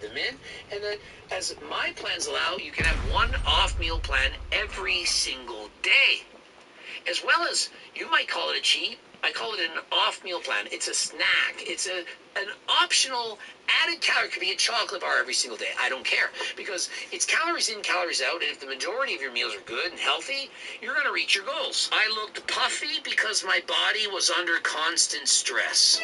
add them in, and then as my plans allow, you can have one off meal plan every single day. As well as, you might call it a cheat, I call it an off meal plan. It's a snack. It's an optional added calorie. It could be a chocolate bar every single day. I don't care, because it's calories in, calories out, and if the majority of your meals are good and healthy, you're going to reach your goals. I looked puffy because my body was under constant stress.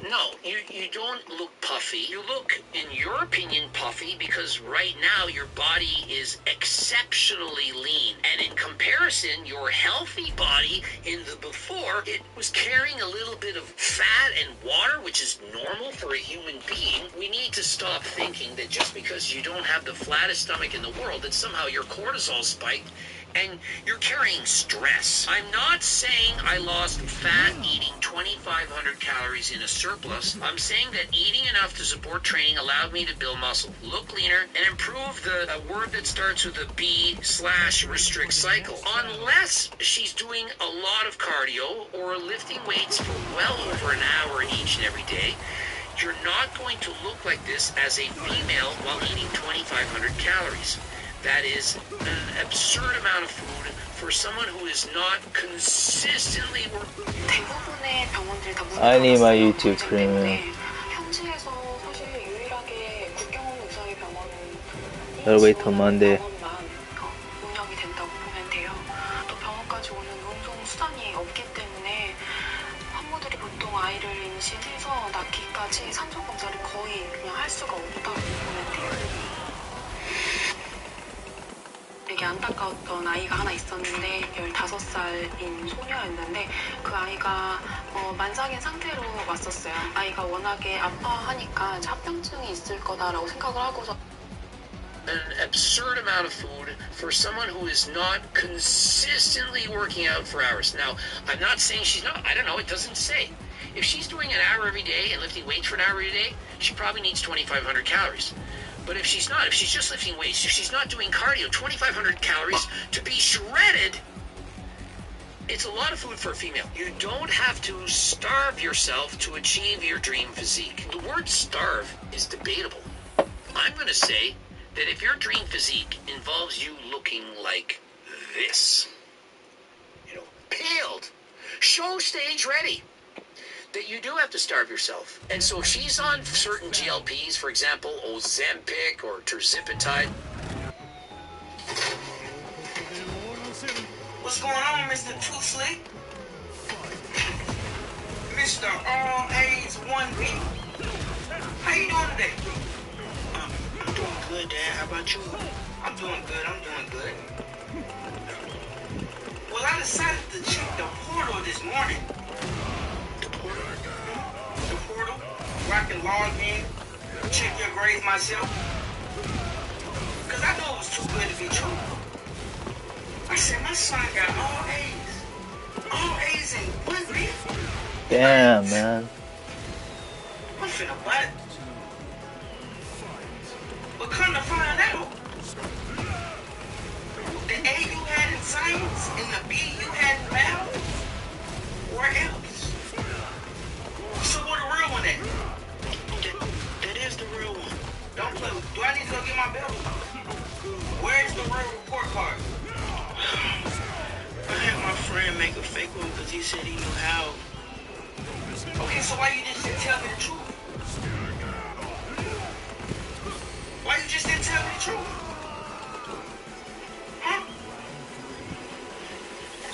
No, you don't look puffy. You look, in your opinion, puffy because right now your body is exceptionally lean. And in comparison, your healthy body in the before, it was carrying a little bit of fat and water, which is normal for a human being. We need to stop thinking that just because you don't have the flattest stomach in the world, that somehow your cortisol spiked and you're carrying stress. I'm not saying I lost fat eating 2,500 calories in a surplus. I'm saying that eating enough to support training allowed me to build muscle, look leaner, and improve the word that starts with a B/restrict cycle. Unless she's doing a lot of cardio or lifting weights for well over an hour each and every day, you're not going to look like this as a female while eating 2,500 calories. That is an absurd amount of food for someone who is not consistently working. 대부분의 병원들이 다 문을 I need my 닫았어요. YouTube 경쟁 때문에. Premium. 현지에서 사실 유일하게 국경 의사의 병원은 I'll wait till Monday. 병원만 운영이 된다고 보면 돼요. 또 병원까지 오는 운송 수단이 없기 때문에 산모들이 보통 아이를 임신해서 낳기까지 산소 검사를 거의 그냥 할 수가 없다고 보면 돼요. 되게 안타까웠던 아이가 하나 있었는데 15살인 소녀였는데 그 아이가 만삭인 상태로 왔었어요. 아이가 워낙에 아파하니까 합병증이 있을 거다라고 생각을 하고서 An absurd amount of food for someone who is not consistently working out for hours. Now, I'm not saying she's not. I don't know. It doesn't say. If she's doing an hour every day and lifting weights for an hour every day, she probably needs 2,500 calories. But if she's not, if she's just lifting weights, if she's not doing cardio, 2,500 calories to be shredded, it's a lot of food for a female. You don't have to starve yourself to achieve your dream physique. The word starve is debatable. I'm going to say that if your dream physique involves you looking like this, paled, show stage ready, that you do have to starve yourself. And so if she's on certain GLPs, for example, Ozempic or Tirzepatide. What's going on, Mr. Too Slick? Mr. All A's 1B. How you doing today? I'm doing good, Dad. How about you? I'm doing good. Well, I decided to check the portal this morning. The portal, where I can log in, check your grades myself. Because I know it was too good to be true. I said, my son got all A's in 1B. Damn, man. I'm finna butt. But come to find out, the A you had in science and the B you had in math were F's. So where the real one at? That is the real one. Don't play with. Do I need to go get my belt? Where's the real report card? I had my friend make a fake one because he said he knew how. Okay, so why you just didn't tell me the truth? Why you just didn't tell me the truth? Huh?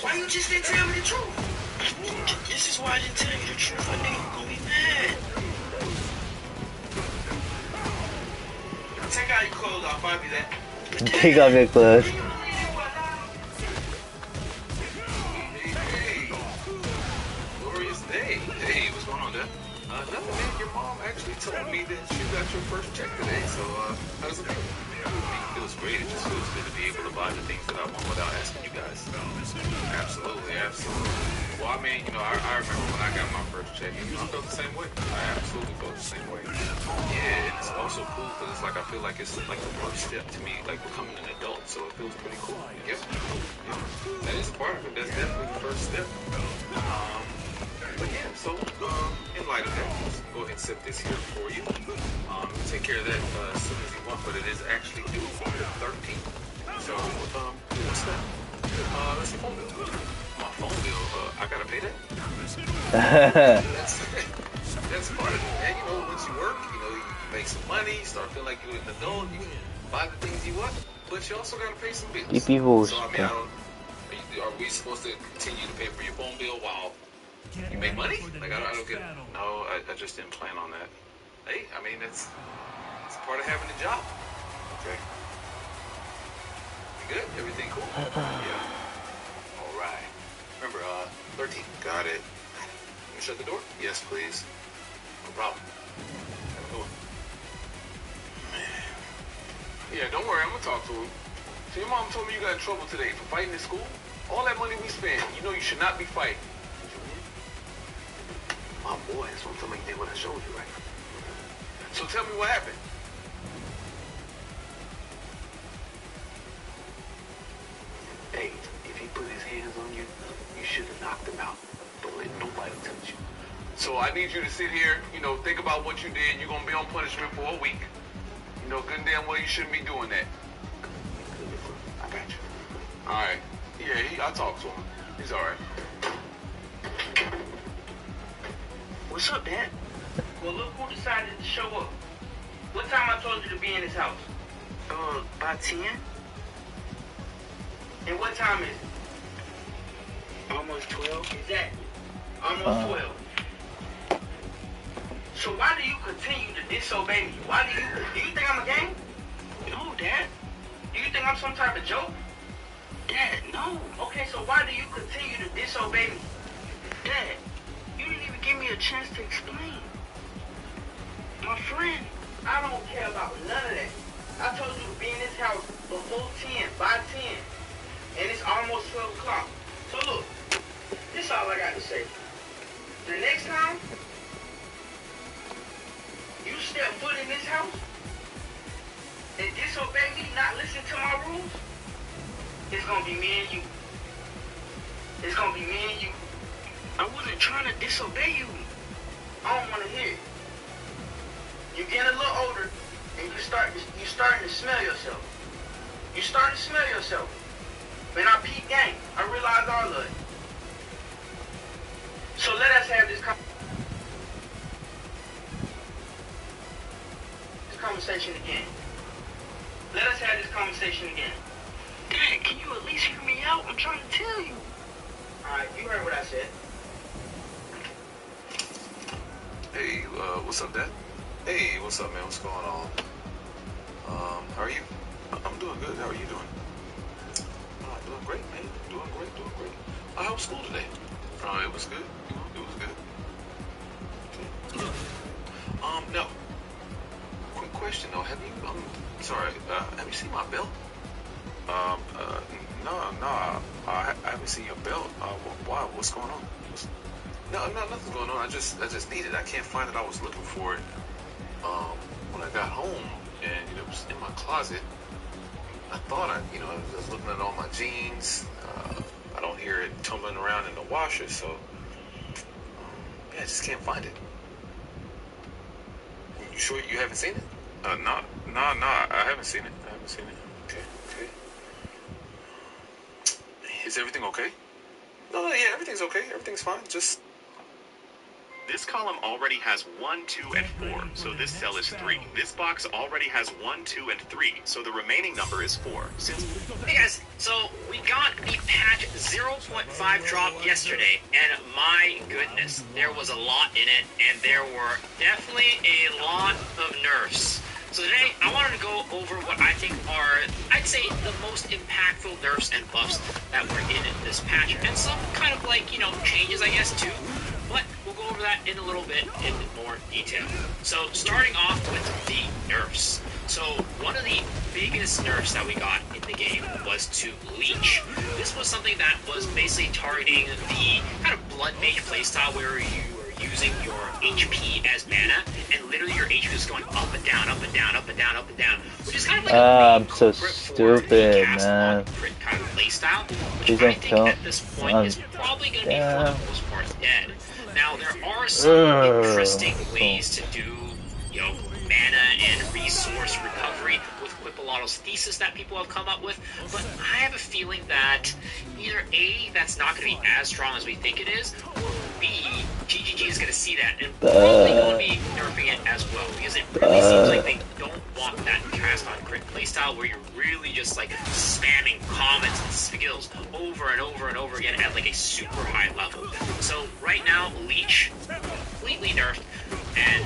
Why you just didn't tell me the truth? This is why I didn't tell you the truth. I knew you were gonna be mad. Take out your clothes off, I'll be that. Take off your clothes. Hey, glorious day. Hey, what's going on, Dad? Nothing, man. Your mom actually told me that you got your first check today, so how does it feel? It feels great. It just feels good to be able to buy the things that I want without asking you guys. Absolutely. Well, I mean, I remember when I got my first check, I felt the same way. I absolutely felt the same way. Yeah, and it's also cool because it's like I feel like it's like the first step to me, like becoming an adult. So it feels pretty cool. Yep. That is a part of it. That's definitely the first step. But yeah, so in life. item there. Just go ahead and set this here for you. Take care of that as soon as you want, but it is actually due on the 13th. So, what's that? That's your phone bill. My phone bill, I gotta pay that? That's part of it, man. You know, once you work, you know, you make some money, you start feeling like you're an adult, you can buy the things you want, but you also gotta pay some bills. people So, I mean, are we supposed to continue to pay for your phone bill while you make money? Like, I don't get it. No, I just didn't plan on that. Hey, I mean, it's part of having a job. Okay. You good? Everything cool? Yeah. All right. Remember, 13. Got it. Can you shut the door? Yes, please. No problem. Have a good one. Man. Yeah, don't worry. I'm going to talk to him. So your mom told me you got in trouble today for fighting in school? All that money we spend, you know you should not be fighting. Did you win? My boy, that's what I'm telling you what I showed you, right? So tell me what happened. Hey, if he put his hands on you, you should have knocked him out. Don't let nobody touch you. So I need you to sit here, you know, think about what you did. You're going to be on punishment for a week. You know, good and damn well you shouldn't be doing that. I got you. All right. Yeah, I'll talk to him. He's all right. What's up, Dad? Well, look who decided to show up. What time I told you to be in this house? By 10? And what time is it? Almost 12. Exactly. Almost 12. So why do you continue to disobey me? Do you think I'm a game? No, Dad. Do you think I'm some type of joke? Dad, no. Okay, so why do you continue to disobey me? Dad, you didn't even give me a chance to explain. My friend. I don't care about none of that. I told you to be in this house before 10, by 10. And it's almost 12 o'clock. So look, this is all I got to say. The next time you step foot in this house and disobey me, not listen to my rules, it's gonna be me and you. It's gonna be me and you. I wasn't trying to disobey you. I don't wanna hear it. You're getting a little older and you're starting to smell yourself. You starting to smell yourself. When I peep game, I realize all of it. So let us have this conversation again. Let us have this conversation again. Dad, can you at least hear me out? I'm trying to tell you. Alright, you heard what I said. Hey, what's up, Dad? Hey, what's up, man? What's going on? How are you? I'm doing good. How are you doing? Doing great, man. Doing great. How was school today? It was good. It was good. No. Quick question though. Have you seen my belt? No. I haven't seen your belt. Why? What's going on? No, nothing's going on. I just need it. I can't find it. I was looking for it. When I got home, and it was in my closet. I thought I was looking at all my jeans. I don't hear it tumbling around in the washer, so I just can't find it. You sure you haven't seen it? No, I haven't seen it. Okay. Is everything okay? No, yeah, everything's okay. Everything's fine. Just This column already has 1, 2, and 4, so this cell is 3. This box already has 1, 2, and 3, so the remaining number is 4. Hey guys, so we got the patch 0.5 drop yesterday, and my goodness, there was a lot in it, and there were definitely a lot of nerfs. So today, I wanted to go over what I think are, I'd say, the most impactful nerfs and buffs that were in this patch, and some kind of changes, I guess, too. But we'll go over that in a little bit in more detail. So starting off with the nerfs. So one of the biggest nerfs that we got in the game was to Leech. This was something that was basically targeting the kind of blood mage playstyle where you are using your HP as mana, and literally your HP is going up and down, up and down, up and down, up and down, which is kind of like I'm so stupid, man. Kind of playstyle, which Please I don't think tell. at this point is probably going to be for the most part dead. Now, there are some interesting ways to do, mana and resource recovery with Quipolato's thesis that people have come up with, but I have a feeling that either A, that's not going to be as strong as we think it is, or B, GGG is going to see that and probably going to be nerfing it as well, because it really seems like they don't want that cast on crit playstyle where you're really just like spamming comments and skills over and over and over again at like a super high level. So right now, Leech, completely nerfed, and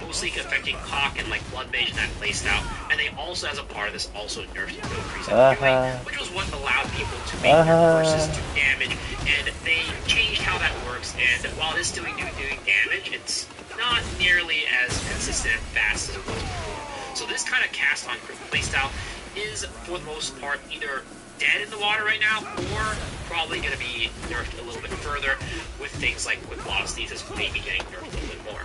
mostly affecting Hawk and like Blood Mage in that playstyle, and they also, as a part of this, also nerfed no increase in healing, which was what allowed people to make their versus do damage, and they changed how that works, and while it is still doing damage, it's not nearly as consistent and fast as it was before. So this kind of cast on crit playstyle is, for the most part, either dead in the water right now, or probably going to be nerfed a little bit further with things like Quipolato's thesis maybe getting nerfed a little bit more.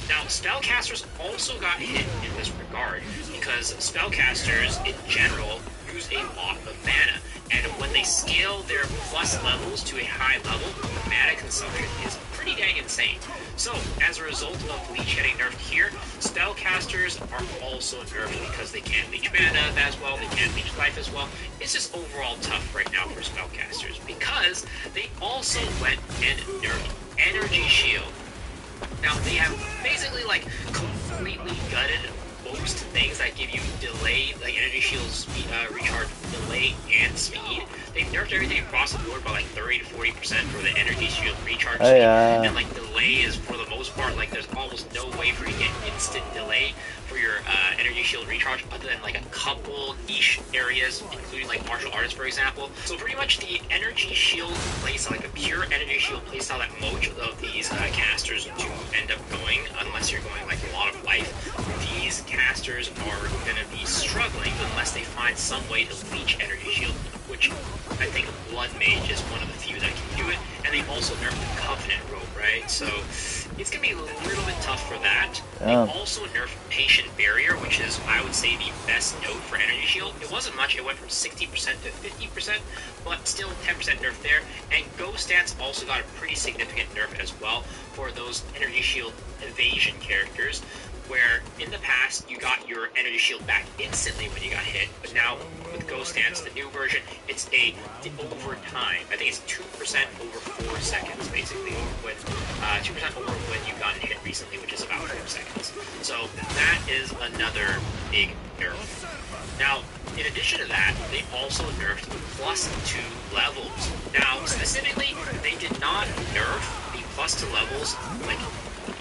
Now, spellcasters also got hit in this regard, because spellcasters, in general, use a lot of mana, and when they scale their plus levels to a high level, the mana consumption is pretty dang insane. So, as a result of Leech getting nerfed here, spellcasters are also nerfed because they can't leech mana as well, they can't leech life as well. It's just overall tough right now for spellcasters, because they also went and nerfed Energy Shield. Now, they have basically, like, completely gutted most things that give you delay, like Energy Shield's recharge delay and speed. They've nerfed everything across the board by like 30 to 40% for the Energy Shield recharge speed, and like delay is, for the most part, like there's almost no way for you to get instant delay for your Energy Shield recharge, other than like a couple niche areas, including like martial arts, for example. So pretty much the Energy Shield playstyle, like a pure Energy Shield playstyle that most of these casters do end up going, unless you're going like a lot of life, these casters are going to be struggling unless they find some way to leech Energy Shield, which I think Blood Mage is one of the few that can do it, and they also nerfed the Covenant Robe, right? So it's going to be a little bit tough for that. They also nerfed Patient Barrier, which is, I would say, the best node for Energy Shield. It wasn't much, it went from 60% to 50%, but still 10% nerf there. And Ghost Dance also got a pretty significant nerf as well for those Energy Shield evasion characters, where in the past you got your Energy Shield back instantly when you got hit, but now with Ghost Dance, the new version, it's over time. I think it's 2% over 4 seconds, basically, when 2% over when you've gotten hit recently, which is about 4 seconds. So that is another big nerf. Now, in addition to that, they also nerfed +2 levels. Now, specifically, they did not nerf the +2 levels, like,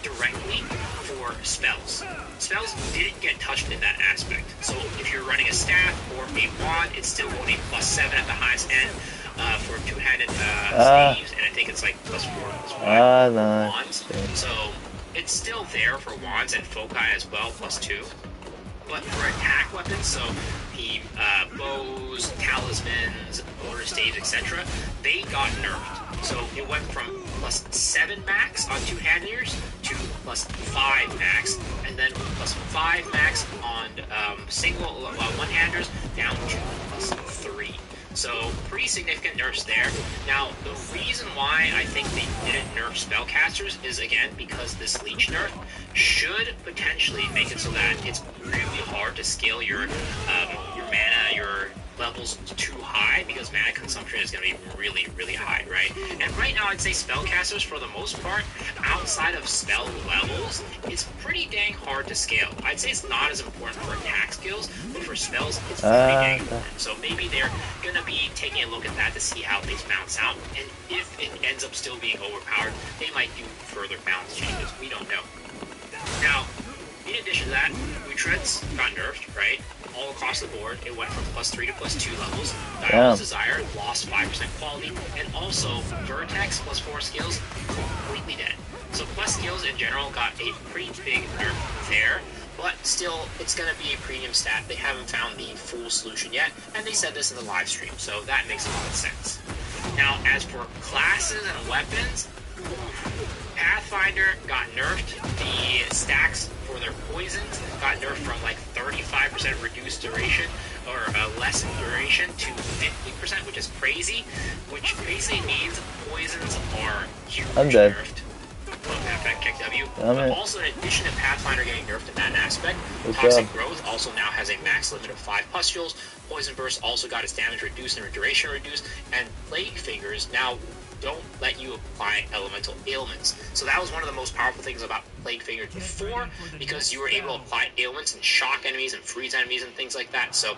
directly for spells. Spells didn't get touched in that aspect. So if you're running a staff or a wand, it's still only +7 at the highest end for two-handed staves, and I think it's like +4, +5 for wands. So it's still there for wands and foci as well, +2. But for attack weapons, so the bows, talismans, mortar staves, etc., they got nerfed. So it went from +7 max on two-handers to +5 max, and then +5 max on single one-handers down to +3. So pretty significant nerfs there. Now, the reason why I think they didn't nerf spellcasters is, again, because this leech nerf should potentially make it so that it's really hard to scale your mana, your levels too high, because mana consumption is going to be really, really high, right? And right now, I'd say spellcasters, for the most part, outside of spell levels, it's pretty dang hard to scale. I'd say it's not as important for attack skills, but for spells, it's pretty dang important. So maybe they're going to be taking a look at that to see how things bounce out, and if it ends up still being overpowered, they might do further balance changes. We don't know. Now, in addition to that, Utreads got nerfed, right? All across the board, it went from +3 to +2 levels. Dial's Desire lost 5% quality, and also Vertex +4 skills completely dead. So plus skills in general got a pretty big nerf there, but still, it's going to be a premium stat. They haven't found the full solution yet, and they said this in the live stream, so that makes a lot of sense. Now, as for classes and weapons, Pathfinder got nerfed. The stacks for their poisons got nerfed from like 35% reduced duration, or less duration, to 50%, which is crazy, which basically means poisons are hugely nerfed. automatic W. Damn But it. also, in addition to Pathfinder getting nerfed in that aspect, Good Toxic job. Growth also now has a max limit of 5 pustules. Poison Burst also got its damage reduced and duration reduced, and Plague Fingers now don't let you apply elemental ailments. So that was one of the most powerful things about Plague Fingers before, because you were able to apply ailments and shock enemies and freeze enemies and things like that. So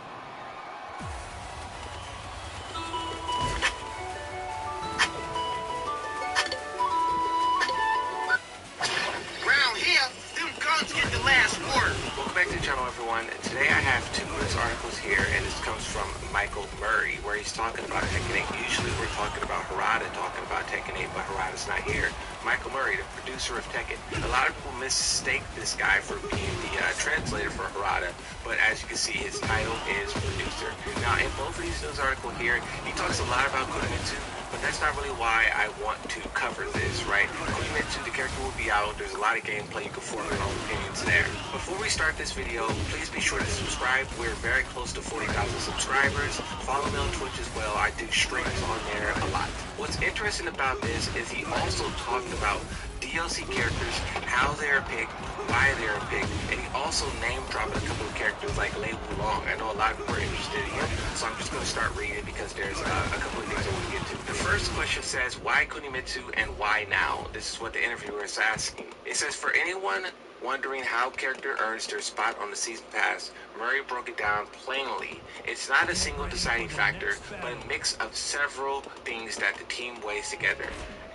Round here, them guns get the last word. Welcome back to the channel, everyone. Today I have 2 news articles here, and this comes from Michael Murray, where he's talking about Tekken 8. Usually we're talking about Harada talking about Tekken 8, but Harada's not here. Michael Murray, the producer of Tekken. A lot of people mistake this guy for being the translator for Harada, but as you can see, his title is producer. Now, in both of these news articles here, he talks a lot about Kunimitsu, but that's not really why I want to cover this, right? Kunimitsu, the character will be out. There's a lot of gameplay. You can form your own opinions there. Before we start this video, please be sure to subscribe. We're very close to 40,000 subscribers. Follow me on Twitch as well. I do streams on there a lot. What's interesting about this is he also talked about DLC characters, how they're picked, why they're picked, and he also name-dropped a couple of characters like Lei Wulong. I know a lot of people are interested in him, so I'm just going to start reading because there's a couple of things I want to get to. The first question says, why Kunimitsu and why now? This is what the interviewer is asking. It says, for anyone wondering how character earns their spot on the season pass, Murray broke it down plainly. It's not a single deciding factor, but a mix of several things that the team weighs together.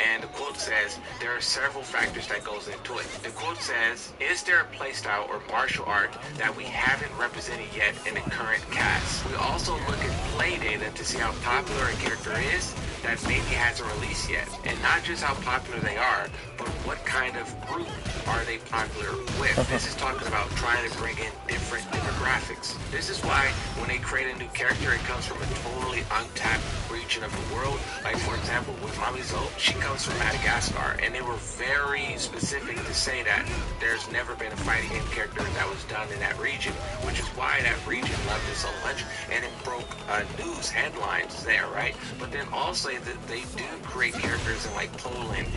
And the quote says, there are several factors that goes into it. The quote says, is there a playstyle or martial art that we haven't represented yet in the current cast? We also look at play data to see how popular a character is that maybe hasn't released yet. And not just how popular they are, but what kind of group are they popular with. This is talking about trying to bring in different demographics. This is why when they create a new character, it comes from a totally untapped region of the world. Like, for example, with Mami Zo, she comes from Madagascar, and they were very specific to say that there's never been a fighting game character that was done in that region, which is why that region loved it so much, and it broke news headlines there, right? But then also that they do create characters in like Poland,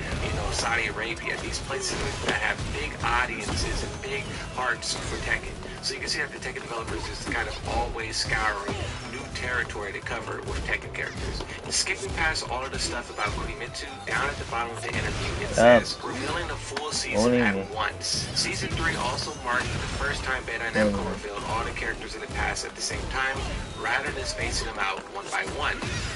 Saudi Arabia, these places that have big audiences and big hearts for Tekken. So you can see that the Tekken developers is kind of always scouring new territory to cover with Tekken characters. Skipping past all of the stuff about Kunimitsu, down at the bottom of the interview it says, revealing the full season at once. Season 3 also marked the first time Bandai Namco revealed all the characters in the past at the same time, rather than spacing them out one by one.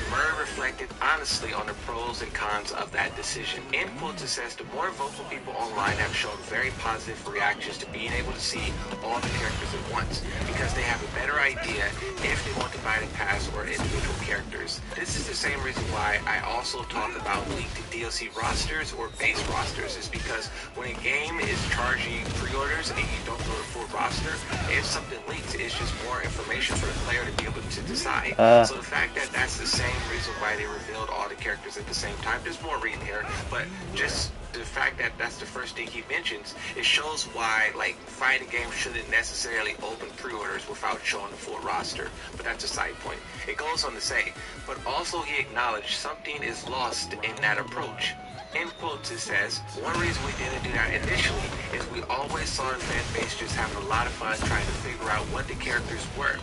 Murray reflected honestly on the pros and cons of that decision. In quotes, it says, the more vocal people online have shown very positive reactions to being able to see all the characters at once, because they have a better idea if they want to buy the pass or individual characters. This is the same reason why I also talk about leaked DLC rosters or base rosters, is because when a game is charging pre-orders and you don't know the full roster, if something leaks, it's just more information for the player to be able to decide. So the fact that that's the same reason why they revealed all the characters at the same time, there's more reading here, but just the fact that that's the first thing he mentions, it shows why like fighting games shouldn't necessarily open pre-orders without showing the full roster. But that's a side point. It goes on to say, but also he acknowledged something is lost in that approach. In quotes, it says, one reason we didn't do that initially is we always saw the fan base just having a lot of fun trying to figure out what the characters were.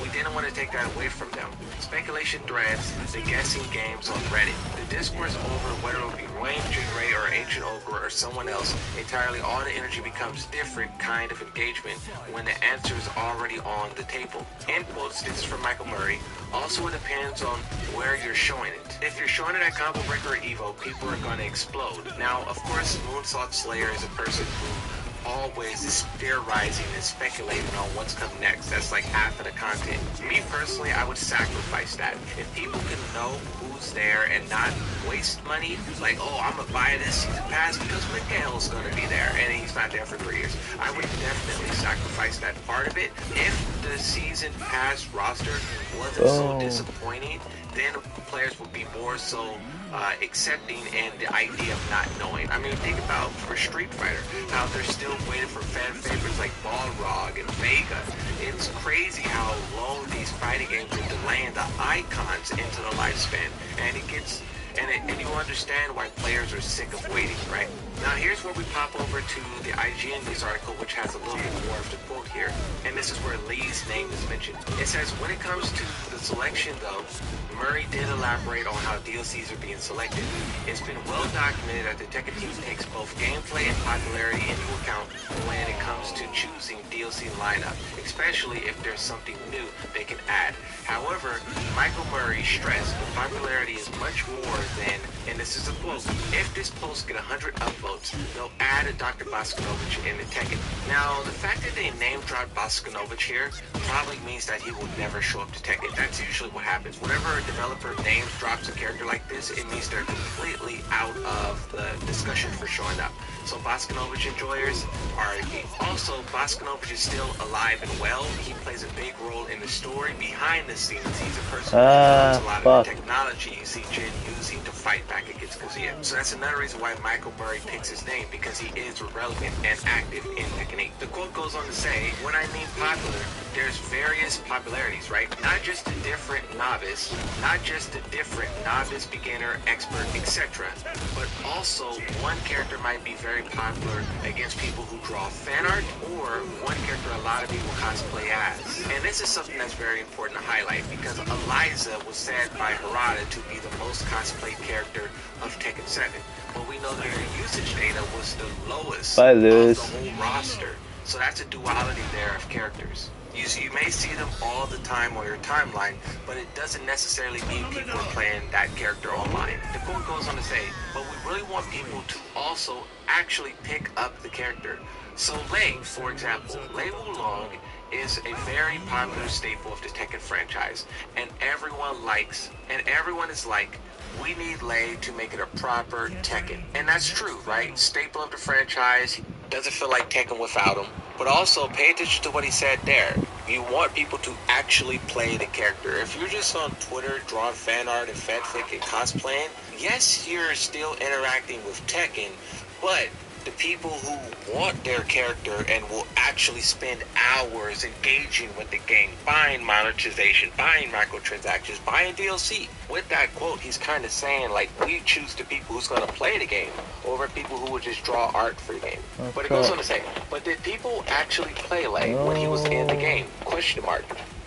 We didn't want to take that away from them. Speculation threads, the guessing games on Reddit. The discourse over whether it would be Wayne, Jinray, or Ancient Ogre, or someone else, entirely all the energy becomes different kind of engagement when the answer is already on the table. In quotes, this is from Michael Murray. Also, it depends on where you're showing it. If you're showing it at Combo Breaker or Evo, people are going to explode. Now, of course, Moonsault Slayer is a person who always is theorizing and speculating on what's coming next. That's like half of the content. Me personally, I would sacrifice that. If people can know who's there and not waste money, like, oh, I'm gonna buy this season pass because Miguel's gonna be there and he's not there for 3 years, I would definitely sacrifice that part of it. If the season pass roster wasn't so disappointing, then players would be more so accepting and the idea of not knowing. I mean, think about for Street Fighter, how they're still waiting for fan favorites like Balrog and Vega. It's crazy how long these fighting games are delaying the icons into the lifespan, and it gets And you understand why players are sick of waiting, right? Now here's where we pop over to the IGN news article, which has a little bit more of the quote here. And this is where Lee's name is mentioned. It says, when it comes to the selection though, Murray did elaborate on how DLCs are being selected. It's been well documented that the Tekken team takes both gameplay and popularity into account when it comes to choosing DLC lineup, especially if there's something new they can add. However, Michael Murray stressed the popularity is much more than, and this is a quote, if this post get 100 upvotes, they'll add a Dr. Boskanovich in the Tekken. Now, the fact that they name-dropped Boskanovich here probably means that he will never show up to Tekken. That's usually what happens. Whenever a developer names drops a character like this, it means they're completely out of the discussion for showing up. So Boskanovich enjoyers are also, Boskanovich is still alive and well. He plays a big role in the story behind the scenes. He's a person who owns a lot of the technology you see Jin using to fight back against Kazuya. So that's another reason why Michael Murray picks his name, because he is relevant and active in Tekken 8. The quote goes on to say, when I mean popular, there's various popularities, right? Not just a different novice, beginner, expert, etc. But also one character might be very popular against people who draw fan art, or one character a lot of people cosplay as. And this is something that's very important to highlight, because Eliza was said by Harada to be the most cosplayed character of Tekken 7. But we know that her usage data was the lowest of the whole roster. So that's a duality there of characters. You may see them all the time on your timeline, but it doesn't necessarily mean people are playing that character online. The quote goes on to say, but we really want people to also actually pick up the character. So Lei, for example, Lei Wulong is a very popular staple of the Tekken franchise, and everyone is like, we need Lei to make it a proper Tekken. And that's true, right? Staple of the franchise, doesn't feel like Tekken without him. But also, pay attention to what he said there. You want people to actually play the character. If you're just on Twitter drawing fan art and fanfic and cosplaying, yes, you're still interacting with Tekken, but the people who want their character and will actually spend hours engaging with the game, buying monetization, buying microtransactions, buying DLC. With that quote, he's kind of saying, like, we choose the people who's going to play the game over people who would just draw art for the game. Okay. But it goes on to say, but did people actually play Lei when he was in the game? Question mark.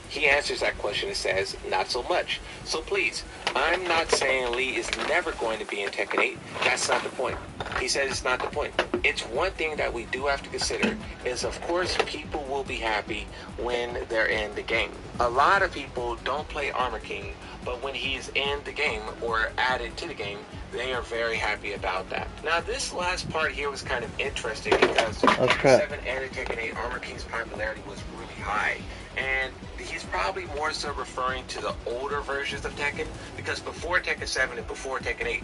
He answers that question and says, not so much. So please, I'm not saying Lee is never going to be in Tekken 8. That's not the point. He says it's not the point. It's one thing that we do have to consider is, of course, people will be happy when they're in the game. A lot of people don't play Armor King, but when he's in the game or added to the game, they are very happy about that. Now, this last part here was kind of interesting because Tekken 7 and Tekken 8, Armor King's popularity was really high. And he's probably more so referring to the older versions of Tekken, because before Tekken 7 and before Tekken 8,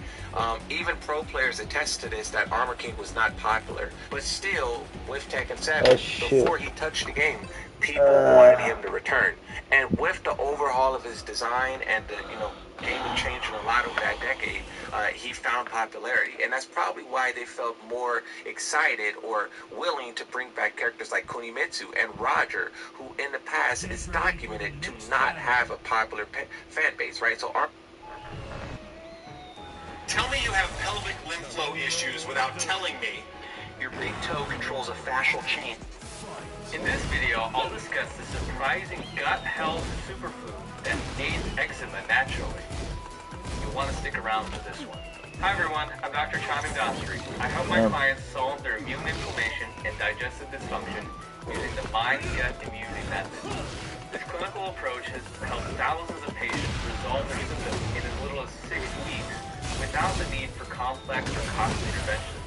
even pro players attest to this, that Armor King was not popular. But still, with Tekken 7, before he touched the game, people wanted him to return. And with the overhaul of his design and the, game changing a lot over that decade, he found popularity. And that's probably why they felt more excited or willing to bring back characters like Kunimitsu and Roger, who in the past is documented to not have a popular fan base, right? So tell me you have pelvic lymph flow issues without telling me. Your big toe controls a fascial chain. In this video, I'll discuss the surprising gut health superfood that aids eczema naturally. You'll want to stick around for this one. Hi everyone, I'm Dr. Chanu Dastri. I help my clients solve their immune inflammation and digestive dysfunction using the Mind-Gut Immunity method. This clinical approach has helped thousands of patients resolve their symptoms in as little as 6 weeks without the need for complex or costly interventions.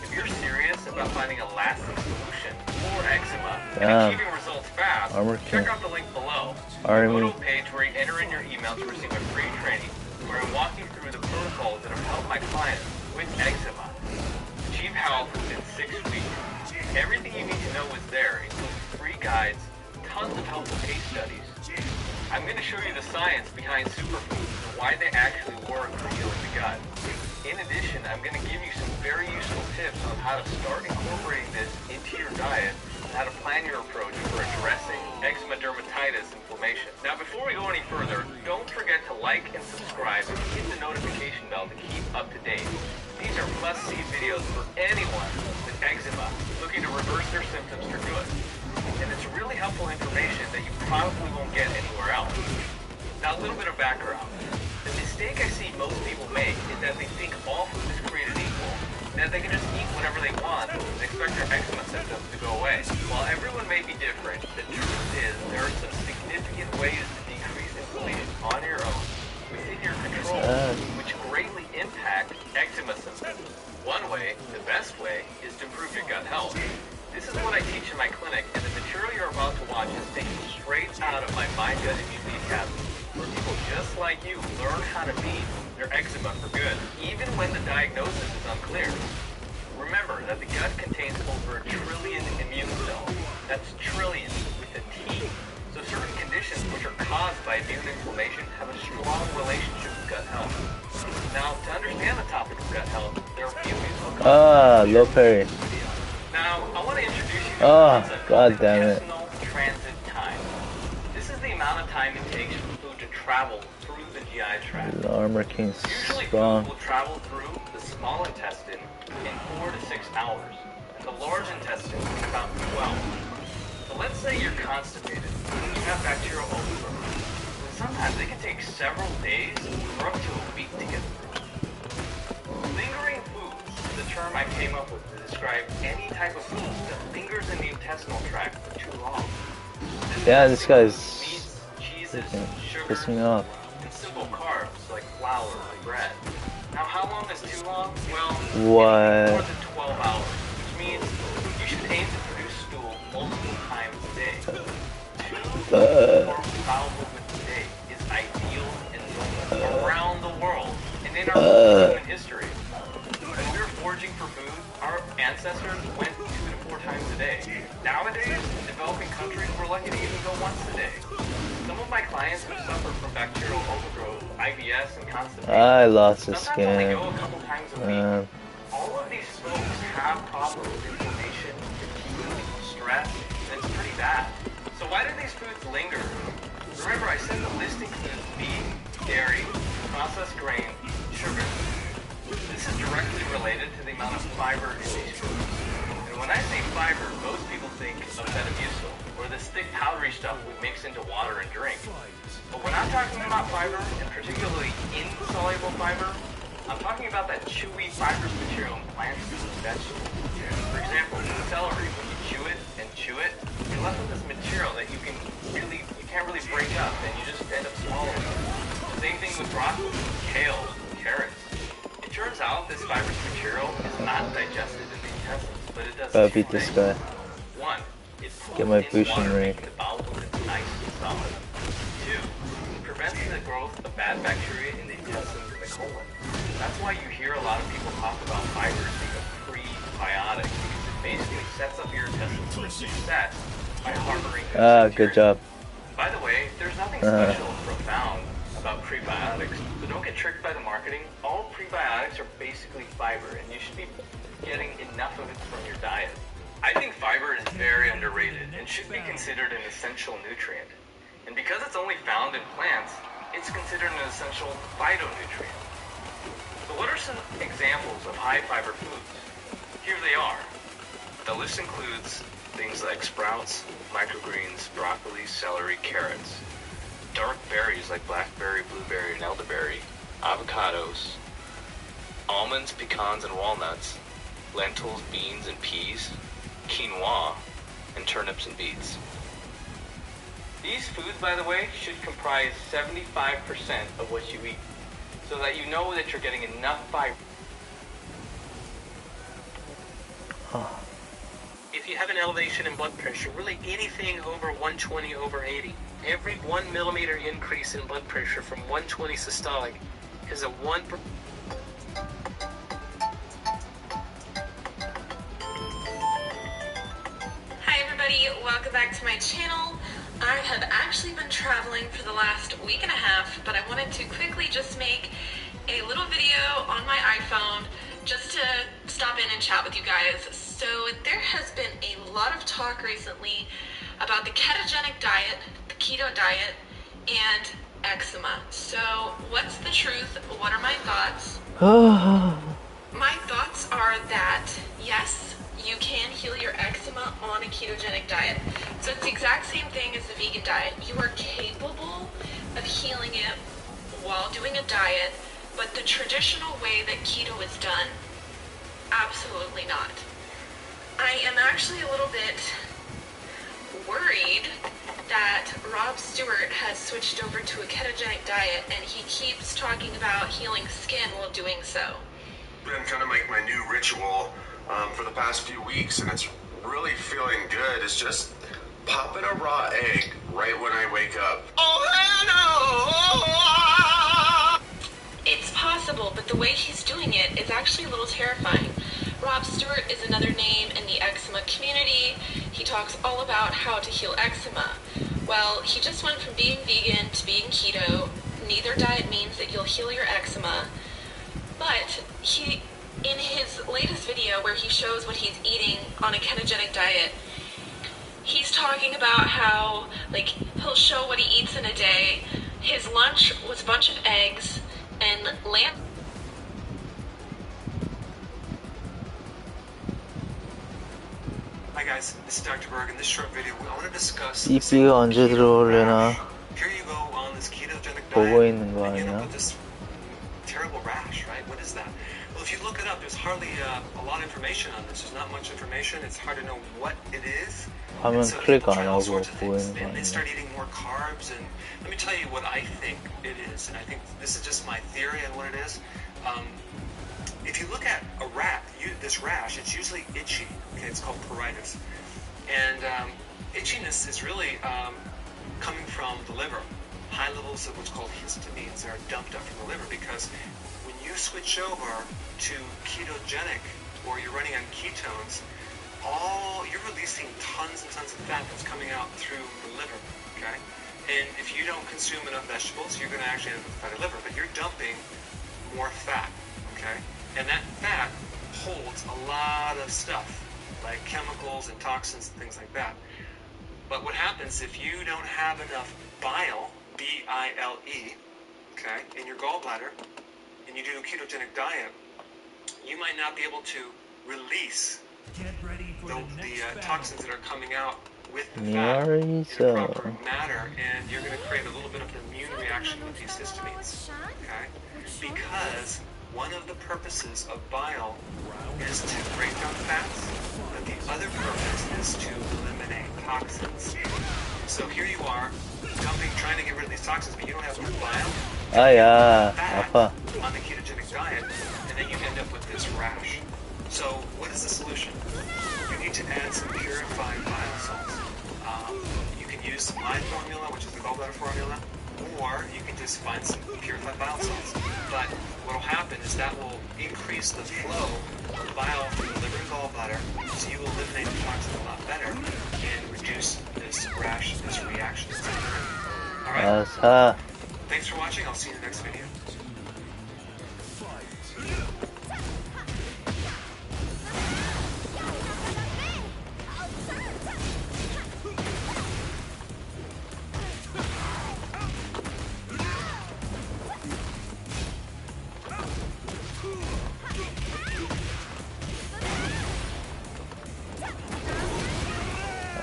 If you're serious about finding a lasting solution for eczema and achieving results fast, check out the link below. Go to a page where you enter in your email to receive a free training where I'm walking through the protocols that have helped my clients with eczema achieve health within 6 weeks. Everything you need to know is there, including free guides, tons of helpful case studies. I'm going to show you the science behind superfoods and why they actually work for healing the gut. In addition, I'm going to give you some very useful tips on how to start incorporating this into your diet and how to plan your approach for addressing eczema dermatitis inflammation. Now, before we go any further, don't forget to like and subscribe and hit the notification bell to reverse their symptoms for good. And it's really helpful information that you probably won't get anywhere else. Now, a little bit of background. The mistake I see most people make is that they think all food is created equal, and that they can just eat whatever they want and expect their eczema symptoms to go away. While everyone may be different, the truth is there are some significant ways to decrease inflammation on your own, within your control, which greatly impact eczema symptoms. One way, the best way, is to improve your gut health. This is what I teach in my clinic, and the material you're about to watch is taken straight out of my Mind Gut Immunity Academy, where people just like you learn how to beat their eczema for good, even when the diagnosis is unclear. Remember that the gut contains over 1 trillion immune cells. That's trillion with a T. So certain conditions which are caused by immune inflammation have a strong relationship with gut health. Now, to understand the topic of gut health, there are a few useful low parry. Now, I want to introduce you to the concept God of damn it. intestinal transit time. This is the amount of time it takes for food to travel through the GI tract. The Armor King's Usually strong. food will travel through the small intestine in 4 to 6 hours, and the large intestine in about 12. So let's say you're constipated, and you have bacterial overgrowth. And sometimes it can take several days or up to a week to get through. Lingering foods is the term I came up with to describe any type of food that lingers in the intestinal tract for too long. Yeah, this guy's Meats, cheeses, pissing sugars, me off. and simple carbs like flour and bread. Now, how long is too long? Well, What? more than 12 hours, which means you should aim to produce stool multiple times a day. 2 to 4 bowel movements a day is ideal and normal around the world and in our human history. When we were foraging for food, our ancestors went 2 to 4 times a day. Nowadays, in developing countries, we're lucky to even go once a day. Some of my clients who suffer from bacterial overgrowth, IBS, and constipation I lost the sometimes only skin. go a couple times a week. All of these folks have problems with inflammation, fatigue, stress, and it's pretty bad. So why do these foods linger? Remember, I said the list includes beef, dairy, processed grain, sugar. This is directly related to the amount of fiber in these foods. And when I say fiber, most people think of Metamucil, or this thick powdery stuff we mix into water and drink. But when I'm talking about fiber, and particularly insoluble fiber, I'm talking about that chewy fibrous material in plants and vegetables. For example, celery, when you chew it and chew it, you're left with this material that you can't really break up, and you just end up swallowing. Same thing with broccoli, kale, carrots. It turns out this fibrous material is not digested in the intestines, but it does Gotta two beat this things. guy. One, it Get my pulls in Bushin water, rank. making the bowel movements nice and solid. 2, it prevents the growth of bad bacteria in the intestines and the colon. That's why you hear a lot of people talk about fibers being a prebiotic, because it basically sets up your intestines for success by harboring Good job. By the way, there's nothing special or profound about prebiotics, so don't get tricked by the marketing. All prebiotics are basically fiber, and you should be getting enough of it from your diet. I think fiber is very underrated and should be considered an essential nutrient. And because it's only found in plants, it's considered an essential phytonutrient. So what are some examples of high fiber foods? Here they are. The list includes things like sprouts, microgreens, broccoli, celery, carrots, dark berries like blackberry, blueberry, and elderberry, avocados, almonds, pecans, and walnuts, lentils, beans, and peas, quinoa, and turnips and beets. These foods, by the way, should comprise 75% of what you eat, so that you know that you're getting enough fiber. If you have an elevation in blood pressure, really anything over 120/80, every 1 millimeter increase in blood pressure from 120 systolic is a 1. Hi everybody, welcome back to my channel. I have actually been traveling for the last week and a half, but I wanted to quickly just make a little video on my iPhone just to stop in and chat with you guys. So there has been a lot of talk recently about the ketogenic diet, the keto diet, and eczema. So what's the truth? What are my thoughts? My thoughts are that yes, you can heal your eczema on a ketogenic diet. So it's the exact same thing as the vegan diet. You are capable of healing it while doing a diet, but the traditional way that keto is done, absolutely not. I am actually a little bit worried that Rob Stewart has switched over to a ketogenic diet and he keeps talking about healing skin while doing so. Been kind of like my new ritual for the past few weeks, and it's really feeling good. It's just popping a raw egg right when I wake up. Oh, It's possible, but the way he's doing it is actually a little terrifying. Rob Stewart is another name in the eczema community. He talks all about how to heal eczema. Well, he just went from being vegan to being keto. Neither diet means that you'll heal your eczema. But he, in his latest video where he shows what he's eating on a ketogenic diet, he's talking about how, like, he'll show what he eats in a day. His lunch was a bunch of eggs and lamb. Hi guys, this is Dr. Berg. In this short video, I want to discuss CP가 언제 들어오려나 Here you go on this ketogenic 보고 diet, 있는 거 and you end up 아니야? with this terrible rash, right? What is that? Well, if you look it up, there's hardly a lot of information on this. There's not much information. It's hard to know what it is. 화면 And so 클릭 people 안 try all 하고 sorts of things. 보이는 거 They 아니야? start eating more carbs, and let me tell you what I think it is. And I think this is just my theory on what it is. If you look at a rat, this rash, it's usually itchy. Okay, it's called pruritus. And itchiness is really coming from the liver. High levels of what's called histamines are dumped up from the liver because when you switch over to ketogenic or you're running on ketones, you're releasing tons and tons of fat that's coming out through the liver, okay? And if you don't consume enough vegetables, you're going to actually end up with fatty liver, but you're dumping more fat, okay? And that fat holds a lot of stuff, like chemicals and toxins and things like that. But what happens if you don't have enough bile, B-I-L-E, okay, in your gallbladder, and you do a ketogenic diet, you might not be able to release the toxins that are coming out with the fat in a proper manner, and you're going to create a little bit of an immune reaction with these histamines, okay? Because one of the purposes of bile is to break down fats, but the other purpose is to eliminate toxins. So here you are, trying to get rid of these toxins, but you don't have enough bile. 아야 Fat 아파 on the ketogenic diet, and then you end up with this rash. So what is the solution? You need to add some purified bile salts. You can use my formula, which is the gallbladder formula, or you can just find some purified bile salts. But what will happen is that will increase the flow of bile through the liver and gallbladder, so you will eliminate the toxins a lot better and reduce this rash, this reaction. Alright? 아사 Thanks for watching. I'll see you in the next video.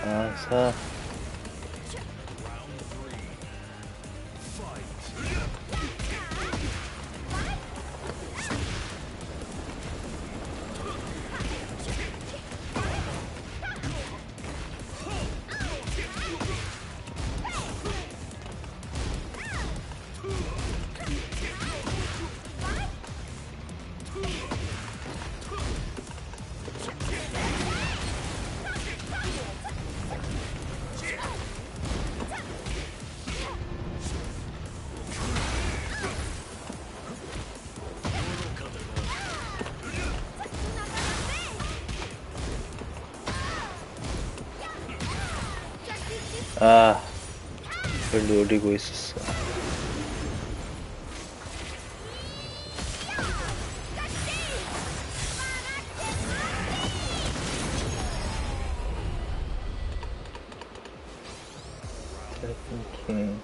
아사 아 그걸 노리고 있었어 Tekken.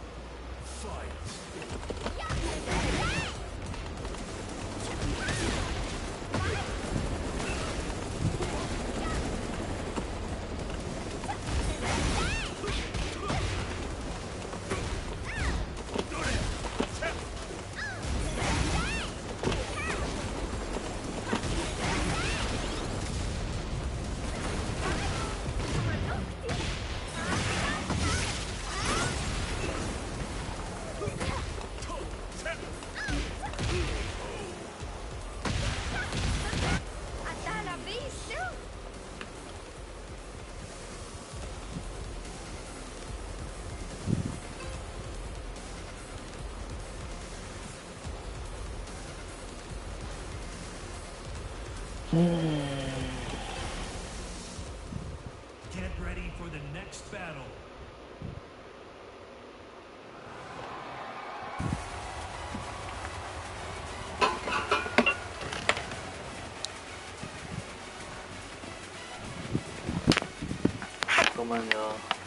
Get ready for the next battle. 잠깐만요.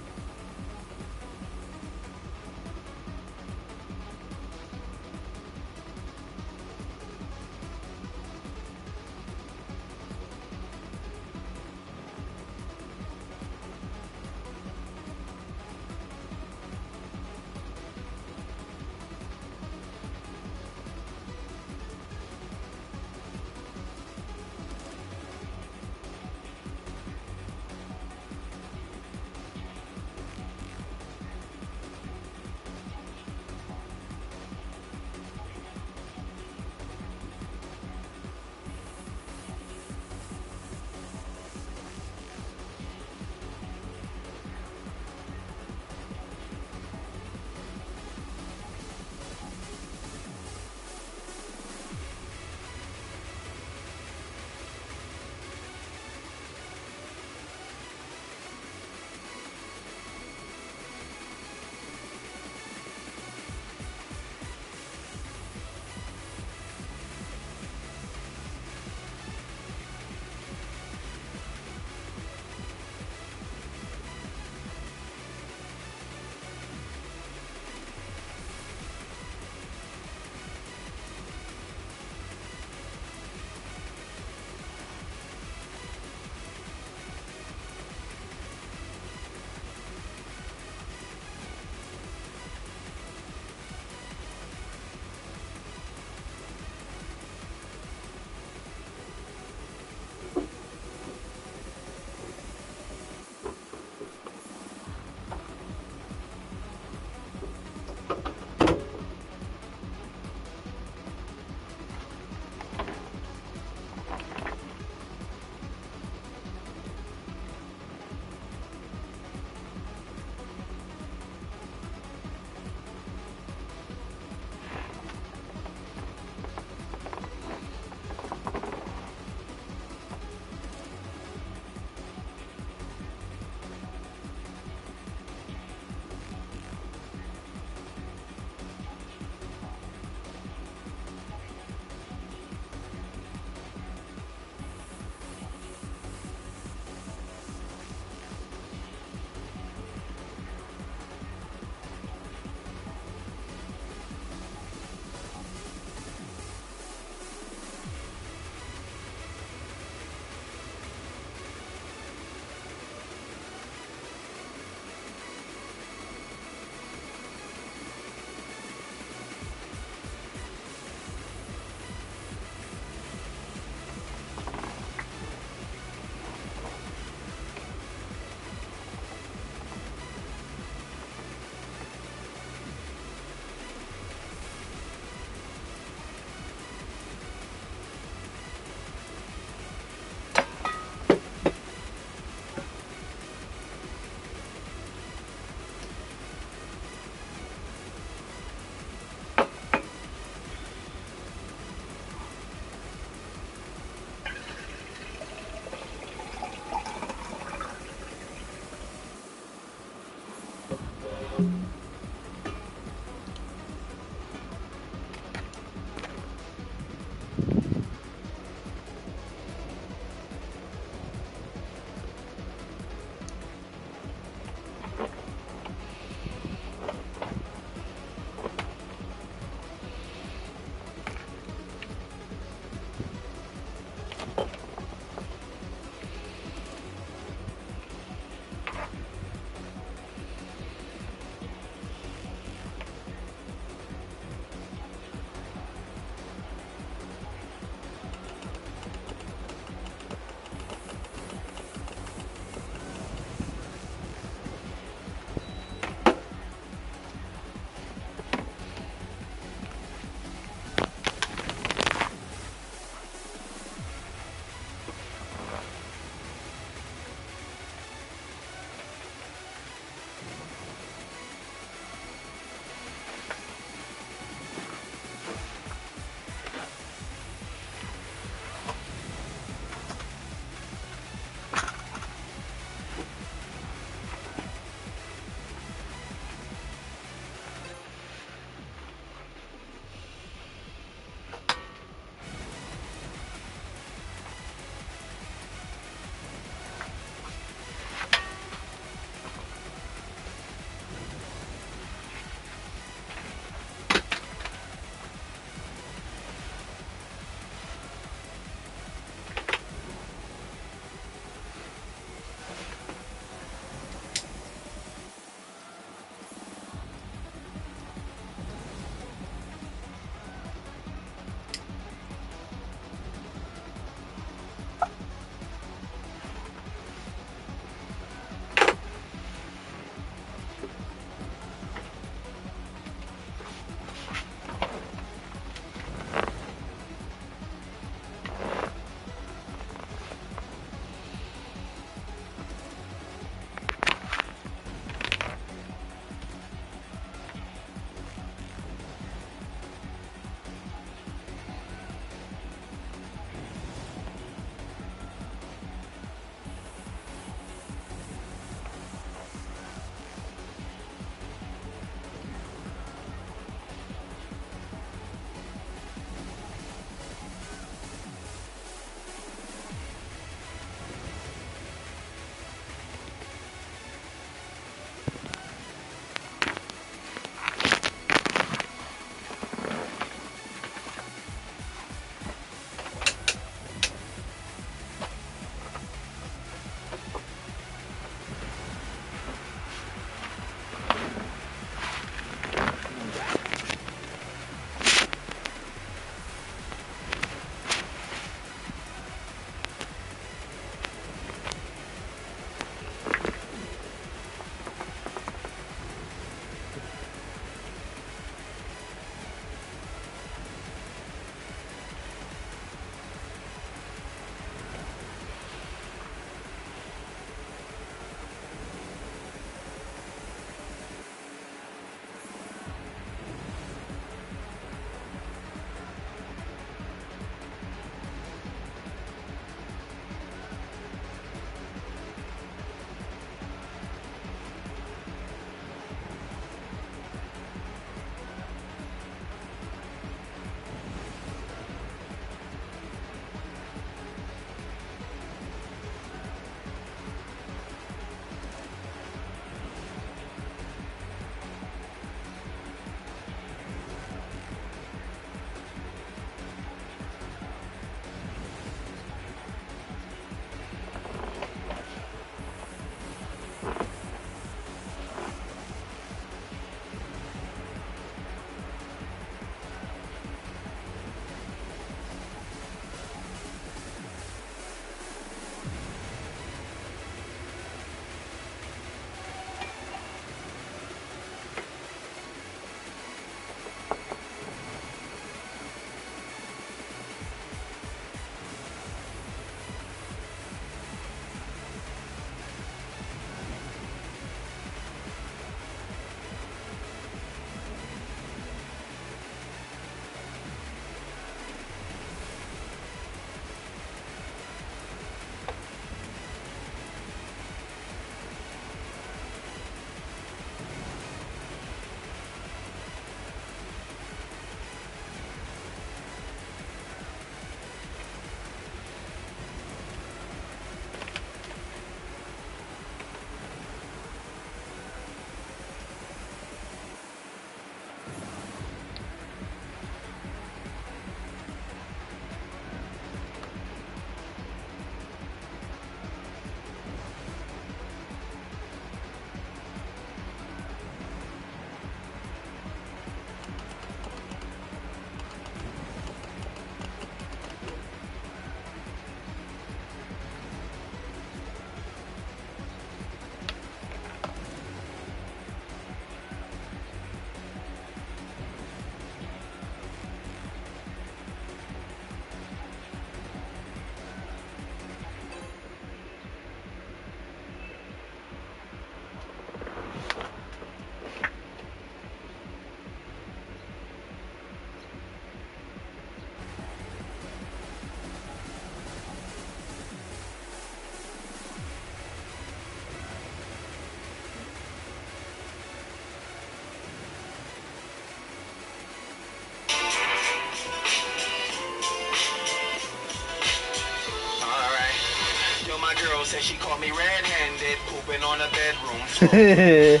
girl said she caught me red-handed, pooping on a bedroom floor.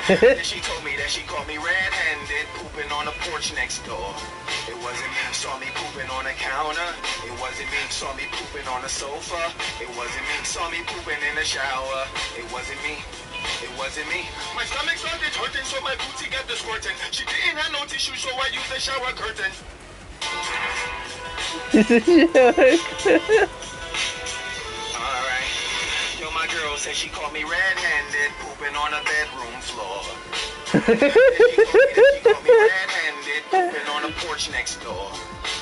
Then she told me that she caught me red-handed, pooping on the porch next door. It wasn't me, saw me pooping on the counter. It wasn't me, saw me pooping on the sofa. It wasn't me, saw me pooping in the shower. It wasn't me. It wasn't me. My stomach started hurting, so my booty got the squirting. She didn't have no tissue, so I used the shower curtain. Alright. Yo, my girl said she caught me red-handed, pooping on a bedroom floor. Then she told me that she caught me red-handed, pooping on the porch next door.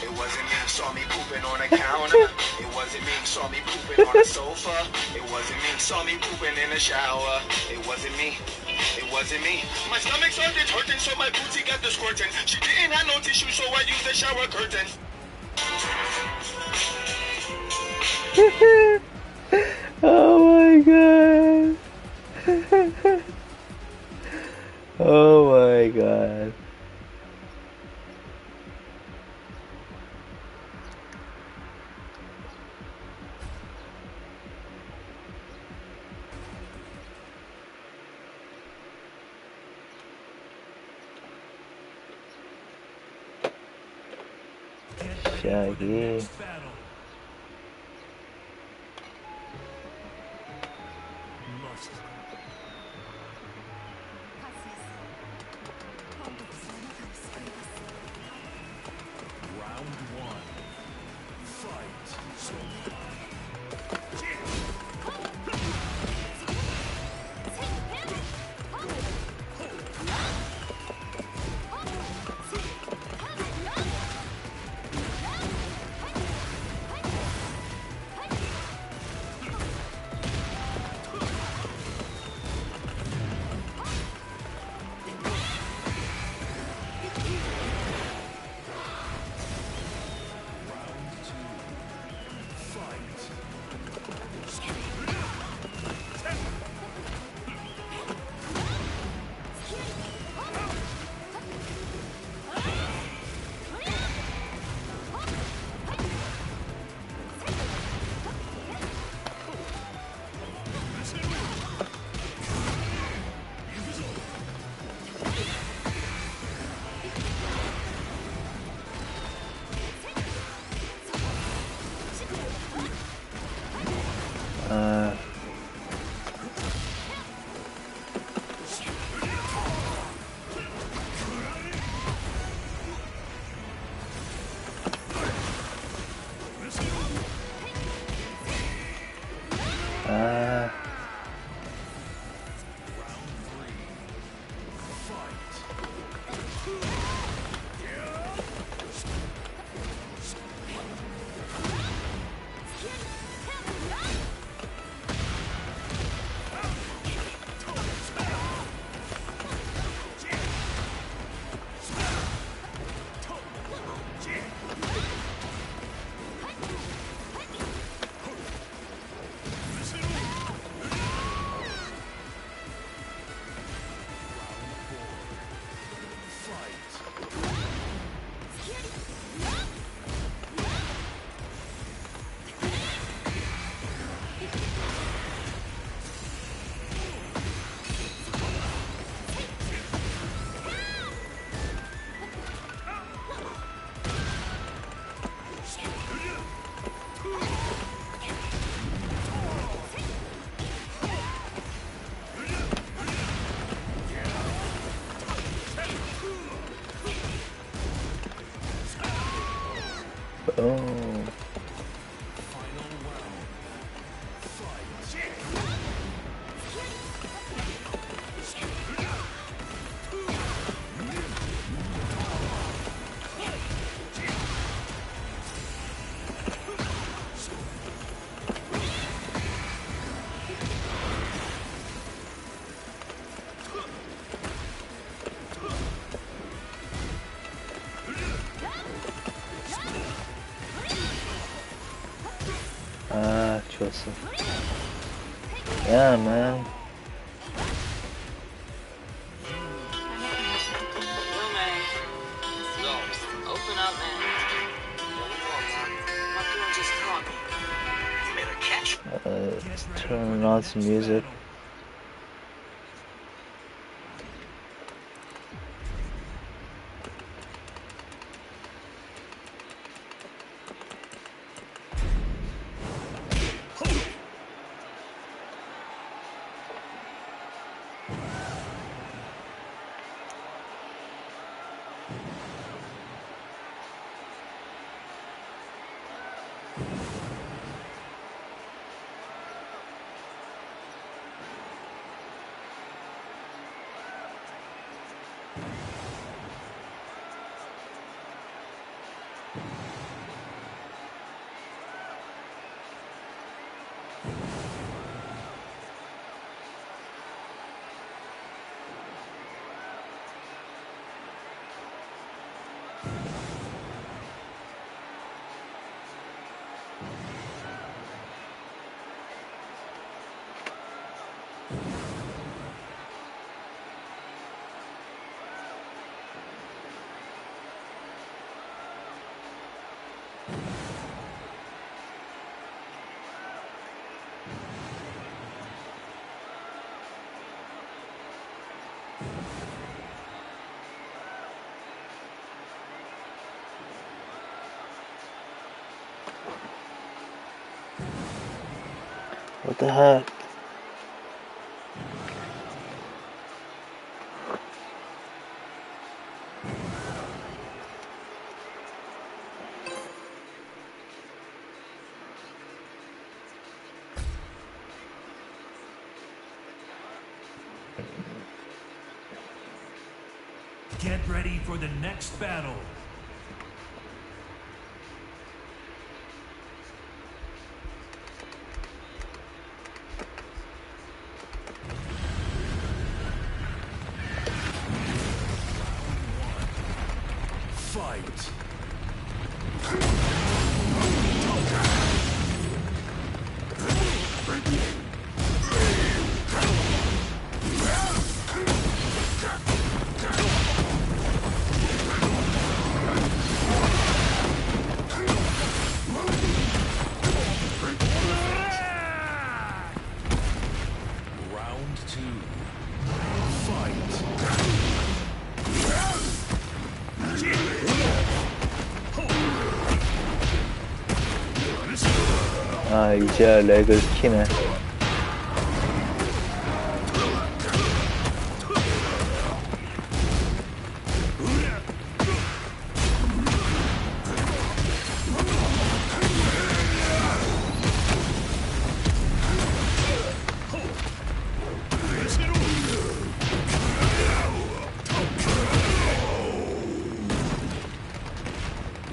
It wasn't me, saw me pooping on the counter. It wasn't me, saw me pooping on the sofa. It wasn't me, saw me pooping in the shower. It wasn't me. It wasn't me. My stomach started hurting, so my booty got the squirting. She didn't have no tissue, so I used the shower curtain. Oh my god. Oh my god. Shaggy. Oh. 좋았어. Yeah, man. Open up, man. My girl just caught me. You made her cat. Let's turn on some music. What the heck? Get ready for the next battle. Fight. Round 2. Fight. 아, 이제야 렉을 키네.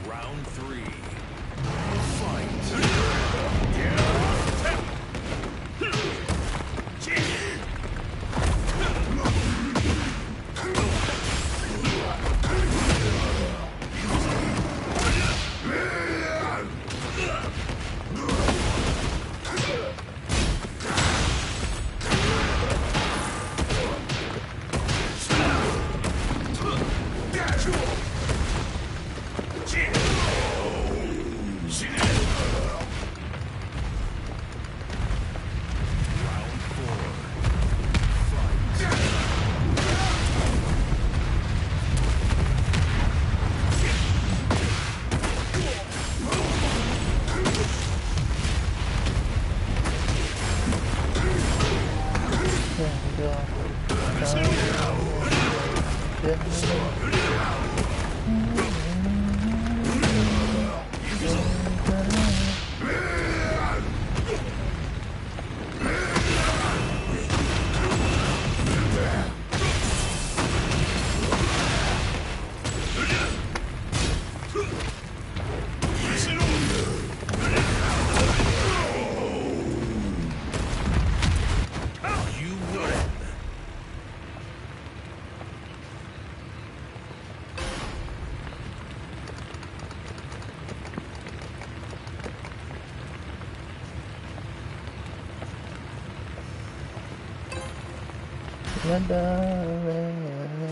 Round 3. Fight.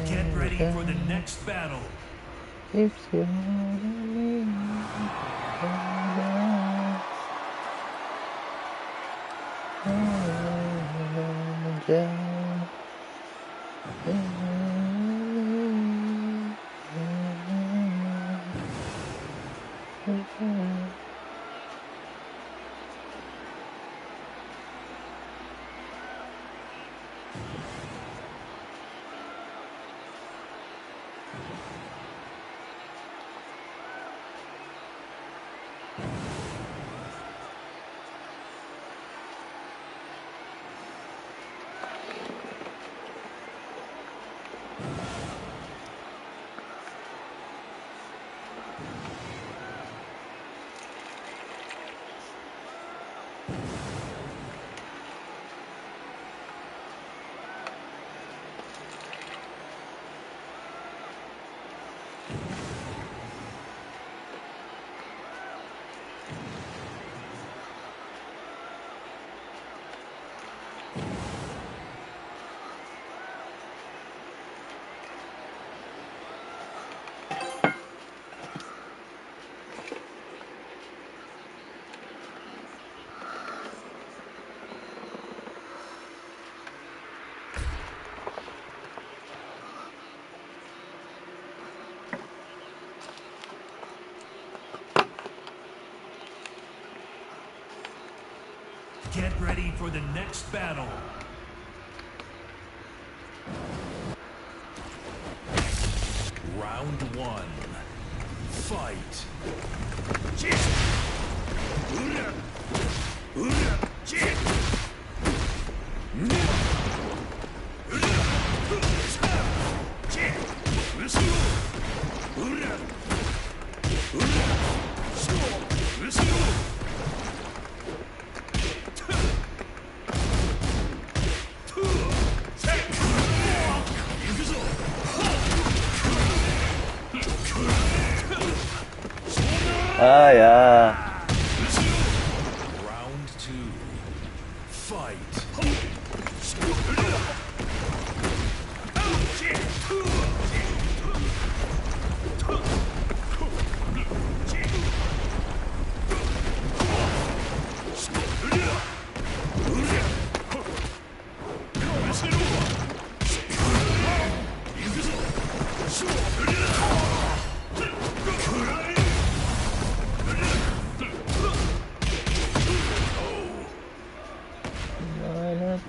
Get ready for the next battle. Yeah. Get ready for the next battle. Round one. Fight. Ah, yeah. Round two. Fight.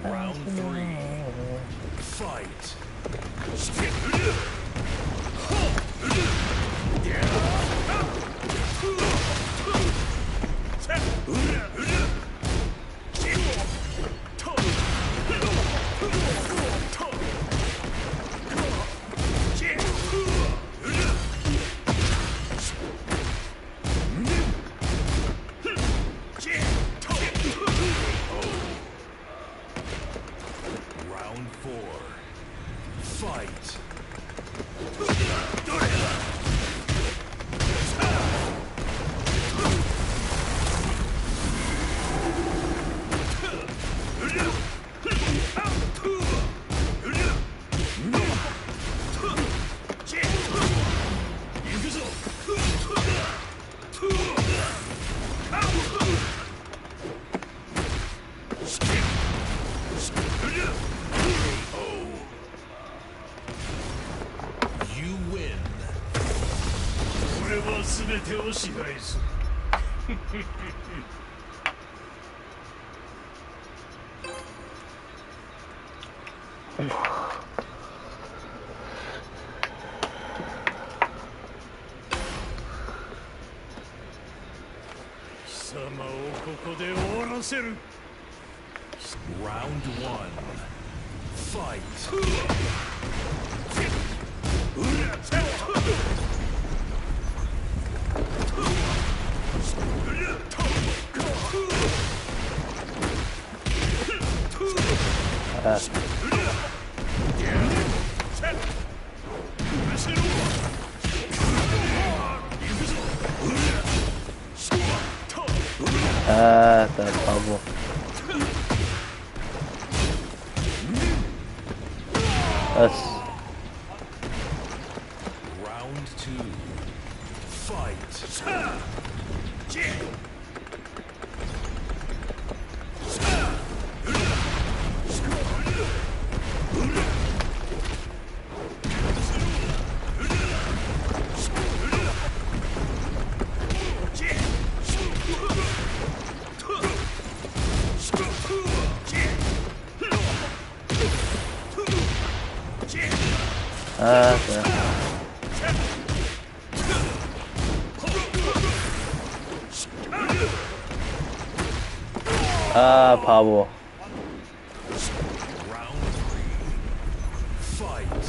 Round three. Fight. Round four. Fight. You win. 俺は全てを支配する。貴様をここで終わらせる。Round one. Fight. Tá bom. Nossa. Round two. Fight. 아, 바보. Round 3. Fight.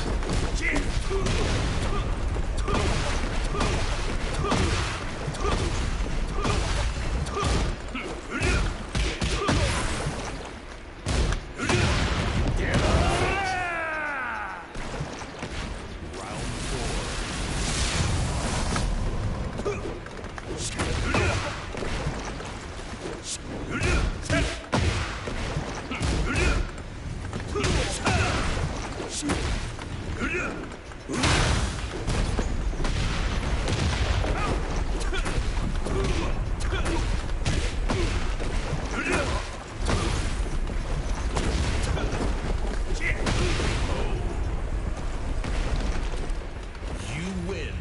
You win.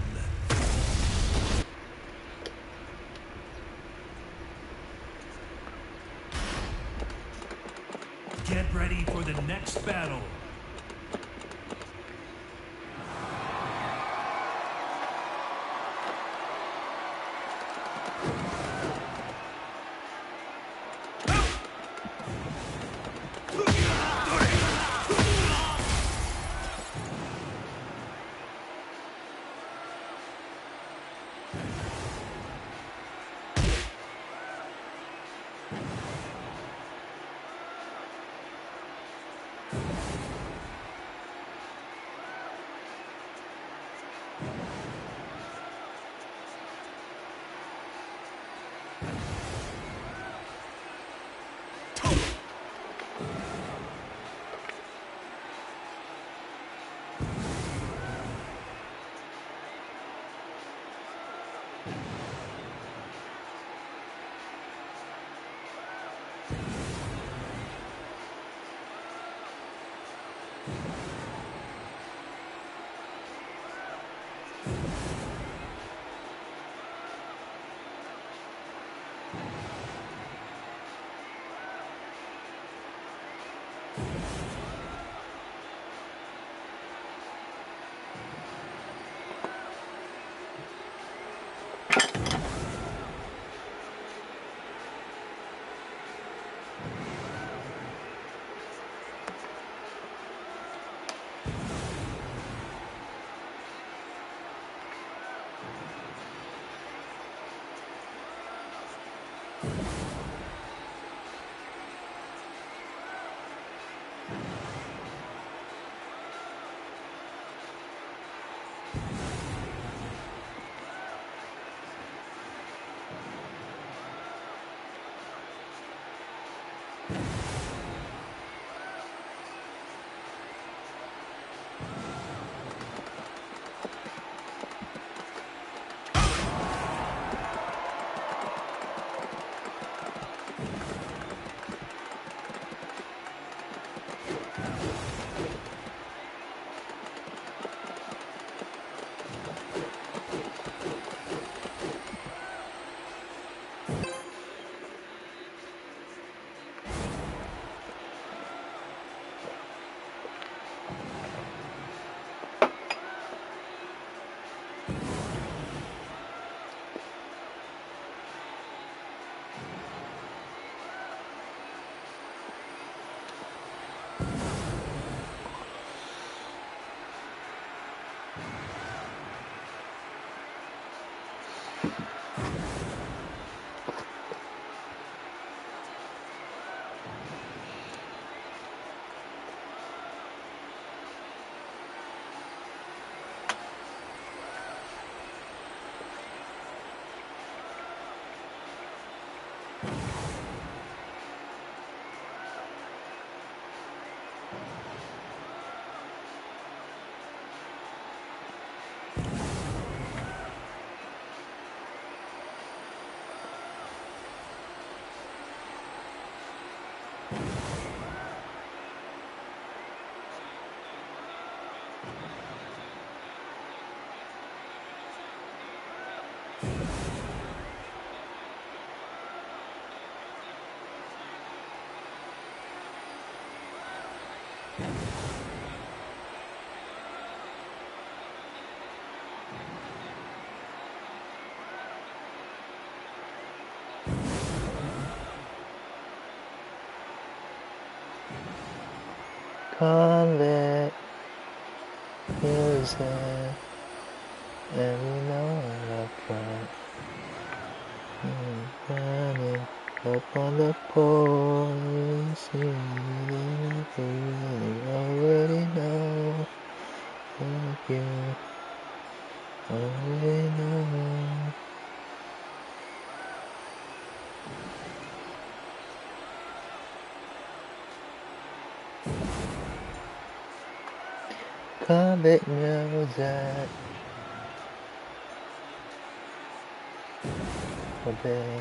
Get ready for the next battle. convict music, and we know what front. Running up on the police, you already know. Fuck you, already know. Convict music. Obey.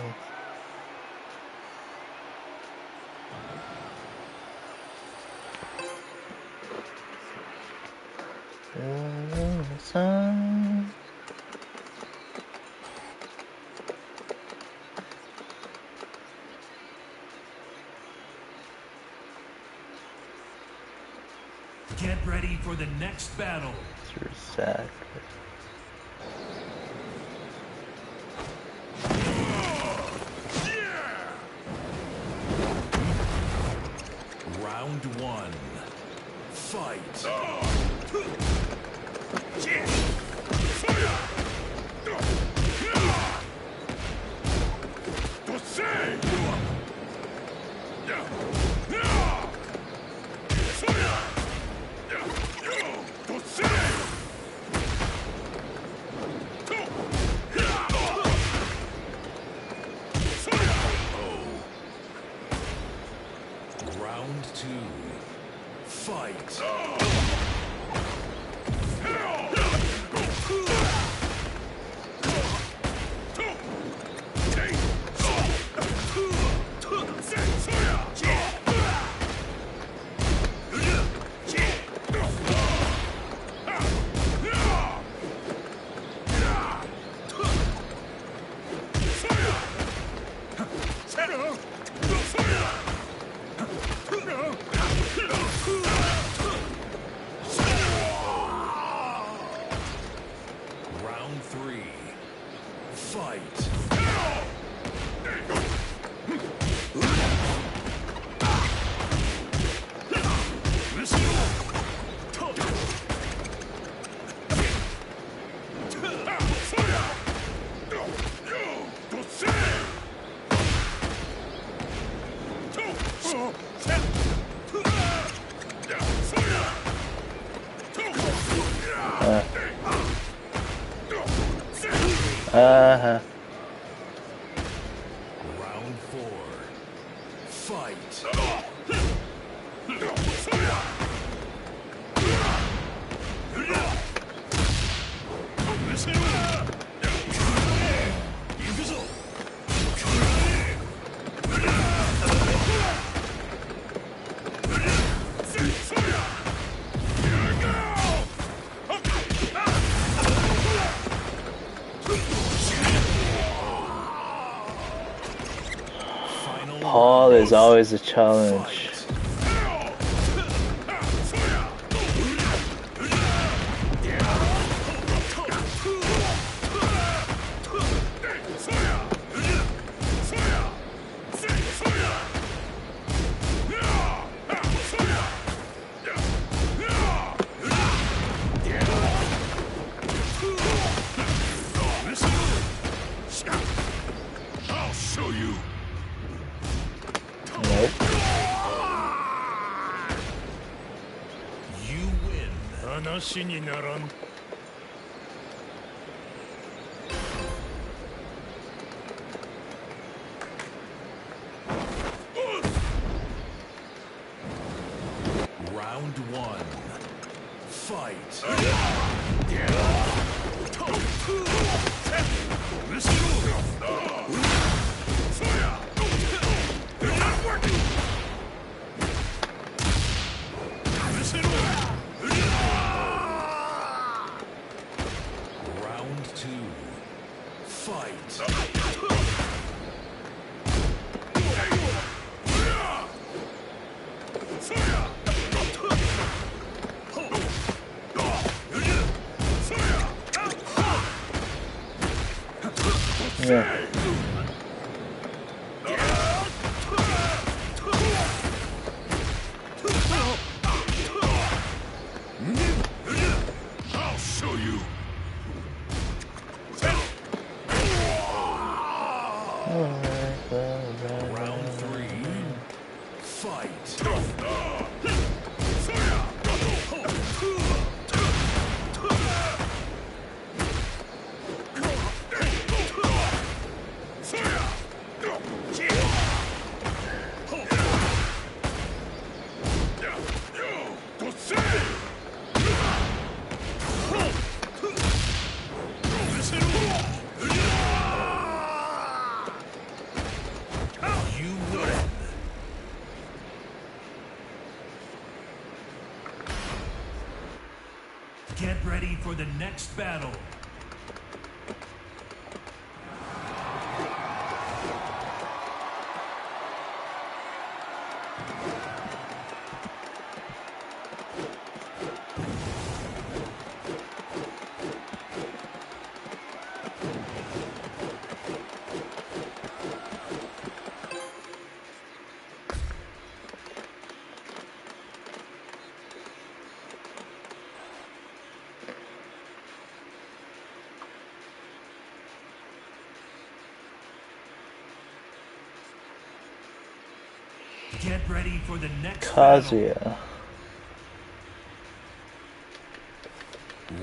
Sun. Get ready for the next battle. Through sack. Round one. Fight. Round two. Fight. Round three. Fight. Uh-huh. Round four. Fight. Paul is always a challenge. I'll show you. Nope. You win. 話にならん Round one. Fight. Round two. Fight. Yeah. Round 3. Fight. Get ready for the next battle. Get ready for the next Kazuya. battle.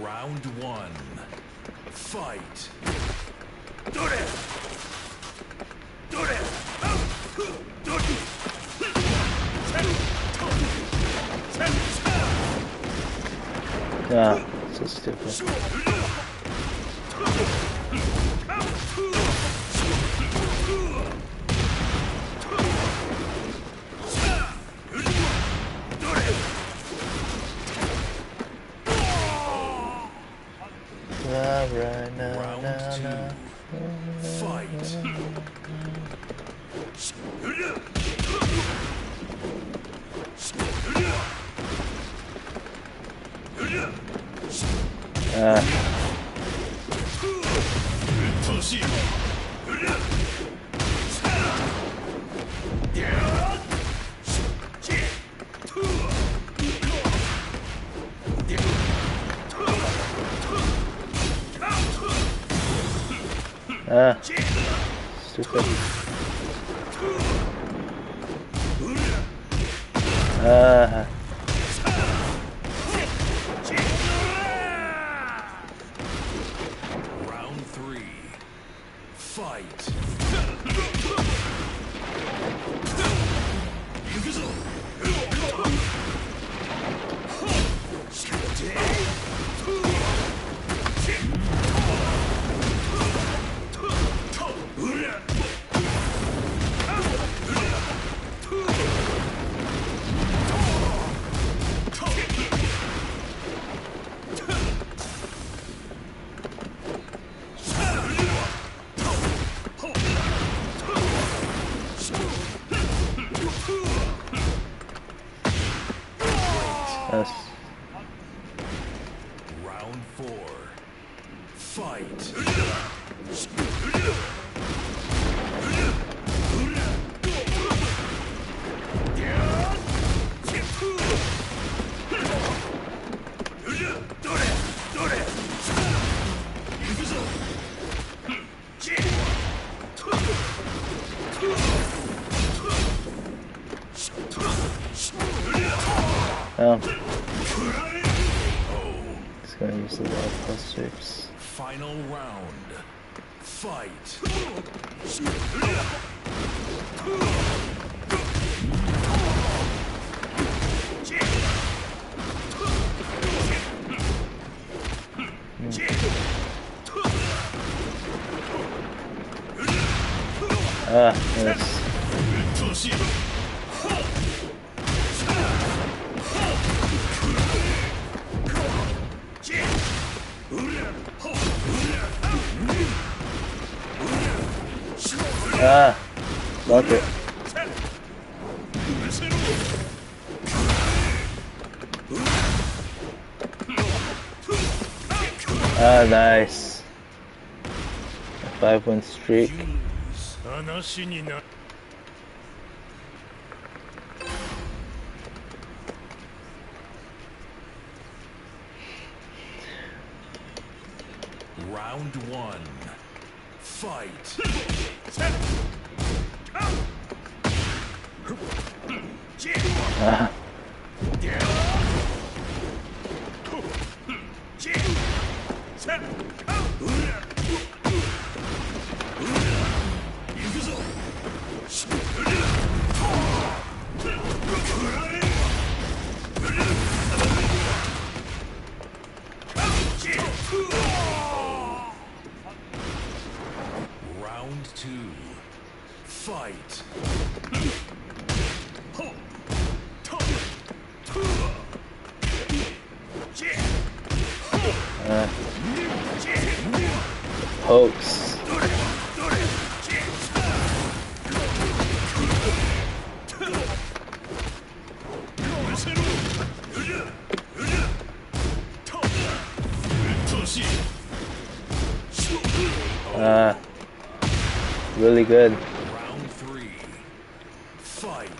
Round 1. Fight. Yeah, so stupid. Round 2. Fight. Stupid. Round 3. Fight. Yes. Round 4. Fight. It's gonna use the wild plus sweeps. Final round. Fight. Yes. Block it. Nice. A 5-win streak. Round 1. Fight. Round 2. Fight. Pokes. Really good. Round 3. Fight.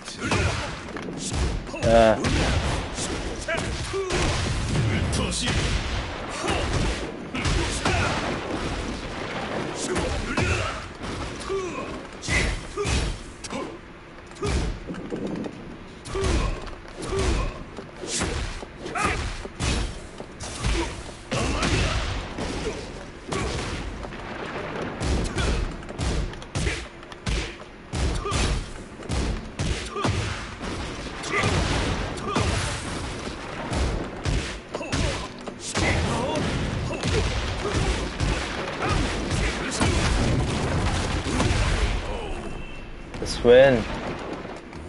Let's win.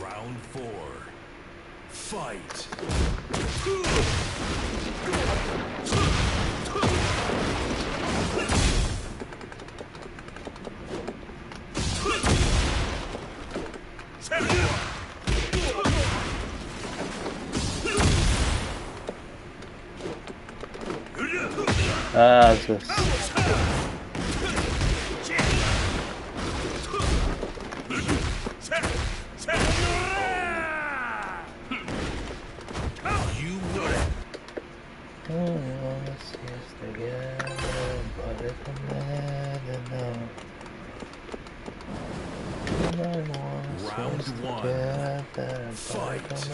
Round 4. Fight. Just... Round 1. Fight.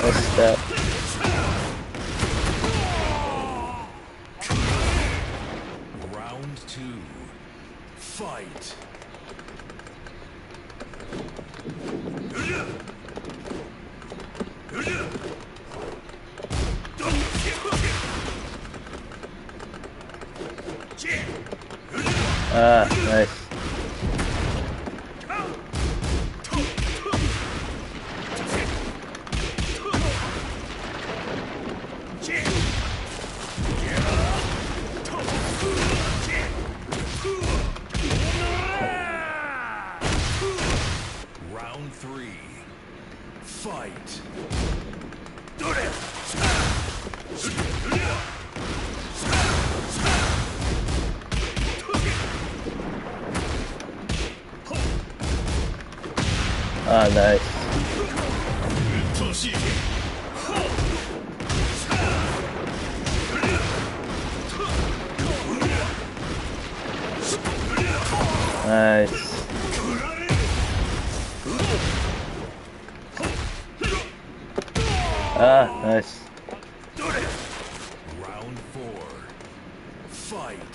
Nice step. Round 2. Fight. Nice. Round 3. Fight. Nice. Nice. Nice. Round 4. Fight.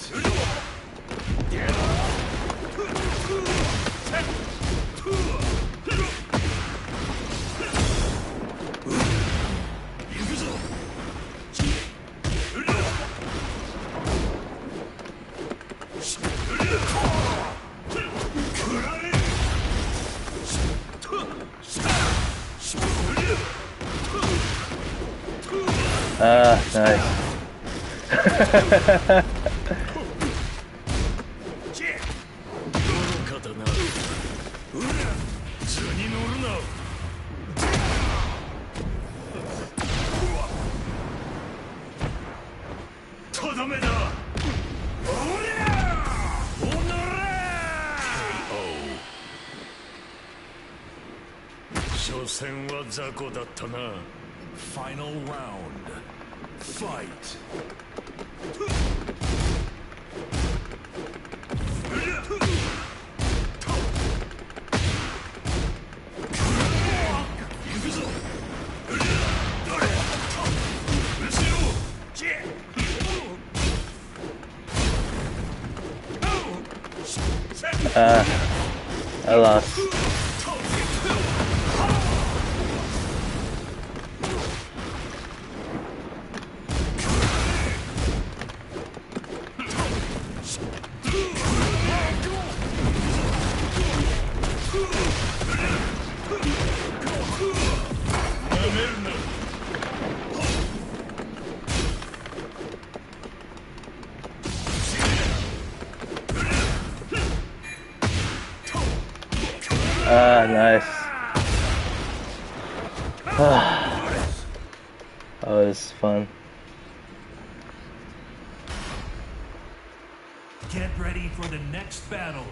Nice. 戦は雑魚だったな。 Final round. Fight. I lost. Nice. That was fun. Get ready for the next battle.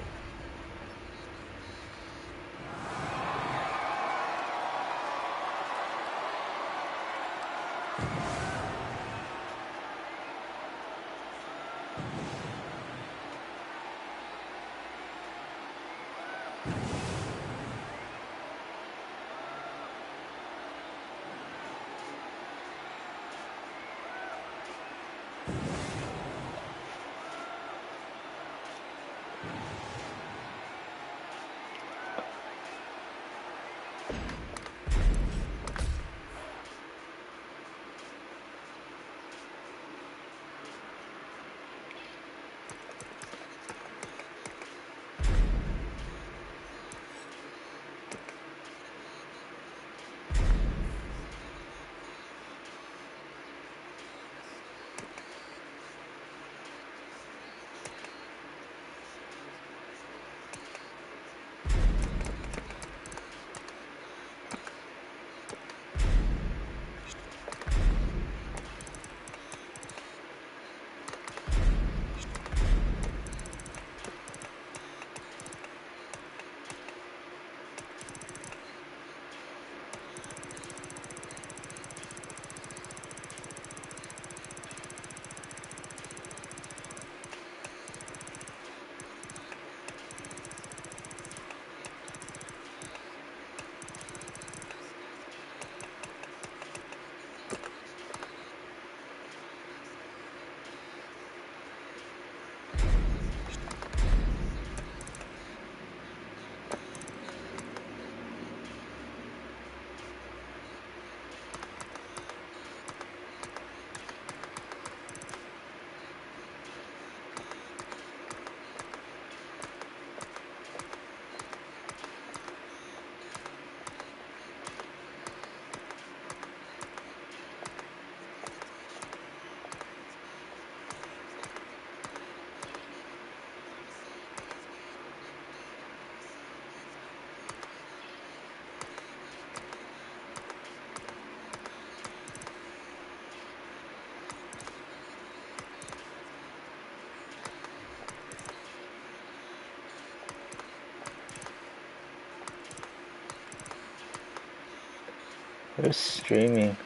Who's streaming?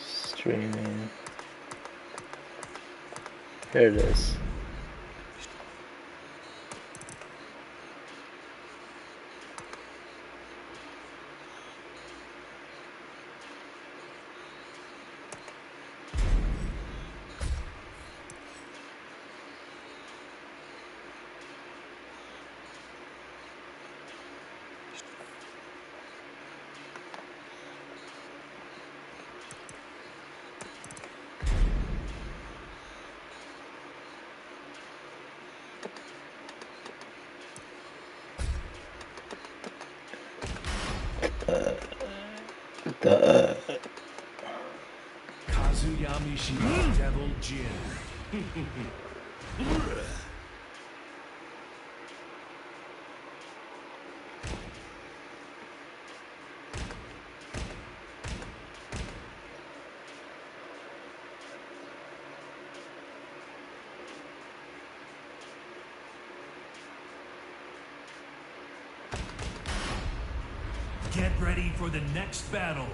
Streaming. Here it is. Kazuyami Devil Jin. ready for the next battle.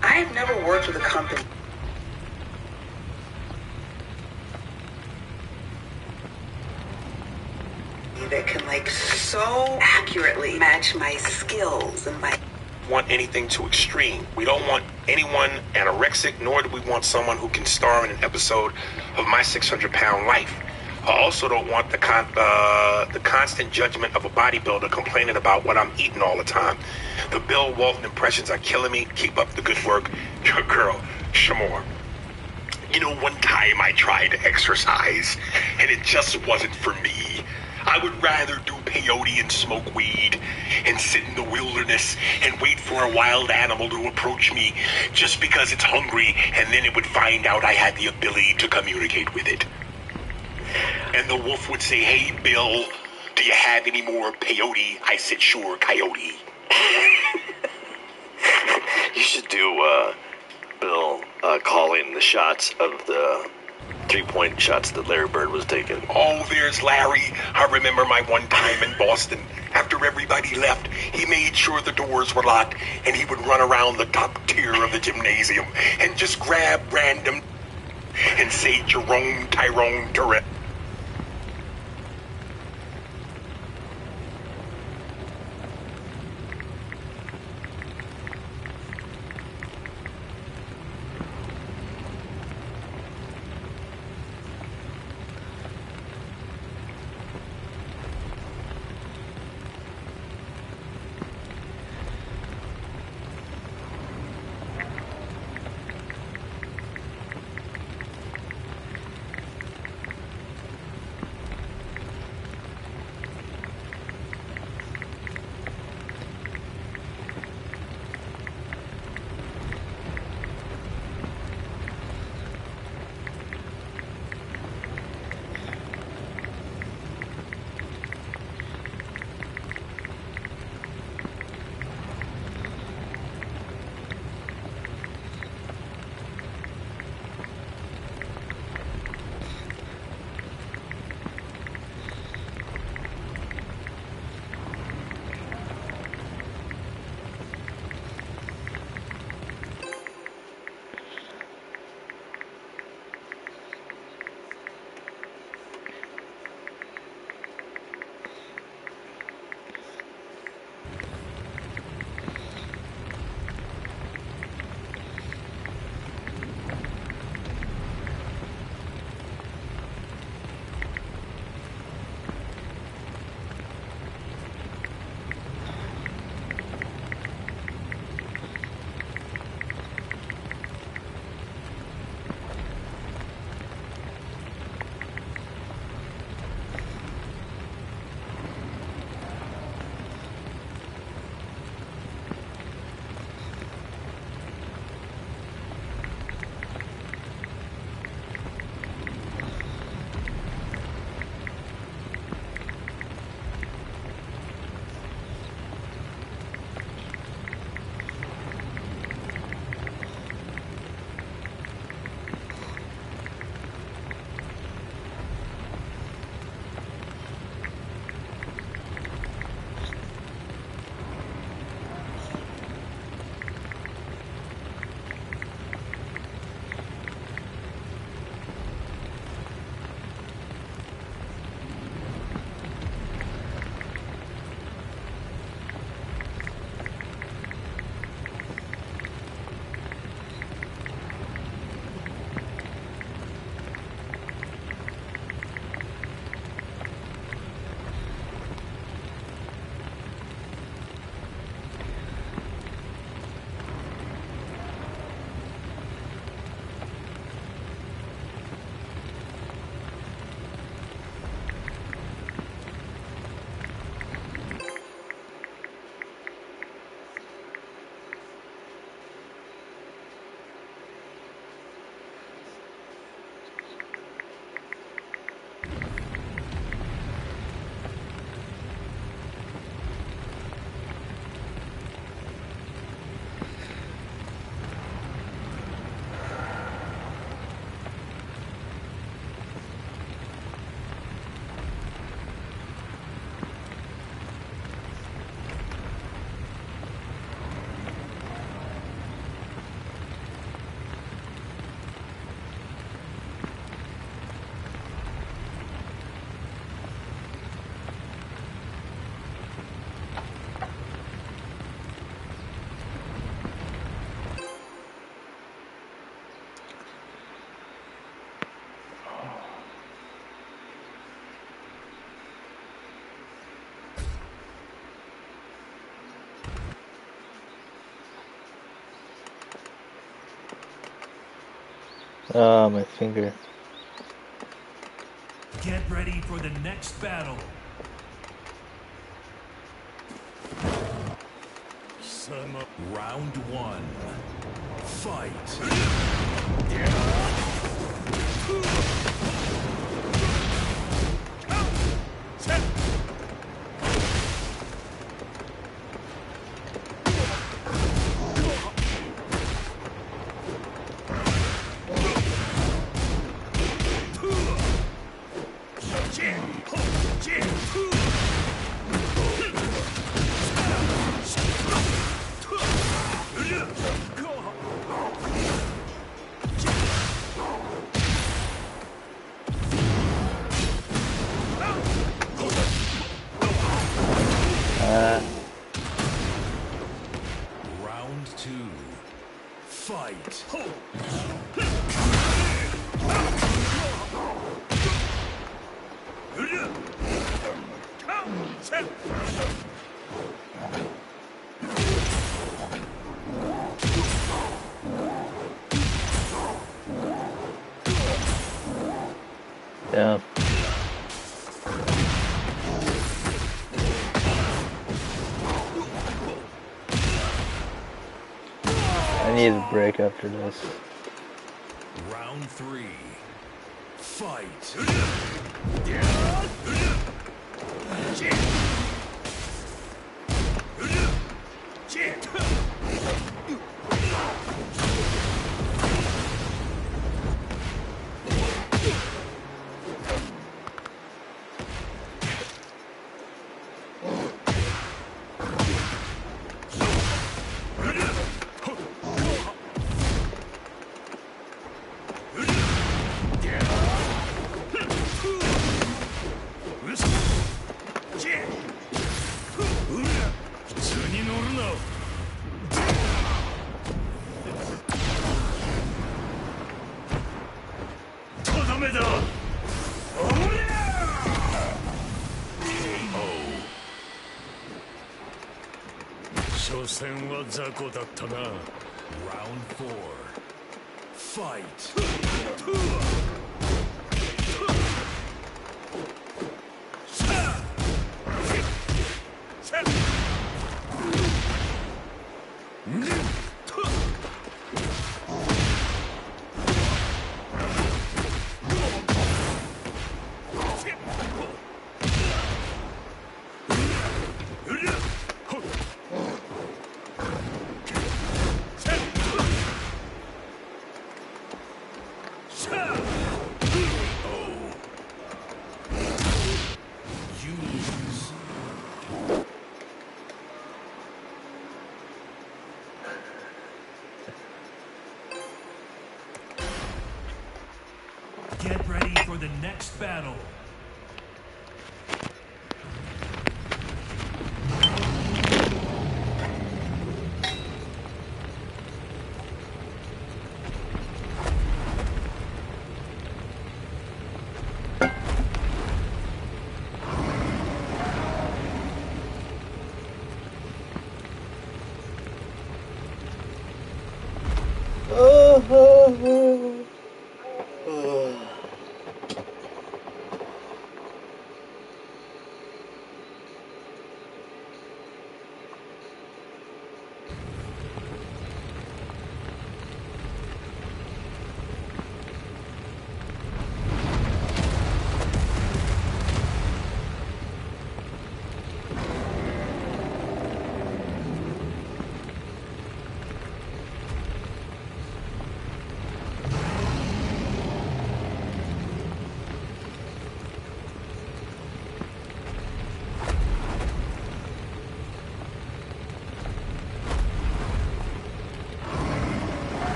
I have never worked with a company that can like so accurately match my skills and my want anything too extreme. We don't want anyone anorexic, nor do we want someone who can star in an episode of My 600-Pound Life. I also don't want the constant judgment of a bodybuilder complaining about what I'm eating all the time. The Bill Walton impressions are killing me. Keep up the good work. Your girl, Shamor. You know, one time I tried to exercise, and it just wasn't for me. I would rather do peyote and smoke weed and sit in the wilderness and wait for a wild animal to approach me just because it's hungry, and then it would find out I had the ability to communicate with it. And the wolf would say, "Hey, Bill, do you have any more peyote?" I said, "Sure, coyote." You should do, Bill, calling the shots of the 3-point shots that Larry Bird was taking. Oh, there's Larry. I remember my one time in Boston. After everybody left, he made sure the doors were locked, and he would run around the top tier of the gymnasium and just grab random and say Jerome Tyrone Terrell. Ah, my finger. Get ready for the next battle. Round one. Fight. Yeah. I need a break after this. Round 3. Fight. Round 4. Fight. Get ready for the next battle.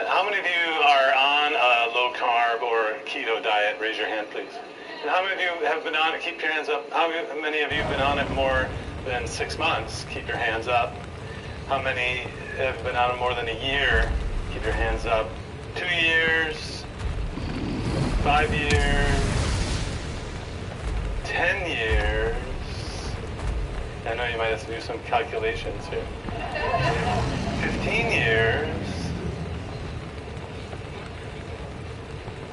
How many of you are on a low carb or keto diet? Raise your hand, please. And how many of you have been on it? Keep your hands up. How many of you have been on it more than 6 months? Keep your hands up. How many have been on it more than a year? Keep your hands up. 2 years, 5 years, 10 years. I know you might have to do some calculations here. 15 years.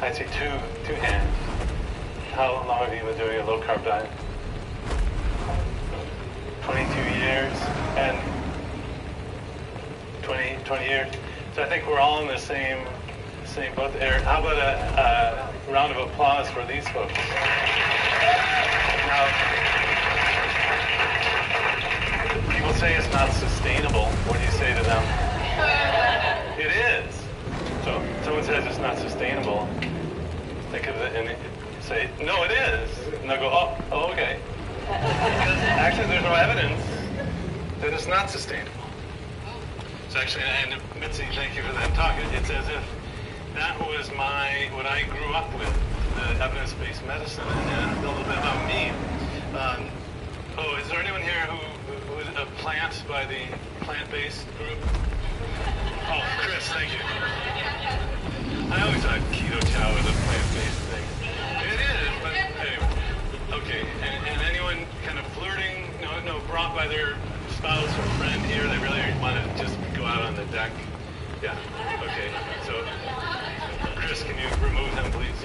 I'd say two hands. How long have you been doing a low carb diet? 22 years and 20 years. So I think we're all in the same boat there. How about a round of applause for these folks? Now, people say it's not sustainable. What do you say to them? It is. So someone says it's not sustainable. Think of it and say, no, it is. And they'll go, oh, okay. Because actually there's no evidence that it's not sustainable. So actually, and Mitzi, thank you for that talk. It's as if that was what I grew up with, the evidence-based medicine, and a little bit about me. Is there anyone here who is a plant by the plant-based group? Oh, Chris, thank you. I always thought keto chow was a plant-based thing. It is, but anyway. Okay, and anyone kind of flirting, no, brought by their spouse or friend here, they really want to just go out on the deck? Yeah, okay, so, Chris, can you remove them, please?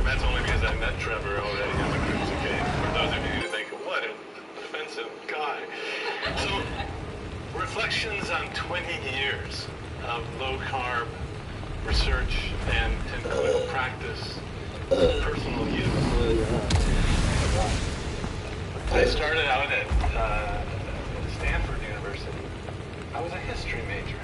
That's only because I met Trevor already on the cruise, okay? For those of you who think, what an offensive guy. So, reflections on 20 years of low-carb research and clinical practice, personal use. I started out at Stanford University. I was a history major.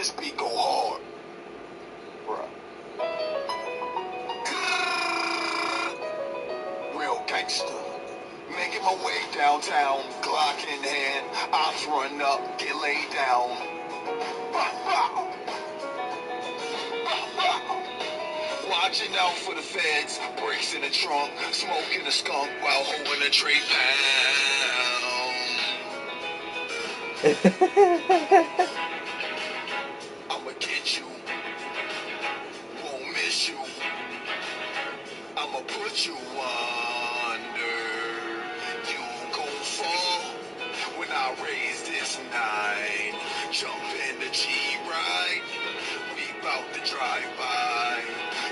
this beat go hard. Bruh. Real gangster. Making my way downtown, Glock in hand, ops run up, get laid down. Bow, bow. Bow, bow. Watching out for the feds, brakes in the trunk, smoking a skunk while holding a tray pound. I'ma get you, won't miss you. I'ma put you under. You gon' fall when I raise this 9. Jump in the G-Ride, we bout to drive by.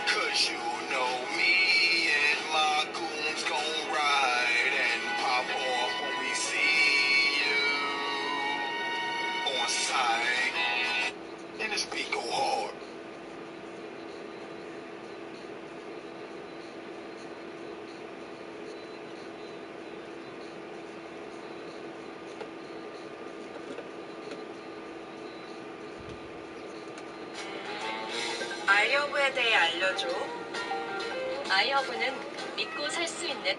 Cause you know me and my goons gon' ride and pop off when we see you on sight. And this beat go hard. 아이허브에 대해 알려줘. 아이허브는 믿고 살 수 있는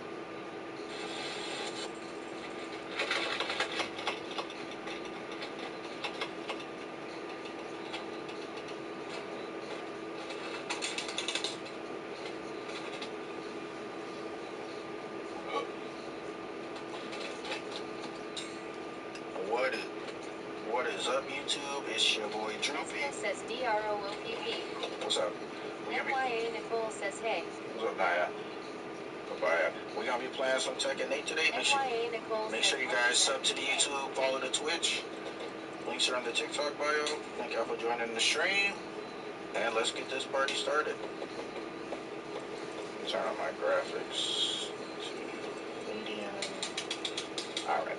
What is up, YouTube? It's your boy Droopy. says DROOPP. What's up? NYA Nicole says hey. What's up, Naya? Bye-bye. We're gonna be playing some Tekken 8 today. Make sure you guys sub to the YouTube, follow the Twitch. Links are in the TikTok bio. Thank y'all for joining the stream. And let's get this party started. Turn on my graphics to medium. Alright.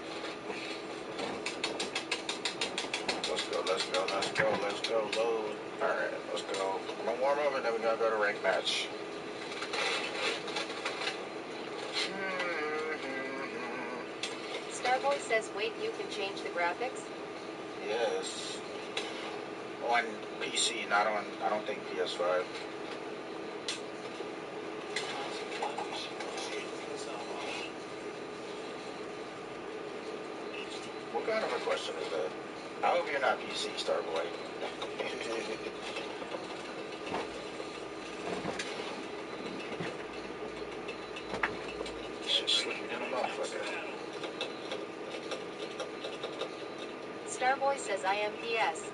Let's go, load. Alright, let's go. I'm gonna warm up and then we're gonna go to rank match. Starboy says wait, you can change the graphics? Yes. On PC, not on, I don't think PS5. What kind of a question is that? I hope you're not PC, Starboy. Shit slipping in a motherfucker. Starboy says I am PS.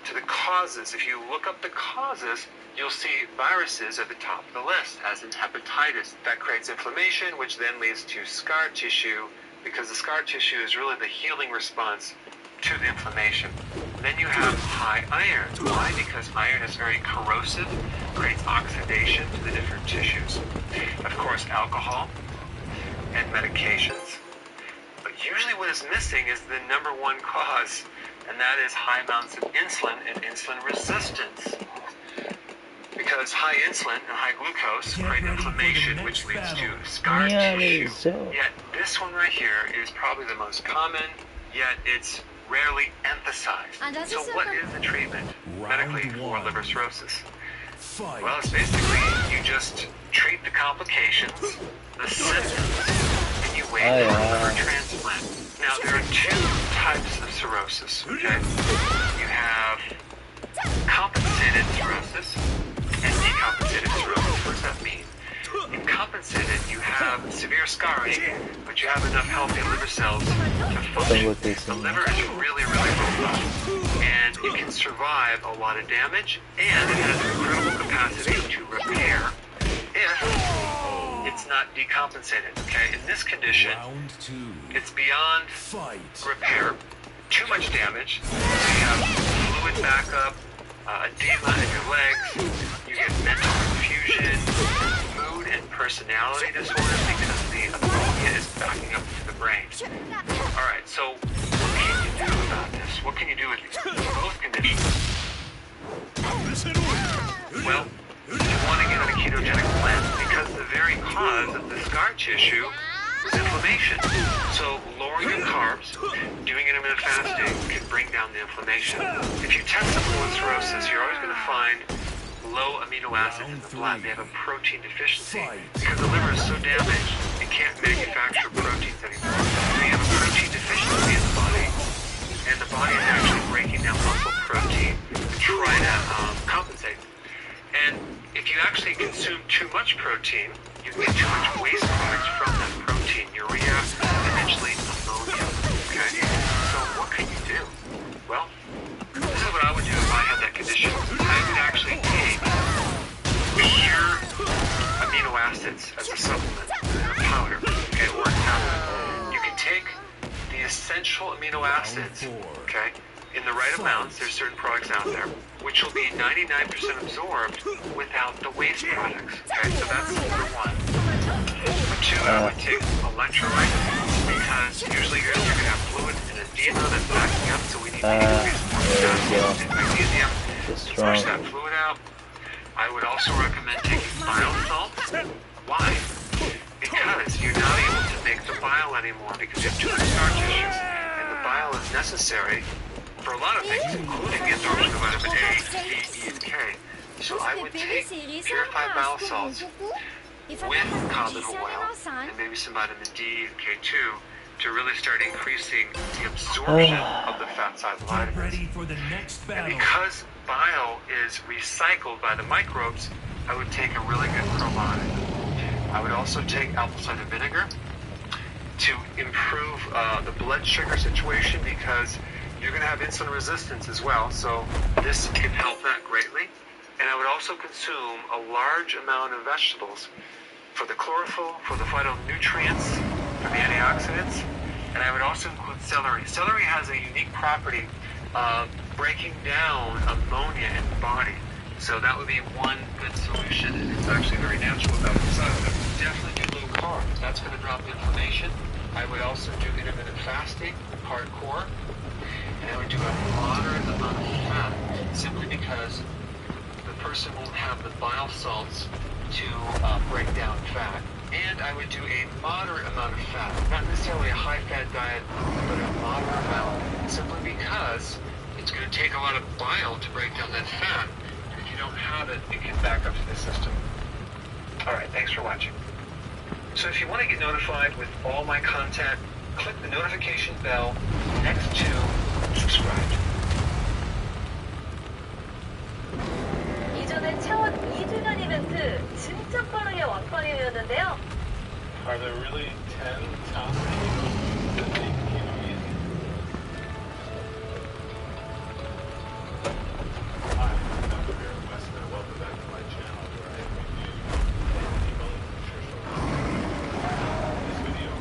To the causes, if you look up the causes, you'll see viruses at the top of the list, as in hepatitis. That creates inflammation, which then leads to scar tissue, because the scar tissue is really the healing response to the inflammation. Then you have high iron. Why? Because iron is very corrosive, creates oxidation to the different tissues. Of course, alcohol and medications. But usually what is missing is the number one cause, and that is high amounts of insulin and insulin resistance. Because high insulin and high glucose create inflammation, which leads to scar tissue. Yet this one right here is probably the most common, yet it's rarely emphasized. So what is the treatment medically for liver cirrhosis? Well, it's basically you just treat the complications, the symptoms, and you wait for a liver transplant. Now, there are two types of cirrhosis, okay? You have compensated cirrhosis and decompensated cirrhosis. What does that mean? In compensated, you have severe scarring, but you have enough healthy liver cells to function. The liver is really, really robust, and it can survive a lot of damage, and it has incredible capacity to repair if it's not decompensated, okay? In this condition, it's beyond repair. Too much damage, you have fluid backup, edema in your legs, you get mental confusion, mood and personality disorders because the ammonia is backing up to the brain. Alright, so what can you do about this? What can you do with both conditions? Well, you want to get on a ketogenic cleanse because the very cause of the scar tissue is inflammation. So lowering your carbs, doing intermittent fasting can bring down the inflammation. If you test someone with cirrhosis, you're always going to find low amino acids in the blood. They have a protein deficiency because the liver is so damaged it can't manufacture proteins anymore. So you have a protein deficiency in the body, and the body is actually breaking down muscle protein to try to compensate. And if you actually consume too much protein, you get too much waste products from that protein, urea, and eventually ammonia. Okay? So what can you do? Well, this is what I would do if I had that condition. I would actually take pure amino acids as a supplement, a powder, okay, or a tablet. You can take the essential amino acids, okay, in the right amounts. There's certain products out there which will be 99% absorbed without the waste products. Okay, so that's number one. Number two, I would take electrolytes, make because usually you're going to have fluid in edema that's backing up, so we need to increase more there we go. magnesium Just to strong. push that fluid out. I would also recommend taking bile salts. Why? Because you're not able to make the bile anymore because you have too much scar tissue, and the bile is necessary for a lot of things, including the absorption of vitamin A, D, E, and K. So I would take purified bile salts with cod liver oil and maybe some vitamin D and K2 to really start increasing the absorption of the fat-soluble vitamins. Ready for the next battle. And because bile is recycled by the microbes, I would take a really good probiotic. I would also take apple cider vinegar to improve the blood sugar situation because you're going to have insulin resistance as well, so this can help that greatly. And I would also consume a large amount of vegetables for the chlorophyll, for the phytonutrients, for the antioxidants, and I would also include celery. Celery has a unique property of breaking down ammonia in the body, so that would be one good solution, and it's actually very natural about it. So I would definitely do low carb. That's going to drop inflammation. I would also do intermittent fasting, hardcore, and I would do a moderate amount of fat, simply because the person won't have the bile salts to break down fat. And I would do a moderate amount of fat, not necessarily a high-fat diet, but a moderate amount, simply because it's going to take a lot of bile to break down that fat. If you don't have it, it can back up to the system. All right, thanks for watching. So if you want to get notified with all my content, click the notification bell next to subscribe. 이전에 채원 2주년 이벤트 진짜 빠르게 왔거리였는데요. Are there really 10 top keto that make keto easy? Hi, I'm Dr. Eric Westman. Welcome back to my channel where I review people nutritional products. This video,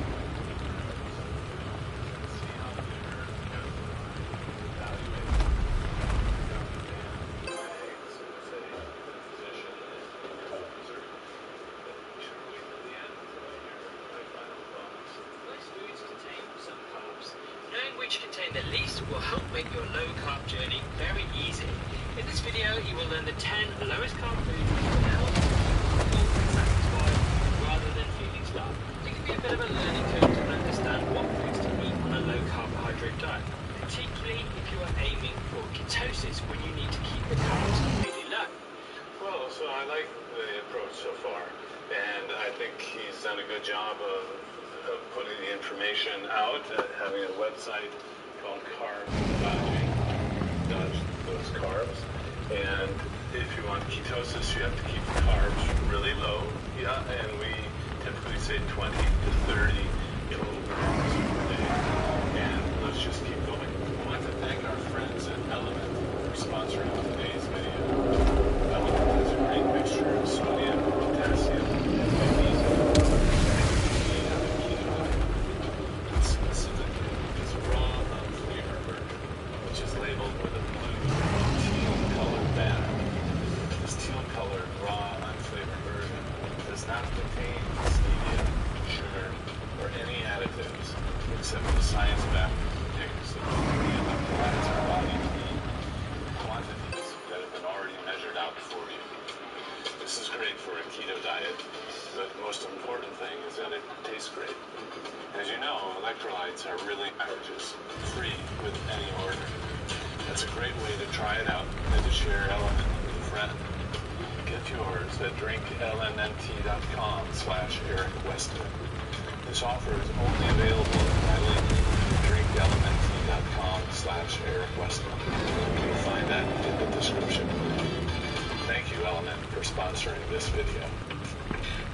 see how the liver can evaluate Knowing which contain the least will help make your low-carb journey very easy. In this video, you will learn the 10 lowest carb foods that will help you feel full and satisfied rather than feeling starved. It can be a bit of a learning curve to understand what foods to eat on a low-carbohydrate diet, particularly if you are aiming for ketosis when you need to keep the carbs really low. Well, so I like the approach so far, and I think he's done a good job of putting the information out, having a website called Carb Dodging, dodge those carbs, and if you want ketosis, you have to keep the carbs really low, and we typically say 20 to 30 total grams per day, and let's just keep going. I want to thank our friends at Element for sponsoring today's video. Element is a great mixture of sodium, potassium, and magnesium. It's raw, unflavored version, which is labeled with a blue teal-colored band. This teal-colored, raw, unflavored version does not contain stevia, sugar, or any additives except the science-backed predicts that the electrolytes our bodies need in quantities that have been already measured out for you. This is great for a keto diet, but the most important thing is that it tastes great. As you know, electrolytes are really beverages, free with any order. That's a great way to try it out and to share Element with a friend. Get yours at drinklmnt.com/Eric Westman. This offer is only available at my link, drinklmnt.com/Eric Westman. You'll find that in the description. Thank you, Element, for sponsoring this video.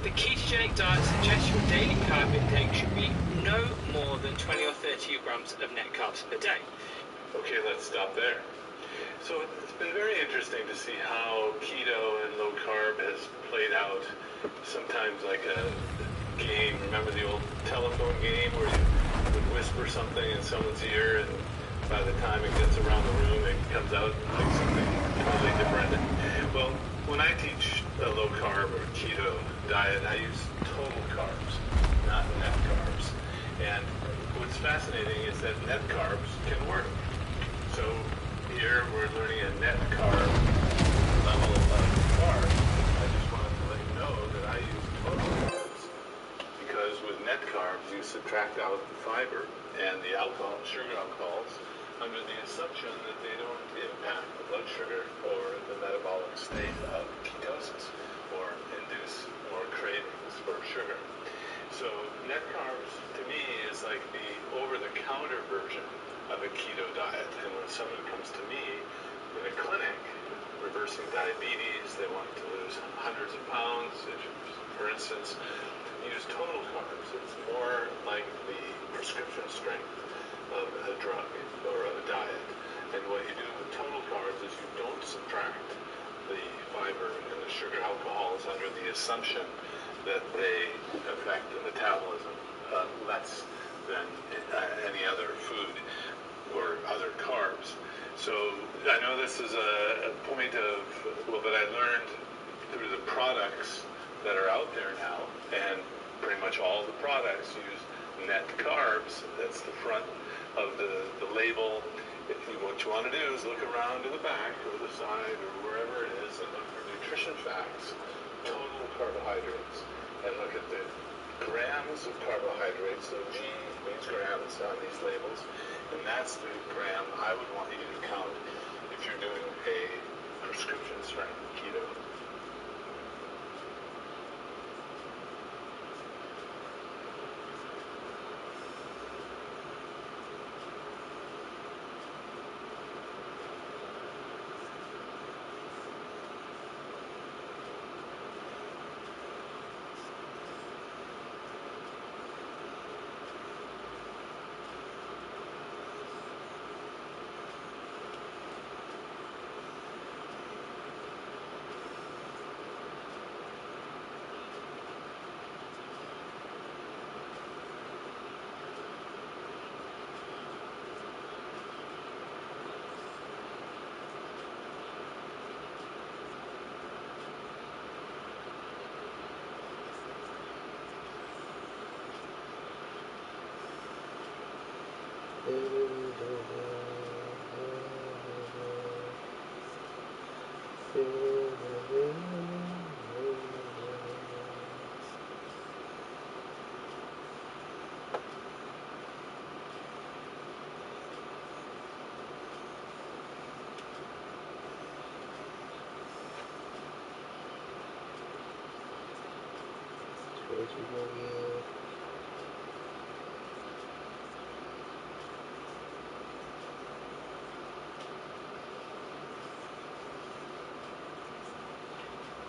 The ketogenic diet suggests your daily carb intake should be no more than 20 or 30 grams of net carbs per day. Okay, let's stop there. So it's been very interesting to see how keto and low carb has played out, sometimes like a game. Remember the old telephone game where you would whisper something in someone's ear, and by the time it gets around the room, it comes out like something totally different. Well, when I teach a low carb or keto diet, I use total carbs, not net carbs. And fascinating is that net carbs can work. So here we're learning a net carb level of carbs. I just wanted to let you know that I use total carbs because with net carbs you subtract out the fiber and the alcohol, sugar alcohols, under the assumption that they don't impact the blood sugar or the metabolic state of ketosis or induce more cravings for sugar. So net carbs to me is like the over-the-counter version of a keto diet. And when someone comes to me in a clinic reversing diabetes, they want to lose hundreds of pounds, for instance, use total carbs. It's more like the prescription strength of a drug or of a diet. And what you do with total carbs is you don't subtract the fiber and the sugar alcohols under the assumption that they affect the metabolism less than any other food or other carbs. So I know this is a point of, well, that I learned through the products that are out there now, and pretty much all the products use net carbs. That's the front of the label. What you want to do is look around to the back or the side or wherever it is and look for nutrition facts, total carbohydrates, and look at the grams of carbohydrates. So G means grams on these labels, and that's the gram I would want you to count if you're doing a prescription strength keto.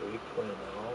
Replay now.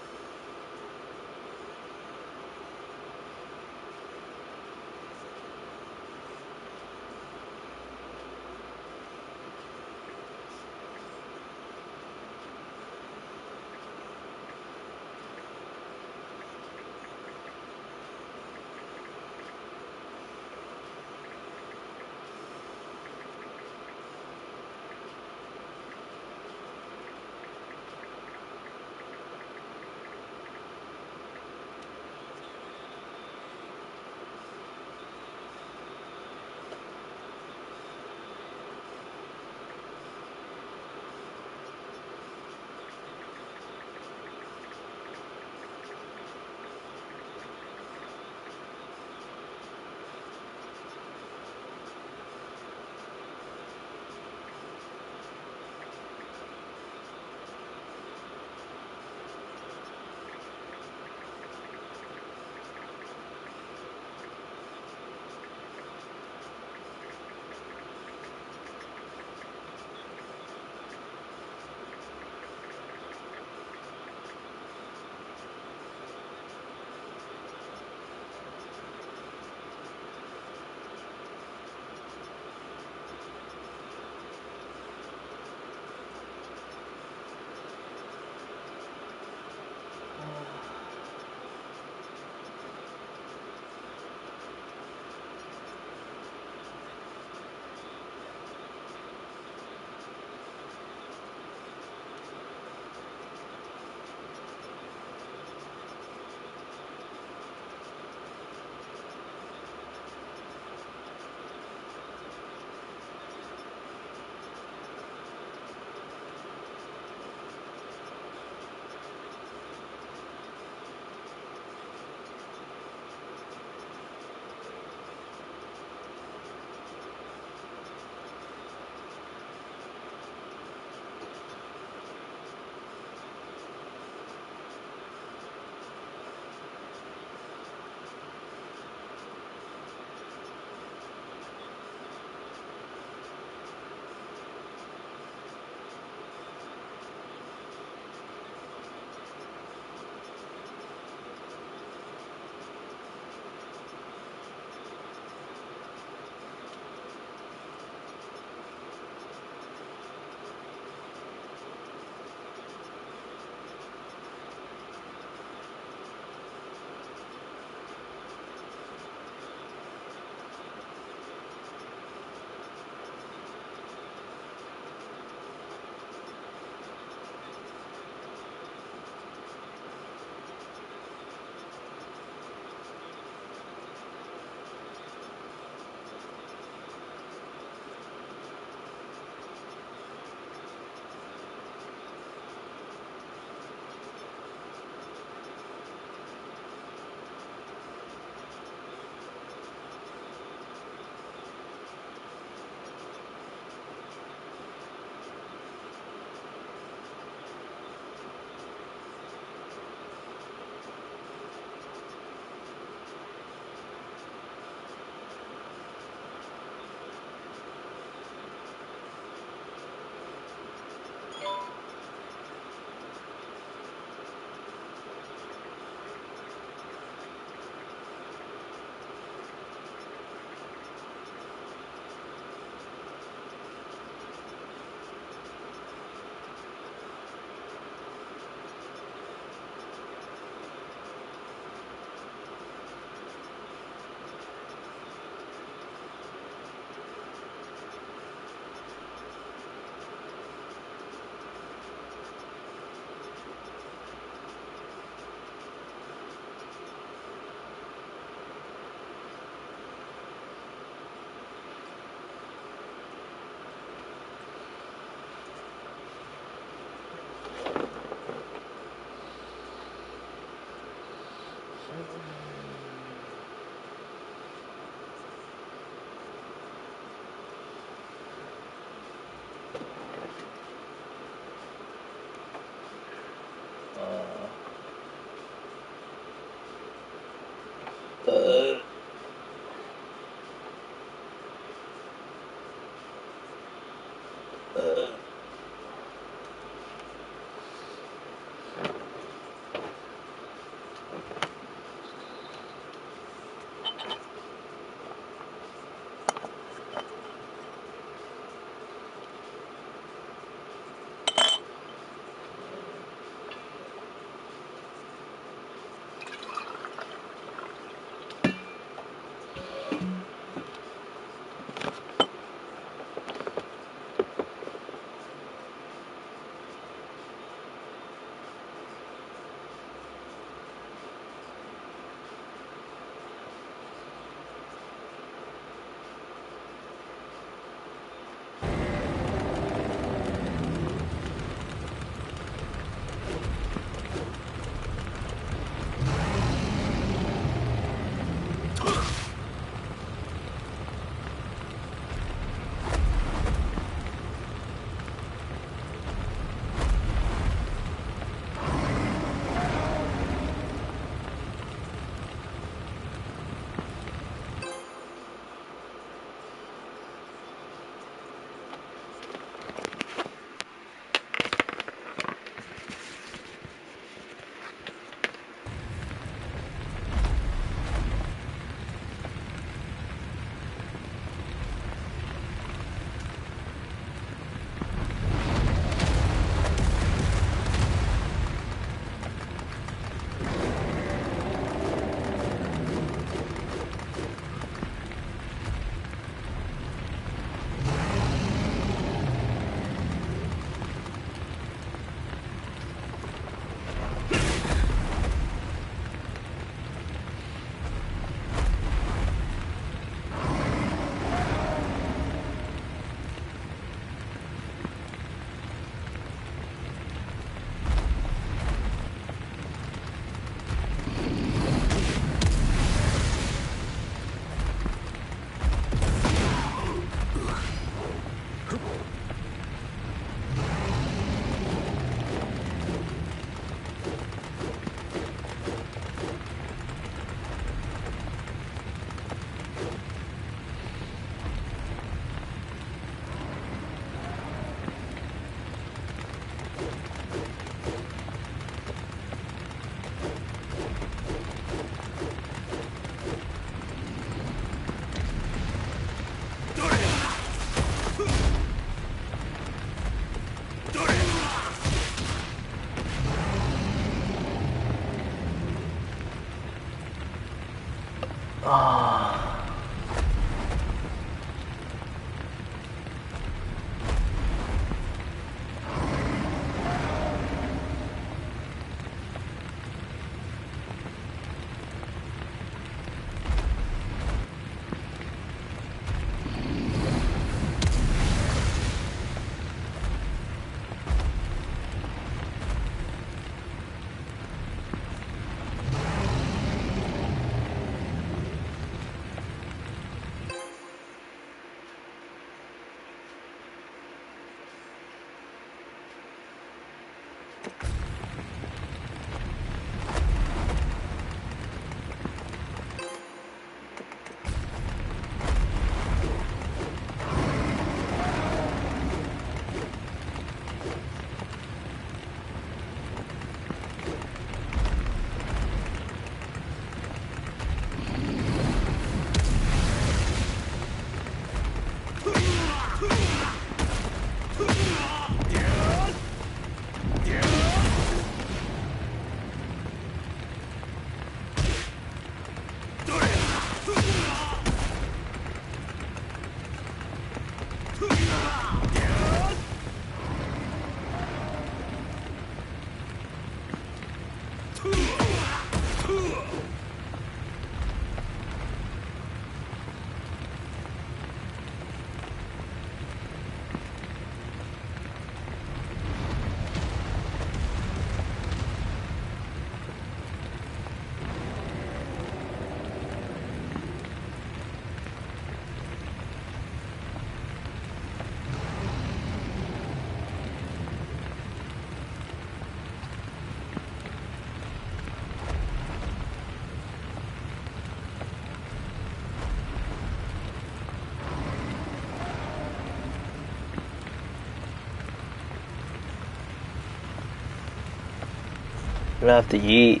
gonna have to yeet.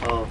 Oh.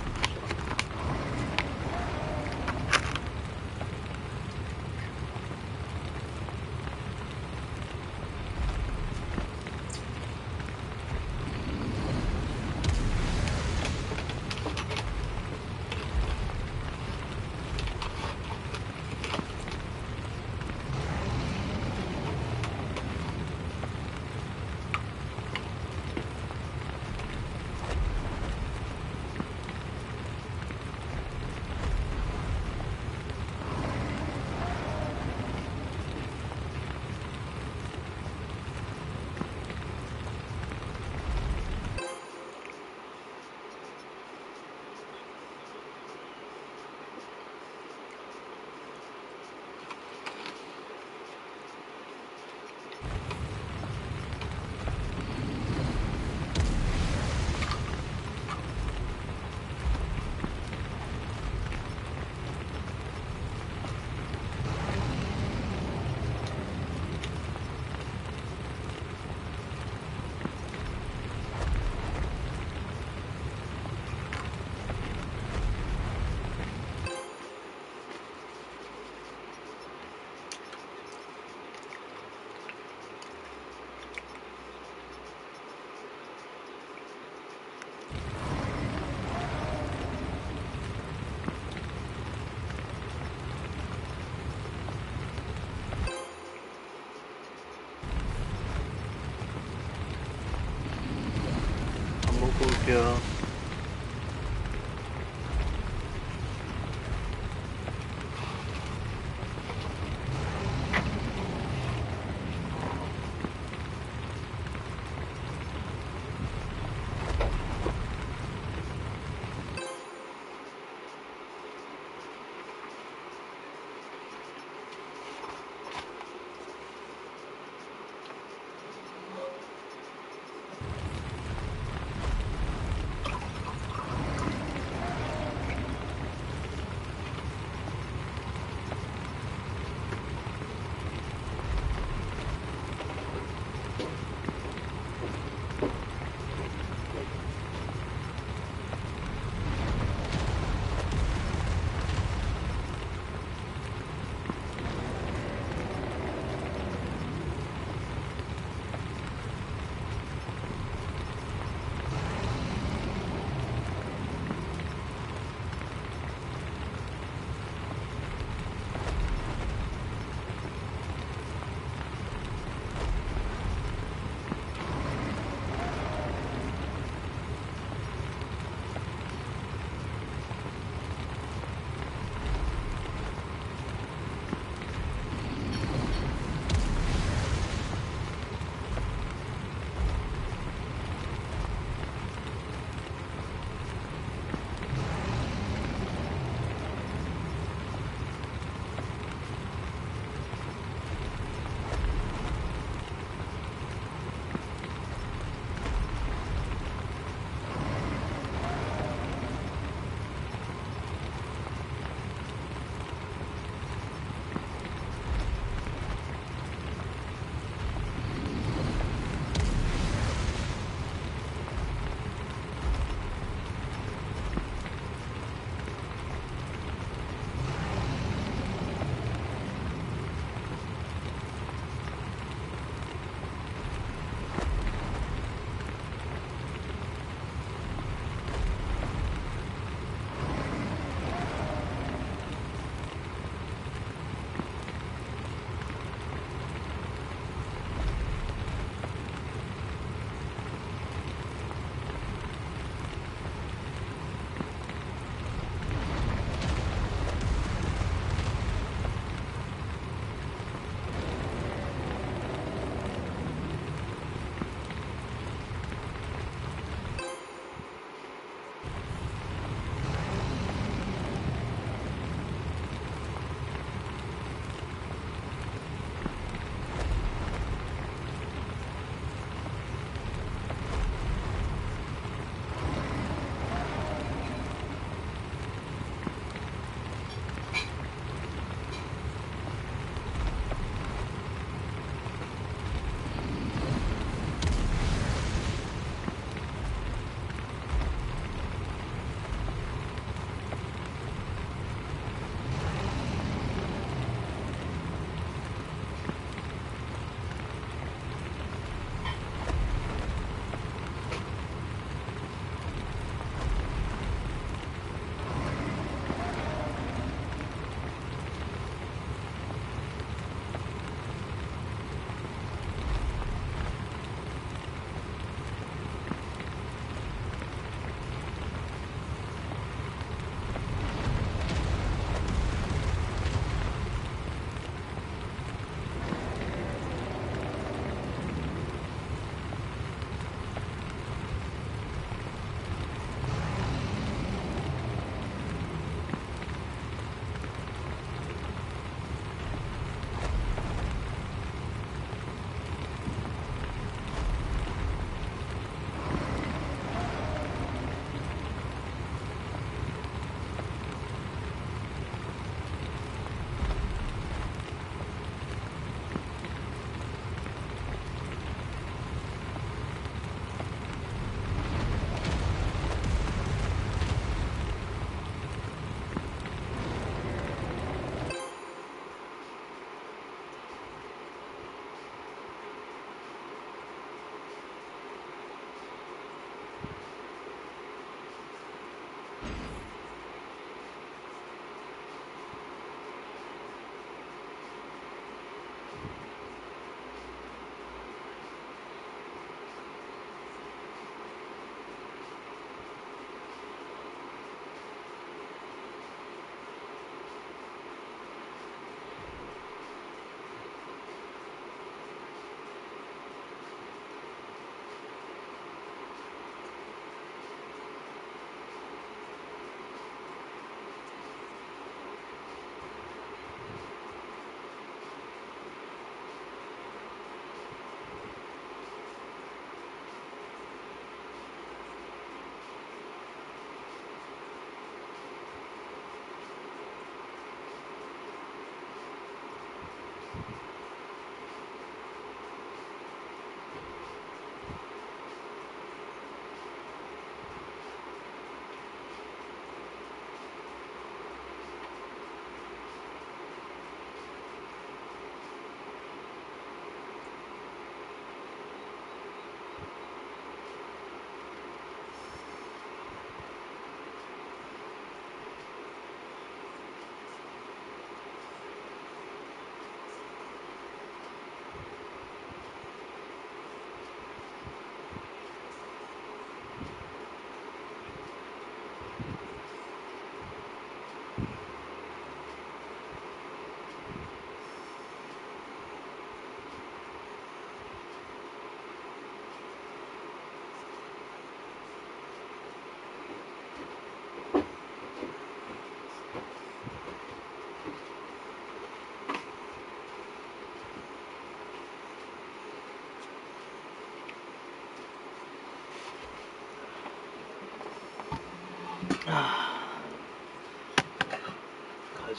밥 먹고 올게요.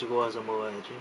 가지고 와서 먹어야지.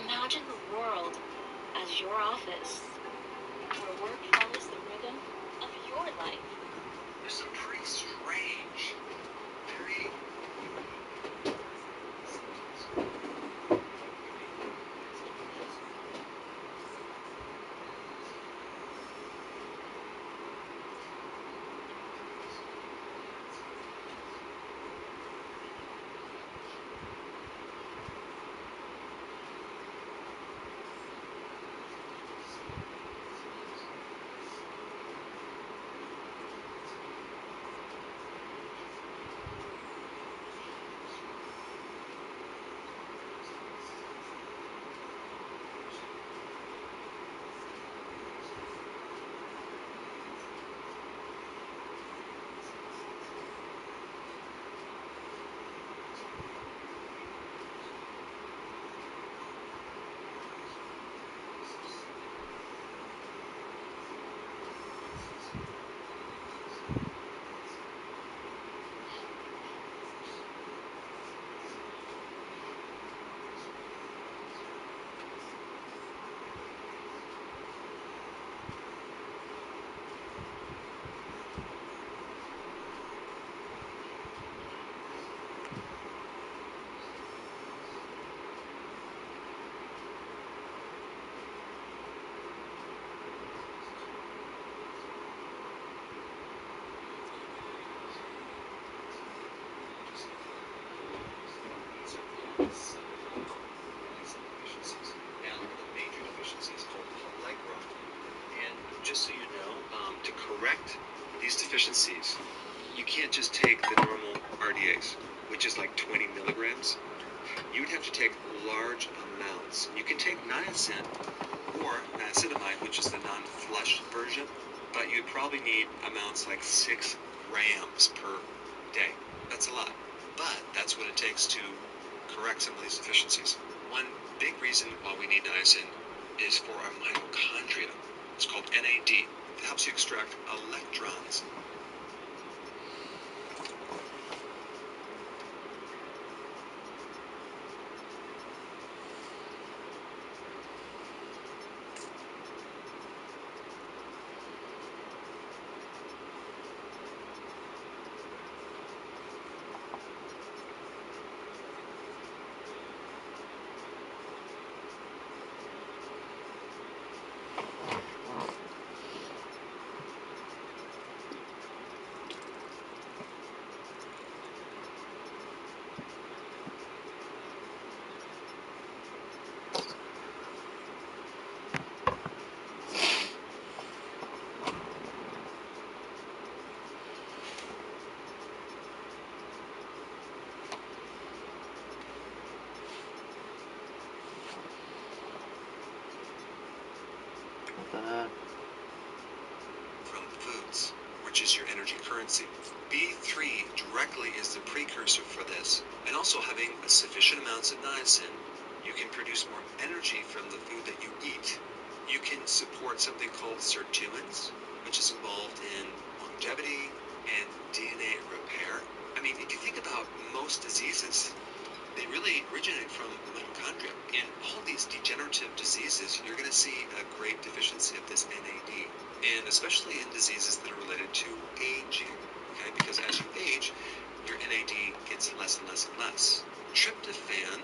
Imagine the world as your office, where work follows the rhythm of your life. There's some pretty strange, very just so you know, to correct these deficiencies, you can't just take the normal RDAs, which is like 20 milligrams. You'd have to take large amounts. You can take niacin or niacinamide, which is the non-flush version, but you'd probably need amounts like 6 grams per day. That's a lot, but that's what it takes to correct some of these deficiencies. One big reason why we need niacin is for our mitochondria. It's called NAD. It helps you extract electrons. From foods, which is your energy currency. B3 directly is the precursor for this, and also having sufficient amounts of niacin, You can produce more energy from the food that you eat. You can support something called sirtuins, which is involved in longevity and DNA repair. I mean, if you think about most diseases, they really originate from the mitochondria. In all these degenerative diseases, you're going to see a great deficiency of this NAD, and especially in diseases that are related to aging, okay? Because as you age, your NAD gets less and less and less. Tryptophan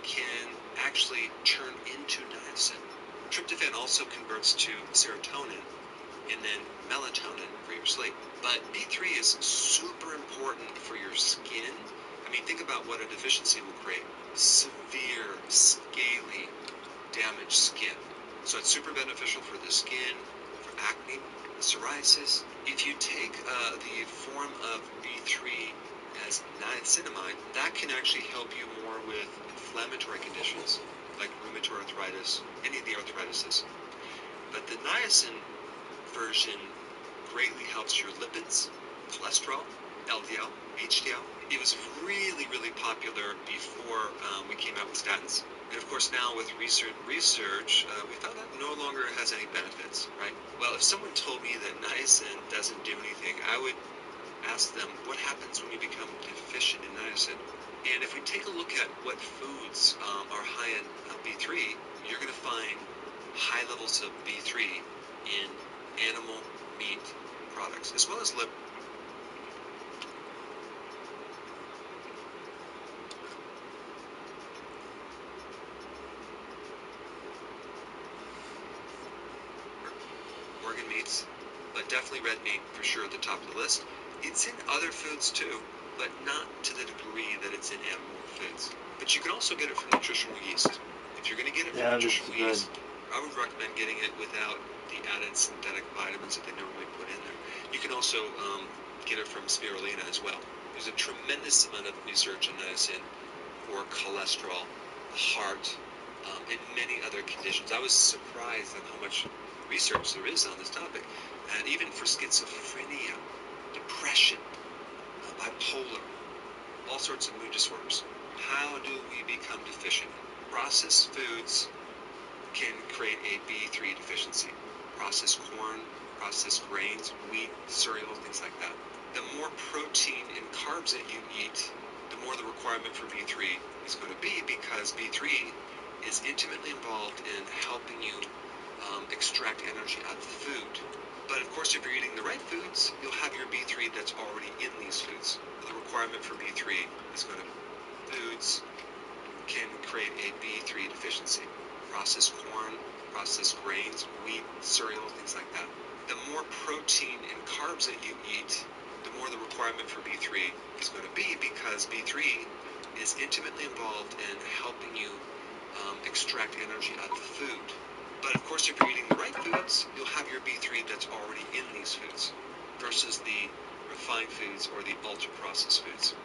can actually turn into niacin. Tryptophan also converts to serotonin and then melatonin for your sleep. But B3 is super important for your skin. I mean, think about what a deficiency will create. Severe, scaly, damaged skin. So it's super beneficial for the skin, for acne, psoriasis. If you take the form of B3 as niacinamide, that can actually help you more with inflammatory conditions like rheumatoid arthritis, any of the arthritises. But the niacin version greatly helps your lipids, cholesterol, LDL, HDL. It was really, really popular before we came out with statins. And of course now with research, we found out it no longer has any benefits, right? Well, if someone told me that niacin doesn't do anything, I would ask them what happens when you become deficient in niacin. And if we take a look at what foods are high in B3, you're going to find high levels of B3 in animal meat products, as well as organ meats, but definitely red meat for sure at the top of the list. It's in other foods too, but not to the degree that it's in animal foods. But you can also get it from nutritional yeast. If you're going to get it from nutritional yeast, I would recommend getting it without the added synthetic vitamins that they normally put in there. You can also get it from spirulina as well. There's a tremendous amount of research on niacin for cholesterol, the heart, and many other conditions. I was surprised at how much research there is on this topic, and even for schizophrenia, depression, bipolar, all sorts of mood disorders. How do we become deficient? Processed foods can create a B3 deficiency. Processed corn, processed grains, wheat, cereals, things like that. The more protein and carbs that you eat, the more the requirement for B3 is going to be, because B3 is intimately involved in helping you extract energy out of the food. But of course, if you're eating the right foods, you'll have your B3 that's already in these foods. The requirement for B3 is going to foods can create a B3 deficiency. Processed corn, processed grains, wheat, cereals, things like that. The more protein and carbs that you eat, the more the requirement for B3 is going to be, because B3 is intimately involved in helping you extract energy out of the food. But of course, if you're eating the right foods, you'll have your B3 that's already in these foods versus the refined foods or the ultra-processed foods.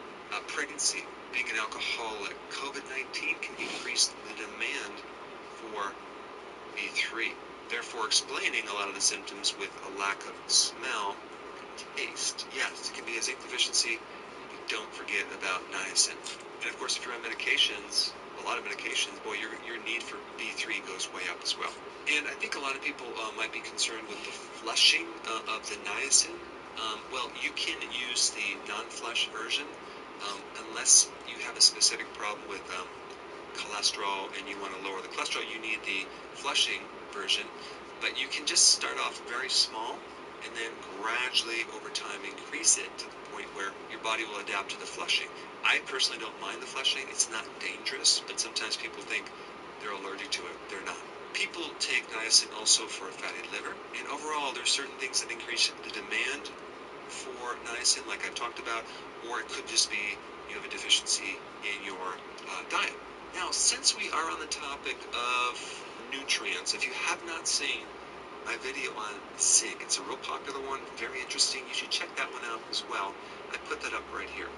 Pregnancy, being an alcoholic, COVID-19 can increase the demand for B3, therefore explaining a lot of the symptoms with a lack of smell and taste. Yes, it can be a zinc deficiency, but don't forget about niacin. And of course, if you're on medications, a lot of medications, boy, your need for B3 goes way up as well. And I think a lot of people might be concerned with the flushing of the niacin. Well, you can use the non-flush version unless you have a specific problem with cholesterol and you want to lower the cholesterol. You need the flushing version, but you can just start off very small and then gradually over time increase it to the point where your body will adapt to the flushing. I personally don't mind the flushing. It's not dangerous, but sometimes people think they're allergic to it. They're not. People take niacin also for a fatty liver, and overall there's certain things that increase the demand for niacin, like I've talked about, or it could just be you have a deficiency in your diet. Now, since we are on the topic of nutrients, if you have not seen my video on zinc, it's a real popular one, very interesting. You should check that one out as well. I put that up right here.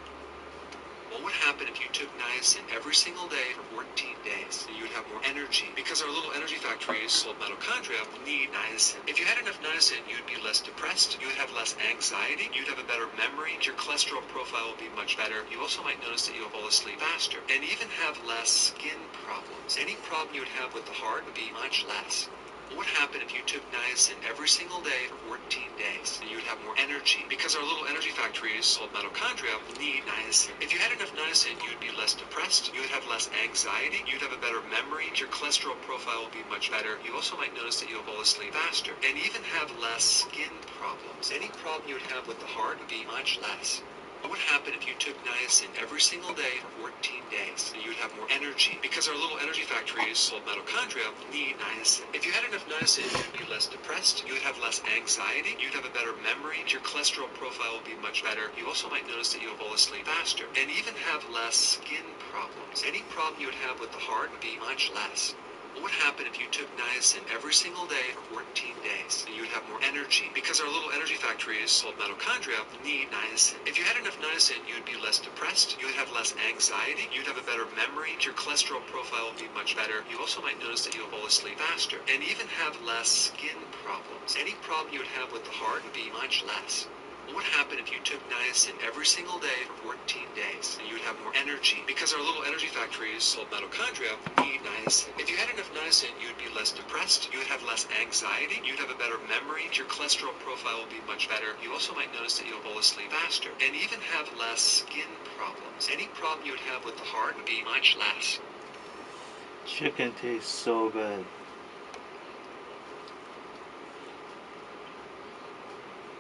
What would happen if you took niacin every single day for 14 days? You would have more energy because our little energy factories called mitochondria need niacin. If you had enough niacin, you'd be less depressed, you would have less anxiety, you'd have a better memory, your cholesterol profile would be much better. You also might notice that you'll fall asleep faster and even have less skin problems. Any problem you would have with the heart would be much less. What would happen if you took niacin every single day for 14 days? You would have more energy because our little energy factories called mitochondria need niacin. If you had enough niacin, you'd be less depressed, you would have less anxiety, you'd have a better memory, your cholesterol profile would be much better. You also might notice that you'll fall asleep faster and even have less skin problems. Any problem you would have with the heart would be much less. What would happen if you took niacin every single day for 14 days? You would have more energy because our little energy factories called mitochondria need niacin. If you had enough niacin, you'd be less depressed, you would have less anxiety, you'd have a better memory, your cholesterol profile would be much better. You also might notice that you'll fall asleep faster and even have less skin problems. Any problem you would have with the heart would be much less. What would happen if you took niacin every single day for 14 days? You would have more energy because our little energy factories called mitochondria need niacin. If you had enough niacin, you'd be less depressed, you would have less anxiety, you'd have a better memory, your cholesterol profile would be much better. You also might notice that you'll fall asleep faster and even have less skin problems. Any problem you would have with the heart would be much less. What would happen if you took niacin every single day for 14 days? You would have more energy because our little energy factories called mitochondria need niacin. If you had enough niacin, you'd be less depressed, you would have less anxiety, you'd have a better memory, your cholesterol profile would be much better. You also might notice that you'll fall asleep faster and even have less skin problems. Any problem you would have with the heart would be much less. Chicken tastes so good.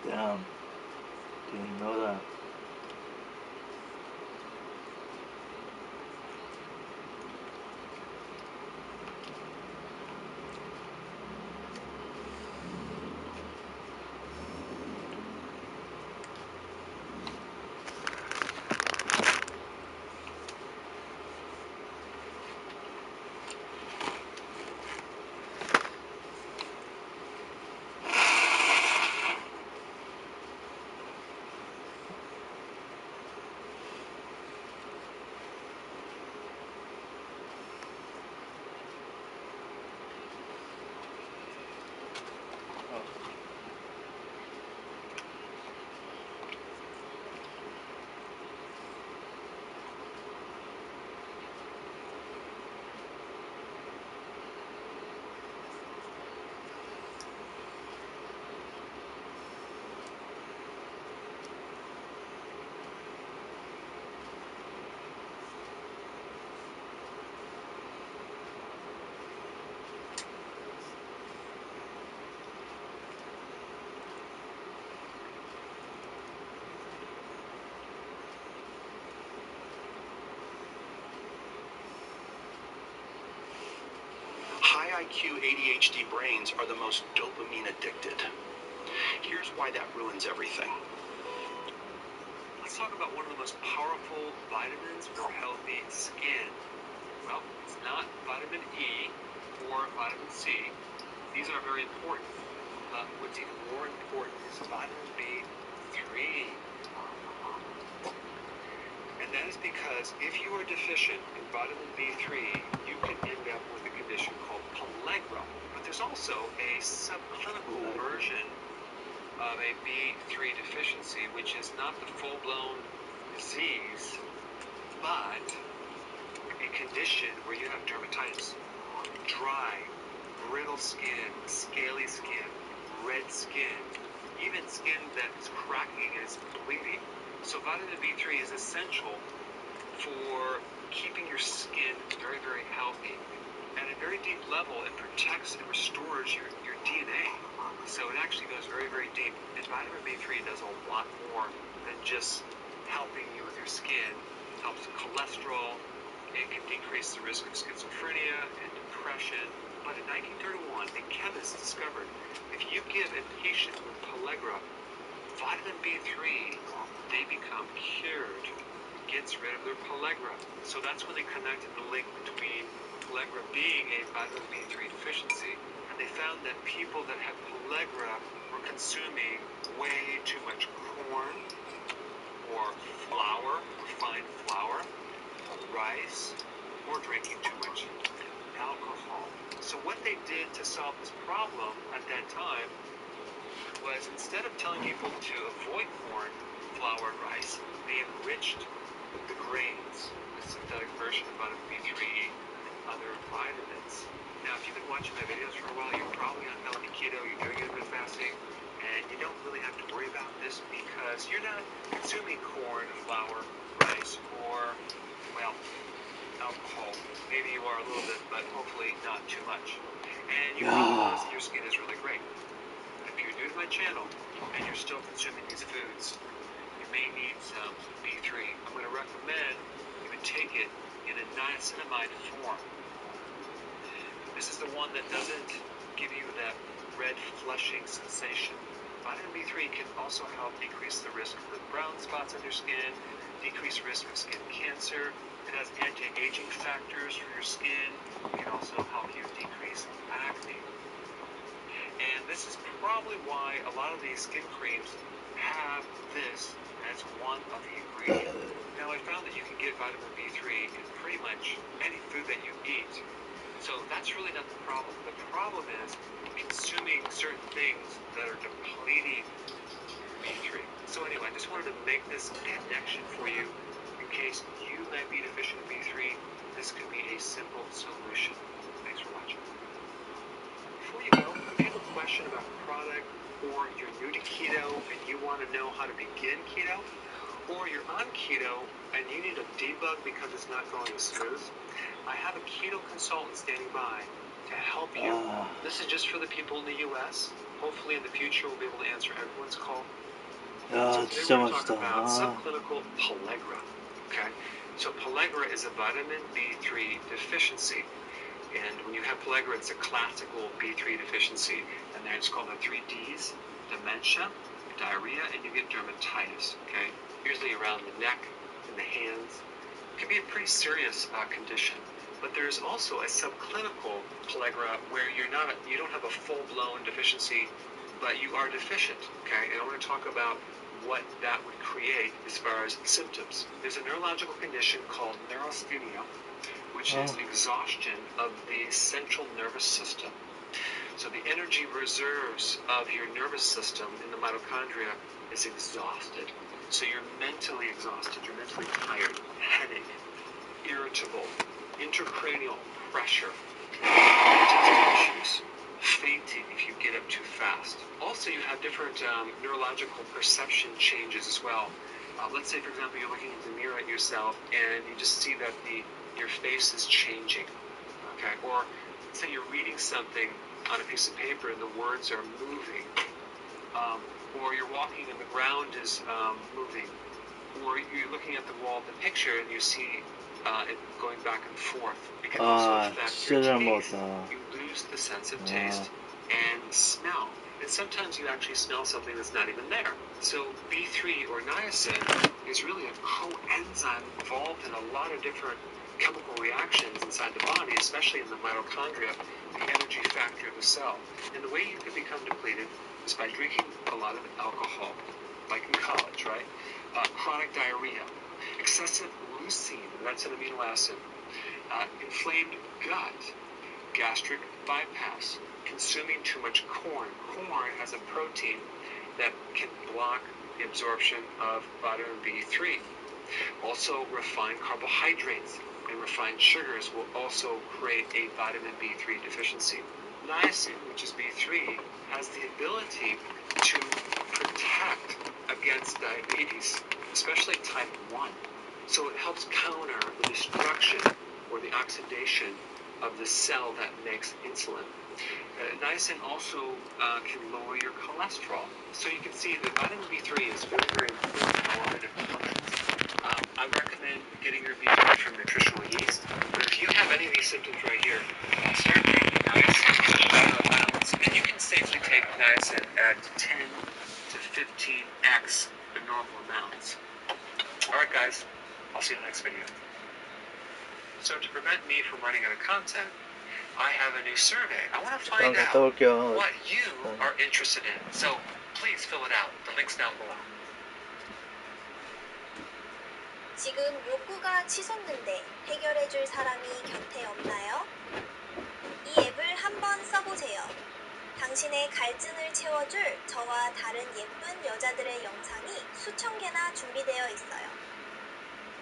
Damn. Didn't know that. High IQ ADHD brains are the most dopamine addicted. Here's why that ruins everything. Let's talk about one of the most powerful vitamins for healthy skin. Well, it's not vitamin E or vitamin C. These are very important. But what's even more important is vitamin B3. And that is because if you are deficient in vitamin B3, you can end up with a condition called pellagra. But there's also a subclinical version of a B3 deficiency, which is not the full-blown disease, but a condition where you have dermatitis, dry, brittle skin, scaly skin, red skin, even skin that is cracking and is bleeding. So vitamin B3 is essential for keeping your skin very, very healthy. At a very deep level, it protects and restores your DNA. So it actually goes very, very deep. And vitamin B3 does a lot more than just helping you with your skin. It helps with cholesterol. It can decrease the risk of schizophrenia and depression. But in 1931, a chemist discovered if you give a patient with pellagra vitamin B3, they become cured. It gets rid of their pellagra. So that's when they connected the link between pellagra being a vitamin B3 deficiency, and they found that people that had pellagra were consuming way too much corn, or flour, refined flour, rice, or drinking too much alcohol. So what they did to solve this problem at that time was, instead of telling people to avoid corn, flour, and rice, they enriched the grains with synthetic version of vitamin B3 and other vitamins. Now, if you've been watching my videos for a while, you're probably on healthy keto, you're doing intermittent fasting, and you don't really have to worry about this because you're not consuming corn, flour, rice, or, well, alcohol. Maybe you are a little bit, but hopefully not too much. And you probably notice that your skin is really great. If you're new to my channel and you're still consuming these foods, you may need some B3. I'm going to recommend you would take it in a niacinamide form. This is the one that doesn't give you that red flushing sensation. Vitamin B3 can also help decrease the risk of brown spots on your skin, decrease risk of skin cancer. It has anti-aging factors for your skin. It can also help you decrease acne. And this is probably why a lot of these skin creams have this as one of the ingredients. Now, I found that you can get vitamin B3 in pretty much any food that you eat. So that's really not the problem. The problem is consuming certain things that are depleting B3. So anyway, I just wanted to make this connection for you in case you might be deficient in B3. This could be a simple solution. Thanks for watching. Before you go, if you have a question about a product, or you're new to keto and you want to know how to begin keto, or you're on keto and you need a debug because it's not going as smooth, I have a keto consultant standing by to help you. This is just for the people in the US. Hopefully in the future we'll be able to answer everyone's call. So today we're going to talk about subclinical pellagra. Okay? So pellagra is a vitamin B3 deficiency. And when you have pellagra, it's a classical B3 deficiency. And then it's called the 3 Ds: dementia, diarrhea, and you get dermatitis. Okay? Usually around the neck and the hands. It can be a pretty serious condition. But there's also a subclinical pellagra where you don't have a full-blown deficiency, but you are deficient. Okay? And I want to talk about what that would create as far as symptoms. There's a neurological condition called neurasthenia, which is exhaustion of the central nervous system. So the energy reserves of your nervous system in the mitochondria is exhausted. So you're mentally exhausted, you're mentally tired, headache, irritable, intracranial pressure, digestive issues, fainting if you get up too fast. Also, you have different neurological perception changes as well. Let's say, for example, you're looking in the mirror at yourself and you just see that your face is changing, okay? Or let's say you're reading something on a piece of paper and the words are moving, or you're walking and the ground is moving, or you're looking at the wall of the picture and you see it going back and forth. It can also affect your taste. You lose the sense of taste and smell. And sometimes you actually smell something that's not even there. So B3 or niacin is really a coenzyme involved in a lot of different chemical reactions inside the body, especially in the mitochondria, the energy factor of the cell. And the way you could become depleted is by drinking a lot of alcohol, like in college, right? Chronic diarrhea, excessive leucine, that's an amino acid, inflamed gut, gastric bypass, consuming too much corn. Corn has a protein that can block the absorption of vitamin B3. Also, refined carbohydrates and refined sugars will also create a vitamin B3 deficiency. Niacin, which is B3, has the ability to protect against diabetes, especially type 1. So it helps counter the destruction or the oxidation of the cell that makes insulin. Niacin also can lower your cholesterol. So you can see that vitamin B3 is very, very important in a lot of different functions. I recommend getting your B3 from nutritional yeast. But if you have any of these symptoms right here, start taking niacin, and you can safely take niacin at 10 to 15x the normal amounts. Alright guys, I'll see you in the next video. So to prevent me from running out of content, I have a new survey. I want to find out what you are interested in. So please fill it out. The link's down below. 지금 욕구가 치솟는데 해결해줄 사람이 곁에 없나요? 이 앱을 한번 써보세요. 당신의 갈증을 채워줄 저와 다른 예쁜 여자들의 영상이 수천 개나 준비되어 있어요.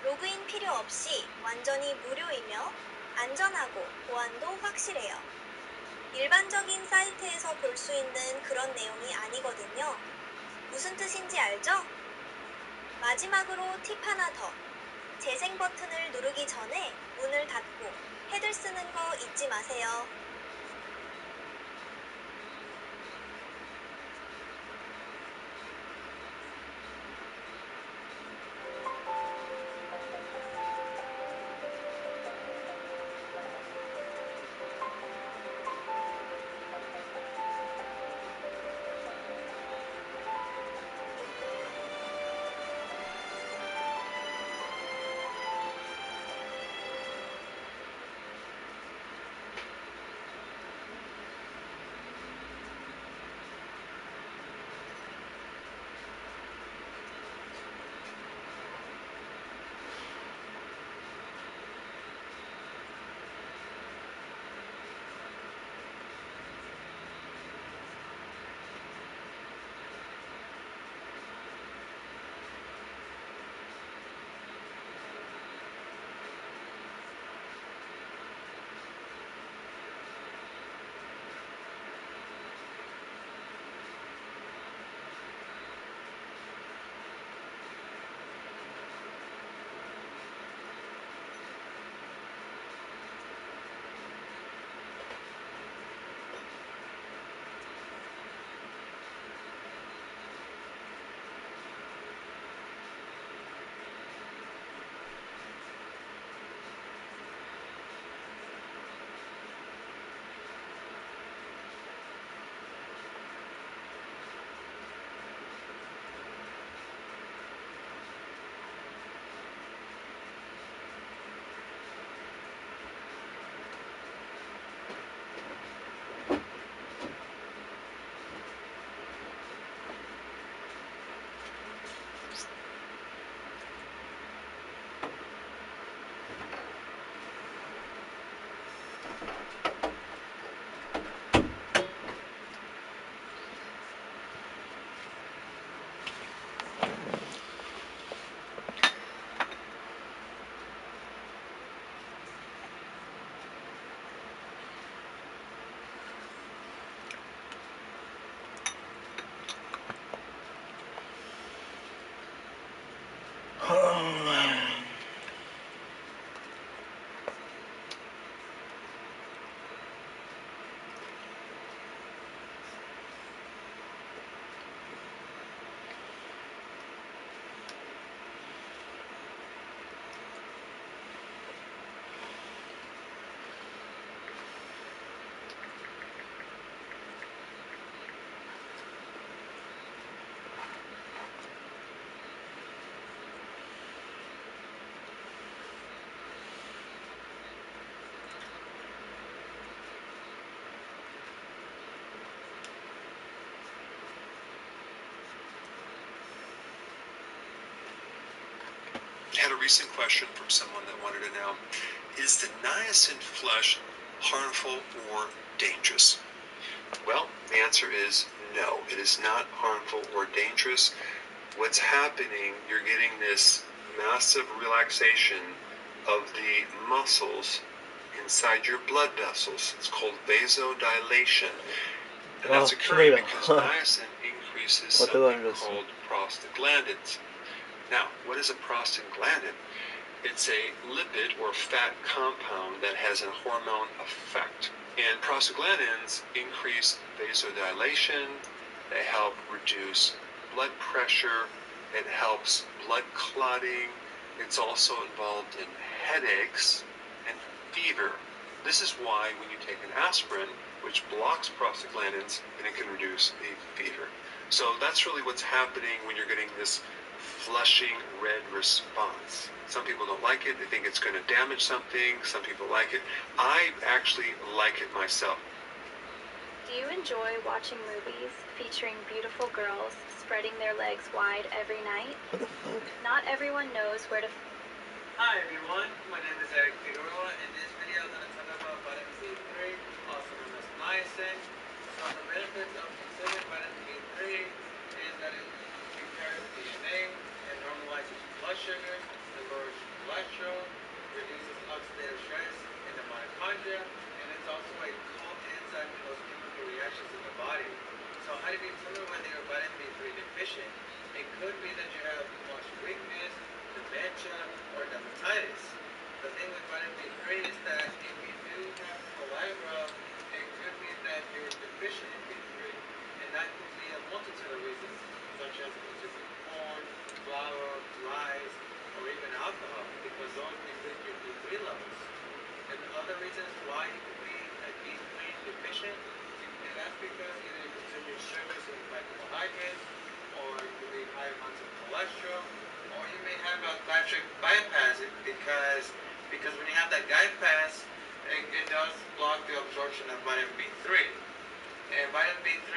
로그인 필요 없이 완전히 무료이며 안전하고 보안도 확실해요. 일반적인 사이트에서 볼 수 있는 그런 내용이 아니거든요. 무슨 뜻인지 알죠? 마지막으로 팁 하나 더. 재생 버튼을 누르기 전에 문을 닫고 헤드 쓰는 거 잊지 마세요. Had a recent question from someone that wanted to know, is the niacin flush harmful or dangerous? Well, the answer is no. It is not harmful or dangerous. What's happening, you're getting this massive relaxation of the muscles inside your blood vessels. It's called vasodilation. And that's occurring because niacin increases something called prostaglandins. Now, what is a prostaglandin? It's a lipid or fat compound that has a hormone effect. And prostaglandins increase vasodilation, they help reduce blood pressure, it helps blood clotting, it's also involved in headaches and fever. This is why when you take an aspirin, which blocks prostaglandins, then it can reduce the fever. So that's really what's happening when you're getting this flushing red response. Some people don't like it. They think it's going to damage something. Some people like it. I actually like it myself. Do you enjoy watching movies featuring beautiful girls spreading their legs wide every night? Not everyone knows where to Hi everyone, my name is Eric Figueroa. In this video, I'm going to talk about vitamin B3, also known as niacin. So the benefits of consuming vitamin B3 is that it repairs the DNA and normalizes blood sugar, it lowers cholesterol, reduces oxidative stress in the mitochondria, and it's also a coenzyme in those chemical reactions in the body. So how do you determine whether you're vitamin B3 deficient? It could be that you have muscle weakness, dementia, or dermatitis. The thing with vitamin B3 is that if you do have pellagra, it could be that you're deficient in B3, and that could be a multitude of reasons, such as consuming corn, flour, rice, or even alcohol, because those deplete your B3 levels. And other reasons why you could be a B3 deficient, and that's because either you consume your sugars and carbohydrates, or you could be high amounts of cholesterol, or you may have a gastric bypass because when you have that bypass, it does block the absorption of vitamin B3. And vitamin B3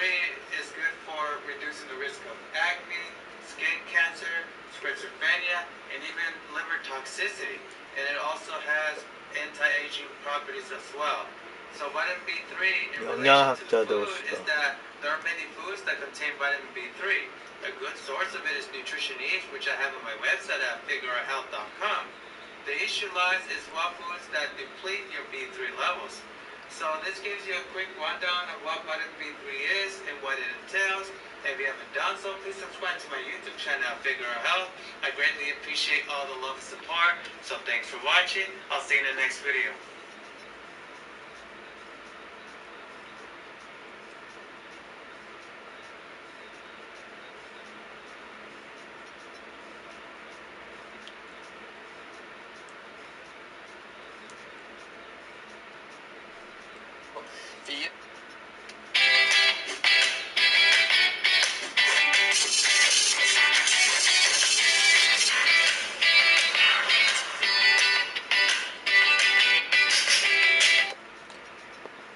is good for reducing the risk of acne, skin cancer, schizophrenia, and even liver toxicity. And it also has anti-aging properties as well. So vitamin B3 in relation to the food is that there are many foods that contain vitamin B3. A good source of it is Nutrition East, which I have on my website at figurehealth.com. The issue lies is what foods that deplete your B3 levels. So this gives you a quick rundown of what vitamin B3 is and what it entails. If you haven't done so, please subscribe to my YouTube channel at Figure Health. I greatly appreciate all the love and support. So thanks for watching. I'll see you in the next video.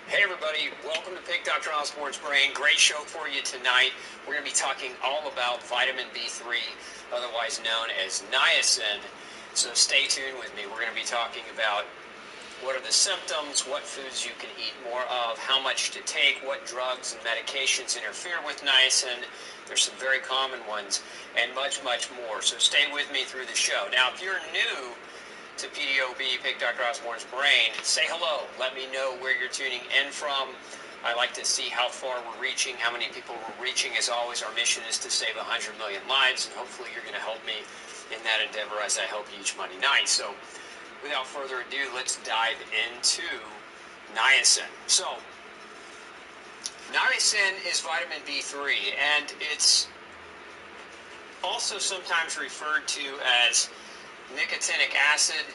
Hey everybody, welcome to Pick Dr. Osborne's Brain. Great show for you tonight. We're going to be talking all about vitamin B3, otherwise known as niacin. So stay tuned with me. We're going to be talking about what are the symptoms, what foods you can eat more of, how much to take, what drugs and medications interfere with niacin. There's some very common ones, and much, much more. So stay with me through the show. Now, if you're new to PDOB, Pick Dr. Osborne's Brain, say hello. Let me know where you're tuning in from. I like to see how far we're reaching, how many people we're reaching. As always, our mission is to save 100 million lives, and hopefully you're going to help me in that endeavor as I help you each Monday night. So without further ado, let's dive into niacin. So niacin is vitamin B3, and it's also sometimes referred to as nicotinic acid.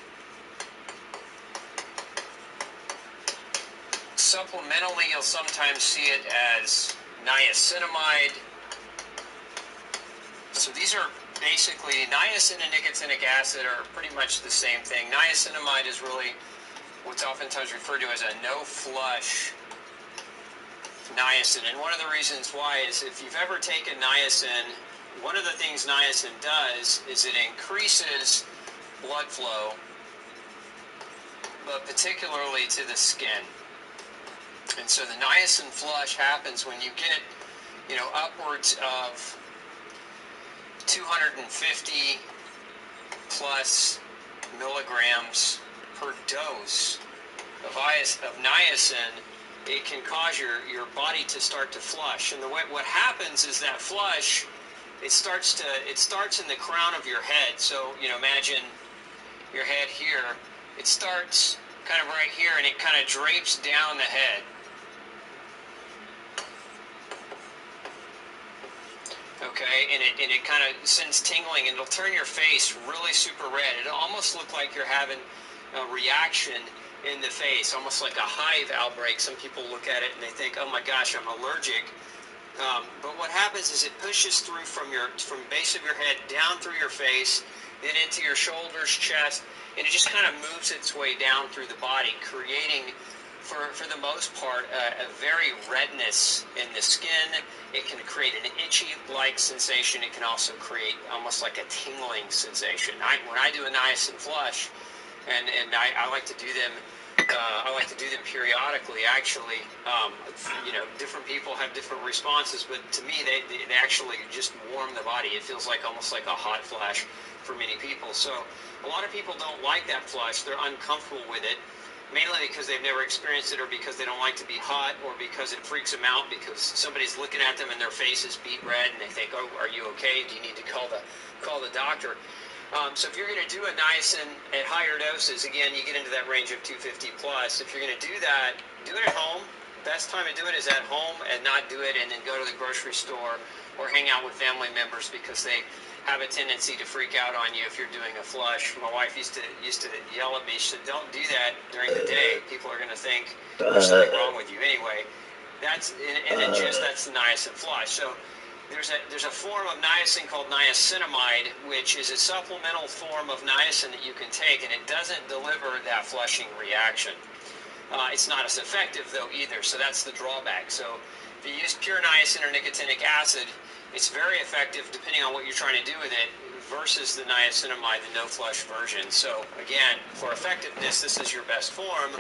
Supplementally, you'll sometimes see it as niacinamide. So these are basically, niacin and nicotinic acid are pretty much the same thing. Niacinamide is really what's oftentimes referred to as a no-flush niacin. And one of the reasons why is if you've ever taken niacin, one of the things niacin does is it increases blood flow, but particularly to the skin. And so the niacin flush happens when you get, upwards of 250 plus milligrams per dose of niacin. It can cause your body to start to flush. And what happens is that flush, it starts in the crown of your head. So, imagine your head here. It starts kind of right here, and it kind of drapes down the head. Okay, and it kind of sends tingling, and it'll turn your face really super red. It'll almost look like you're having a reaction in the face, almost like a hive outbreak. Some people look at it and they think, oh my gosh, I'm allergic. But what happens is it pushes through from the base of your head down through your face, then into your shoulders, chest, and it just kind of moves its way down through the body, creating for the most part, a very redness in the skin. It can create an itchy-like sensation. It can also create almost like a tingling sensation. When I do a niacin flush, and I like to do them, I like to do them periodically. Actually, different people have different responses, but to me, they actually just warm the body. It feels like almost like a hot flash for many people. So a lot of people don't like that flush. They're uncomfortable with it, mainly because they've never experienced it, or because they don't like to be hot, or because it freaks them out because somebody's looking at them and their face is beet red and they think, oh, are you okay? Do you need to call the doctor? So if you're going to do a niacin at higher doses, again, you get into that range of 250 plus. If you're going to do that, do it at home. Best time to do it is at home, and not do it and then go to the grocery store or hang out with family members, because they have a tendency to freak out on you if you're doing a flush. My wife used to yell at me. She said, "Don't do that during the day. People are going to think there's something wrong with you." Anyway, that's in a gist. That's the niacin flush. So there's a form of niacin called niacinamide, which is a supplemental form of niacin that you can take, and it doesn't deliver that flushing reaction. It's not as effective, though, either, so that's the drawback. So if you use pure niacin or nicotinic acid, it's very effective depending on what you're trying to do with it, versus the niacinamide, the no-flush version. So again, for effectiveness, this is your best form.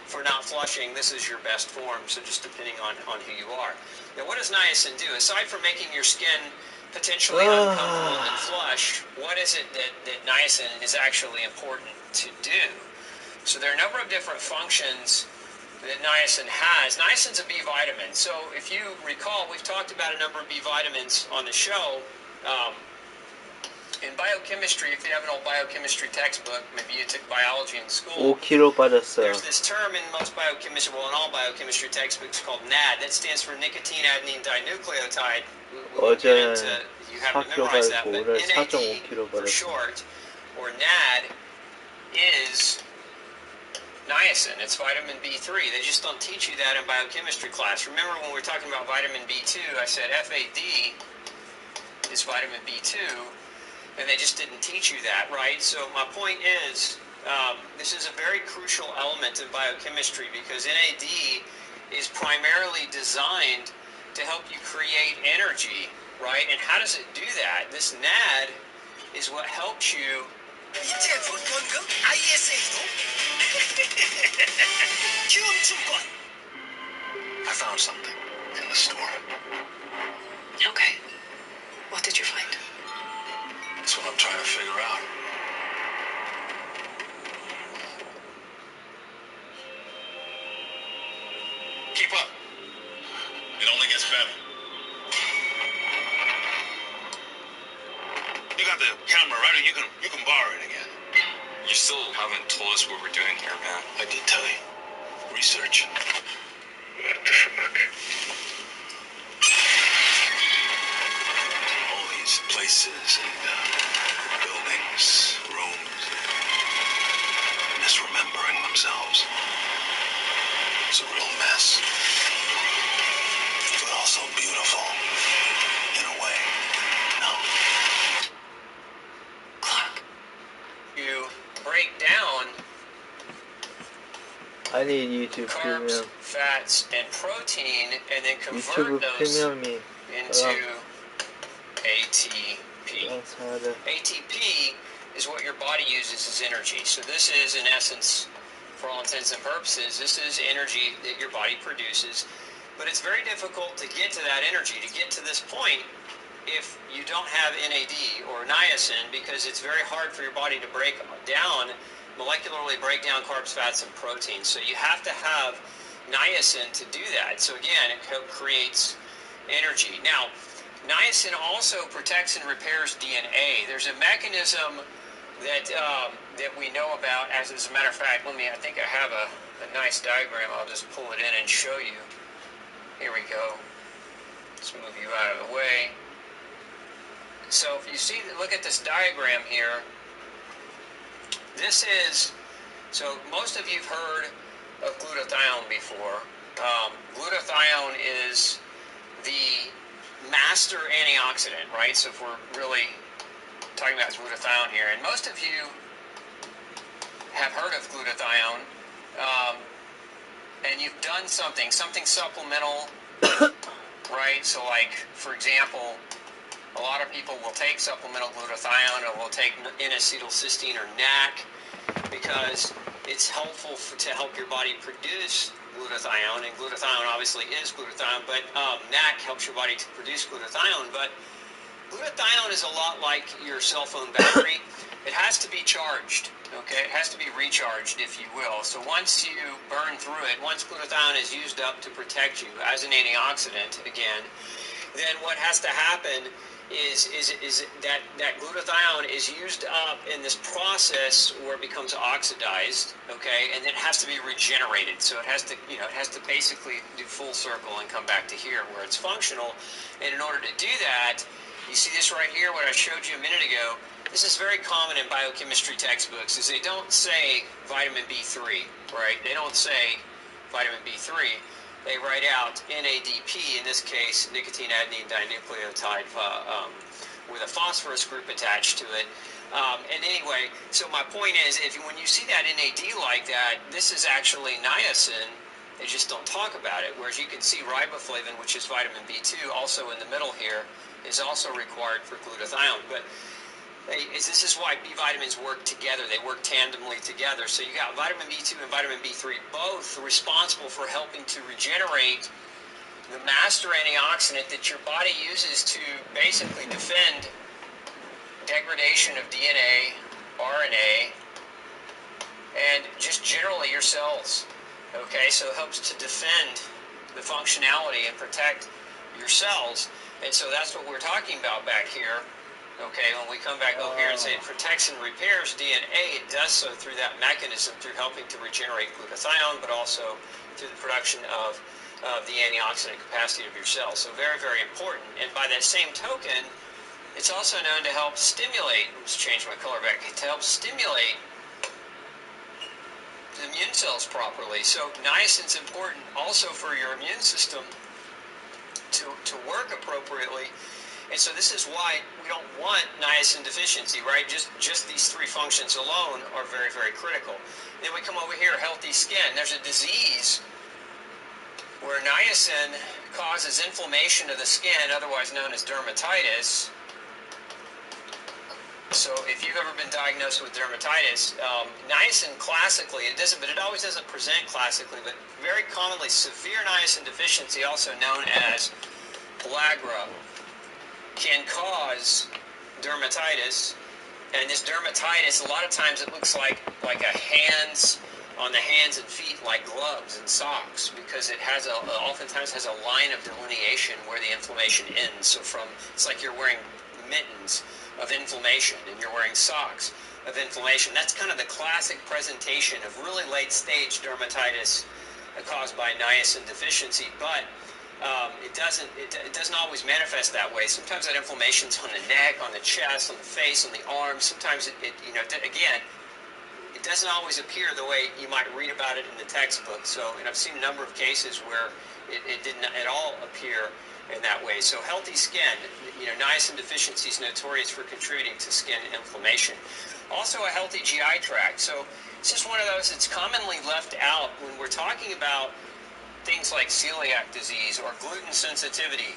For not flushing, this is your best form, so just depending on who you are. Now, what does niacin do? Aside from making your skin potentially uncomfortable and flush, what is it that niacin is actually important to do? So there are a number of different functions that niacin has. Niacin's a B vitamin. So if you recall, we've talked about a number of B vitamins on the show. In biochemistry, if you have an old biochemistry textbook, maybe you took biology in school, 5kg 빠졌어요. there's this term in most biochemistry, well, in all biochemistry textbooks, called NAD. That stands for nicotine adenine dinucleotide. 어제 You have to 4kg memorize that, 빠졌고 but 오늘 NAD 4.5kg for 빠졌어요. short, or NAD, is niacin. It's vitamin B3. They just don't teach you that in biochemistry class. Remember when we were talking about vitamin B2, I said FAD is vitamin B2, and they just didn't teach you that, right? So my point is, this is a very crucial element in biochemistry, because NAD is primarily designed to help you create energy, right? And how does it do that? This NAD is what helps you. I found something in the store. Okay. What did you find? That's what I'm trying to figure out. Keep up. It only gets better. You got the camera, right? Or you can borrow it again. You still haven't told us what we're doing here, man. I did tell you. Research. What the fuck? All these places and buildings, rooms, misremembering themselves. It's a real mess. But also beautiful. In a way. No? You break down I need YouTube carbs, Premium. fats, and protein, and then 유튜브 convert those 프리미엄이 into ATP. 사야 돼. ATP is what your body uses as energy. So this is, in essence, for all intents and purposes, this is energy that your body produces. But it's very difficult to get to that energy, to get to this point, if you don't have NAD or niacin, because it's very hard for your body to molecularly break down carbs, fats, and proteins. So you have to have niacin to do that. So again, it creates energy. Now, niacin also protects and repairs DNA. There's a mechanism that we know about. As a matter of fact, I think I have a nice diagram. I'll just pull it in and show you. Here we go. Let's move you out of the way. So if you see, look at this diagram here. This is, so most of you've heard of glutathione before. Glutathione is the master antioxidant, right? So if we're really talking about glutathione here, and most of you have heard of glutathione. and you've done something supplemental, right? So like, for example, a lot of people will take supplemental glutathione or will take N-acetylcysteine or NAC because it's helpful to help your body produce glutathione, and glutathione obviously is glutathione, but NAC helps your body to produce glutathione. But glutathione is a lot like your cell phone battery. It has to be charged, okay? It has to be recharged, if you will. So once you burn through it, once glutathione is used up to protect you as an antioxidant, again, then what has to happen is that glutathione is used up in this process where it becomes oxidized, okay, and it has to be regenerated. So it has to, it has to basically do full circle and come back to here where it's functional. And in order to do that, you see this right here, what I showed you a minute ago. This is very common in biochemistry textbooks, is they don't say vitamin B3, right? They don't say vitamin B3. They write out NADP, in this case, nicotine adenine dinucleotide with a phosphorus group attached to it. And anyway, so my point is, when you see that NAD like that, this is actually niacin. They just don't talk about it. Whereas you can see riboflavin, which is vitamin B2, also in the middle here, is also required for glutathione. But this is why B vitamins work together. They work tandemly together. So you got vitamin B2 and vitamin B3, both responsible for helping to regenerate the master antioxidant that your body uses to basically defend degradation of DNA, RNA, and just generally your cells. Okay, so it helps to defend the functionality and protect your cells. And so that's what we're talking about back here. Okay, when we come back over here and say it protects and repairs DNA, it does so through that mechanism, through helping to regenerate glutathione, but also through the production of the antioxidant capacity of your cells. So very, very important. And by that same token, it's also known to help stimulate, let's change my color back, to help stimulate the immune cells properly. So niacin's important also for your immune system to work appropriately. And so this is why we don't want niacin deficiency, right? Just these three functions alone are very, very critical. Then we come over here, healthy skin. There's a disease where niacin causes inflammation of the skin, otherwise known as dermatitis. So if you've ever been diagnosed with dermatitis, niacin classically, but it always doesn't present classically, but very commonly severe niacin deficiency, also known as pellagra, can cause dermatitis. And this dermatitis, a lot of times it looks like a hands on the hands and feet like gloves and socks, because it has oftentimes has a line of delineation where the inflammation ends. So it's like you're wearing mittens of inflammation and you're wearing socks of inflammation. That's kind of the classic presentation of really late stage dermatitis caused by niacin deficiency. But it doesn't always manifest that way. Sometimes that inflammation's on the neck, on the chest, on the face, on the arms. Sometimes again, it doesn't always appear the way you might read about it in the textbook. So, and I've seen a number of cases where it didn't at all appear in that way. So healthy skin, niacin deficiency is notorious for contributing to skin inflammation. Also a healthy GI tract. So it's just one of those that's commonly left out when we're talking about things like celiac disease or gluten sensitivity.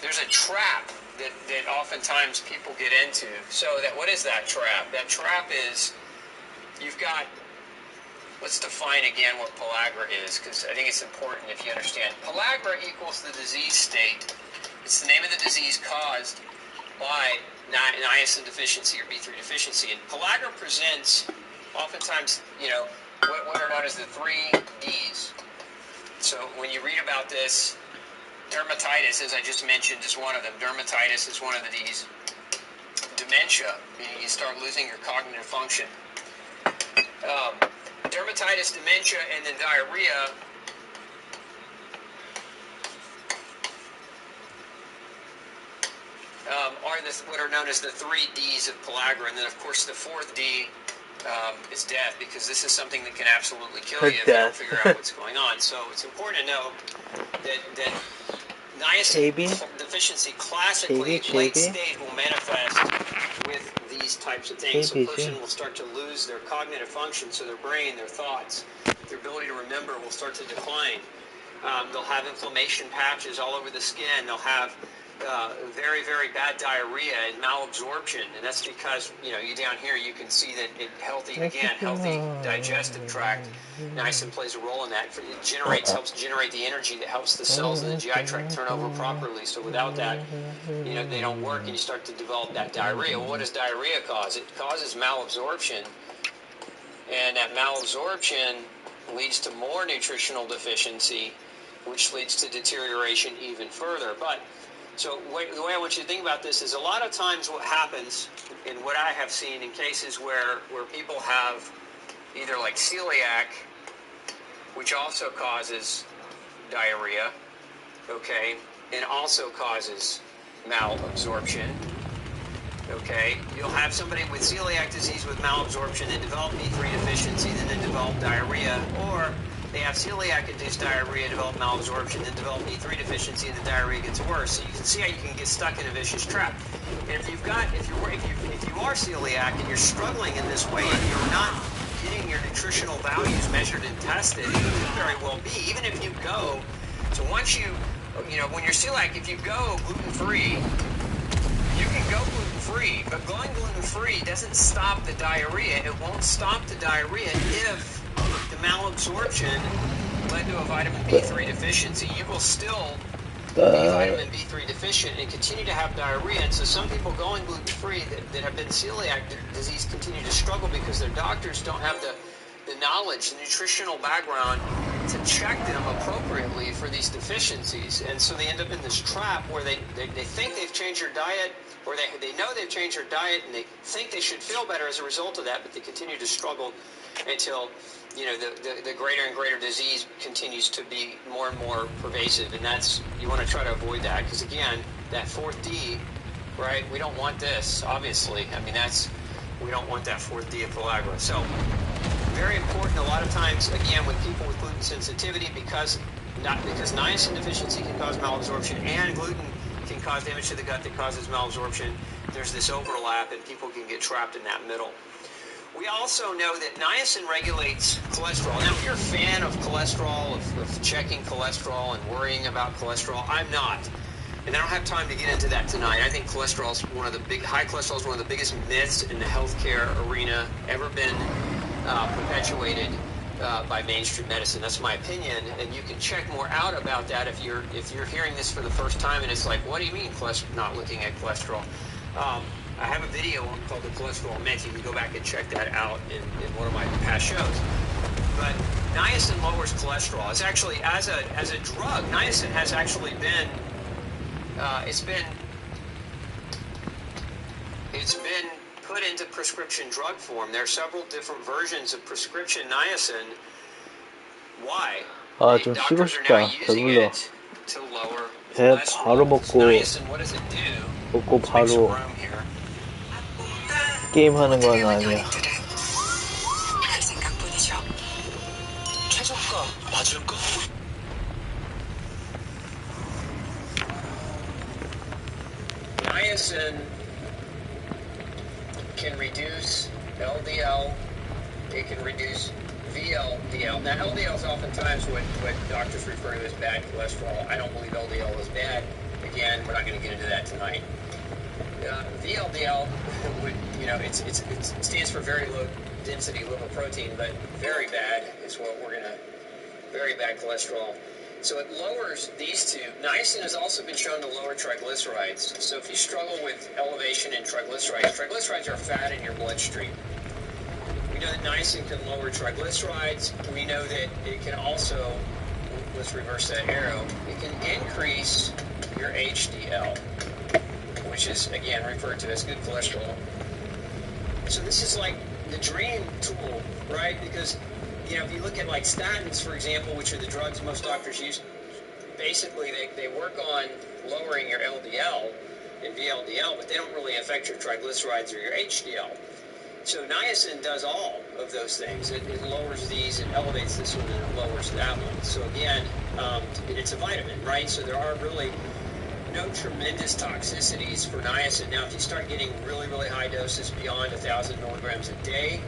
There's a trap that oftentimes people get into. So what is that trap? That trap is, you've got, let's define again what pellagra is, because I think it's important if you understand. Pellagra equals the disease state. It's the name of the disease caused by niacin deficiency or B3 deficiency. And pellagra presents oftentimes, what are known as the 3 Ds. So when you read about this, dermatitis, as I just mentioned, is one of them. Dermatitis is one of the Ds. Dementia, meaning you start losing your cognitive function. Dermatitis, dementia, and then diarrhea are what are known as the 3 Ds of pellagra. And then, of course, the 4th D is death, because this is something that can absolutely kill you if you don't figure out what's going on. So it's important to know that niacin deficiency classically late stage will manifest with these types of things. A person will start to lose their cognitive function, so their brain, their thoughts, their ability to remember will start to decline. They'll have inflammation patches all over the skin. They'll have very, very bad diarrhea and malabsorption, and that's because, you down here you can see that healthy digestive tract, niacin plays a role in that. It helps generate the energy that helps the cells of the GI tract turn over properly. So without that, they don't work, and you start to develop that diarrhea. Well, what does diarrhea cause? It causes malabsorption, and that malabsorption leads to more nutritional deficiency, which leads to deterioration even further. So the way I want you to think about this is a lot of times what happens, and what I have seen in cases where people have either like celiac, which also causes diarrhea, okay, and also causes malabsorption, okay. You'll have somebody with celiac disease with malabsorption that develop B3 deficiency, then develop diarrhea, or they have celiac-induced diarrhea, develop malabsorption, then develop B3 deficiency, and the diarrhea gets worse. So you can see how you can get stuck in a vicious trap. And if you are celiac and you're struggling in this way, and you're not getting your nutritional values measured and tested, it could very well be. Even if you go, so once when you're celiac, if you go gluten-free, you can go gluten-free, but going gluten-free doesn't stop the diarrhea. It won't stop the diarrhea if the malabsorption led to a vitamin B3 deficiency. You will still be vitamin B3 deficient and continue to have diarrhea. And so some people going gluten-free that have been celiac disease continue to struggle because their doctors don't have the knowledge, the nutritional background to check them appropriately for these deficiencies. And so they end up in this trap where they think they've changed their diet, or they know they've changed their diet, and they think they should feel better as a result of that, but they continue to struggle until the greater and greater disease continues to be more and more pervasive. And you want to try to avoid that, because again, that fourth D, right, we don't want this, obviously. I mean, we don't want that fourth D of pellagra. So very important a lot of times, again, with people with gluten sensitivity, because niacin deficiency can cause malabsorption and gluten can cause damage to the gut that causes malabsorption. There's this overlap, and people can get trapped in that middle. We also know that niacin regulates cholesterol. Now, if you're a fan of cholesterol, of checking cholesterol and worrying about cholesterol, I'm not. And I don't have time to get into that tonight. I think high cholesterol is one of the biggest myths in the healthcare arena ever been perpetuated by mainstream medicine. That's my opinion, and you can check more out about that if you're hearing this for the first time and it's like, what do you mean not looking at cholesterol? I have a video called The Cholesterol Myth. You can go back and check that out in one of my past shows. But niacin lowers cholesterol. It's actually, as a drug, niacin has actually been it's been put into prescription drug form. There are several different versions of prescription niacin. Why? 좀 쉬고 싶다. 배불러. 배 바로 먹고 바로 게임 하는 건 아니야. 최저가 맞을까? Niacin can reduce LDL, it can reduce VLDL. Now, LDL is oftentimes what doctors refer to as bad cholesterol. I don't believe LDL is bad. Again, we're not going to get into that tonight. VLDL it stands for very low density lipoprotein, but very bad is what very bad cholesterol. So it lowers these two. Niacin has also been shown to lower triglycerides. So if you struggle with elevation in triglycerides are fat in your bloodstream. We know that niacin can lower triglycerides. We know that it can also, let's reverse that arrow, it can increase your HDL, which is, again, referred to as good cholesterol. So this is like the dream tool, right? Because if you look at like statins, for example, which are the drugs most doctors use, basically they work on lowering your LDL and VLDL, but they don't really affect your triglycerides or your HDL. So niacin does all of those things. It lowers these, it elevates this one, and it lowers that one. So again, it's a vitamin, right? So there are really no tremendous toxicities for niacin. Now, if you start getting really, really high doses beyond 1,000 milligrams a day,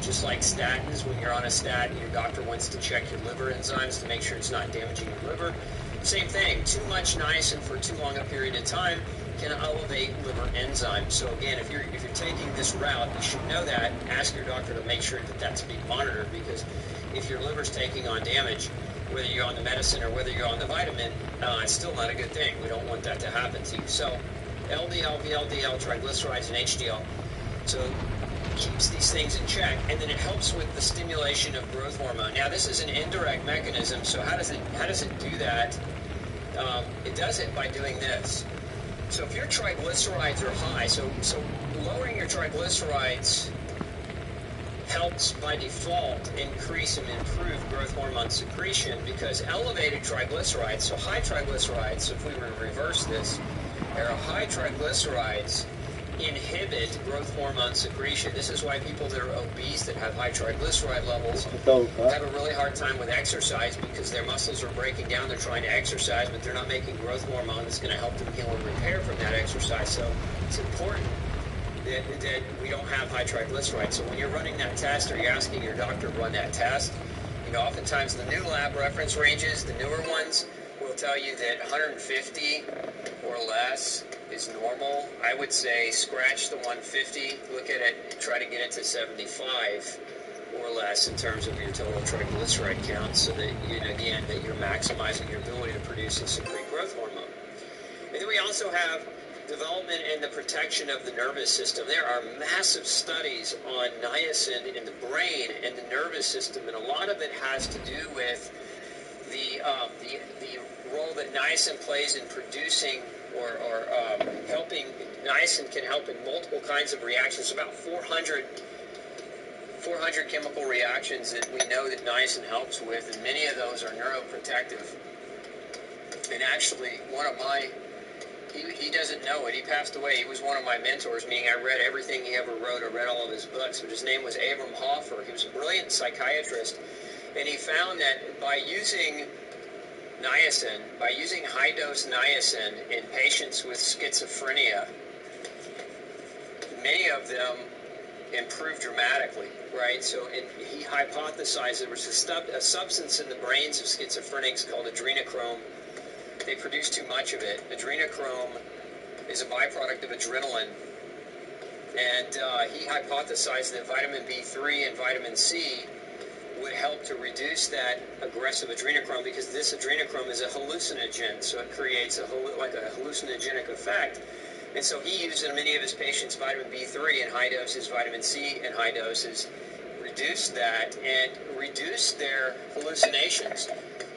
just like statins, when you're on a statin, your doctor wants to check your liver enzymes to make sure it's not damaging your liver. Same thing, too much niacin for too long a period of time can elevate liver enzymes. So again, if you're taking this route, you should know that. Ask your doctor to make sure that that's being monitored, because if your liver's taking on damage, whether you're on the medicine or whether you're on the vitamin, it's still not a good thing. We don't want that to happen to you. So LDL, VLDL, triglycerides, and HDL. So keeps these things in check, and then it helps with the stimulation of growth hormone. Now, this is an indirect mechanism. So how does it do that? It does it by doing this. So if your triglycerides are high, so lowering your triglycerides helps by default increase and improve growth hormone secretion, because elevated triglycerides, so high triglycerides, if we were to reverse this, high triglycerides inhibit growth hormone secretion. This is why people that are obese, that have high triglyceride levels, have a really hard time with exercise, because their muscles are breaking down. They're trying to exercise, but they're not making growth hormone that's going to help them heal and repair from that exercise. So it's important that we don't have high triglycerides. So when you're running that test, or you're asking your doctor to run that test, oftentimes the new lab reference ranges, the newer ones, will tell you that 150 or less is normal. I would say scratch the 150, look at it, try to get it to 75 or less in terms of your total triglyceride count, so that, that you're maximizing your ability to produce and secrete growth hormone. And then we also have development and the protection of the nervous system. There are massive studies on niacin in the brain and the nervous system, and a lot of it has to do with the role that niacin plays in producing or helping. Niacin can help in multiple kinds of reactions. About 400 chemical reactions that we know that niacin helps with, and many of those are neuroprotective. And actually, one of my he doesn't know it. He passed away. He was one of my mentors, meaning I read everything he ever wrote. I read all of his books. But his name was Abram Hoffer. He was a brilliant psychiatrist. And he found that by using niacin, by using high-dose niacin in patients with schizophrenia, many of them improved dramatically, right? So he hypothesized there was a substance in the brains of schizophrenics called adrenochrome. They produce too much of it. Adrenochrome is a byproduct of adrenaline. And he hypothesized that vitamin B3 and vitamin C would help to reduce that aggressive adrenochrome, because this adrenochrome is a hallucinogen, so it creates a hallucinogenic effect. And so he used in many of his patients vitamin B3 in high doses, vitamin C in high doses, reduced that and reduced their hallucinations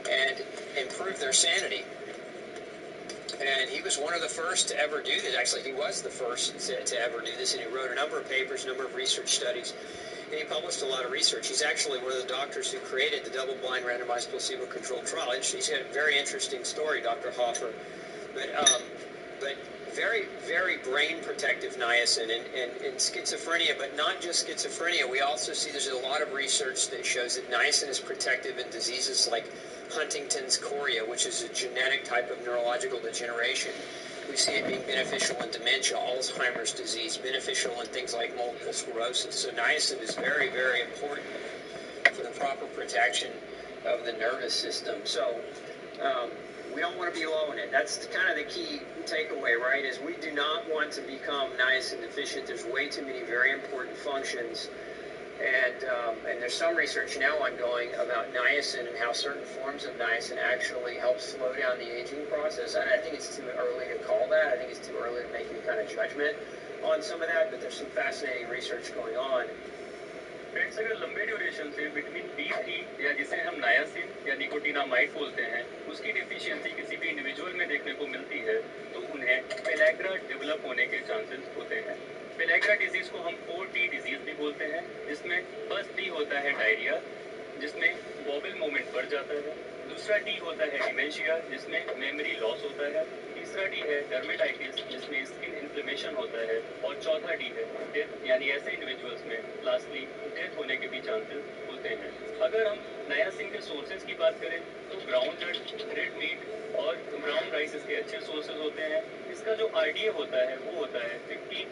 and improved their sanity. And he was one of the first to ever do this. Actually, he was the first to ever do this, and he wrote a number of papers, a number of research studies, and he published a lot of research. He's actually one of the doctors who created the double-blind randomized placebo-controlled trial. And he's got a very interesting story, Dr. Hoffer. But very, very brain-protective niacin in schizophrenia, but not just schizophrenia. We also see there's a lot of research that shows that niacin is protective in diseases like Huntington's chorea, which is a genetic type of neurological degeneration. We see it being beneficial in dementia, Alzheimer's disease, beneficial in things like multiple sclerosis. So niacin is very, very important for the proper protection of the nervous system. So we don't want to be low in it. That's kind of the key takeaway, right, is we do not want to become niacin deficient. There's way too many very important functions. And there's some research now ongoing about niacin and how certain forms of niacin actually help slow down the aging process. And I think it's too early to call that. I think it's too early to make any kind of judgment on some of that, but there's some fascinating research going on. Friends, अगर लंबे duration से vitamin B3 या जिसे हम नायासिन या nicotinamide बोलते हैं, उसकी डिफिशियंसी किसी भी इंडिविजुअल में देखने को मिलती है, तो उन्हें पेलैग्रा डेवलप होने के चांसेस होते हैं। पेलैग्रा डिजीज को हम 4T डिजीज भी बोलते हैं, जिसमें फर्स्ट T होता है डायरिया, जिसमें बॉबल मूवमेंट बढ़ जाता है। दूसरा T होता है डिमेंशिया, जिसमें मेमोरी लॉस होता है। तीसरा D है डर्मेटाइटिस, जिसमें स्किन इन्फ्लेमेशन होता है। और चौथा D है डेथ, यानी ऐसे इंडिविजुअल्स में लास्टली डेथ होने के भी चांसेस हो होते हैं। अगर हम नायासिन के सोर्सेज की बात करें तो ग्राउंडेड रेड मीट और ब्राउन राइस इसके अच्छे सोर्सेज होते हैं। इसका जो RDA होता है वो होता है 15।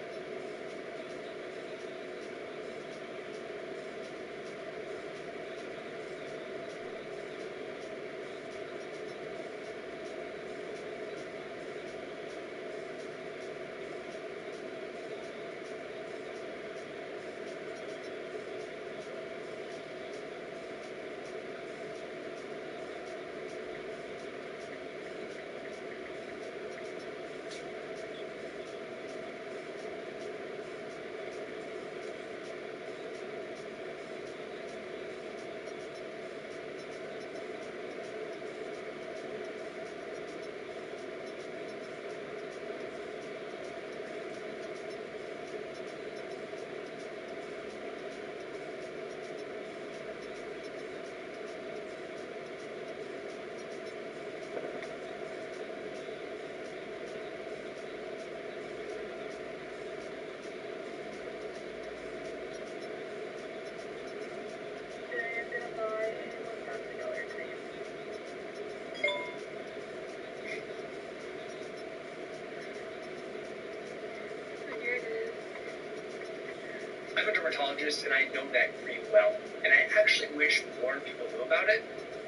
I'm a dermatologist and I know that cream well, and I actually wish more people knew about it.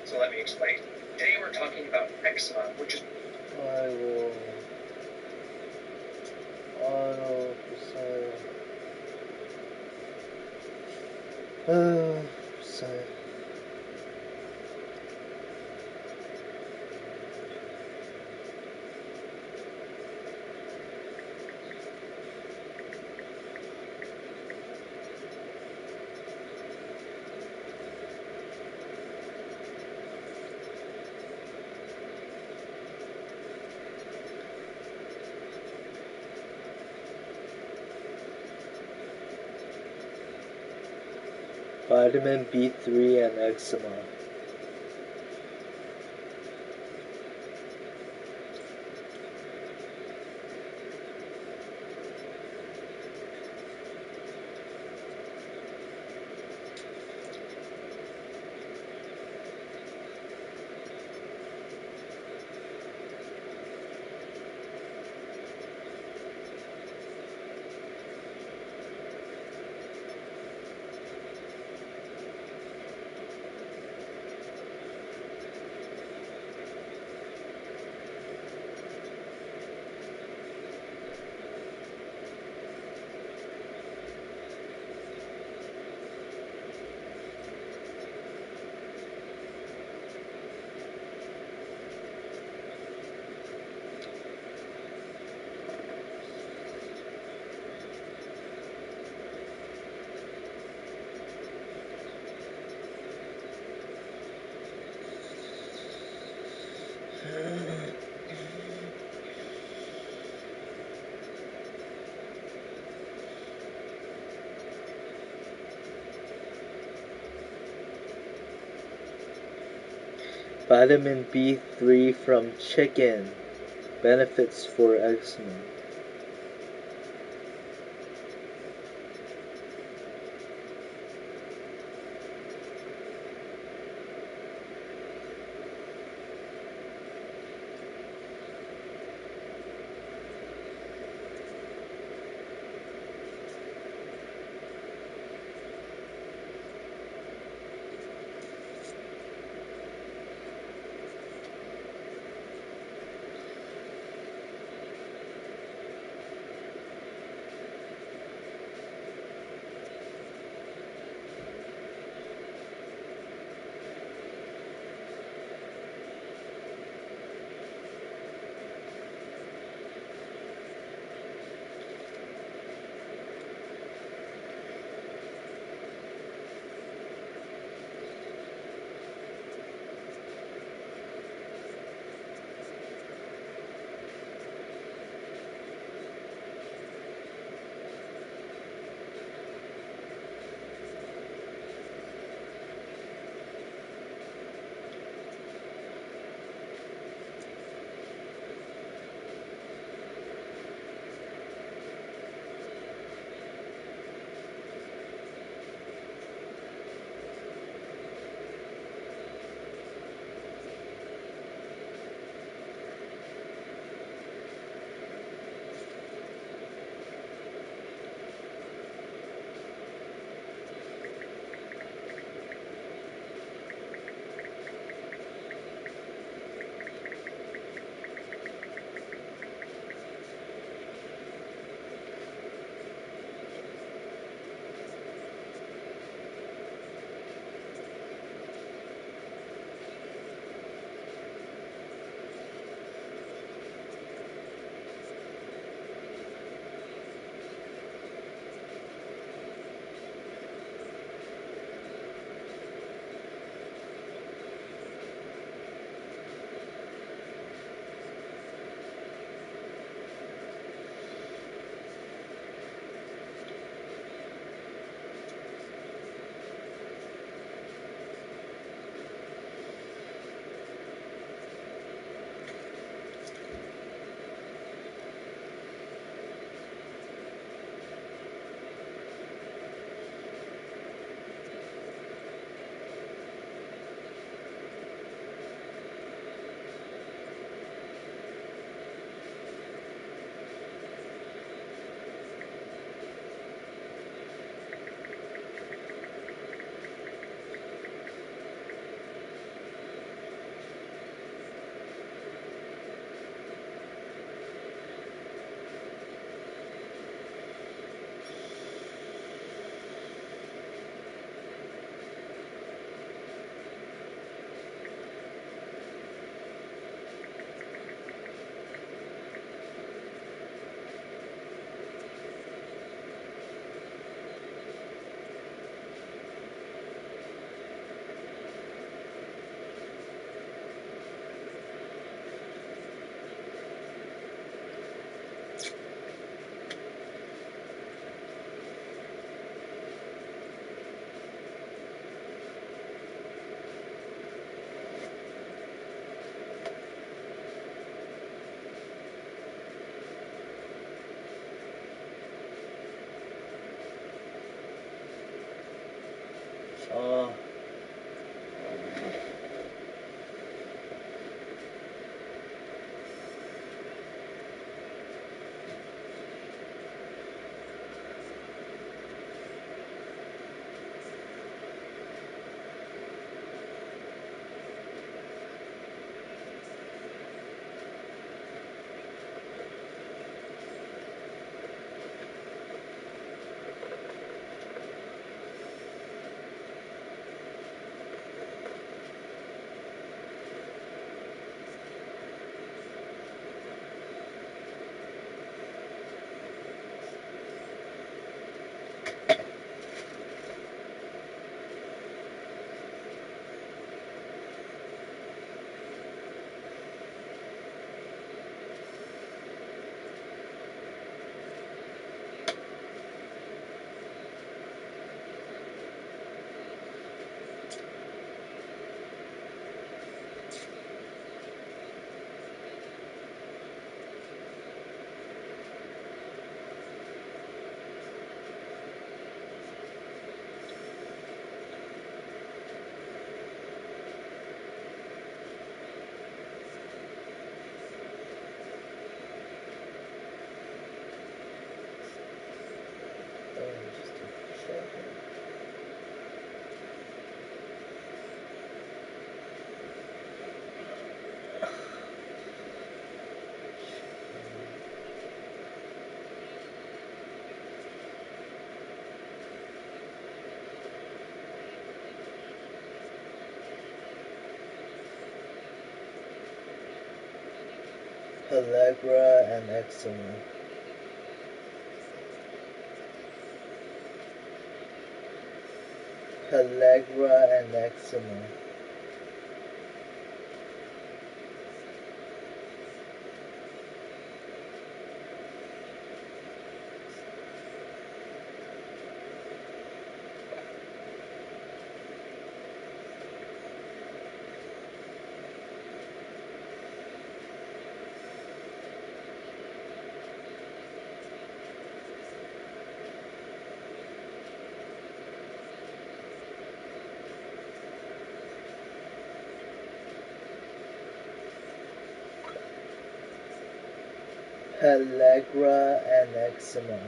So let me explain. Today we're talking about eczema, which is 아이고, 아유, 불쌍해. 아유, 불쌍해. Vitamin B3 and eczema. Vitamin B3 from chicken. Benefits for eczema. Allegra and Eczema. Allegra and Eczema. Allegra and Eczema.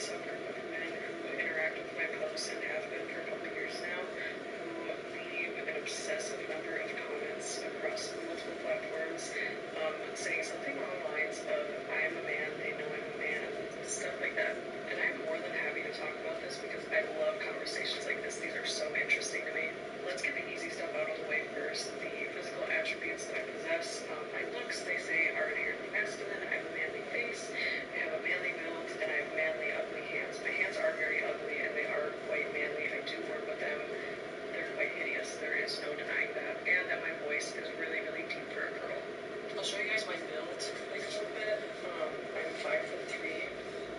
suffer with men who interact with my posts and have been for a couple years now, who leave an obsessive number of comments across multiple platforms, saying something along the lines of, I am a man, they know I'm a man, stuff like that. And I'm more than happy to talk about this because I love conversations like this. These are so interesting to me. Let's get the easy stuff out of the way first. The physical attributes that I possess. My looks, they say, are inherently masculine. I have a manly face, I have a manly build, and I have manly, ugly hands. My hands are very ugly, and they are quite manly. I do work with them. They're quite hideous. There is no denying that. And that my voice is really, really deep for a girl. I'll show you guys my build like a little bit. I'm 5'3",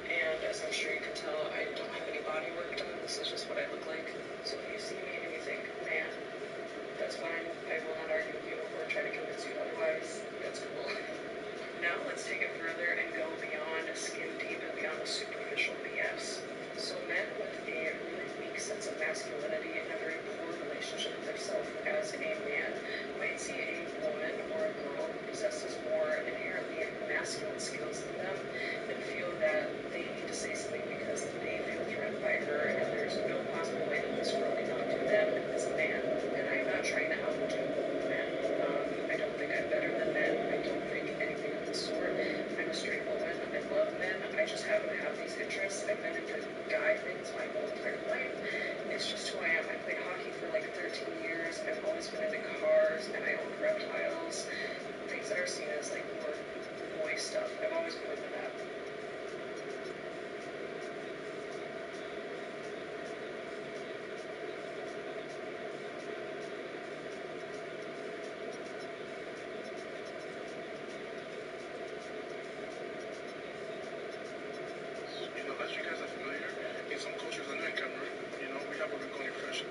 and as I'm sure you can tell, I don't have any body work done. This is just what I look like. So if you see me and you think, man, that's fine. I will not argue with you or try to convince you otherwise. That's cool. Now let's take it further and go beyond skin deep and beyond the superficial BS. So men with a really weak sense of masculinity and a very poor relationship with themselves as a man might see a woman or a girl who possesses more inherently masculine skills than them and feel that they need to say something because they feel threatened by her and there's no possible way that this girl can outdo them as a man. And I'm not trying to outdo men. I don't think I'm better than men. I don't think anything of the sort. I'm a straight woman. I love men. I just happen to have these interests. I've been into guy things my whole entire life. It's just who I am. I played hockey for like 13 years. I've always been into cars and I own reptiles. Things that are seen as like more boy stuff. I've always been into that. As you guys are familiar, in some cultures, I know in Cameroon, we have what we call impression.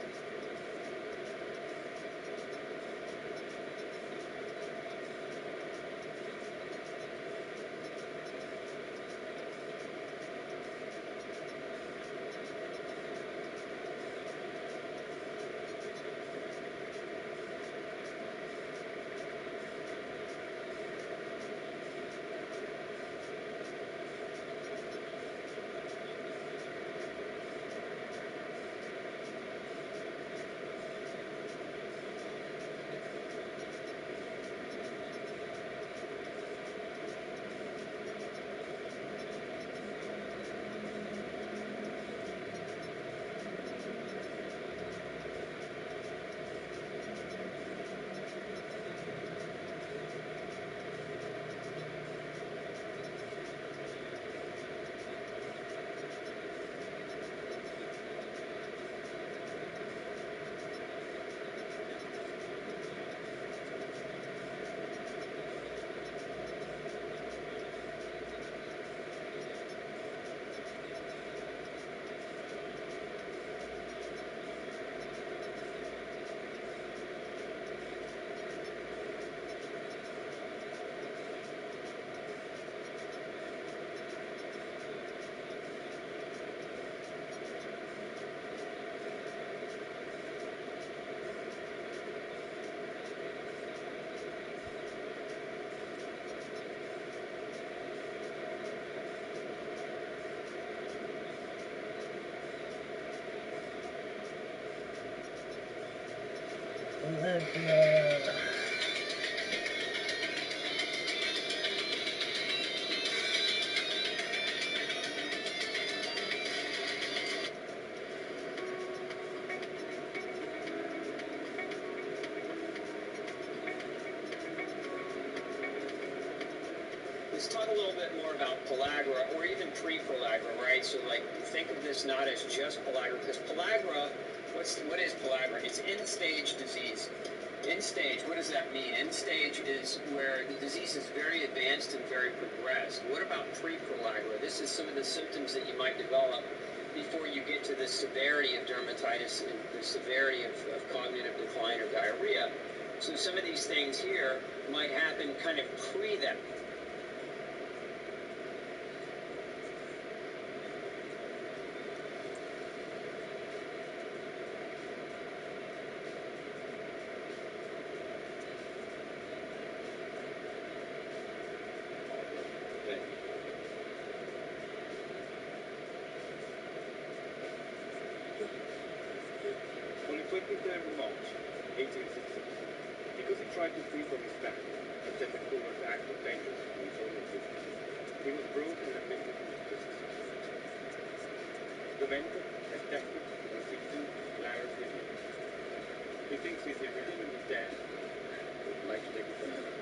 Let's talk a little bit more about pellagra, or even pre-pellagra, right? So, like, think of this not as just pellagra, because pellagra, what is pellagra? It's end-stage disease. End-stage, what does that mean? End-stage is where the disease is very advanced and very progressed. What about pre-pellagra? This is some of the symptoms that you might develop before you get to the severity of dermatitis and the severity of cognitive decline or diarrhea. So some of these things here might happen kind of pre that. 23rd of March, 1860, because he tried to flee from his family and set a covert act of vengeance for his own existence. He was brought and admitted to the prison. The mentor, a detective who was into Clara's living. He thinks he's irredeemably dead, but would like to take it further.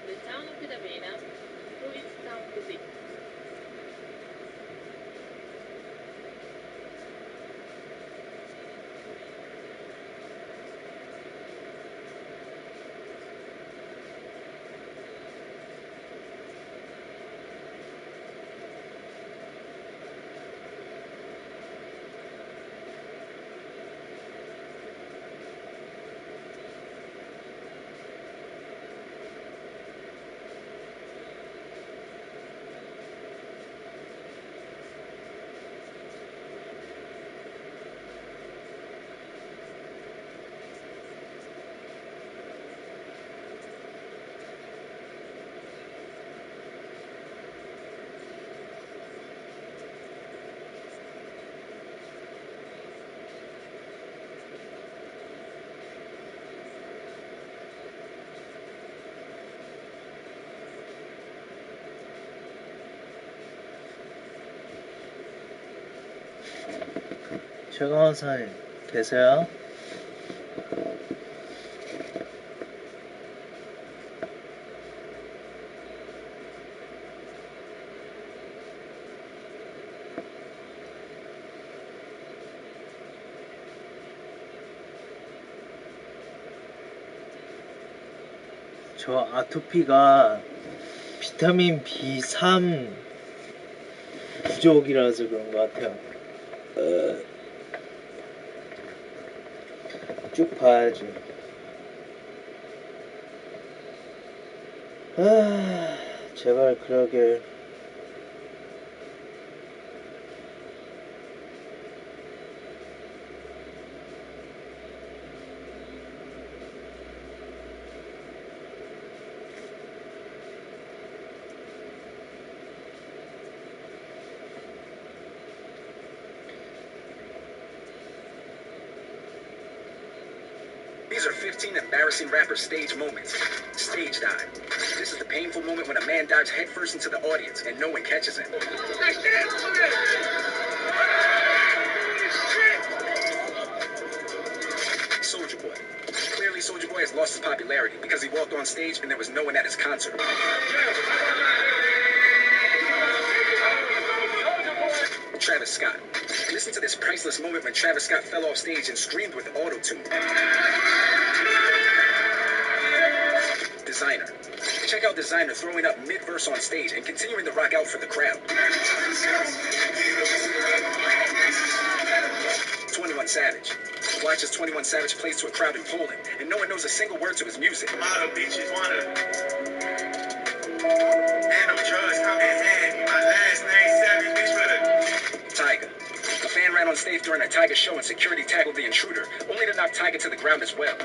The town of Pitavena, through its town physique. 최강원사님 계세요? 저 아토피가 비타민 B3 부족이라서 그런 것 같아요. 쭉 봐야지. 제발 그러길. These are 15 embarrassing rapper stage moments. Stage dive. This is the painful moment when a man dives headfirst into the audience and no one catches him. Soulja Boy. Clearly, Soulja Boy has lost his popularity because he walked on stage and there was no one at his concert. Travis Scott. Listen to this priceless moment when Travis Scott fell off stage and screamed with auto-tune. Designer. Check out Designer throwing up mid-verse on stage and continuing to rock out for the crowd. 21 Savage. Watch as 21 Savage plays to a crowd in Poland, and no one knows a single word to his music. Model bitches wanna. And drugs come in handy. My last name Savage, bitch for the. Tyga. A fan ran on stage during a Tyga show and security tackled the intruder, only to knock Tyga to the ground as well.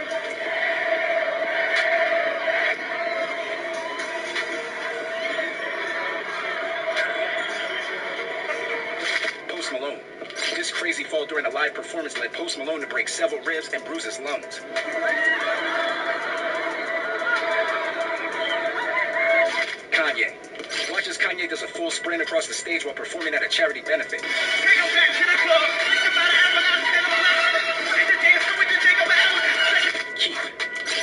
Post Malone. This crazy fall during a live performance led Post Malone to break several ribs and bruise his lungs. Kanye. Watch as Kanye does a full sprint across the stage while performing at a charity benefit.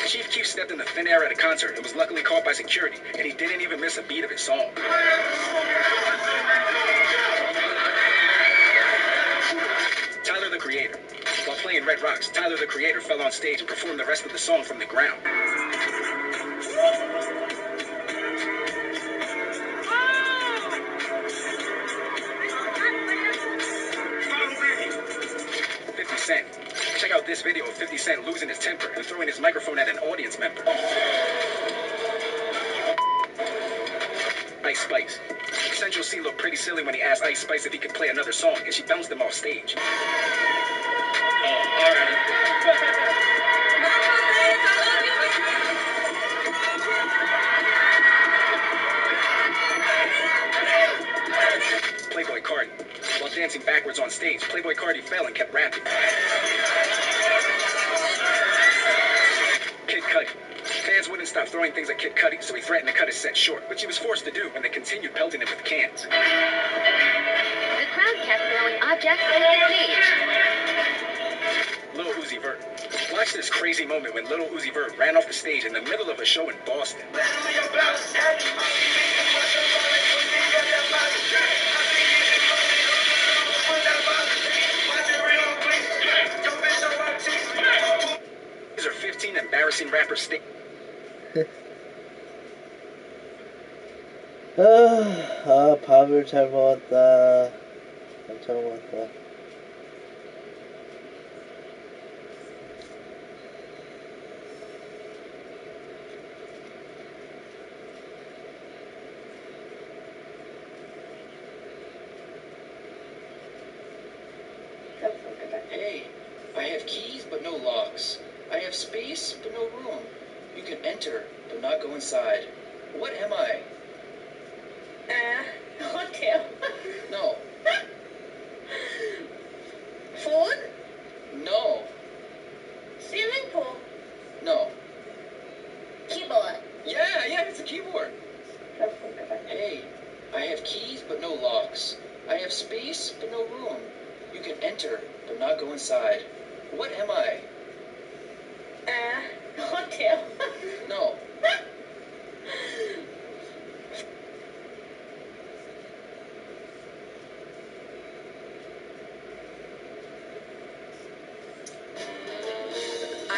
Chief Keef stepped in the thin air at a concert and was luckily caught by security, and he didn't even miss a beat of his song. Tyler, the Creator. While playing Red Rocks, Tyler, the Creator fell on stage and performed the rest of the song from the ground. 50 Cent. Check out this video of 50 Cent losing his temper and throwing his microphone at an audience member. Ice Spice. Central C looked pretty silly when he asked Ice Spice if he could play another song, and she bounced him off stage. Oh, alright. Playboy Cardi. While dancing backwards on stage, Playboy Cardi fell and kept rapping. Kid Cudi. Fans wouldn't stop throwing things at Kid Cudi, so he threatened to cut his set short, which he was forced to do when they continued pelting him with cans. The crowd kept throwing objects at the stage. Lil Uzi Vert. Watch this crazy moment when Lil Uzi Vert ran off the stage in the middle of a show in Boston. These are 15 embarrassing rapper state. 밥을 잘 먹었다. 잘 먹었다. Hey, I have keys but no locks. I have space but no room. You can enter but not go inside. What am I? Hotel. No. Food. No. Swimming pool. No. Keyboard. Yeah, it's a keyboard. Hey, I have keys but no locks. I have space but no room. You can enter but not go inside. What am I? Hotel. No.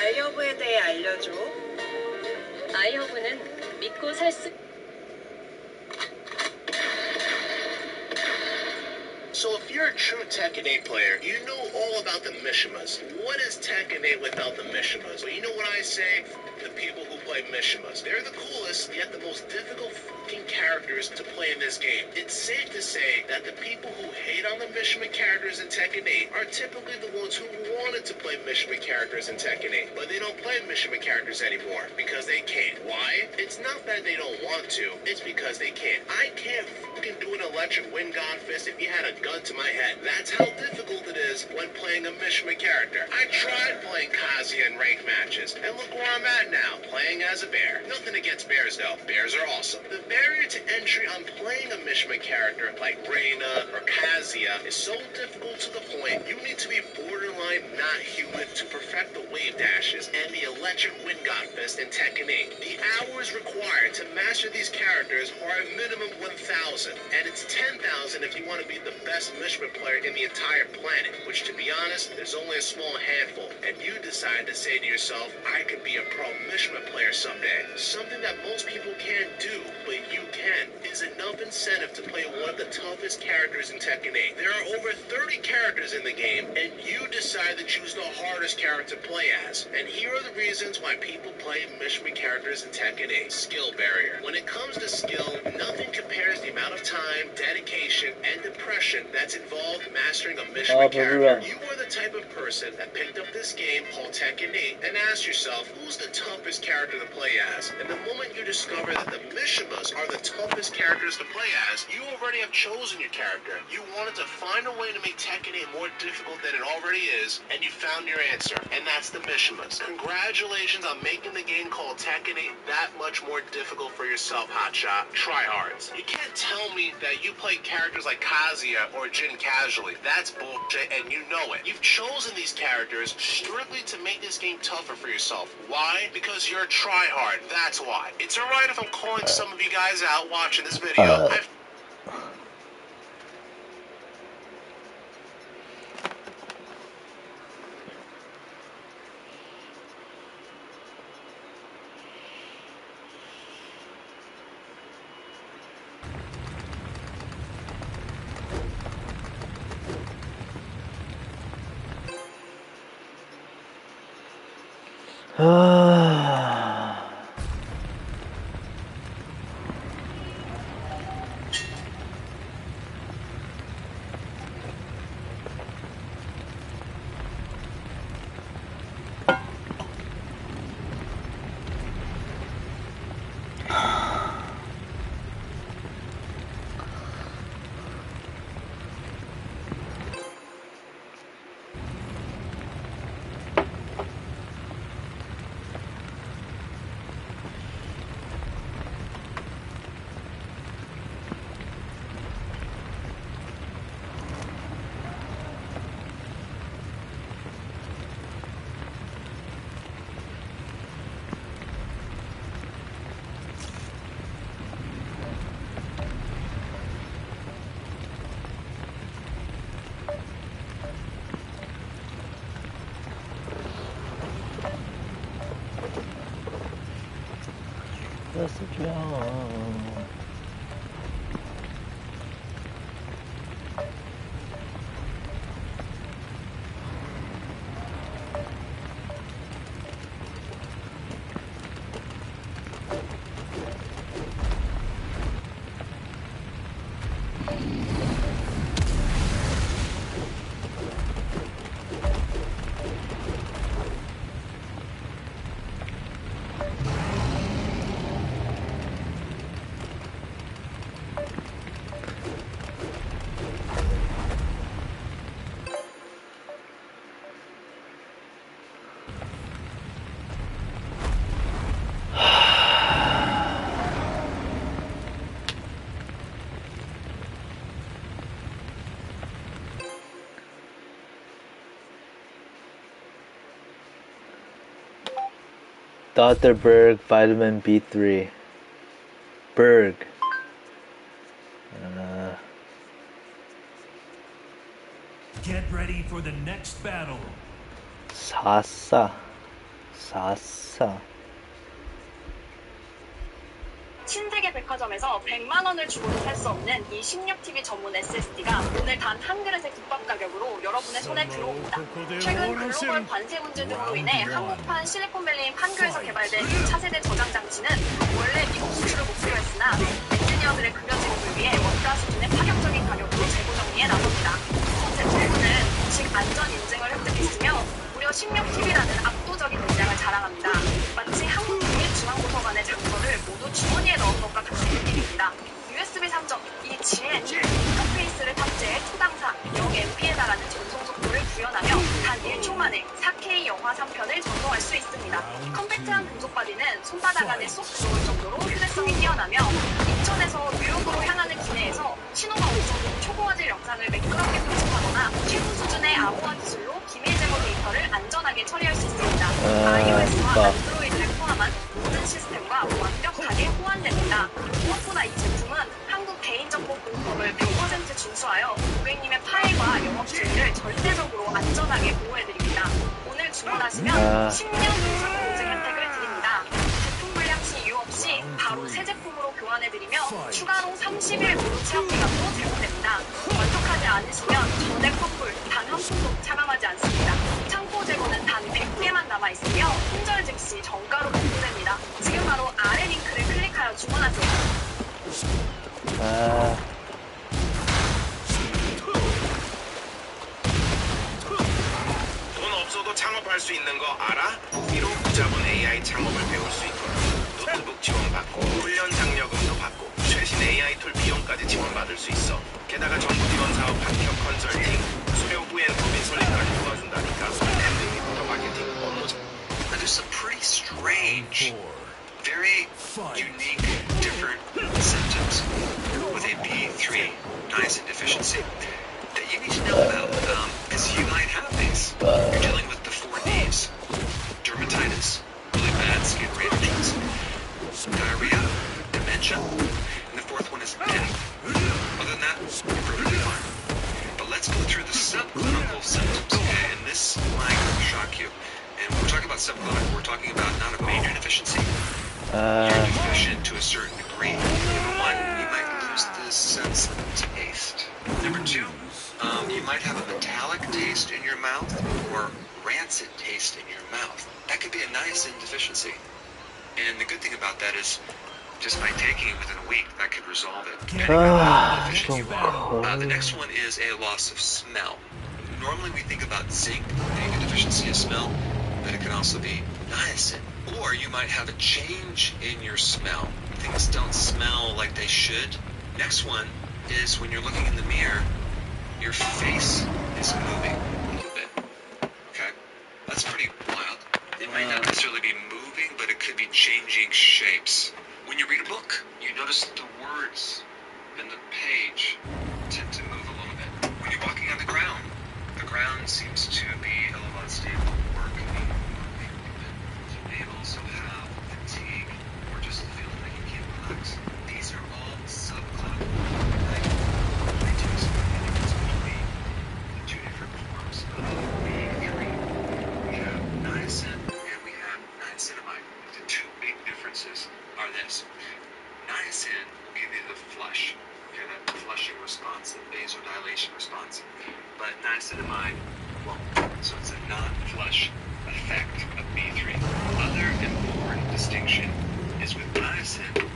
아이허브에 대해 알려줘. 아이허브는 믿고 살 수. So if you're a true Tekken 8 player, you know all about the Mishimas. What is Tekken 8 without the Mishimas? Well, you know what I say? The people who play Mishimas. They're the coolest, yet the most difficult fucking characters to play in this game. It's safe to say that the people who hate on the Mishima characters in Tekken 8 are typically the ones who wanted to play Mishima characters in Tekken 8, but they don't play Mishima characters anymore because they can't. Why? It's not that they don't want to, it's because they can't. I can't fucking do an electric wind god fist if you had a gun to my head. That's how difficult it is when playing a Mishima character. I tried playing Kazuya in rank matches, and look where I'm at now, playing as a bear. Nothing against bears though, bears are awesome. The barrier to entry on playing a Mishima character like Reina or Kazuya is so difficult to the point you need to be borderline not human to perfect the wave dashes and the electric wind god fist in Tekken 8. The hours required to master these characters are a minimum 1,000, and it's 10,000 if you want to be the best Mishima player in the entire planet, which to be honest, there's only a small handful, and you decide to say to yourself, I could be a pro Mishima player someday. Something that most people can't do, but you can, is enough incentive to play one of the toughest characters in Tekken 8. There are over 30 characters in the game, and you decide to choose the hardest character to play as. And here are the reasons why people play Mishima characters in Tekken 8. Skill barrier. When it comes to skill, nothing compares the amount of time, dedication, and depression that's involved in mastering a Mishima character. You are the type of person that picked up this game called Tekken 8 and asked yourself, who's the toughest character to play as? And the moment you discover that the Mishimas are the toughest characters to play as, you already have chosen your character. You wanted to find a way to make Tekken 8 more difficult than it already is, and you found your answer, and that's the Mishimas. Congratulations on making the game called Tekken 8 that much more difficult for yourself, Hotshot. Tryhards. You can't tell me that you play characters like Kazuya or Jin casually. That's bullshit, and you know it. You've chosen these characters strictly to make this game tougher for yourself. Why? Because you're a tryhard. That's why. It's alright if I'm calling some of you guys out watching this video. 불렀었죠. Dr. Berg, vitamin B3. Berg. Get ready for the next battle. 사사. 신세계 백화점에서 100만 원을 주고도 살 수 없는 이 16TB 전문 SSD가 오늘 단 한 그릇의 국밥 가격으로 여러분의 손에 들어옵니다. 최근 글로벌 관세 문제 등으로 인해 한국판 실리콘밸리인 판교에서 개발된 이 차세대 저장 장치는 원래 미국 수출을 목표로 했으나 엔지니어들의 그려짐을 위해 원가 수준의 파격적인 가격으로 재고 정리에 나섭니다. 제품은 공식 안전 인증을 획득했으며 무려 16TB라는 압도적인 용량을 자랑합니다. 마치 한국 국립중앙도서관의 장서를 모두 주머니에 넣은 것과 같은 느낌입니다. USB 3점, 이 GN 인터페이스를 탑재해 초당사 0MB에 달하는 전송 속도를 구현하며 단 1초 만에 4K 영화 3편을 전송할 수 있습니다. 컴팩트한 금속 바디는 손바닥 안에 쏙 들어올 정도로 휴대성이 뛰어나며 인천에서 뉴욕으로 향하는 기내에서 신호가 없어도 초고화질 영상을 매끄럽게 편집하거나 최고 수준의 암호화 기술로 기밀 제거 데이터를 안전하게 처리할 수 있습니다. iOS와 안드로이드를 포함한 모든 시스템과 완벽하게 호환됩니다. 무엇보다 이 제품은 한국 개인정보보호법을 100% 준수하여 고객님의 파일과 영업 주의를 절대적으로 안전하게 보호해드립니다. 오늘 주문하시면 10년 이상 보증 혜택을 드립니다. 제품 불량 시 이유 없이 바로 새 제품으로 교환해드리며 추가로 30일 무료 체험 기간도 제공됩니다. 만족하지 않으시면 전액 환불 단 한 푼도 차감하지 않습니다. 창고 재고는 단 100개만 남아있으며 품절 즉시 정가로 공급됩니다. 지금 바로 아래 링크를 클릭하여 주문하세요. 돈 없어도 창업할 수 있는 거 알아? 무기로 무자본 AI 창업을 배울 수 있도록 노트북 지원받고 훈련 장려금도 받고 최신 AI 툴 비용까지 지원받을 수 있어. 게다가 정부 지원 사업 합격 컨설팅, 수료 후엔 법인 설립까지 도와준다니까. 랜딩부터 마케팅, 업무. There's some pretty strange, very unique, different symptoms with a B3 niacin deficiency that you need to know about, because you might have these. You're dealing with the 4 Ds: dermatitis, really bad skin reactions, diarrhea, dementia, and the 4th one is death. Other than that, you're perfectly fine. But let's go through the subclinical symptoms, okay? And this might shock you. And when we're talking about subclinical, we're talking about not a major deficiency. You're deficient to a certain degree. Number 1, you might lose the sense of taste. Number 2, you might have a metallic taste in your mouth or rancid taste in your mouth. That could be a niacin deficiency. And the good thing about that is, just by taking it within a week, that could resolve it, depending on how deficient you are. The next one is a loss of smell. Normally we think about zinc being a deficiency of smell, but it can also be niacin. Or you might have a change in your smell. Things don't smell like they should. Next one is when you're looking in the mirror, your face is moving a little bit. Okay? That's pretty wild. It might not necessarily be moving, but it could be changing shapes. When you read a book, you notice the words and the page tend to move a little bit. When you're walking on the ground seems to be a little unstable or could be moving a little bit. You may also have fatigue or just feeling like you can't relax. These are all subclinical. They do explain it's going to be niacinamide, well, so it's a non-flush effect of B3. Other important distinction is with niacin,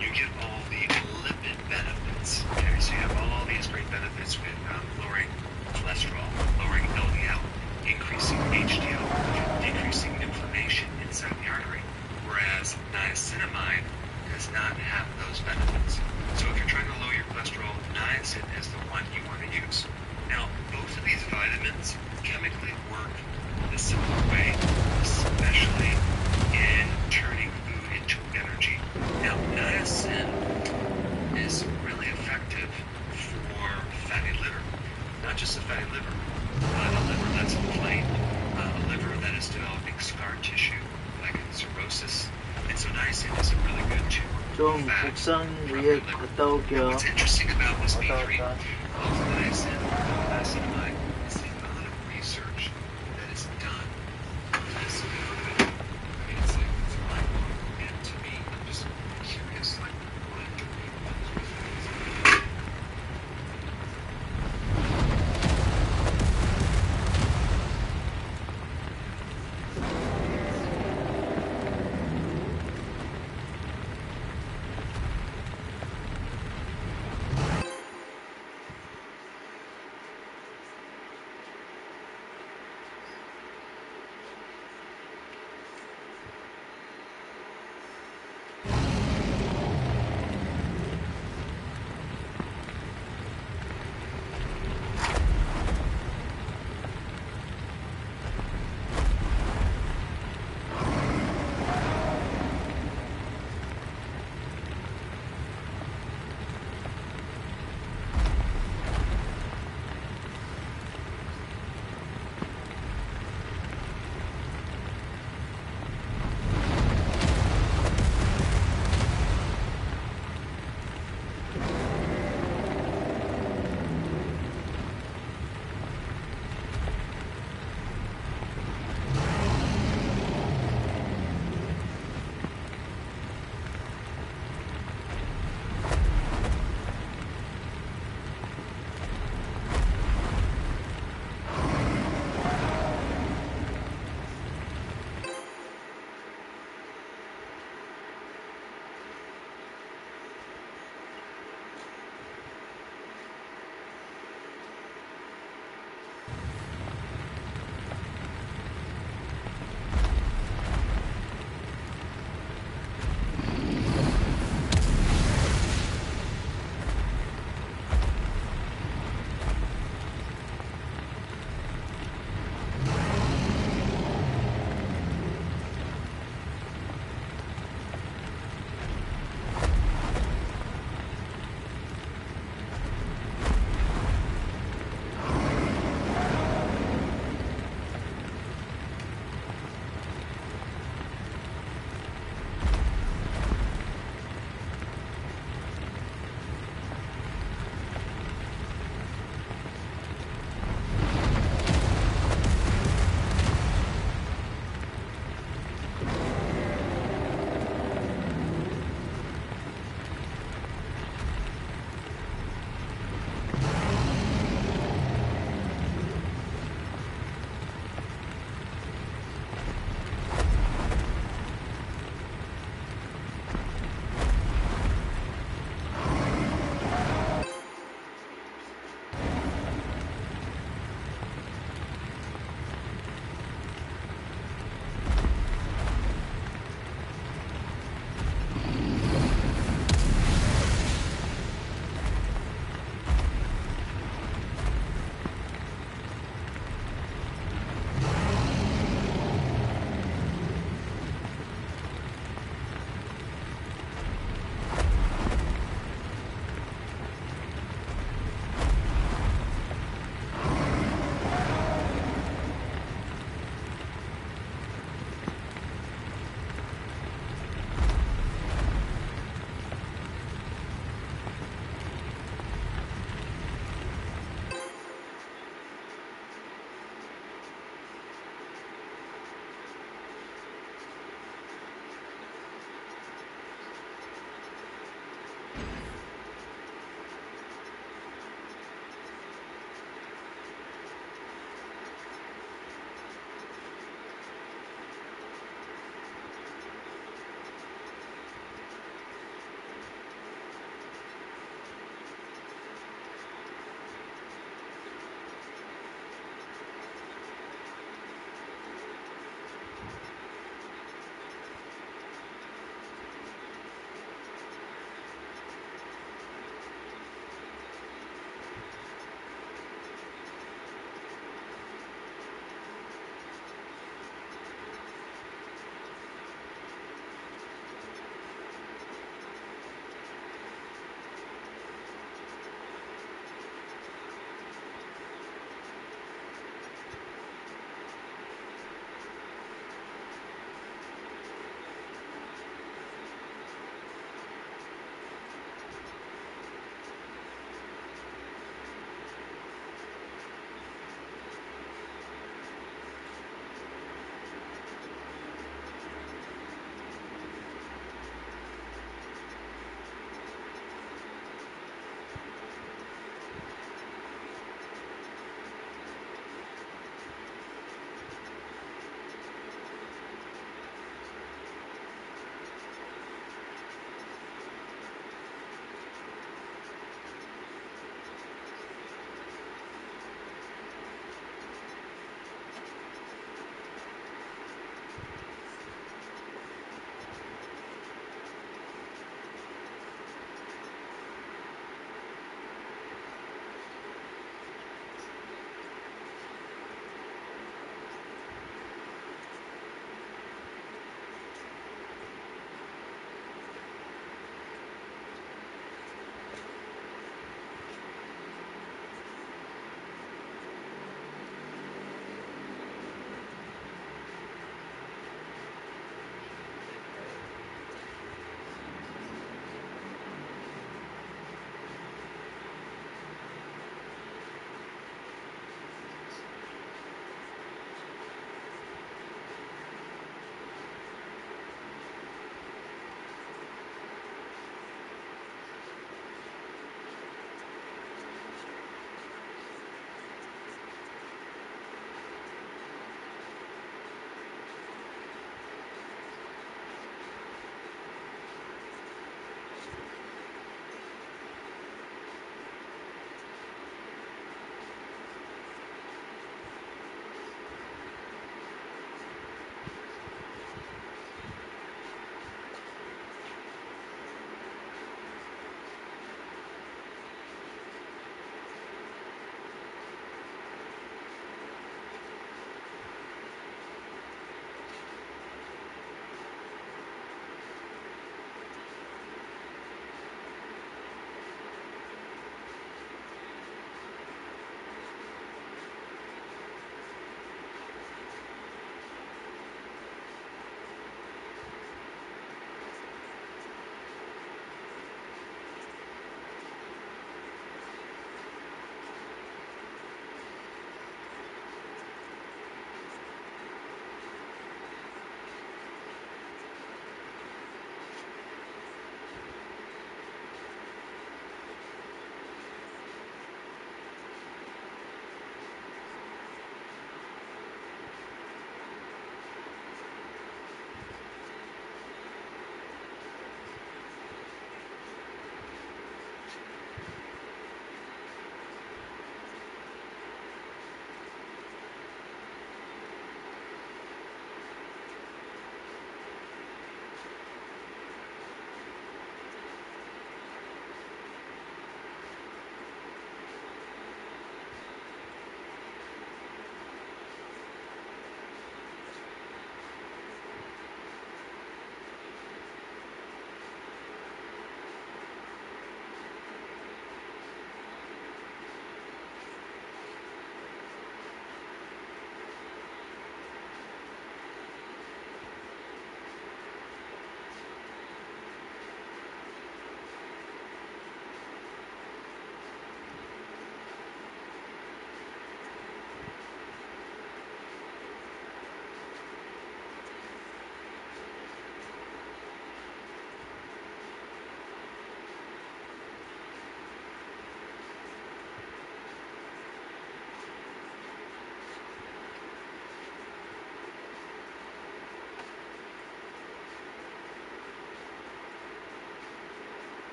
you get all the lipid benefits. Okay, so you have all these great benefits with lowering cholesterol, lowering LDL, increasing HDL, decreasing inflammation inside the artery. Whereas niacinamide does not have those benefits. So if you're trying to lower your cholesterol, niacin is the one you want to use. Now, both of these vitamins chemically work the similar way, especially in turning food into energy. Now, niacin is really effective for fatty liver. Not just a fatty liver, but a liver that's inflamed, a liver that is developing scar tissue, like cirrhosis. And so niacin is a really good tumor. 좀 옥상 위에 갔다 올게요. What's interesting about this B3, both niacin and niacinamide, is the amount of research that is done on this food. I mean, it's mind-blowing. And to me, I'm just curious, like, what do people do?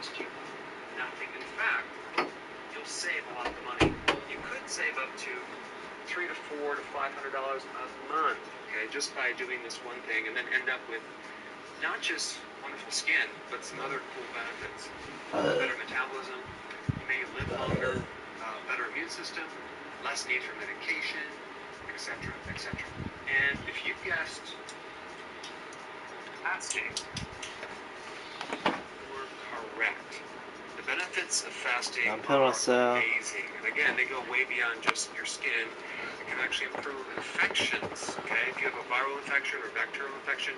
cost you nothing. In fact, you'll save a lot of money. You could save up to $300 to $400 to $500 a month, okay, just by doing this one thing, and then end up with not just wonderful skin, but some other cool benefits. Better metabolism, you may live longer, better immune system, less need for medication, etc., etc. And if you guessed fasting, were correct. The benefits of fasting are amazing. And again, they go way beyond just your skin. It can actually improve infections, okay? If you have a viral infection or bacterial infection,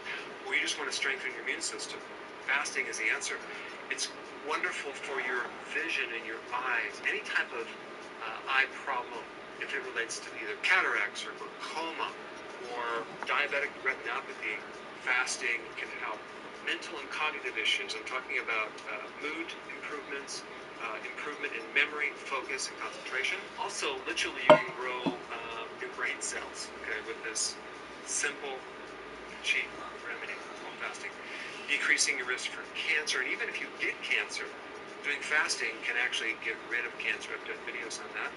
or you just want to strengthen your immune system, fasting is the answer. It's wonderful for your vision in your eyes. Any type of eye problem, if it relates to either cataracts or glaucoma or diabetic retinopathy, fasting can help. Mental and cognitive issues, I'm talking about mood improvements, improvement in memory, focus, and concentration. Also, literally, you can grow new brain cells, okay, with this simple, cheap remedy called fasting. Decreasing your risk for cancer, and even if you get cancer, doing fasting can actually get rid of cancer. I've done videos on that.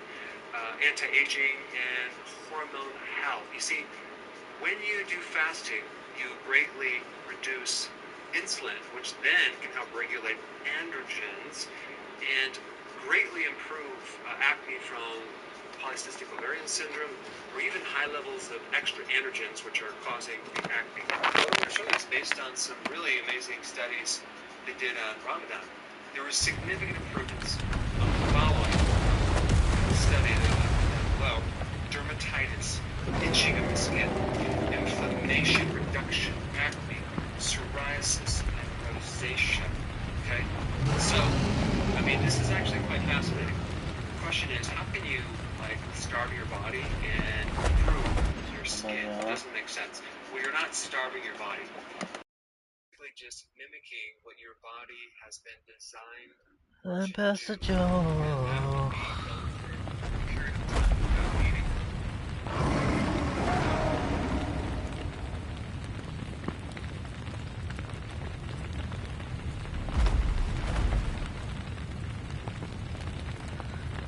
Anti-aging and hormone health. You see, when you do fasting, you greatly reduce insulin, which then can help regulate androgens and greatly improve acne from polycystic ovarian syndrome, or even high levels of extra androgens, which are causing the acne. What I'm going to show you is based on some really amazing studies they did on Ramadan. There were significant improvements of the following. The study that dermatitis, itching of the skin, inflammation reduction, acne, psoriasis, and rosacea. Okay? So, I mean, this is actually quite fascinating. The question is, how can you, like, starve your body and improve your skin? It doesn't make sense. Well, you're not starving your body. You're just mimicking what your body has been designed I'm Pastor Joe.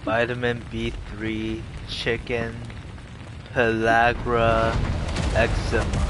Vitamin B3, chicken, pellagra, eczema.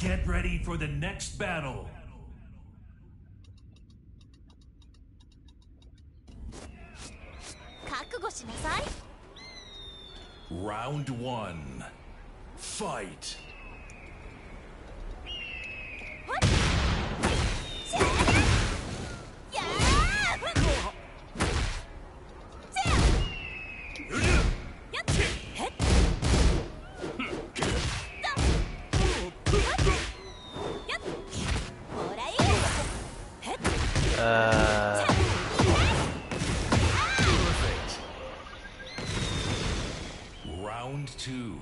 Get ready for the next battle. Round 1. Fight. Perfect. Round 2.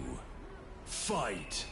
Fight.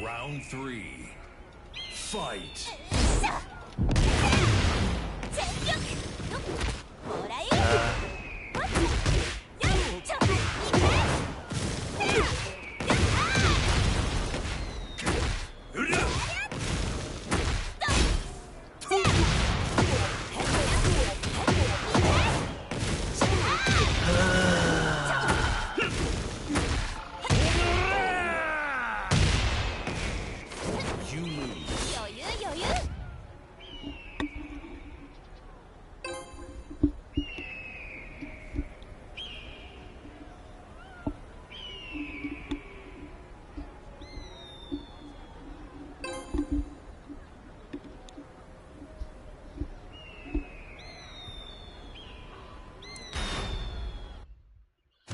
Round 3. Fight. You lose.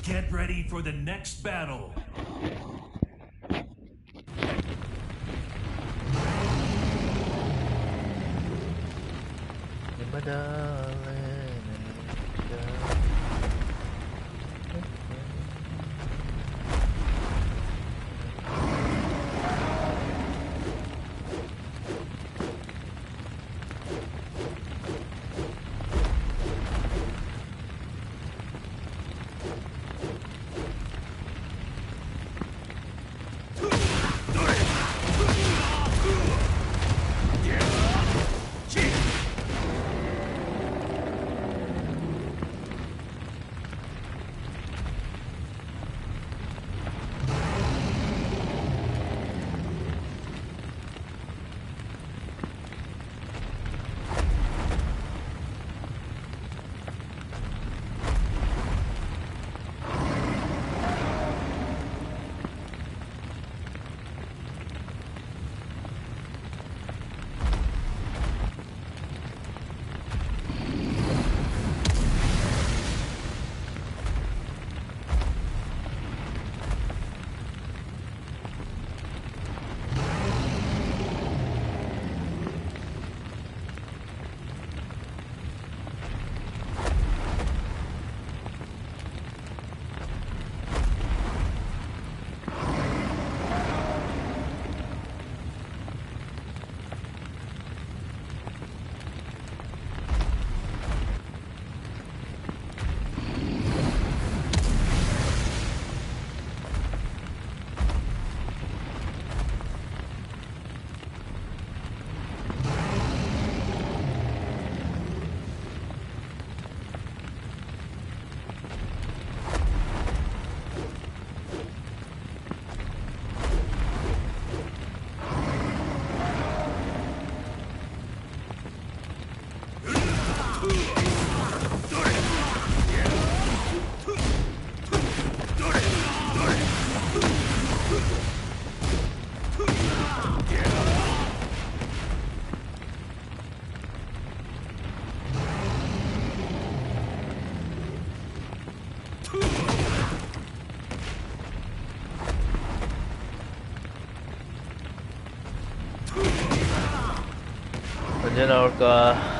Get ready for the next battle. 언제 나올까?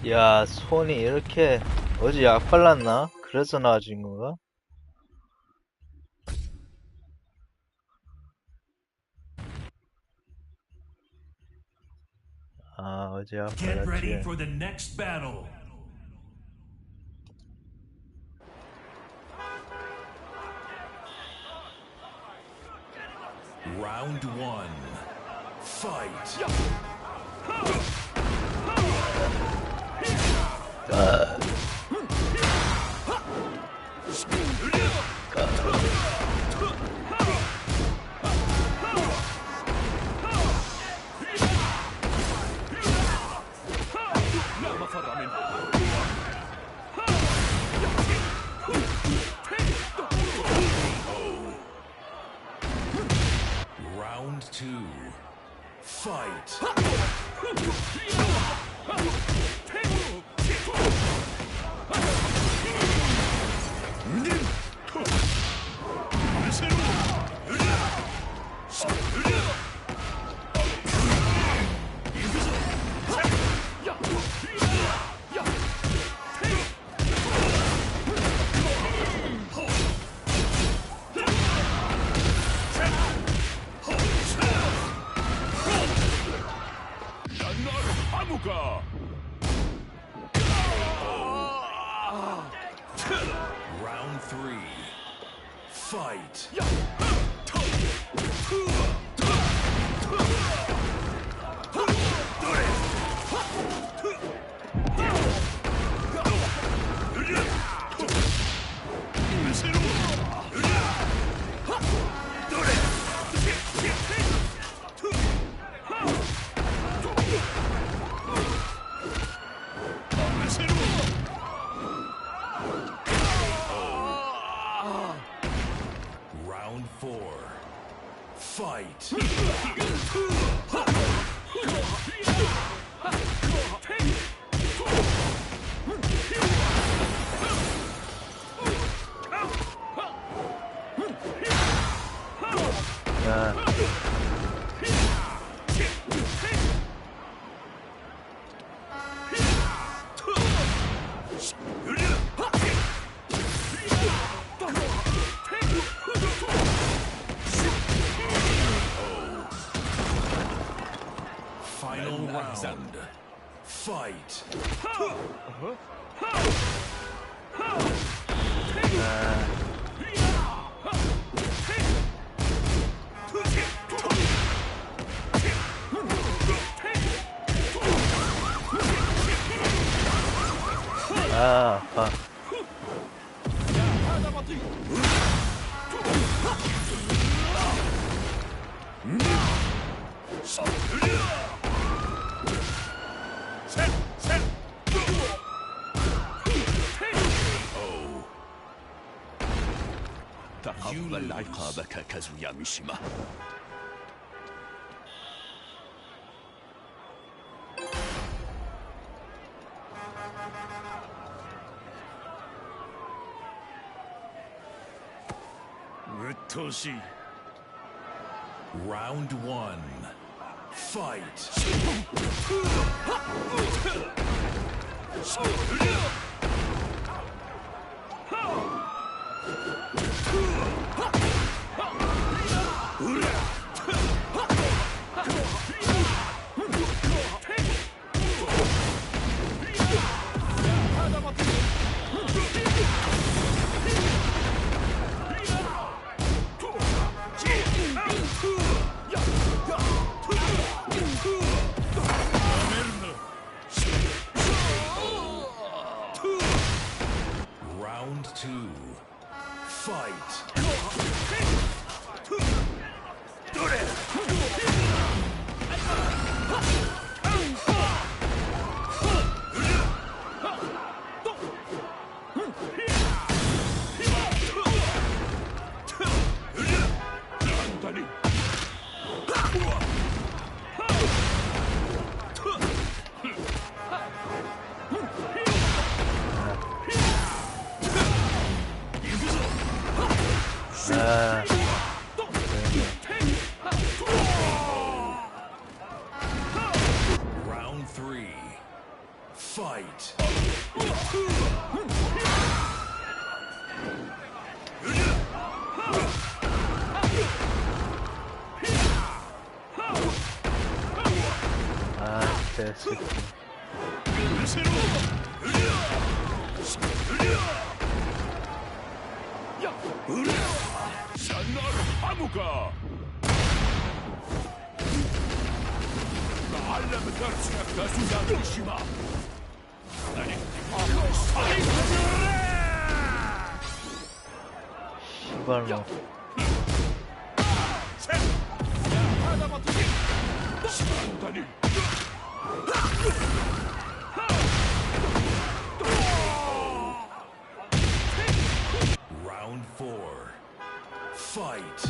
야, 손이 이렇게 어제 약 발랐나? 그래서 나아진 건가? 아, 어제 약 Get ready 발랐지. for the next battle. Round one. Fight. Round two. Fight. Round three. Fight. Round four. Fight. 야. Final round. Fight. 아, 아파. تقبل عقابك كازويا ميشيما. Round one. Fight. Round two. Fight. Fight. 아, 됐어. 시발로. Round 4. Fight.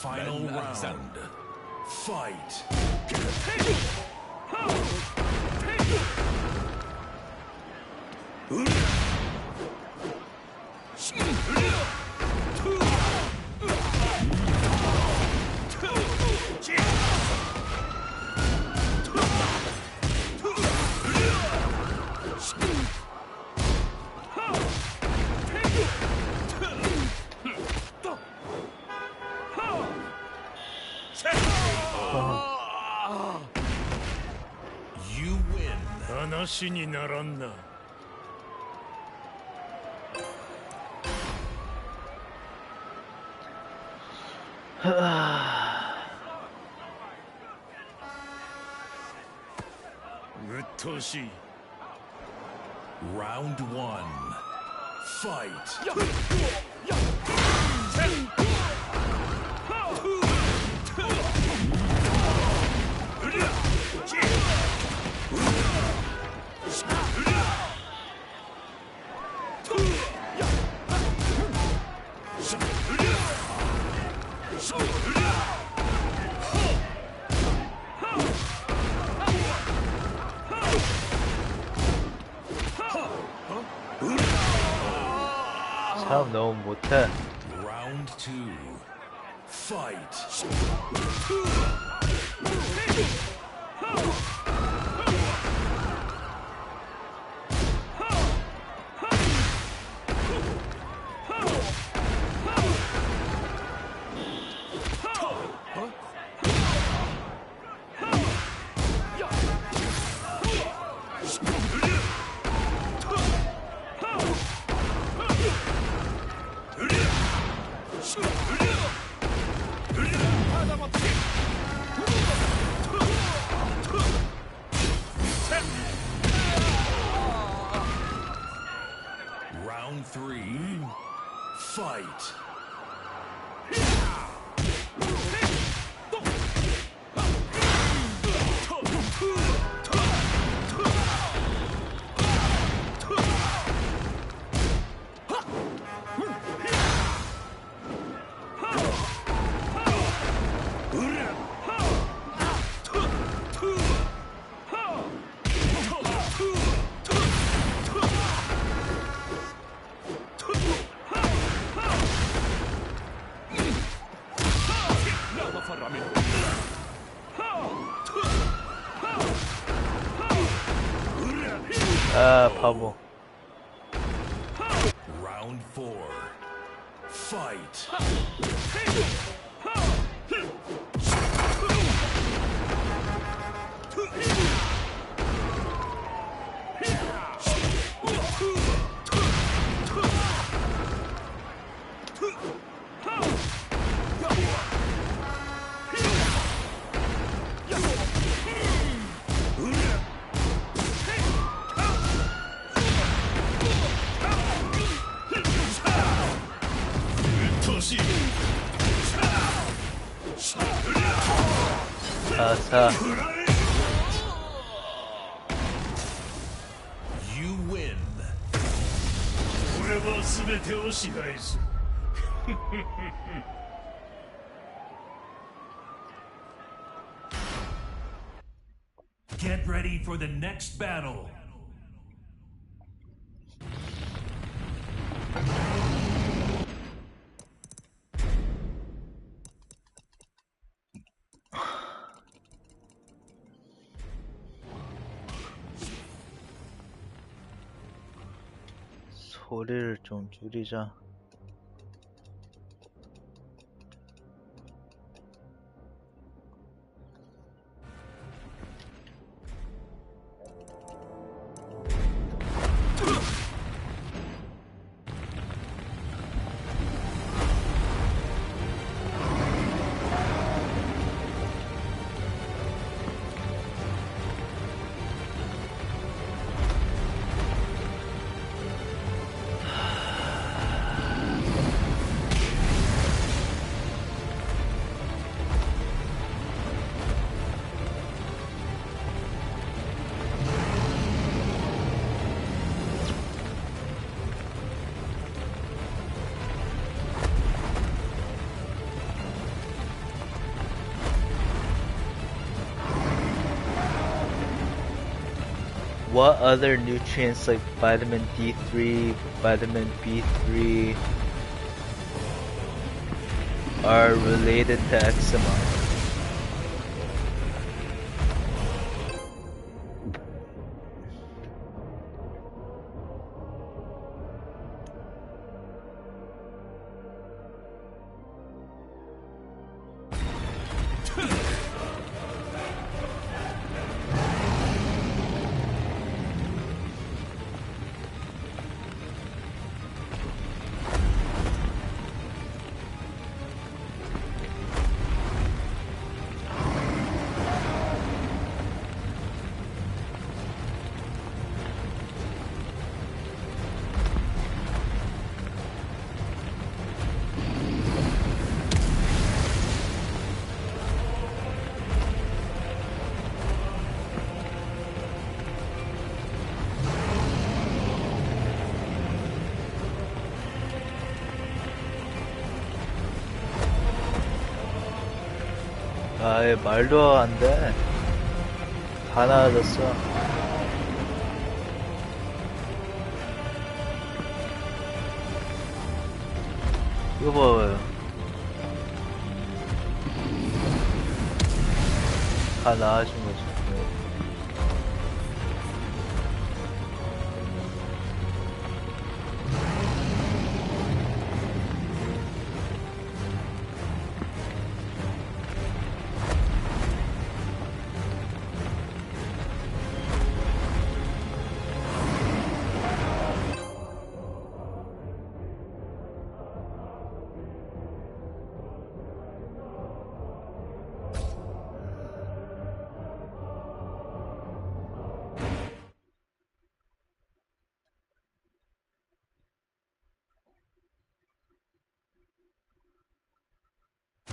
Final round. Fight. You win. 話にならんな. 으토시. Round 1. Fight. 사람 너무 못해. Round 2. Fight. Round 3. Fight. 아, 바보. Round 4. Fight. 기사. You win. 俺は全てを支配する。Get ready for the next battle. 소리를 좀 줄이자. What other nutrients like vitamin D3, vitamin B3 are related to eczema? 아예 말도 안 돼. 다 나아졌어. 이거 봐봐요. 다 나아진 거지.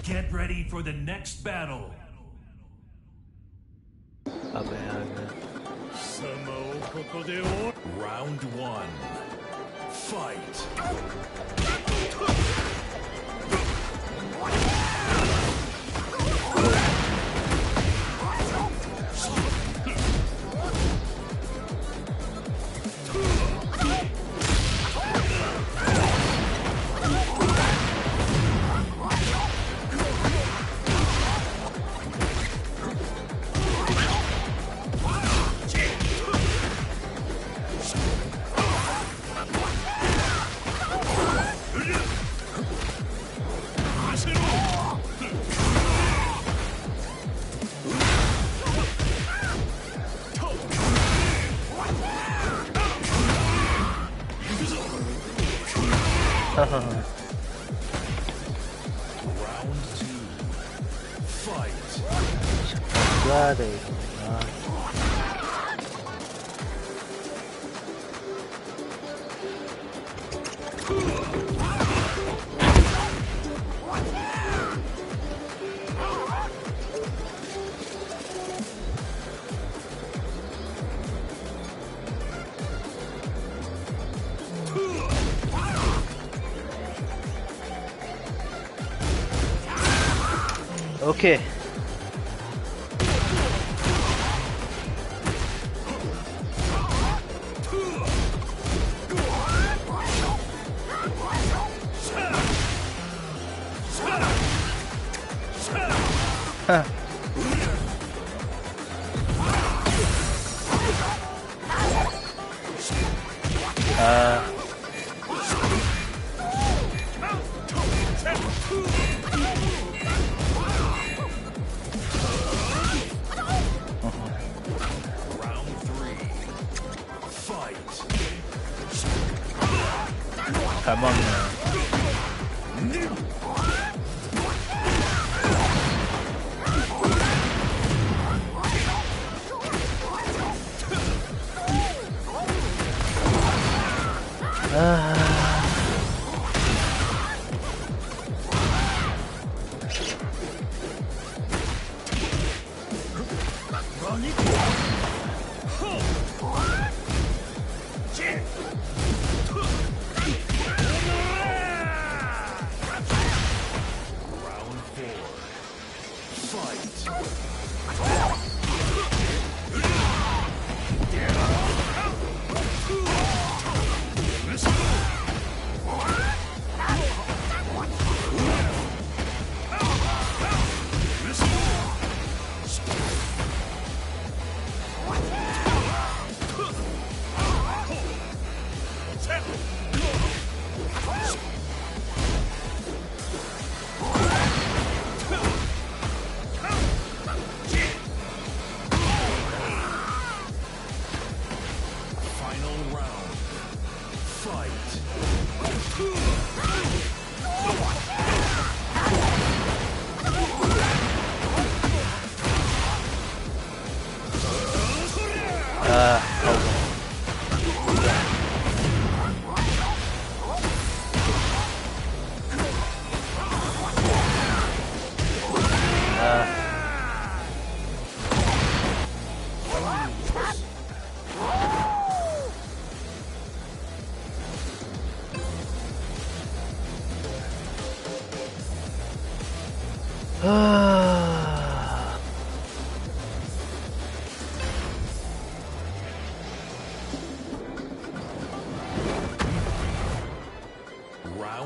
Get ready for the next battle. Round 1. Fight. Round 2. Fight. 쏴야 돼 이거. 오케이. 잘 먹네.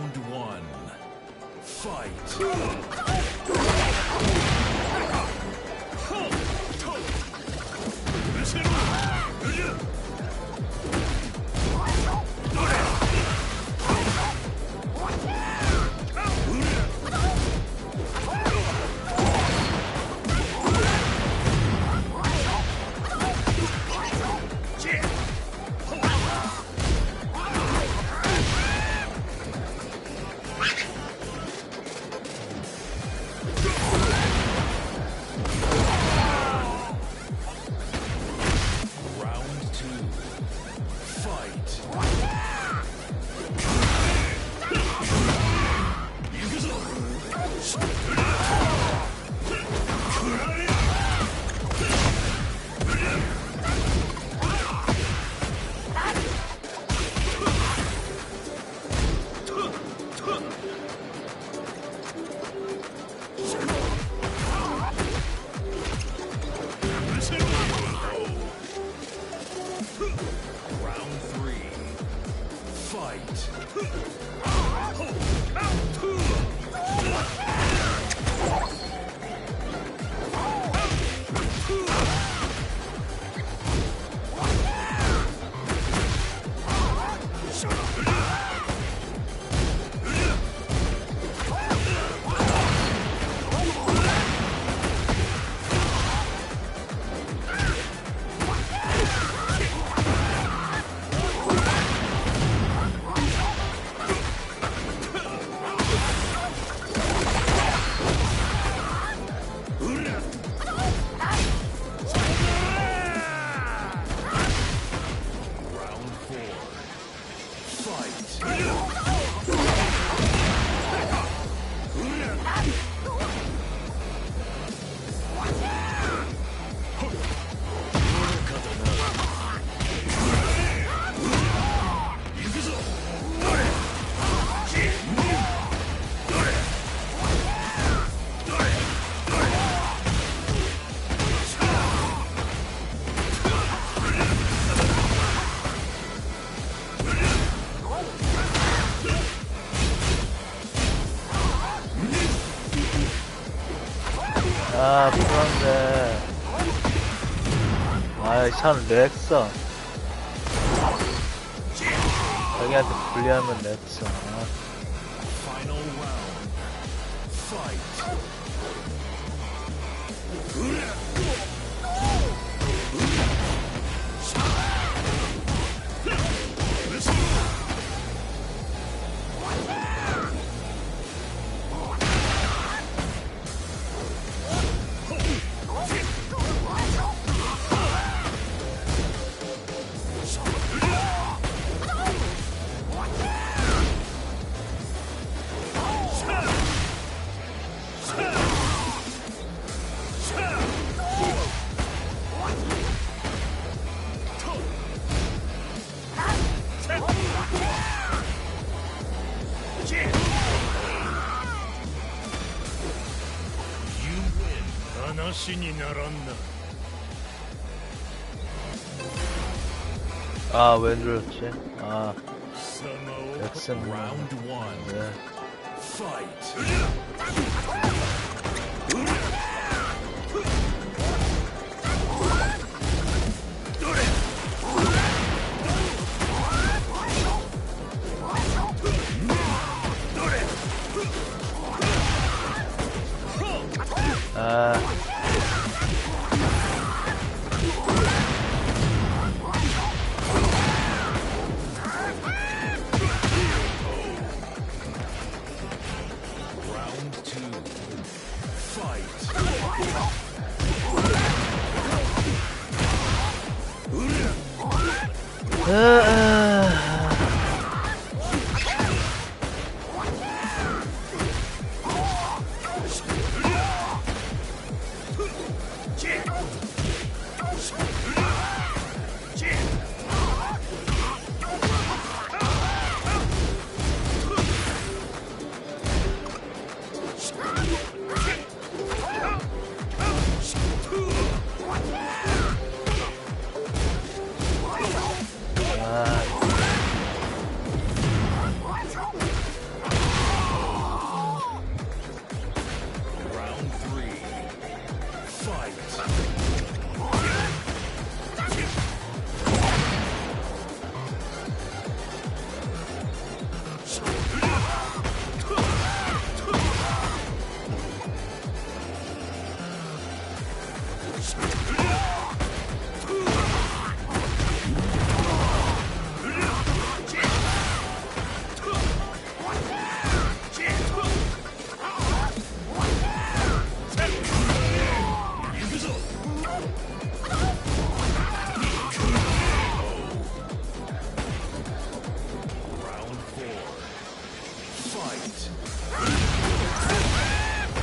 Round one. Fight. Round two. 아, 그런데. 아이, 참, 렉서. 자기한테 불리하면 렉서. Final round. Fight. 아, 왜 눌렀지? 아, 렉슨. Round 1. 네. Fight. 아.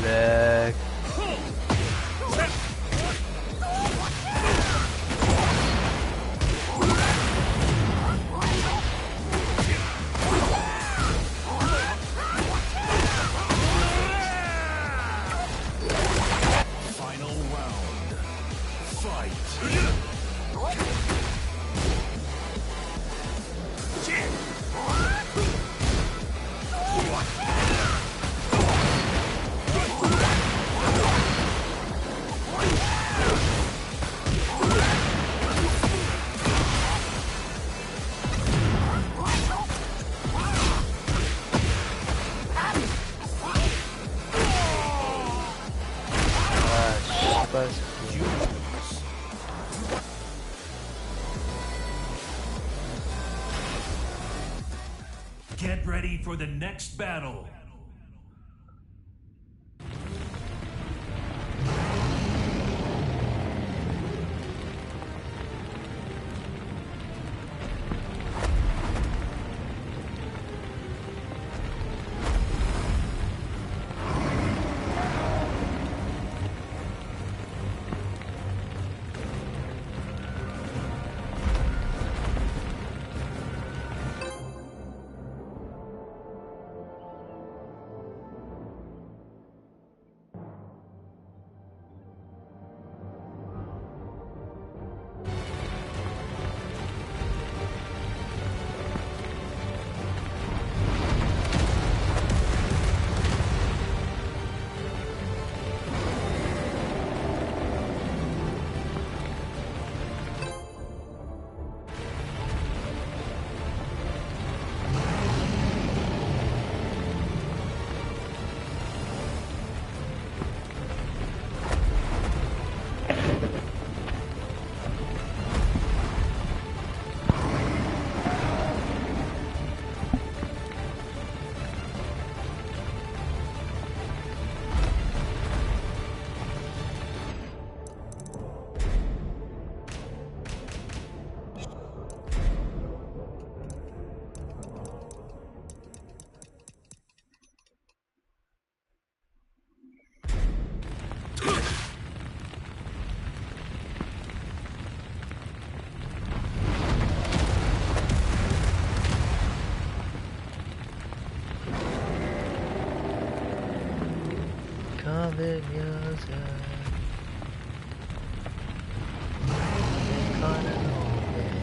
렉. Final round. Fight. Get ready for the next battle. 없는 여자 가는 오게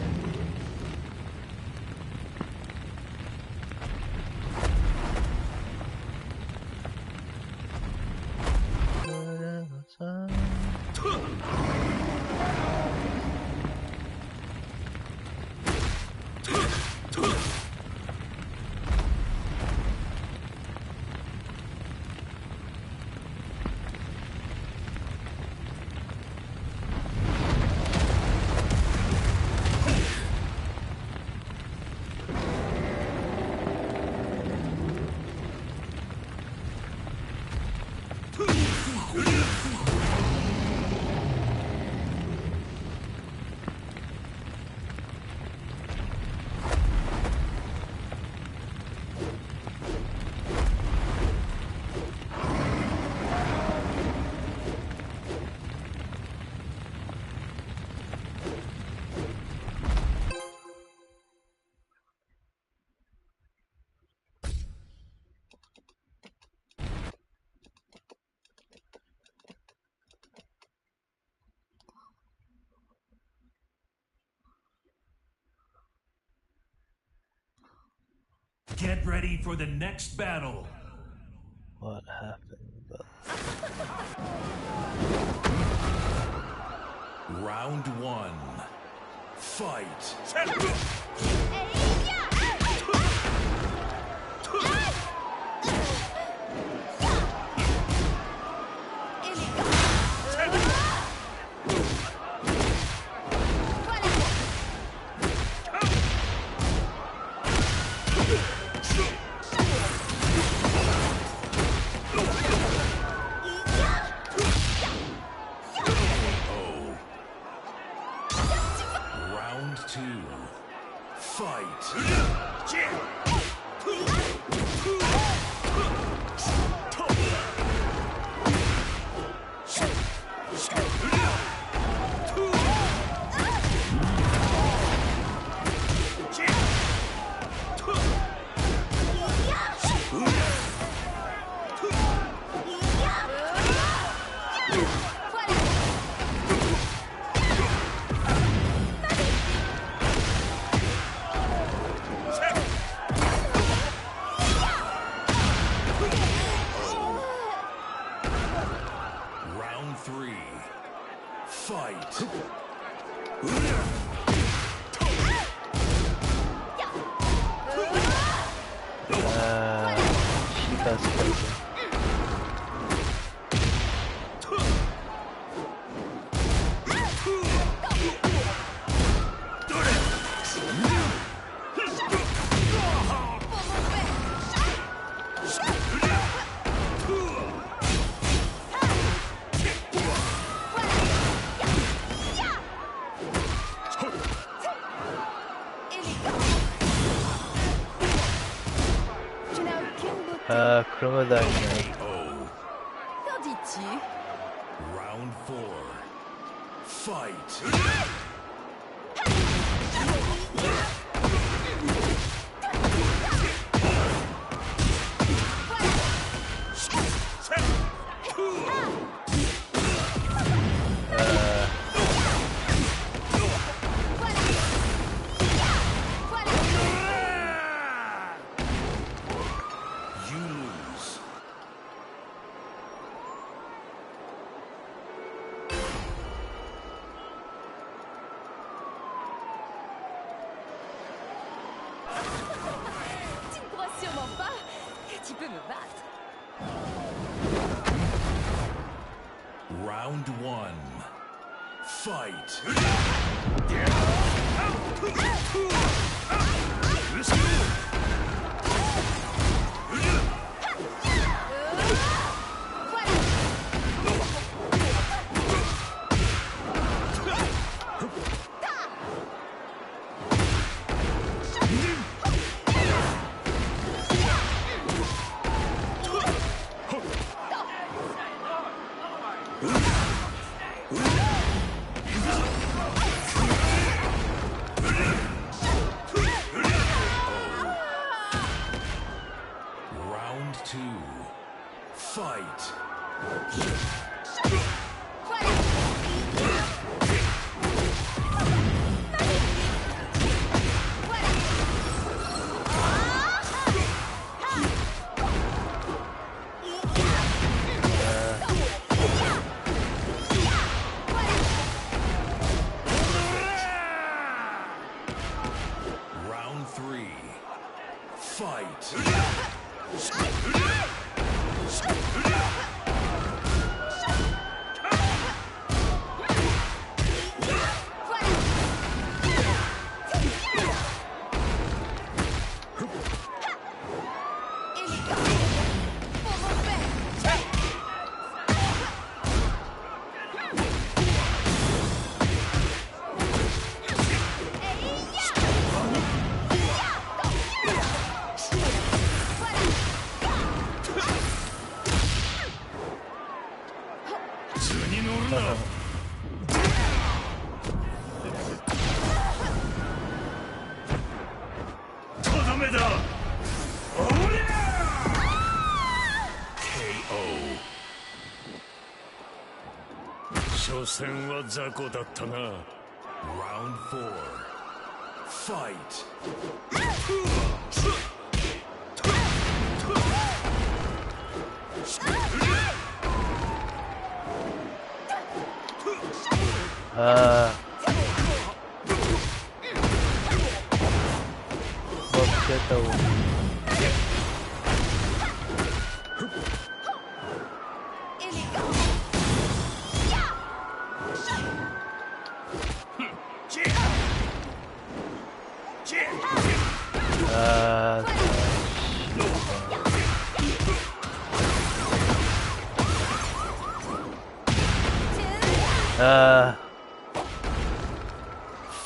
Get ready for the next battle. What happened? Round 1. Fight. Round 2. Fight. Round 3. Fight. Shiba spider. 그러면 다행이네. Qu'en dis-tu? Round 4. Fight. You lose. Tu ne crois sûrement pas que tu peux me battre. Round 1. Fight. 所詮は雑魚だったな。Round 4 Fight! 먹겠다고.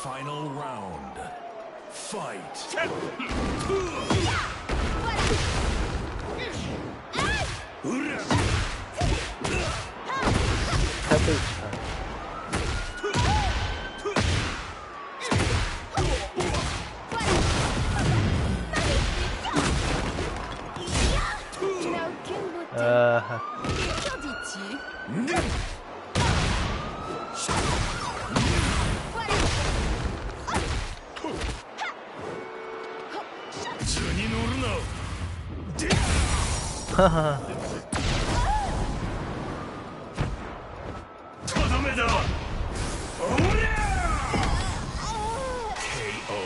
Final round. Fight. 하하. KO.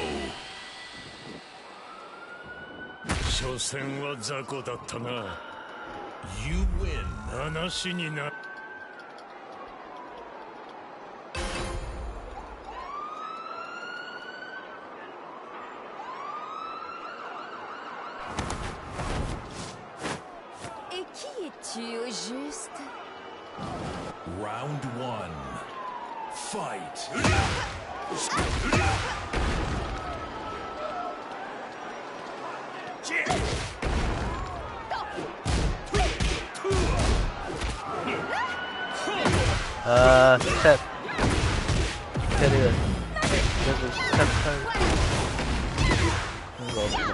雑魚だったな。You win. 話にな。Et qui es-tu au juste? Round 1 Fight. 스텝 캐리어 그래서 스텝할 그런 거 없나.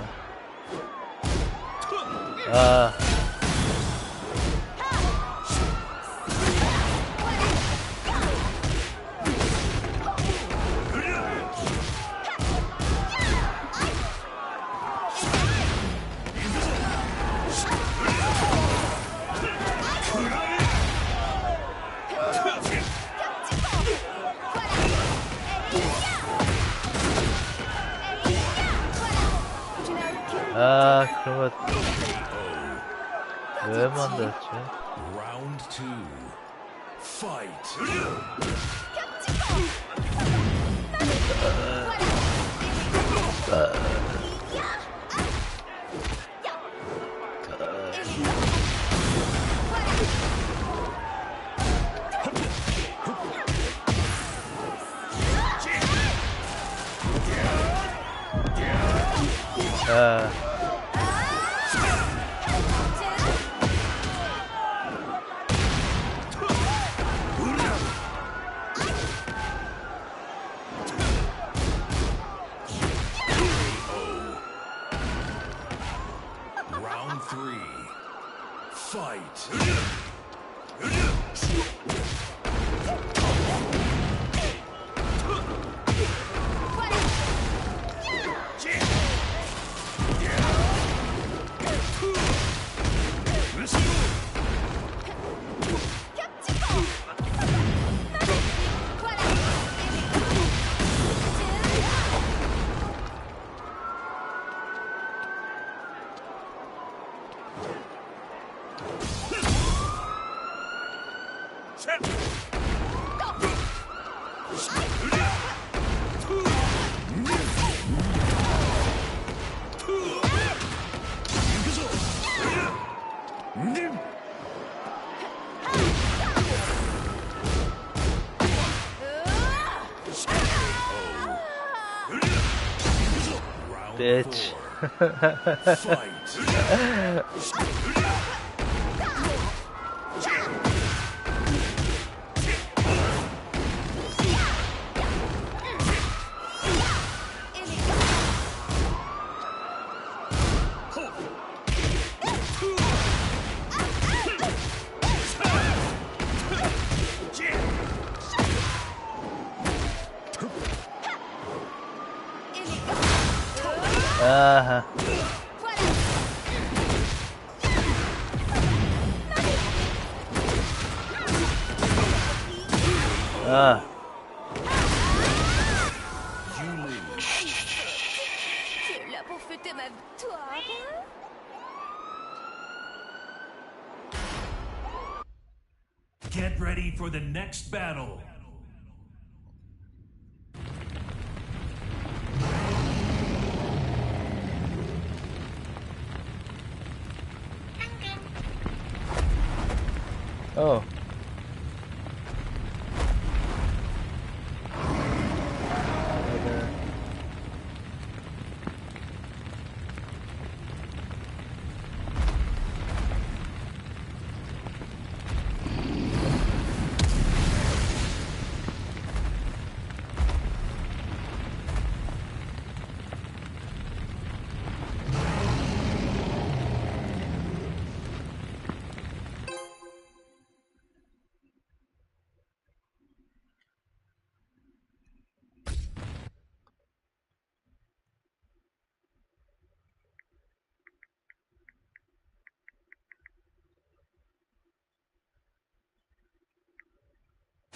그런 거 왜 만들었지? Round 2 Fight. Round 3 Fight. bitch. Tu es là pour fêter ma victoire. Get ready for the next battle. Oh.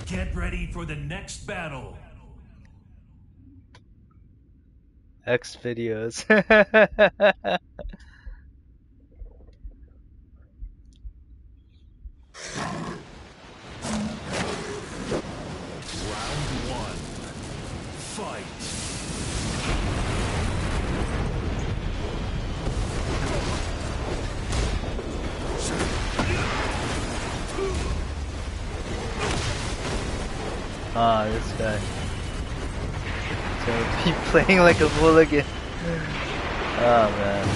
Get ready for the next battle. X videos. Round one. Fight. Ah, this guy. So keep playing like a hooligan. Oh man.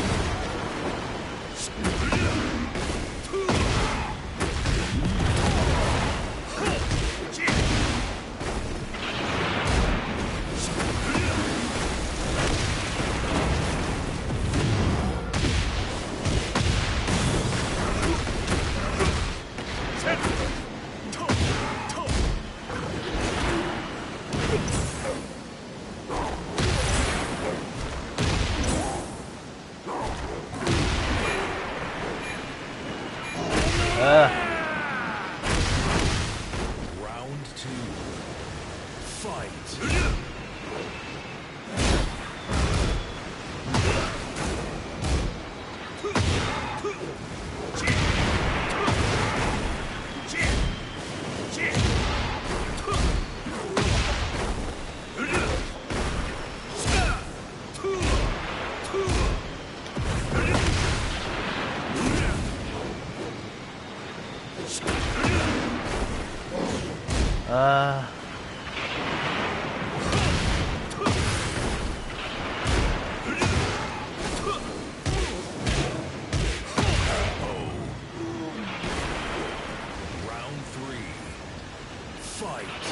Round two. Fight. Round three. Fight.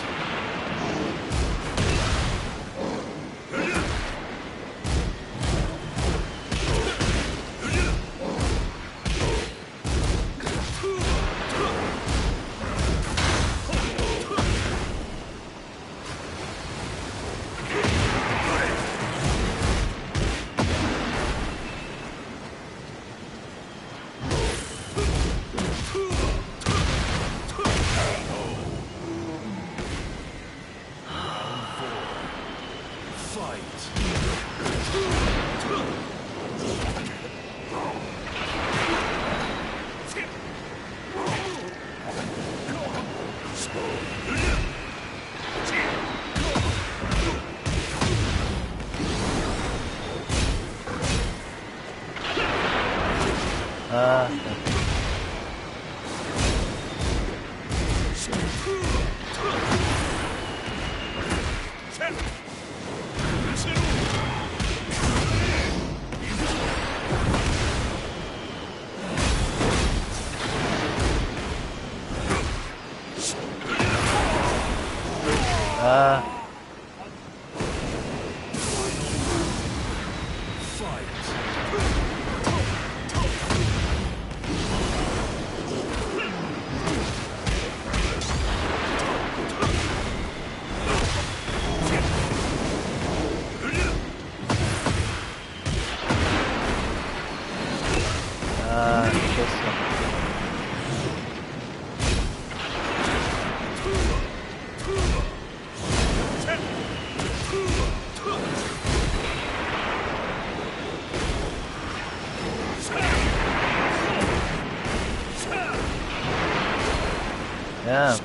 Damn.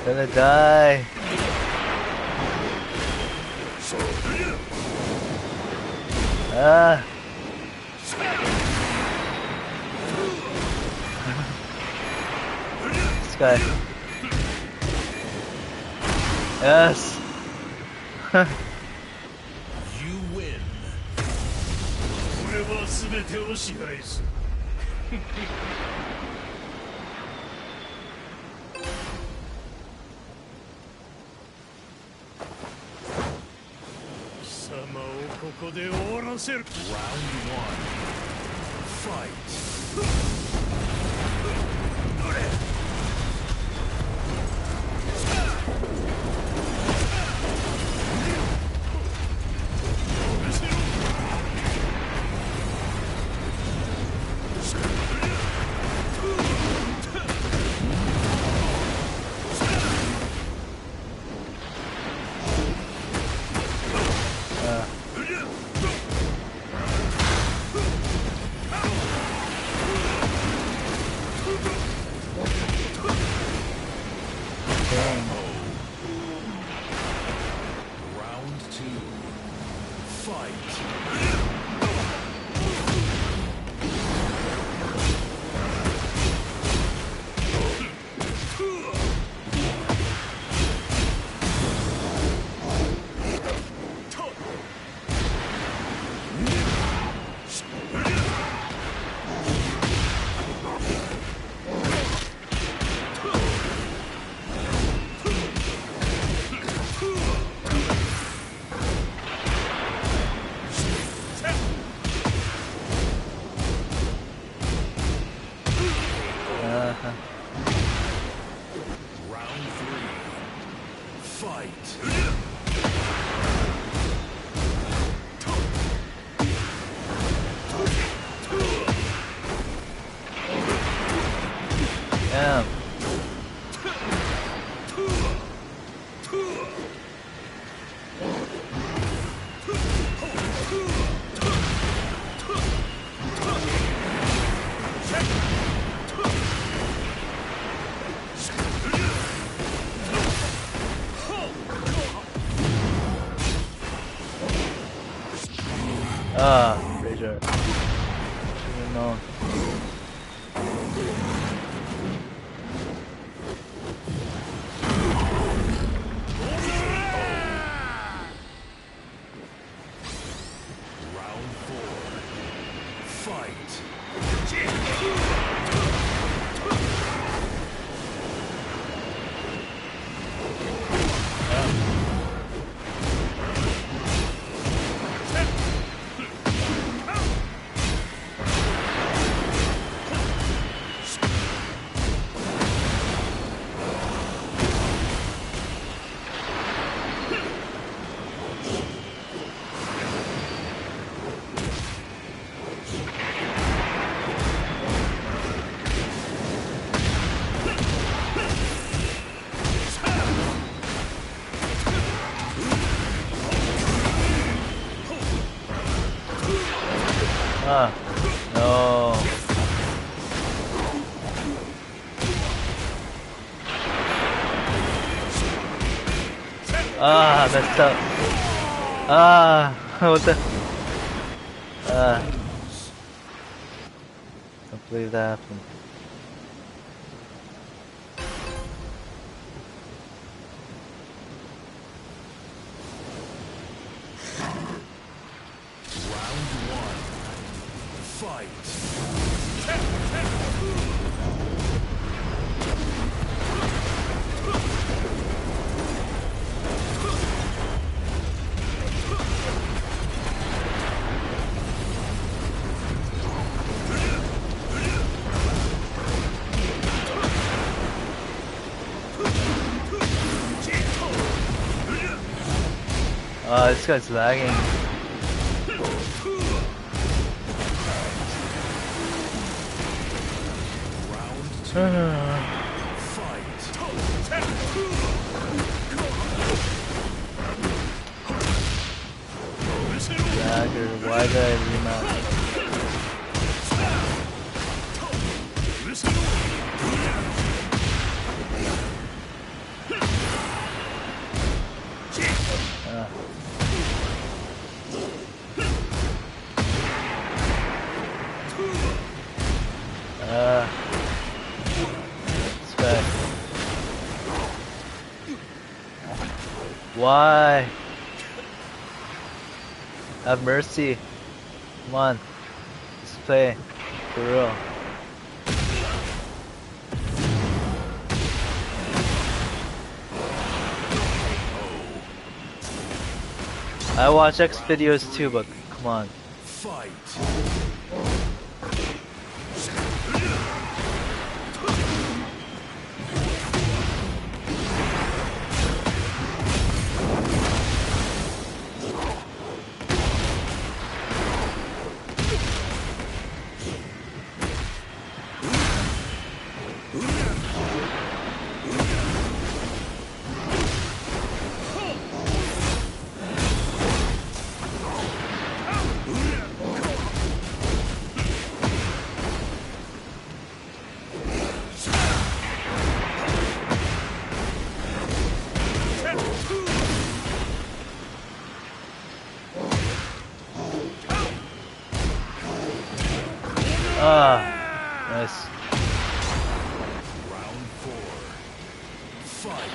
Gonna die. Ah. This guy. Yes. You win. 俺は全てを支配する。貴様をここで終わらせる。Round 1 Fight. ああ、レジャー。自分の。Ah, no. Ah, messed up. Ah, what the? Ah. Can't believe that happened. This guy's lagging. Dagger, why did I remount? This guy. Why? Have mercy. Come on. Let's play. For real. I watch X videos too, but come on. Fight. Nice. Round 4. Fight.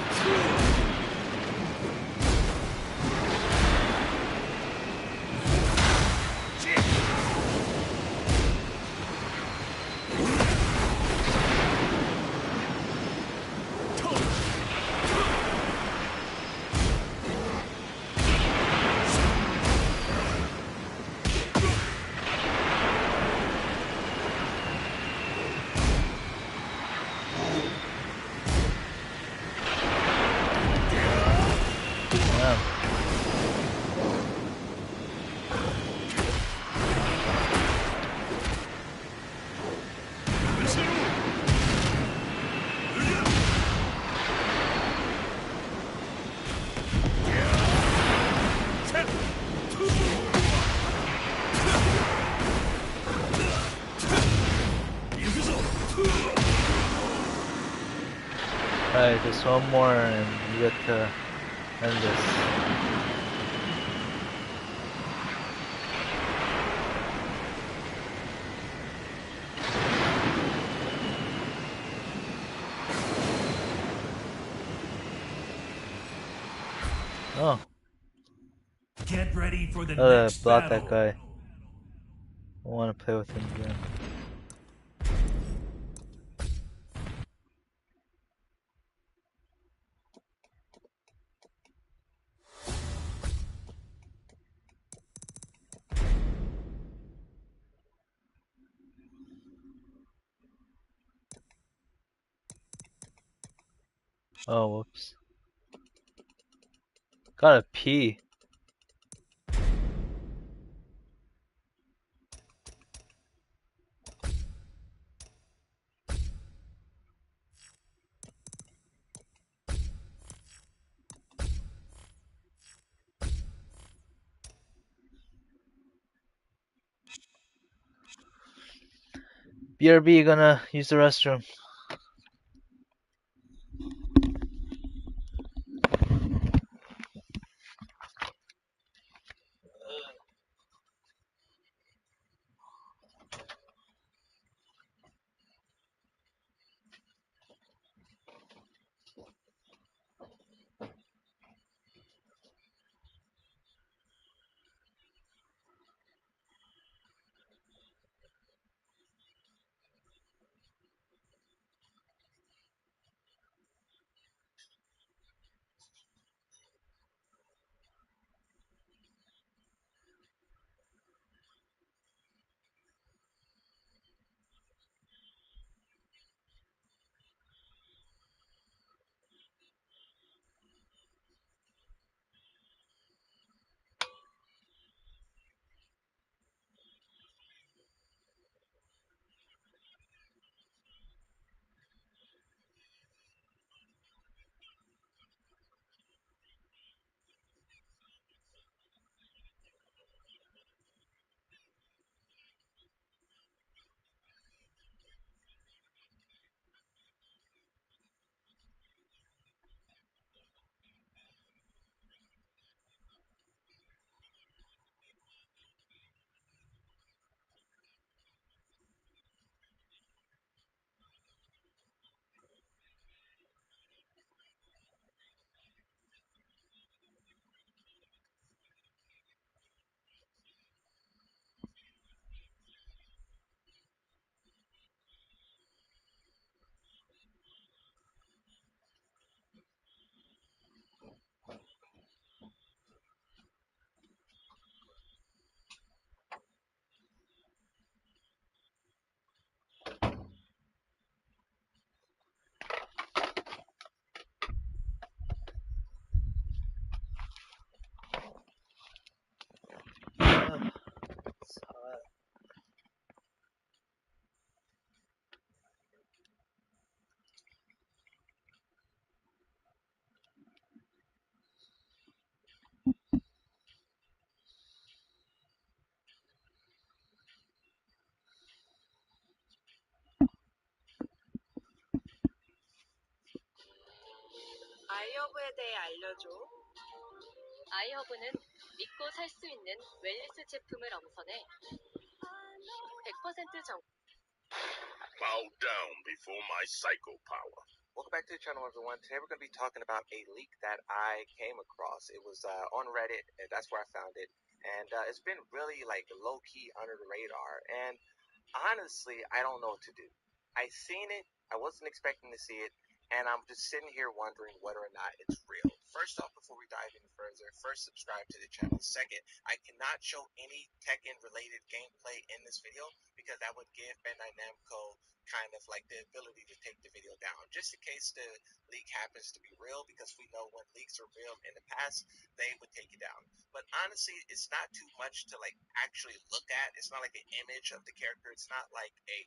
Alright, just one more and you get to end this. Oh. Get ready for the next block battle. That guy. I want to play with him again. Oh, whoops. Gotta pee. BRB gonna use the restroom. 아이허브에 대해 알려줘. 아이허브는 믿고 살 수 있는 웰니스 제품을 엄선해 100% 정. Bow down before my psycho power. Welcome back to the channel, everyone. Today we're going to be talking about a leak that I came across. It was on Reddit, and that's where I found it. And it's been really like low-key under the radar. And honestly, I don't know what to do. I seen it. I wasn't expecting to see it. And I'm just sitting here wondering whether or not it's real. First off, before we dive any further, first subscribe to the channel. Second, I cannot show any Tekken-related gameplay in this video because that would give Bandai Namco kind of like the ability to take the video down, just in case the leak happens to be real, because we know when leaks are real in the past, they would take it down. But honestly, it's not too much to like actually look at. It's not like an image of the character. It's not like a,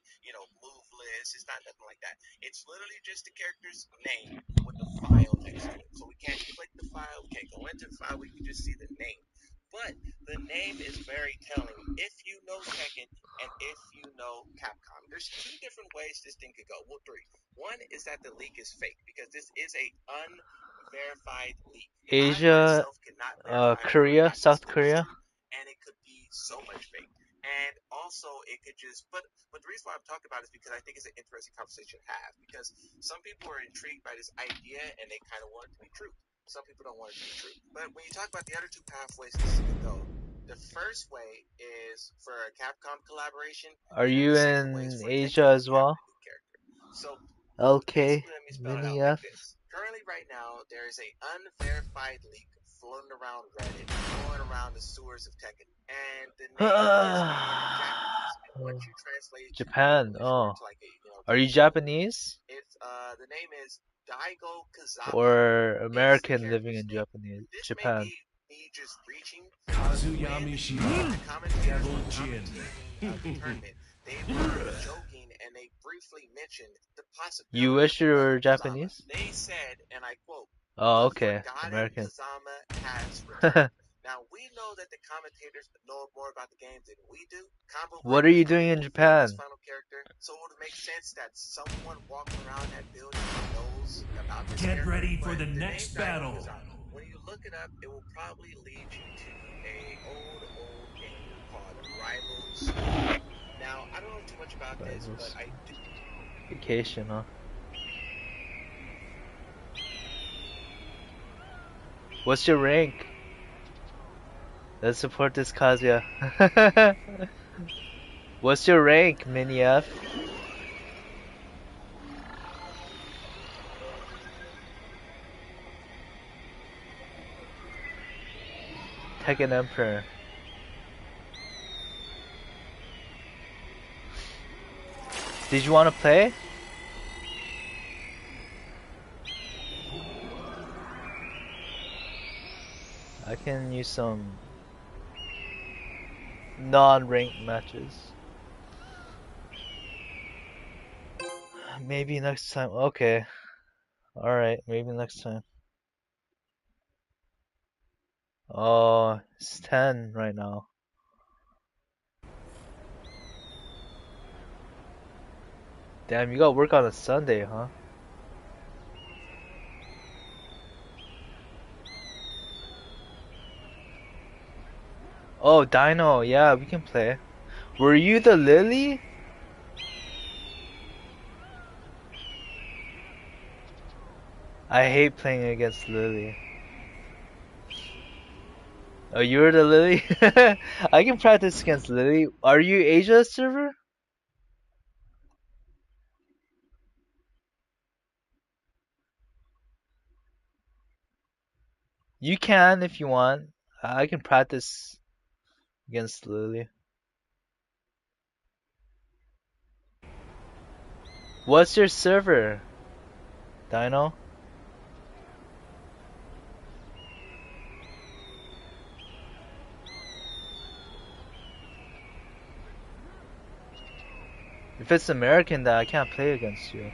move list. It's not nothing like that. It's literally just the character's name with the file next to it. So we can't click the file, we can't go into the file, we can just see the name. But the name is very telling if you know Tekken and if you know Capcom. There's two different ways this thing could go. Well, three. One is that the leak is fake, because this is a unverified leak. Asia, Korea, South Korea. And it could be so much fake. And also, it could just, but the reason why I'm talking about it is because I think it's an interesting conversation to have. Because some people are intrigued by this idea and they kind of want it to be true. Some people don't want it to be true. But when you talk about the other two pathways this could go, the first way is for a Capcom collaboration. Are you in Asia as well? So LK, let me spell it Mini out F. like this. Currently, right now, there is a unverified leak floating around Reddit, going around the sewers of Tekken, and the name is in Japanese. And once you translate Japan. to like a, Are you Japanese? It's the name is Daigo Kazama. Or American living in Japan? Me just reaching Kazuyami Shima, Devil Jin. Tournament. They were joking and they briefly mentioned the possibility. You wish you were Japanese? They said, and I quote, "Oh, okay, American." Kazama has returned. Now we know that the commentators know more about the game than we do. What are you doing in Japan? Final character, so it would make sense that someone walking around that building knows about this Get character. ready for the next battle. When you look it up, it will probably lead you to a old game called Rivals. Now I don't know too much about this, but I do. Vacation, huh? What's your rank? Let's support this Kazuya. What's your rank, Mini F? Tekken Emperor. Did you want to play? I can use some non-ranked matches. Maybe next time. Okay. Alright, maybe next time. Oh, it's 10 right now. Damn, you gotta work on a Sunday, huh? Oh, Dino, yeah, we can play. Were you the Lily? I hate playing against Lily. Oh, you were the Lily? I can practice against Lily. Are you Asia server? You can if you want. I can practice against Lily. What's your server, Dino? If it's American, then I can't play against you.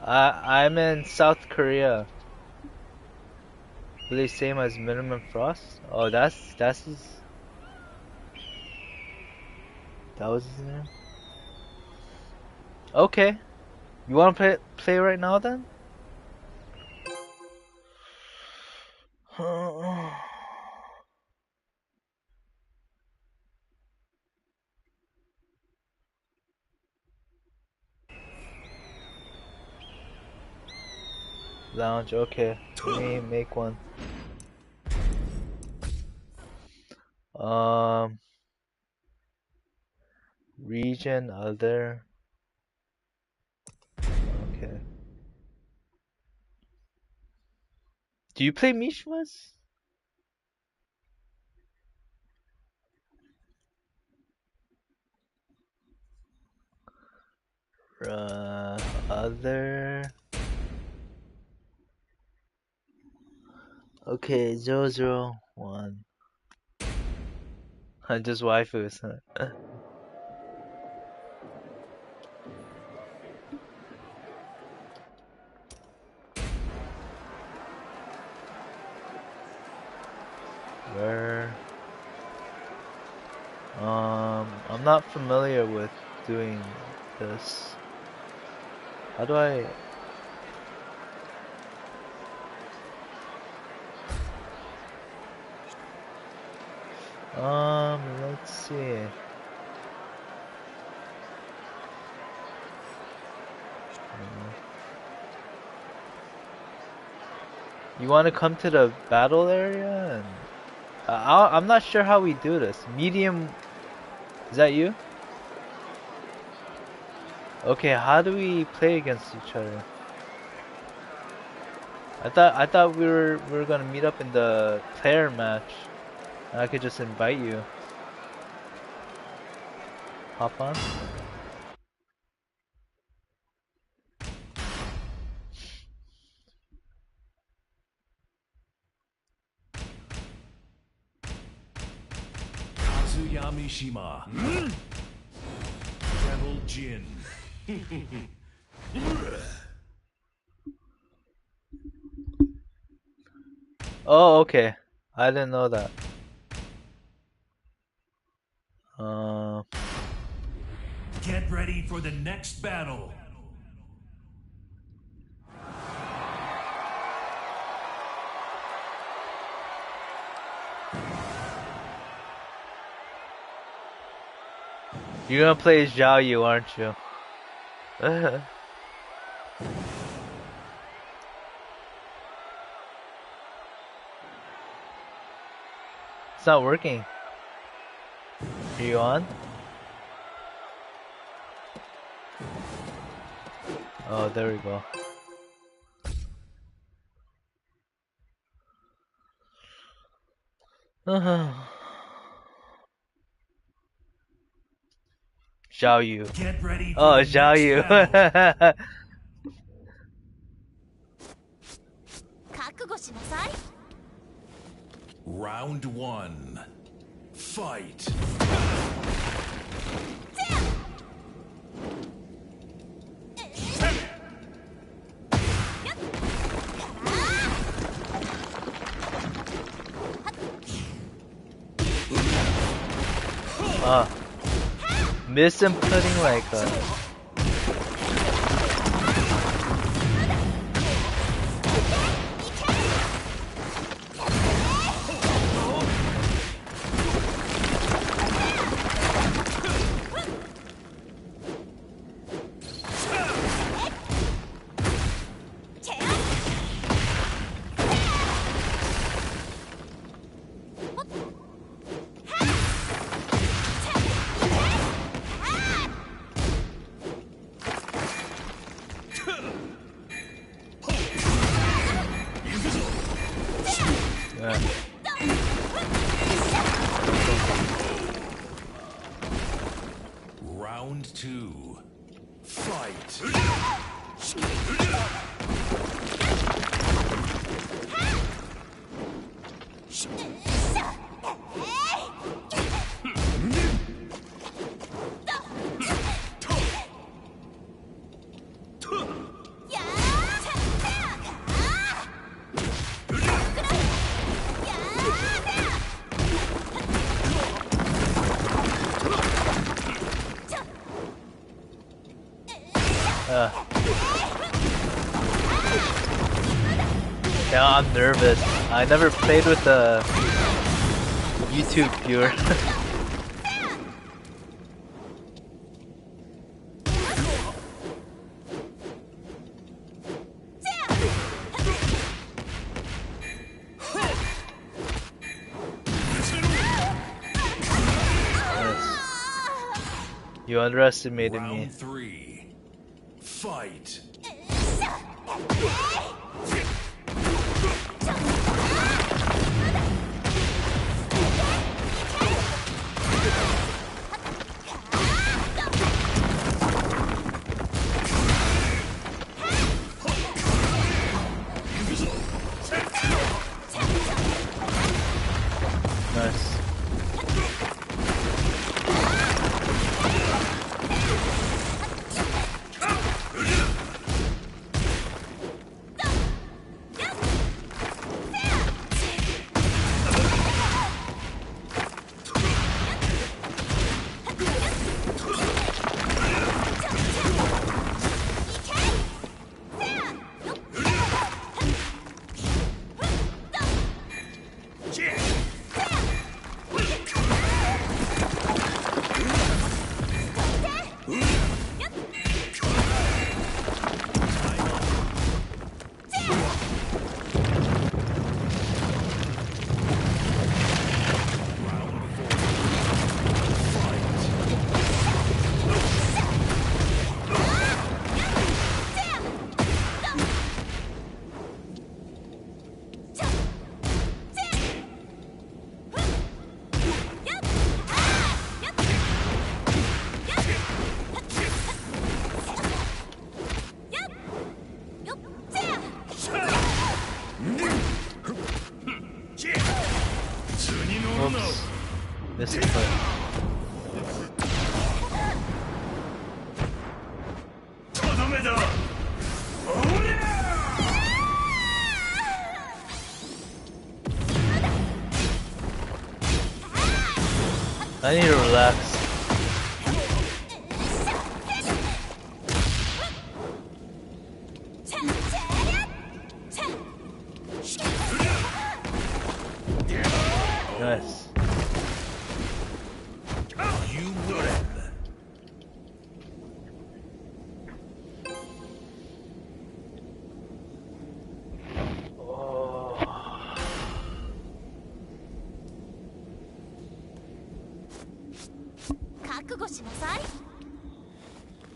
I'm in South Korea. Really same as Minimum Frost? Oh, that's his. That was his name. Okay, you wanna play right now then? Lounge, okay. Let me make one. Region, other. Okay. Do you play Mishimas? Other. Okay, 001. Just waifus. Where? I'm not familiar with doing this. How do I? Let's see. You want to come to the battle area? And I'm not sure how we do this. Medium. Is that you? Okay, how do we play against each other? I thought we were gonna meet up in the player match. And I could just invite you. Hop on. Kazuyamishima. Rebel Jin. Oh, okay. I didn't know that. Get ready for the next battle. You're gonna play Zhao Yu, aren't you? It's not working. Are you on? Oh, there we go. Zhao Yu. Get ready for Oh, the Zhao next Yu. battle. Round 1. Fight. Miss him putting like Round 2. Fight. Now I'm nervous. I never played with a YouTube viewer. You underestimated me. Round 3. Fight. Nice. Oops. Misclick. I need to relax. Nice. You win. Oh. 覚悟しなさい。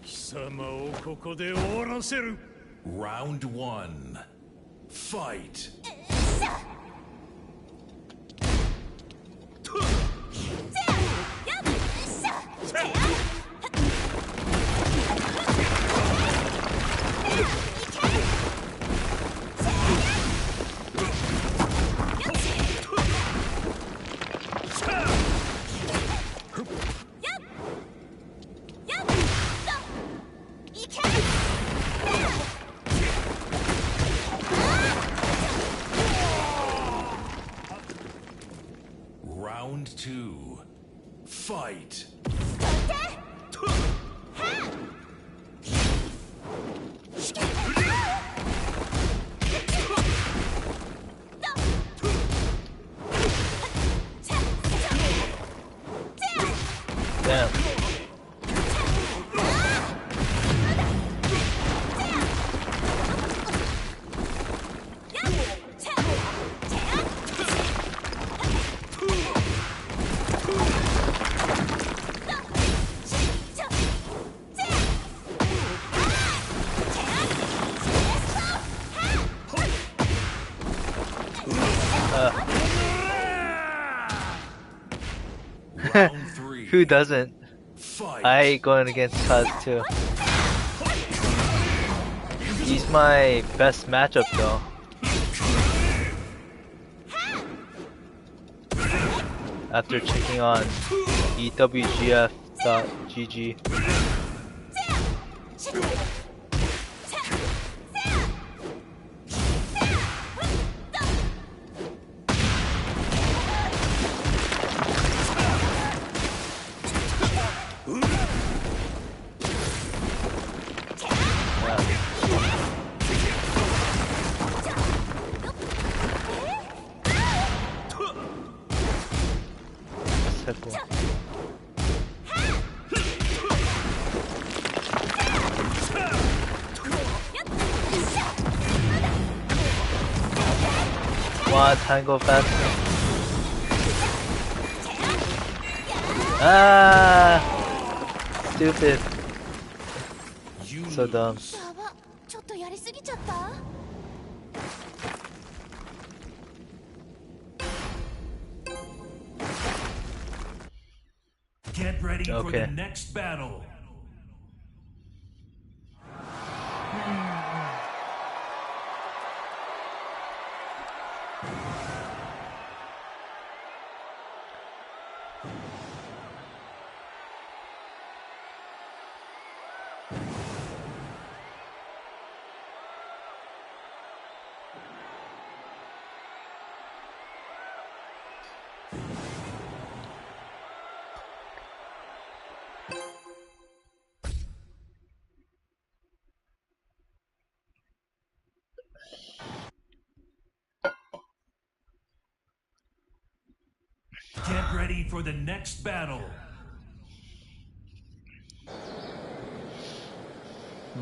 貴様をここで終わらせる。Round 1. Fight. Round 2. Fight. Damn. Who doesn't? I hate going against Kaz too. He's my best matchup though. After checking on ewgf.gg. Come on, time go faster. Ah! stupid. So dumb. やば、ちょっとやりすぎちゃった。Get ready for the Okay. next battle. Get ready for the next battle.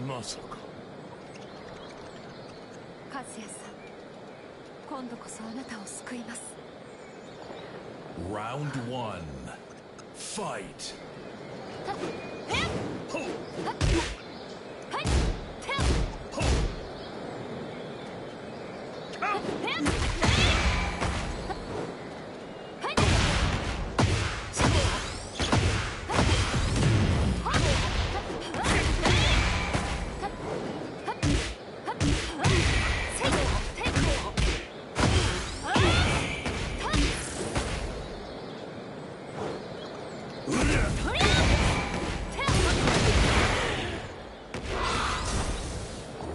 まさか。カズヤさん、今度こそあなたを救います。Round 1. Fight.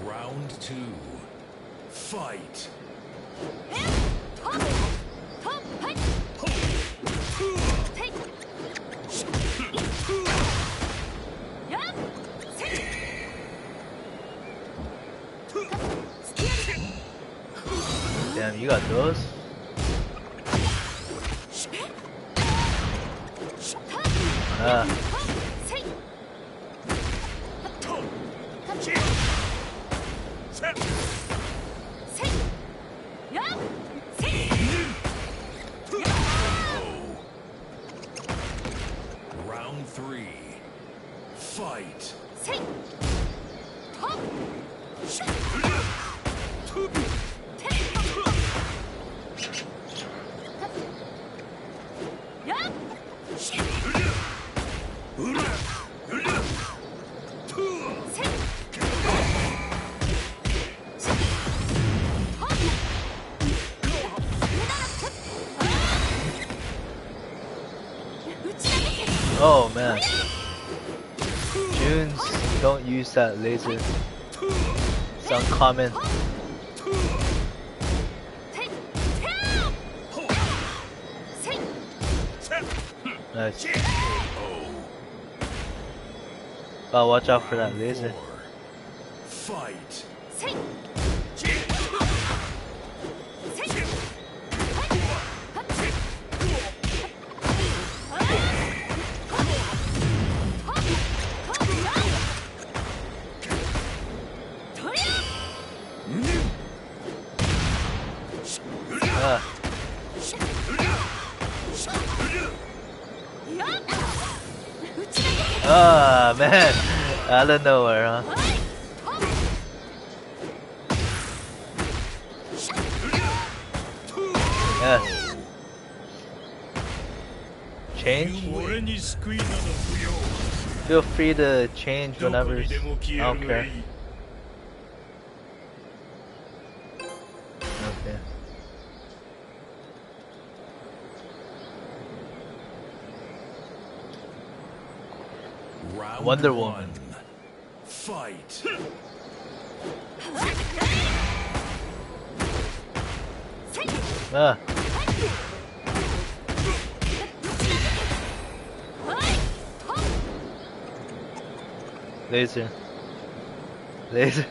Round 2. Fight. Damn, you got those? Ah. Round 3. Fight. Oh man. Junes, don't use that laser. It's uncommon. Nice. Oh, watch out for that laser. Fight. Ah, man. Out of nowhere, huh? Yes. Change? Feel free to change whenever. I don't care. Okay. Round Wonder 1. Woman. Fight. Ah. Laser. Laser.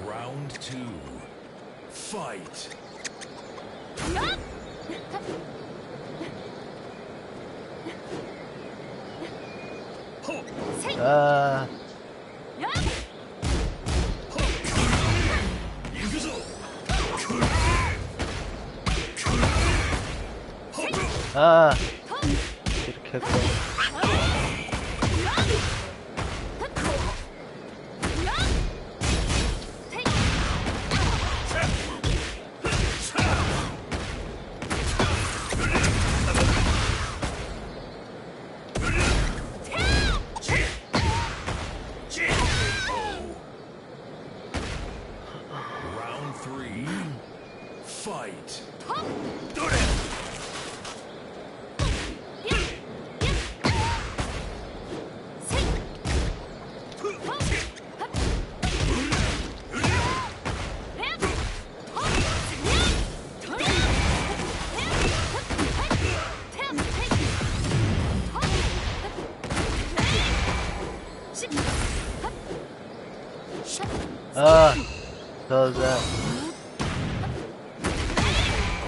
Round 2. Fight. 이렇게 했고. Round 3. Fight. So that.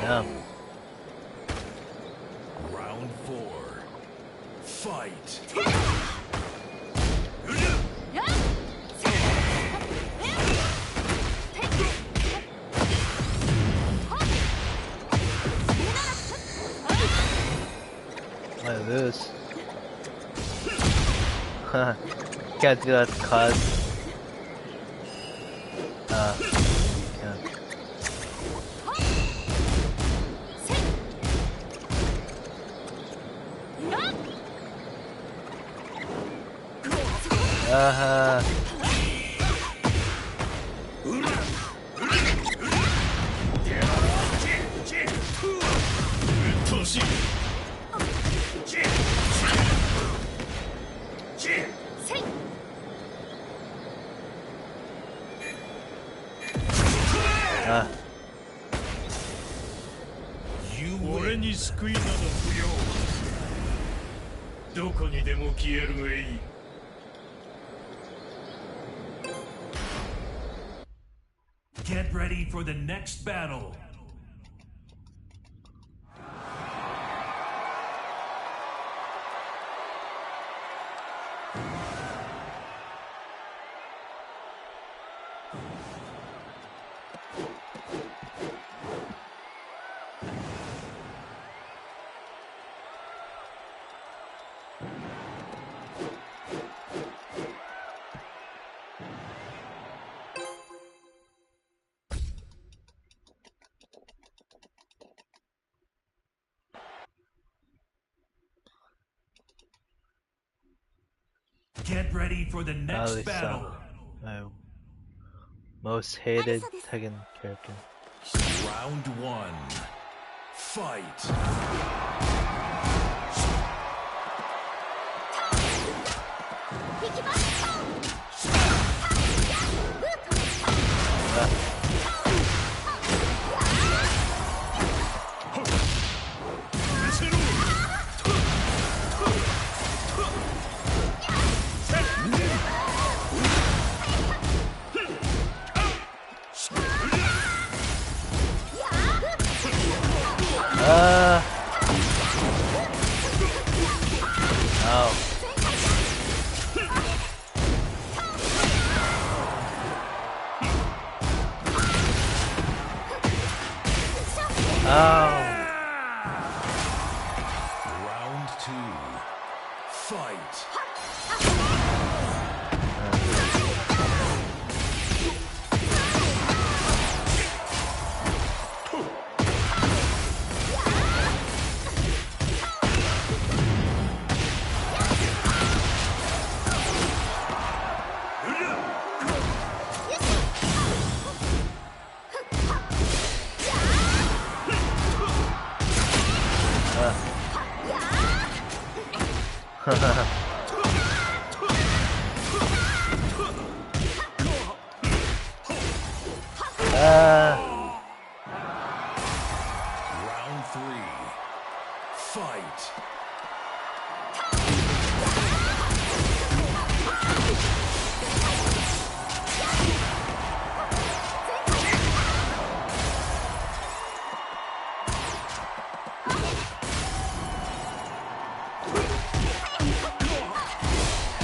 Yeah. Round 4. Fight. I lose. Can't do that cause. Yeah.俺に救いなど不要。どこにでも消えるがいい。Get ready for the next battle. Get ready for the next battle. My most hated Tekken character. Round 1. Fight. Round 2. Fight. Round 3. Fight.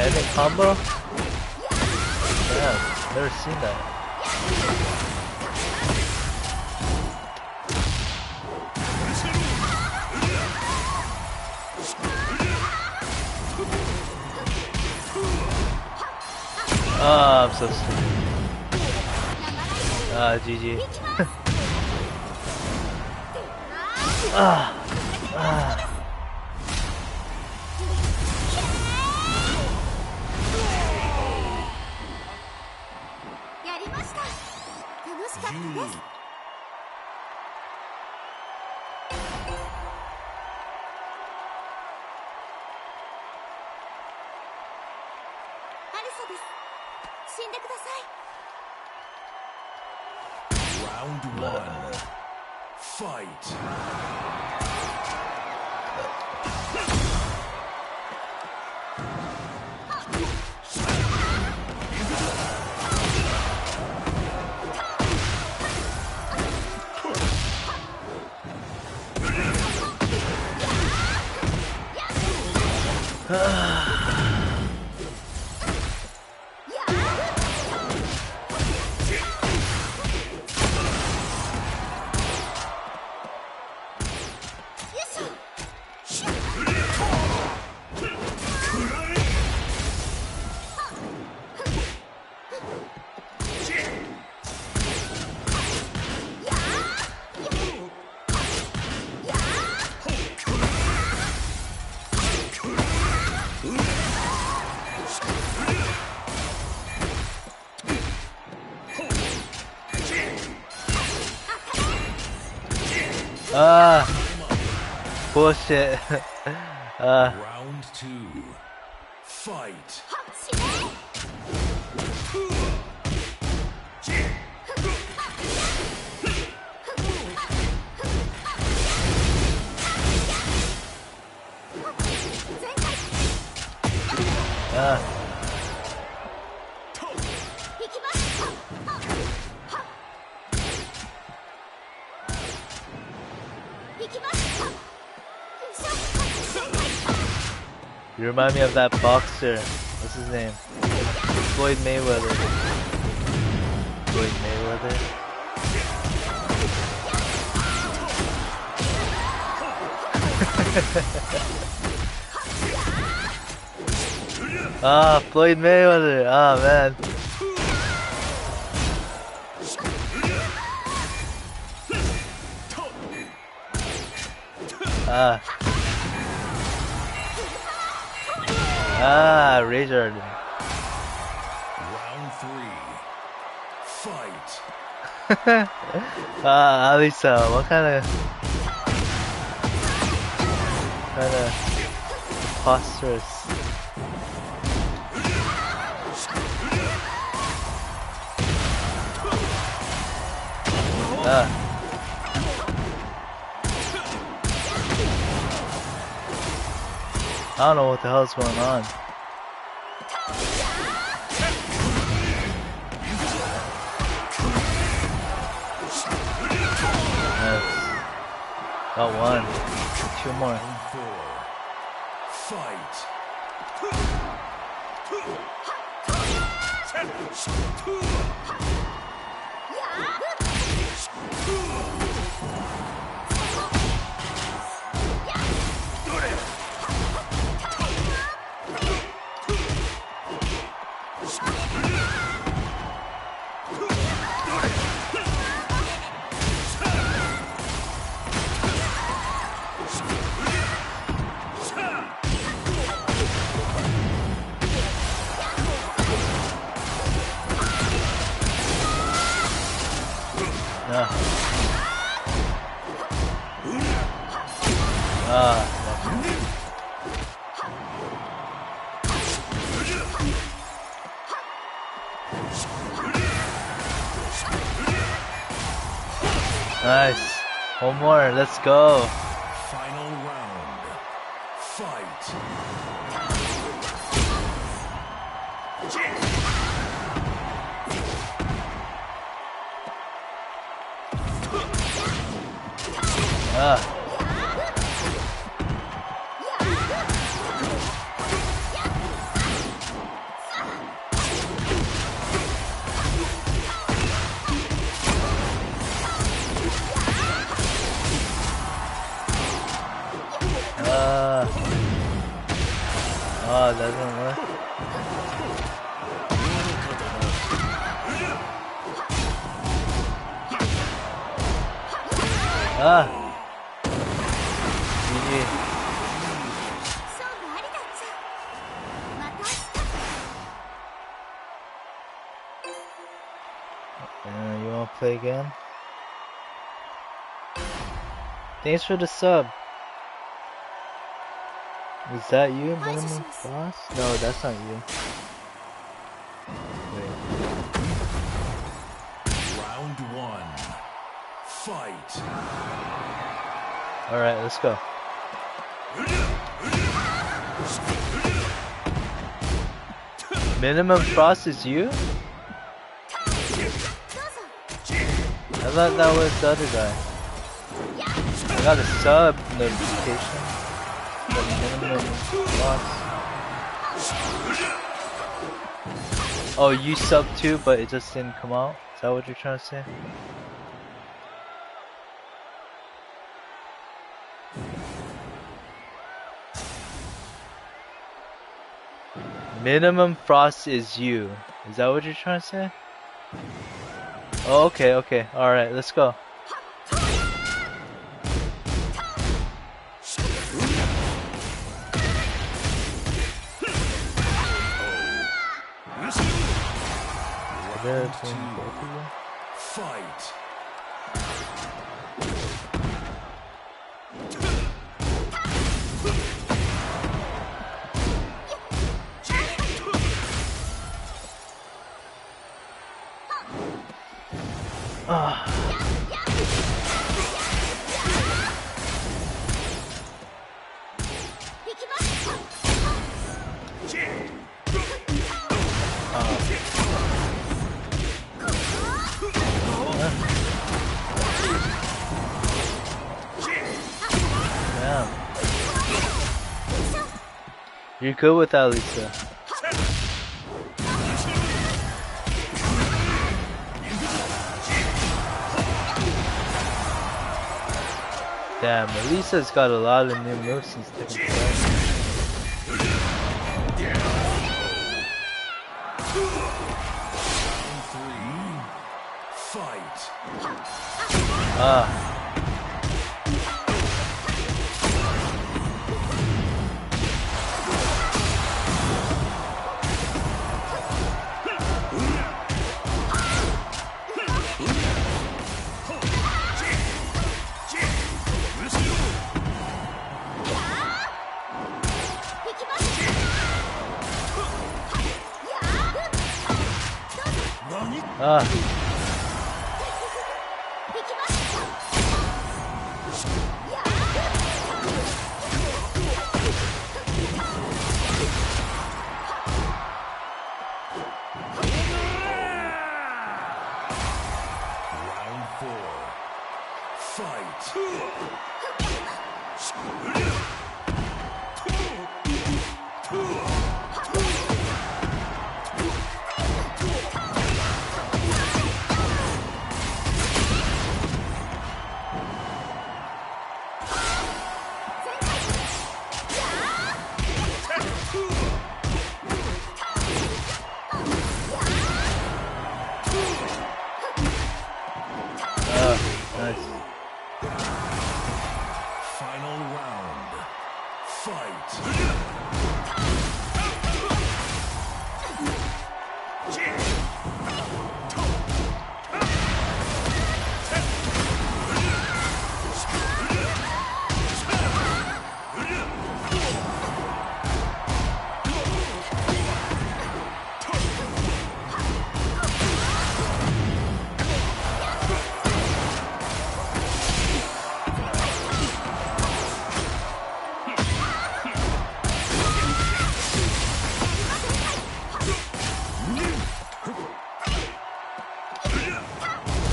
Landing combo? Damn, never seen that. Oh, I'm so stupid. GG. Round 1. Fight. Bullshit. Round 2. Fight. You remind me of that boxer. What's his name? Floyd Mayweather. Floyd Mayweather. Floyd Mayweather. Man. Razor. Round 3. Fight. Alisa, what kind of preposterous. I don't know what the hell's going on. Got one. 2 more. Fight. Nice. One more. Let's go. Final round. Fight. Ah. GG. You wanna play again? Thanks for the sub. Is that you, Minimum Boss? No, that's not you. Wait. Round 1. Fight. Alright, let's go. Minimum Frost is you? I thought that was the other guy. I got a sub notification. The Minimum Frost. Oh, you subbed too, but it just didn't come out? Is that what you're trying to say? Minimum Frost is you. Is that what you're trying to say? Oh, okay, okay. Alright, let's go. Fight. You're good with that, Lisa. Damn, Elisa's got a lot of new moves since Tekken 5.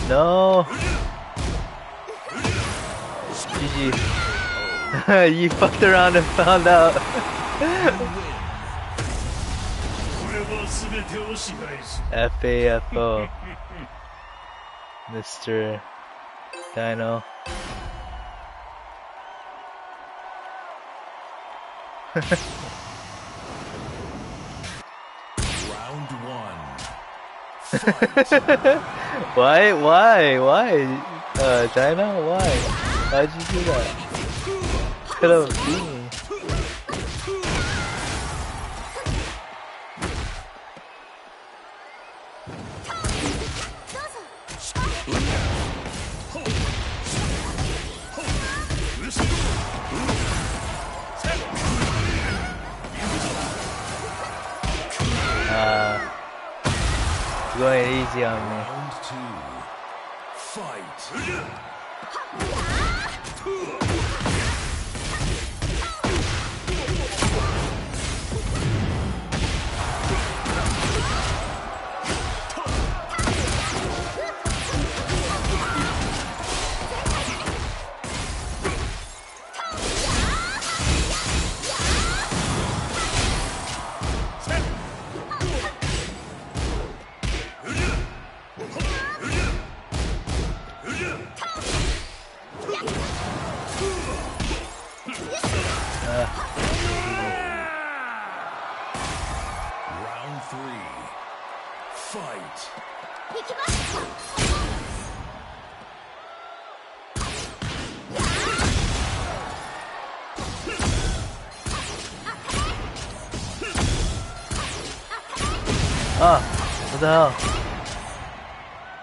No. GG. You fucked around and found out. FAFO. Mr. Dino. Round 1. Why, Dino? Why? Why'd you do that? Could have beat me. Going easy on me. Round 2. Fight. Round 3. Fight. Ah, what the hell?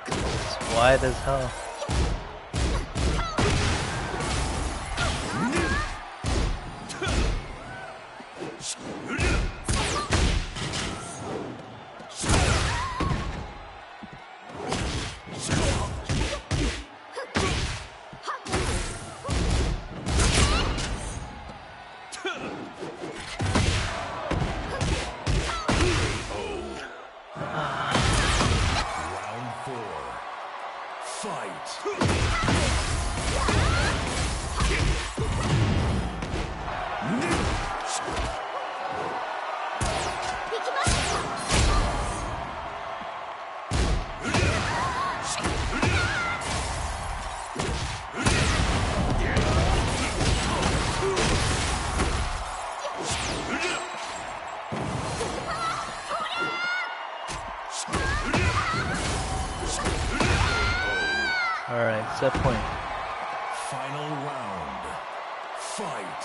It's wide as hell. Round 4. Fight. Alright, set point. Final round. Fight.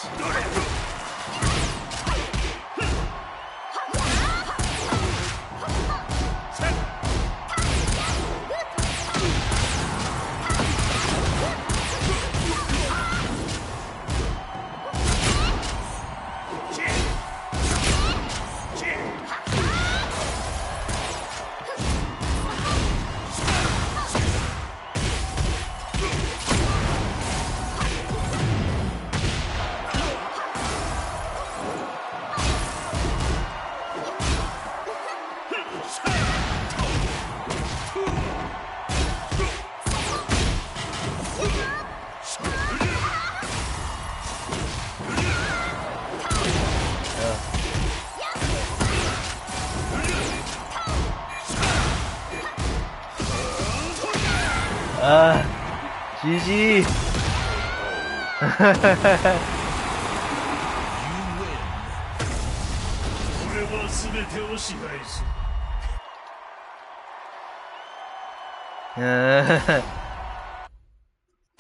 GG.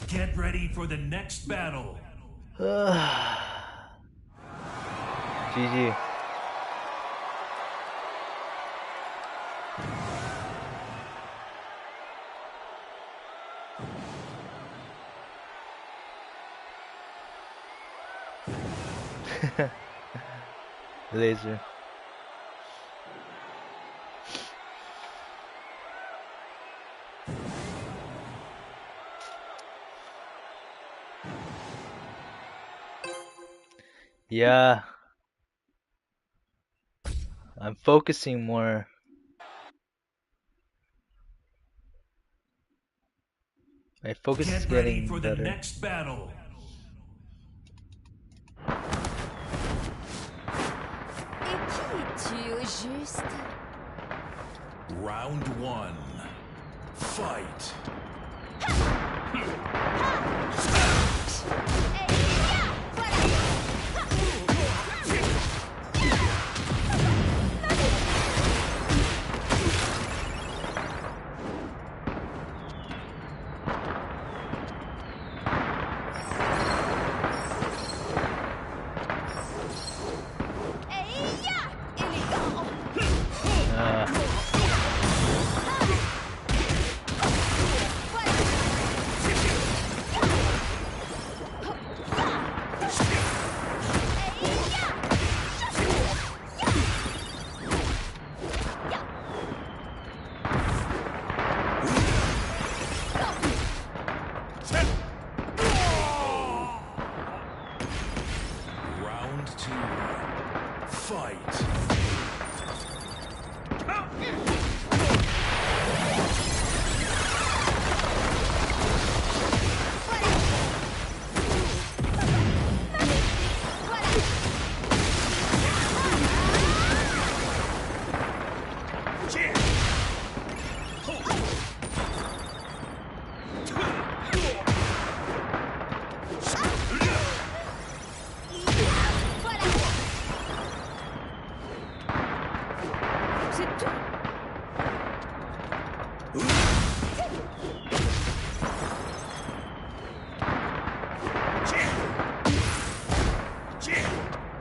Get ready for the next battle. GG. Laser. Yeah. I'm focusing more. My focus is getting for better. The next battle. Round 1. Fight.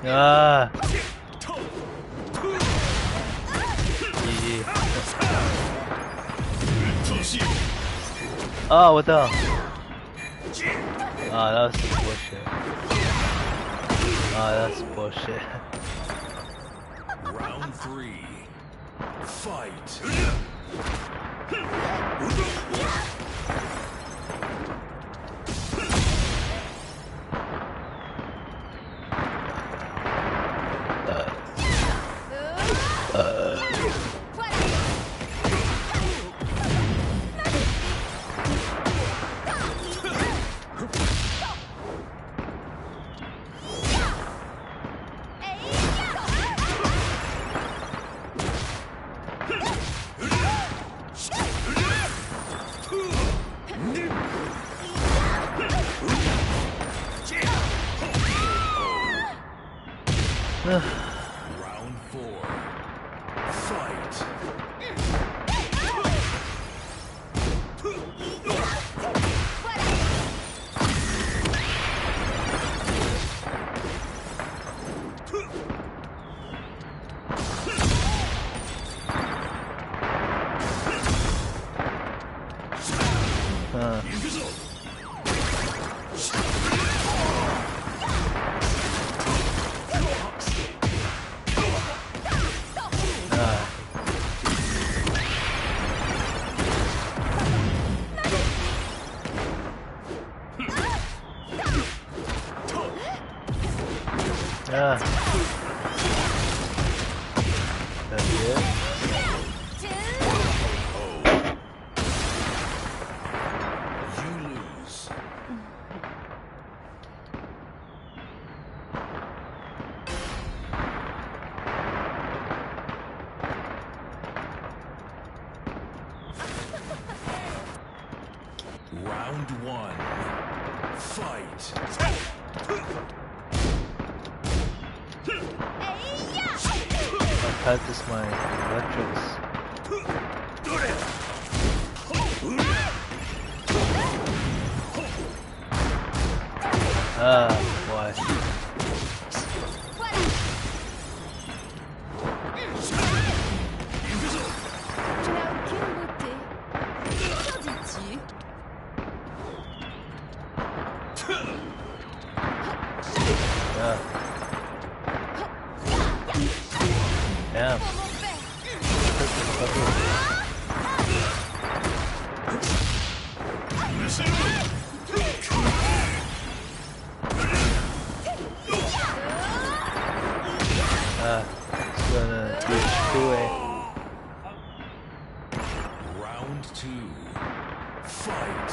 아. GG. Ah, what the? Ah, that's bullshit. Ah, that's bullshit. Round 3. Fight. Round 4. Fight. Yeah. That's it. You lose. Round 1. Fight. I practice my electrics. Ah, why? Yeah. It's gonna destroy. Round 2. Fight.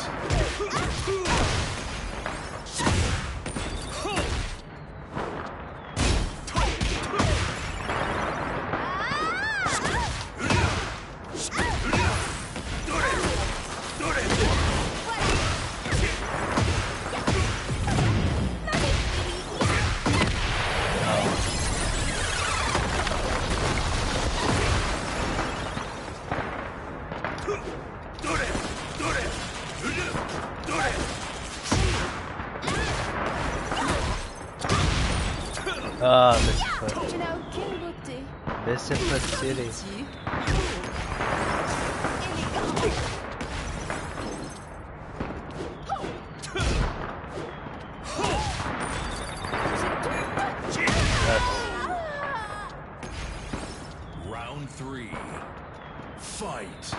Ah, Misfit City. Round 3. Fight.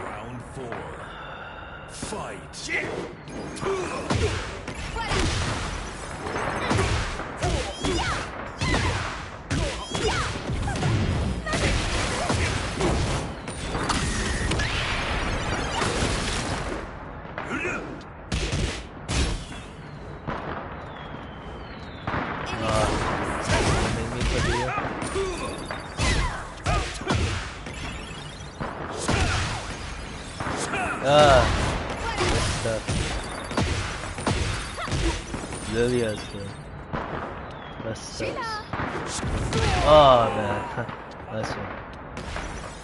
Round 4. Fight. for you. Good stuff. Lilia's the best stuff. Oh man, nice one.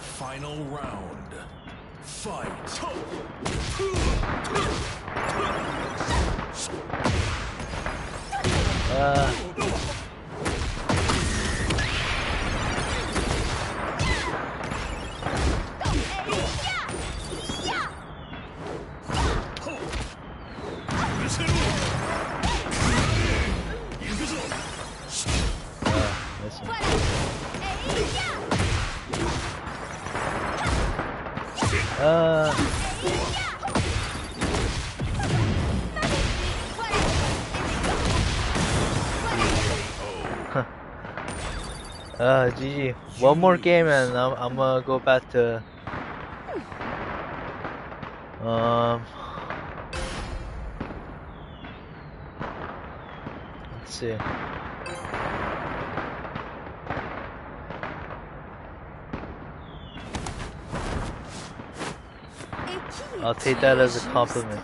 Final round. Fight. GG. One more game and I'm gonna go back to let's see. I'll take that as a compliment.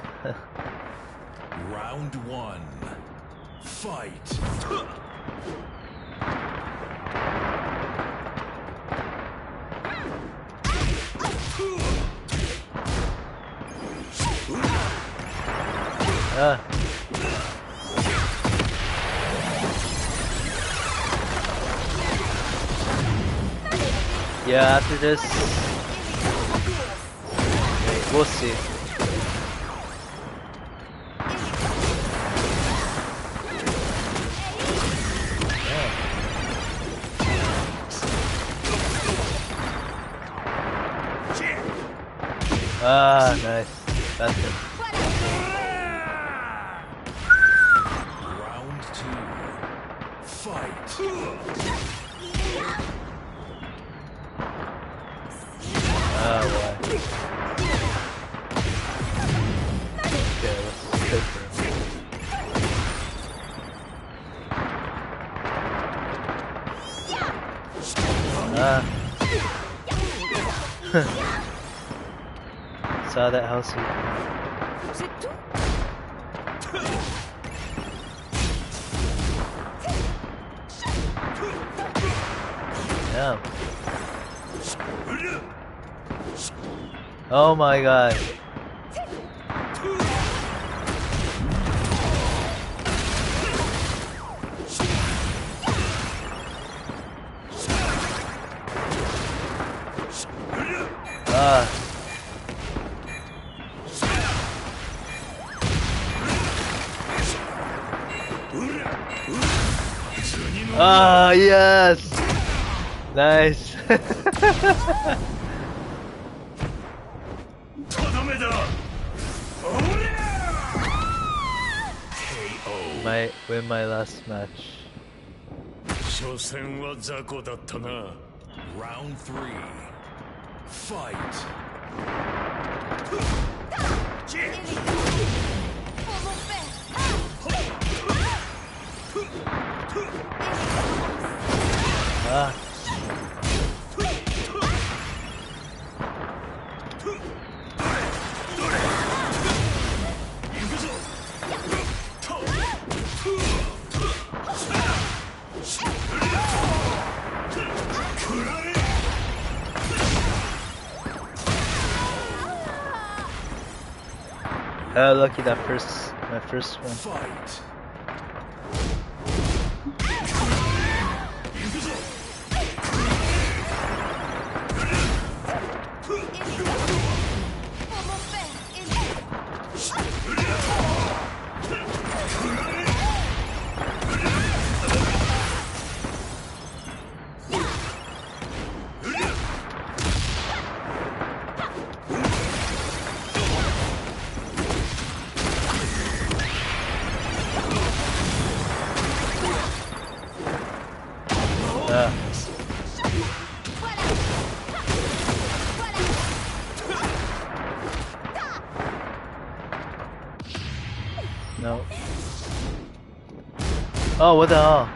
Round 1. Fight. Yeah, after this, we'll see. Nice. That's it. Round 2. Fight. Why? Okay, let's take her. Saw that house. Yeah. Oh my god. Yes! Nice. Might win my last match. Round 3. Fight. Lucky that my first one. Fight. No. Oh, what the hell?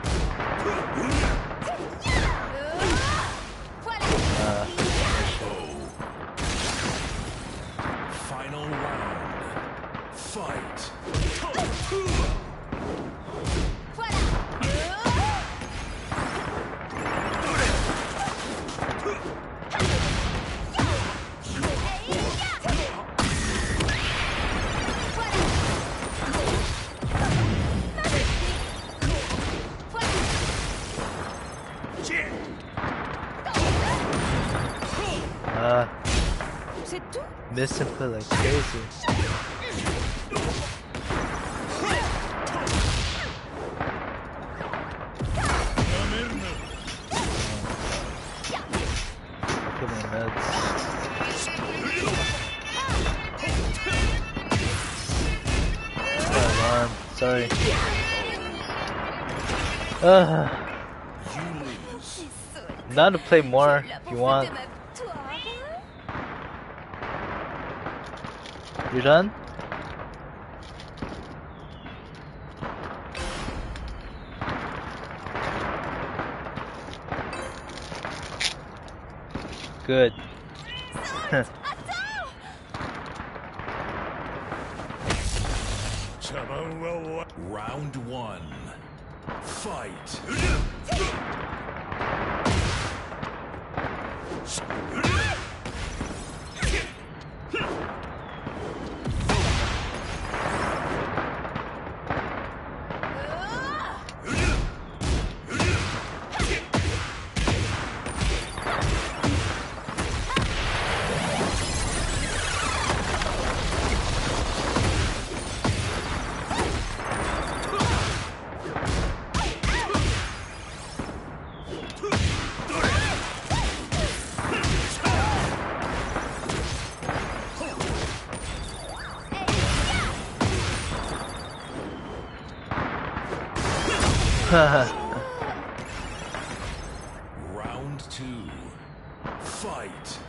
Miss and put like crazy. Get my meds. Alarm. Sorry. Not to play more if you want. You done? Good. Round one. Fight. Round two. Fight.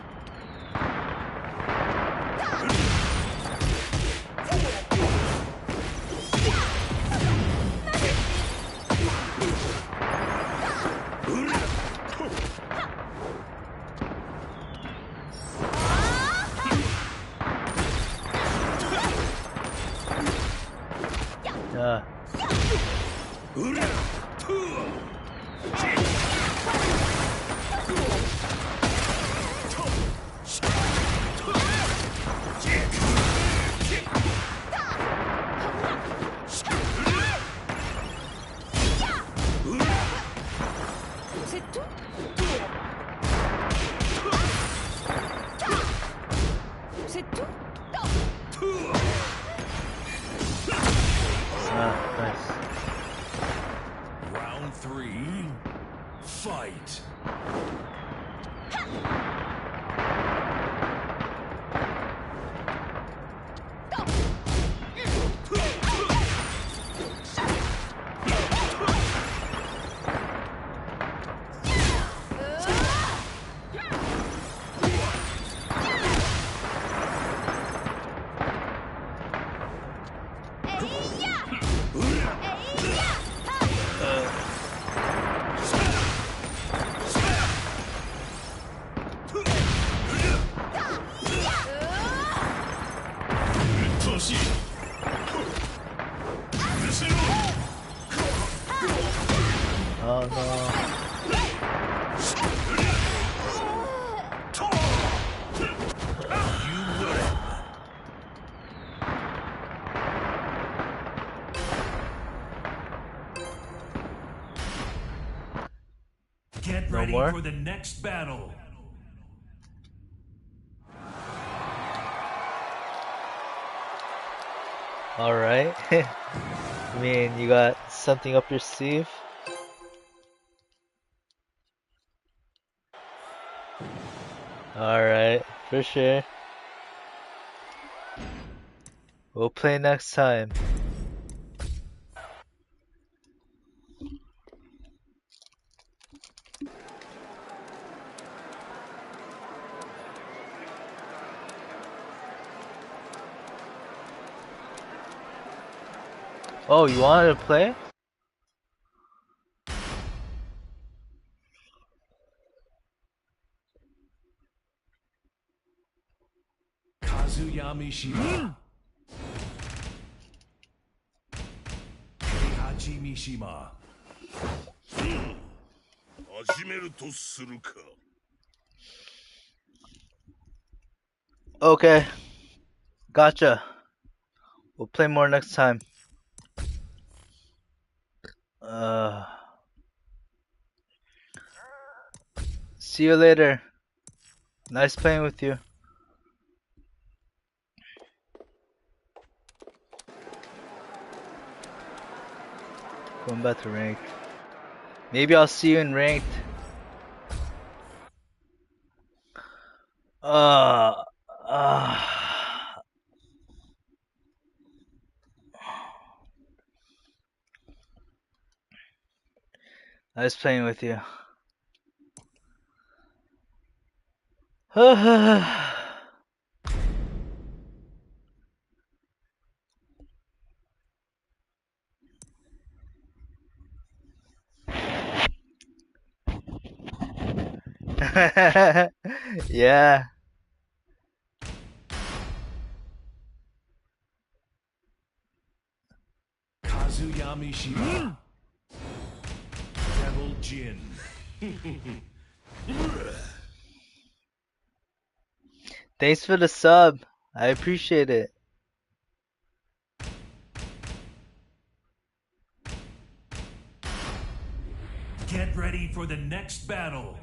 Nice. Round three. Fight. Oh no. Get No ready more? for the next battle. Alright. I mean, you got something up your sleeve? Alright, for sure. We'll play next time. Oh, you wanted to play? Kazuyami Shiba. Kazuyachi Mishima. 始めるとするか。 Okay. Gotcha. We'll play more next time. See you later. Nice playing with you. Going back to ranked. Maybe I'll see you in ranked. Nice playing with you. Yeah. Kazuyami Shima. Devil Jin. Thanks for the sub. I appreciate it. Get ready for the next battle.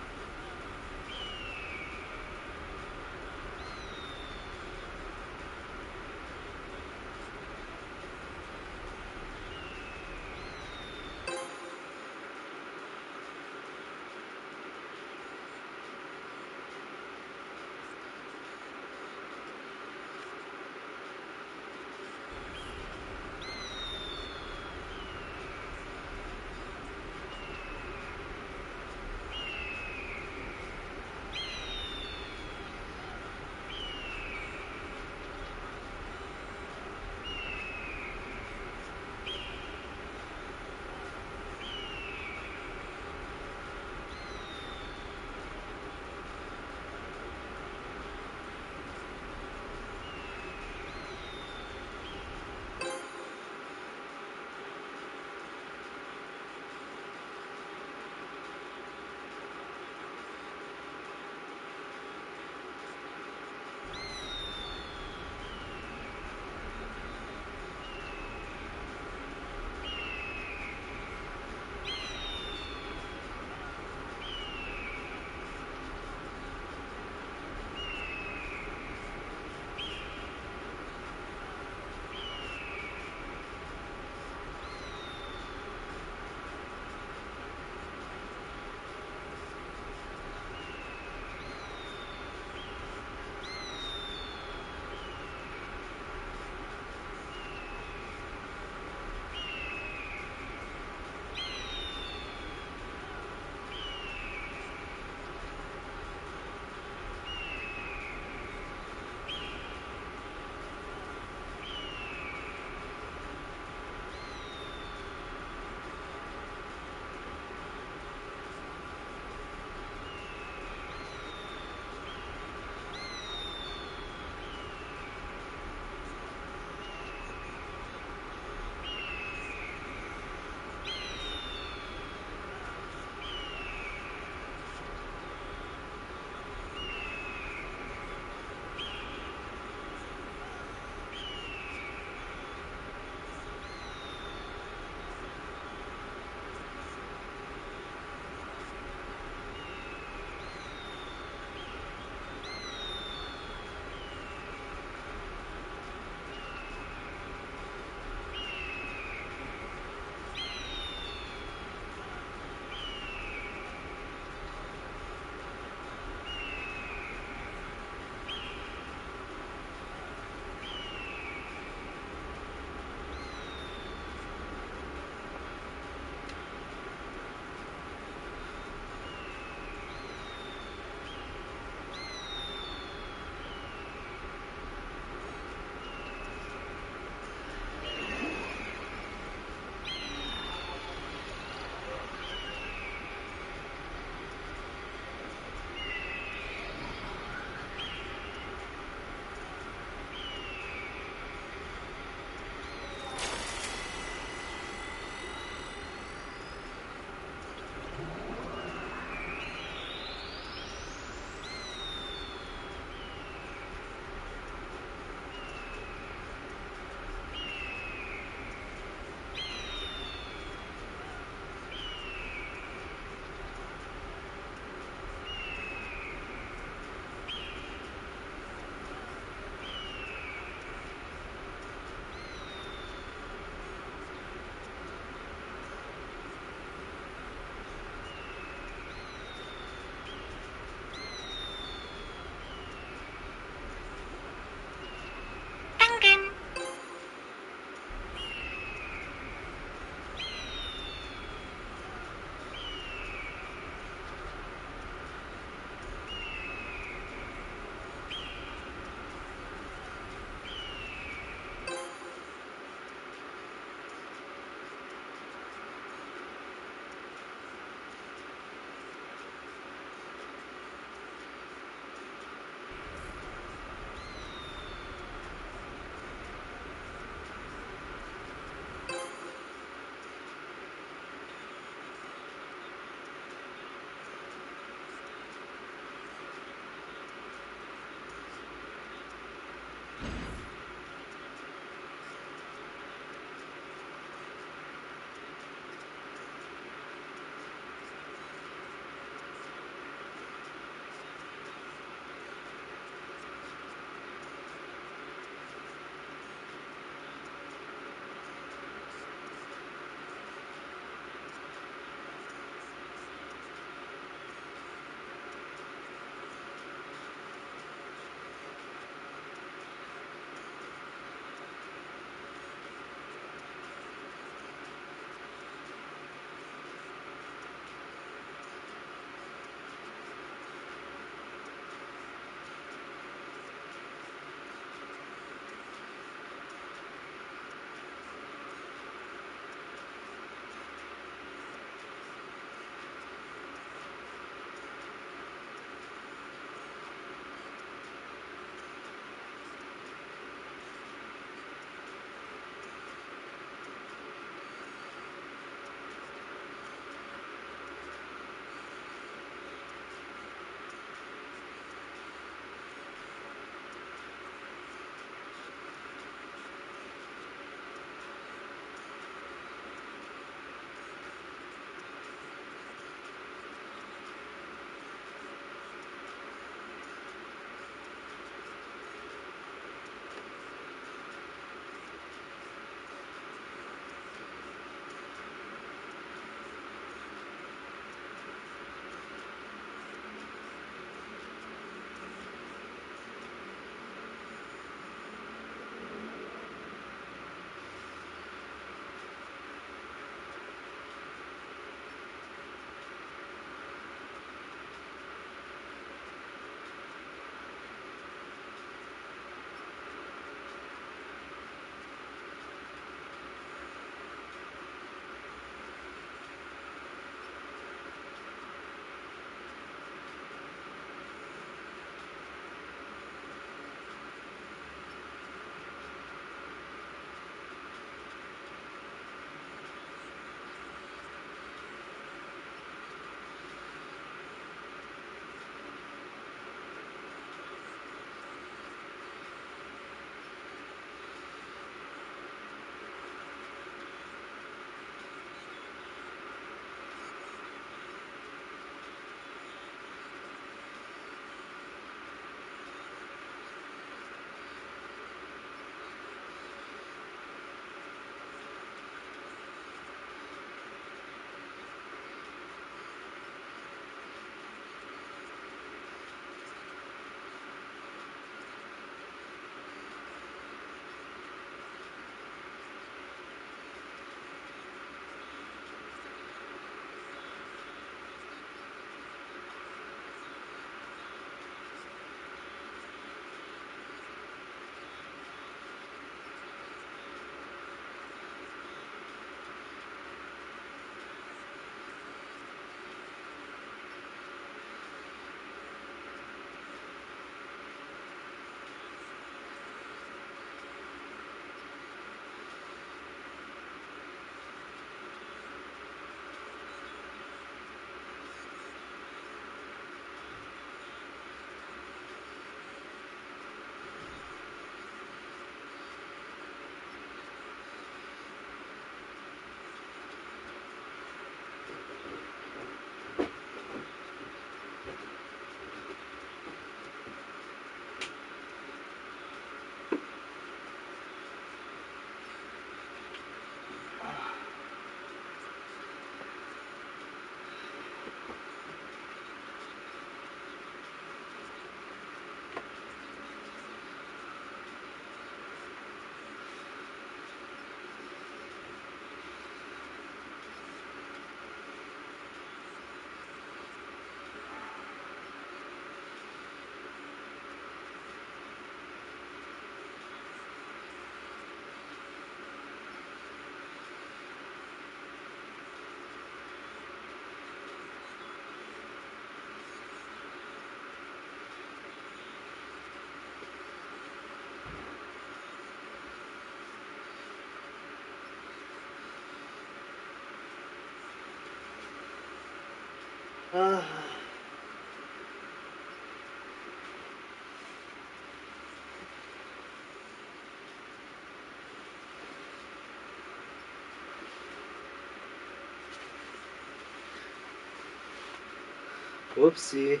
Whoopsie.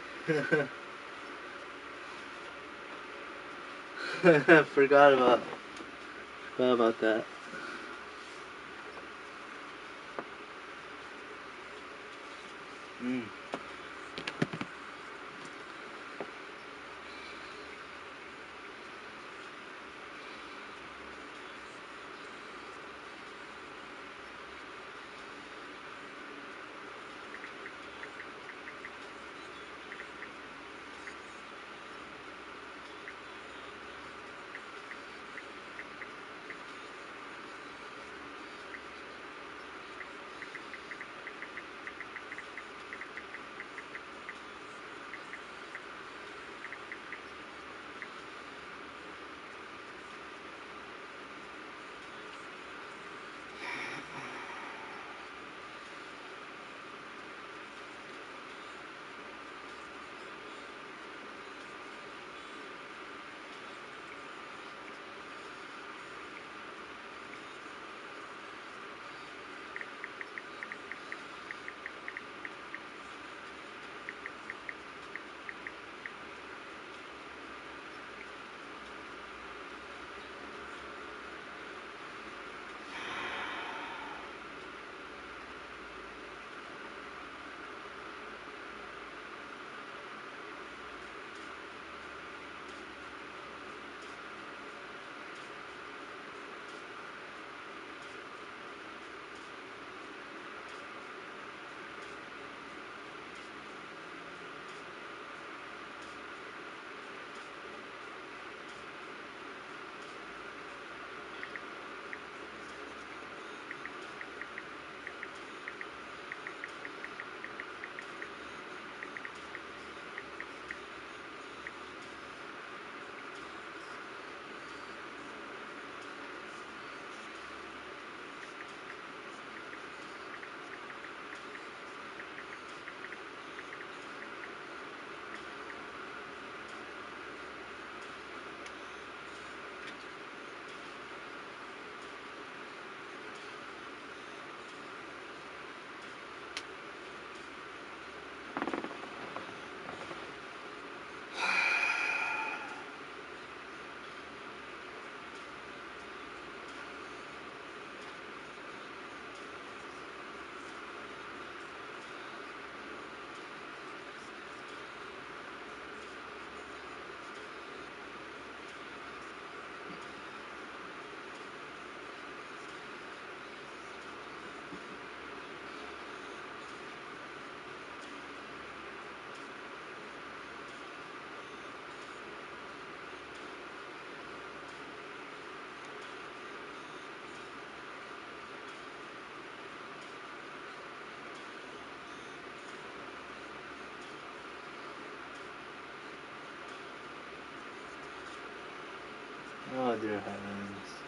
Forgot about that. Oh dear heavens.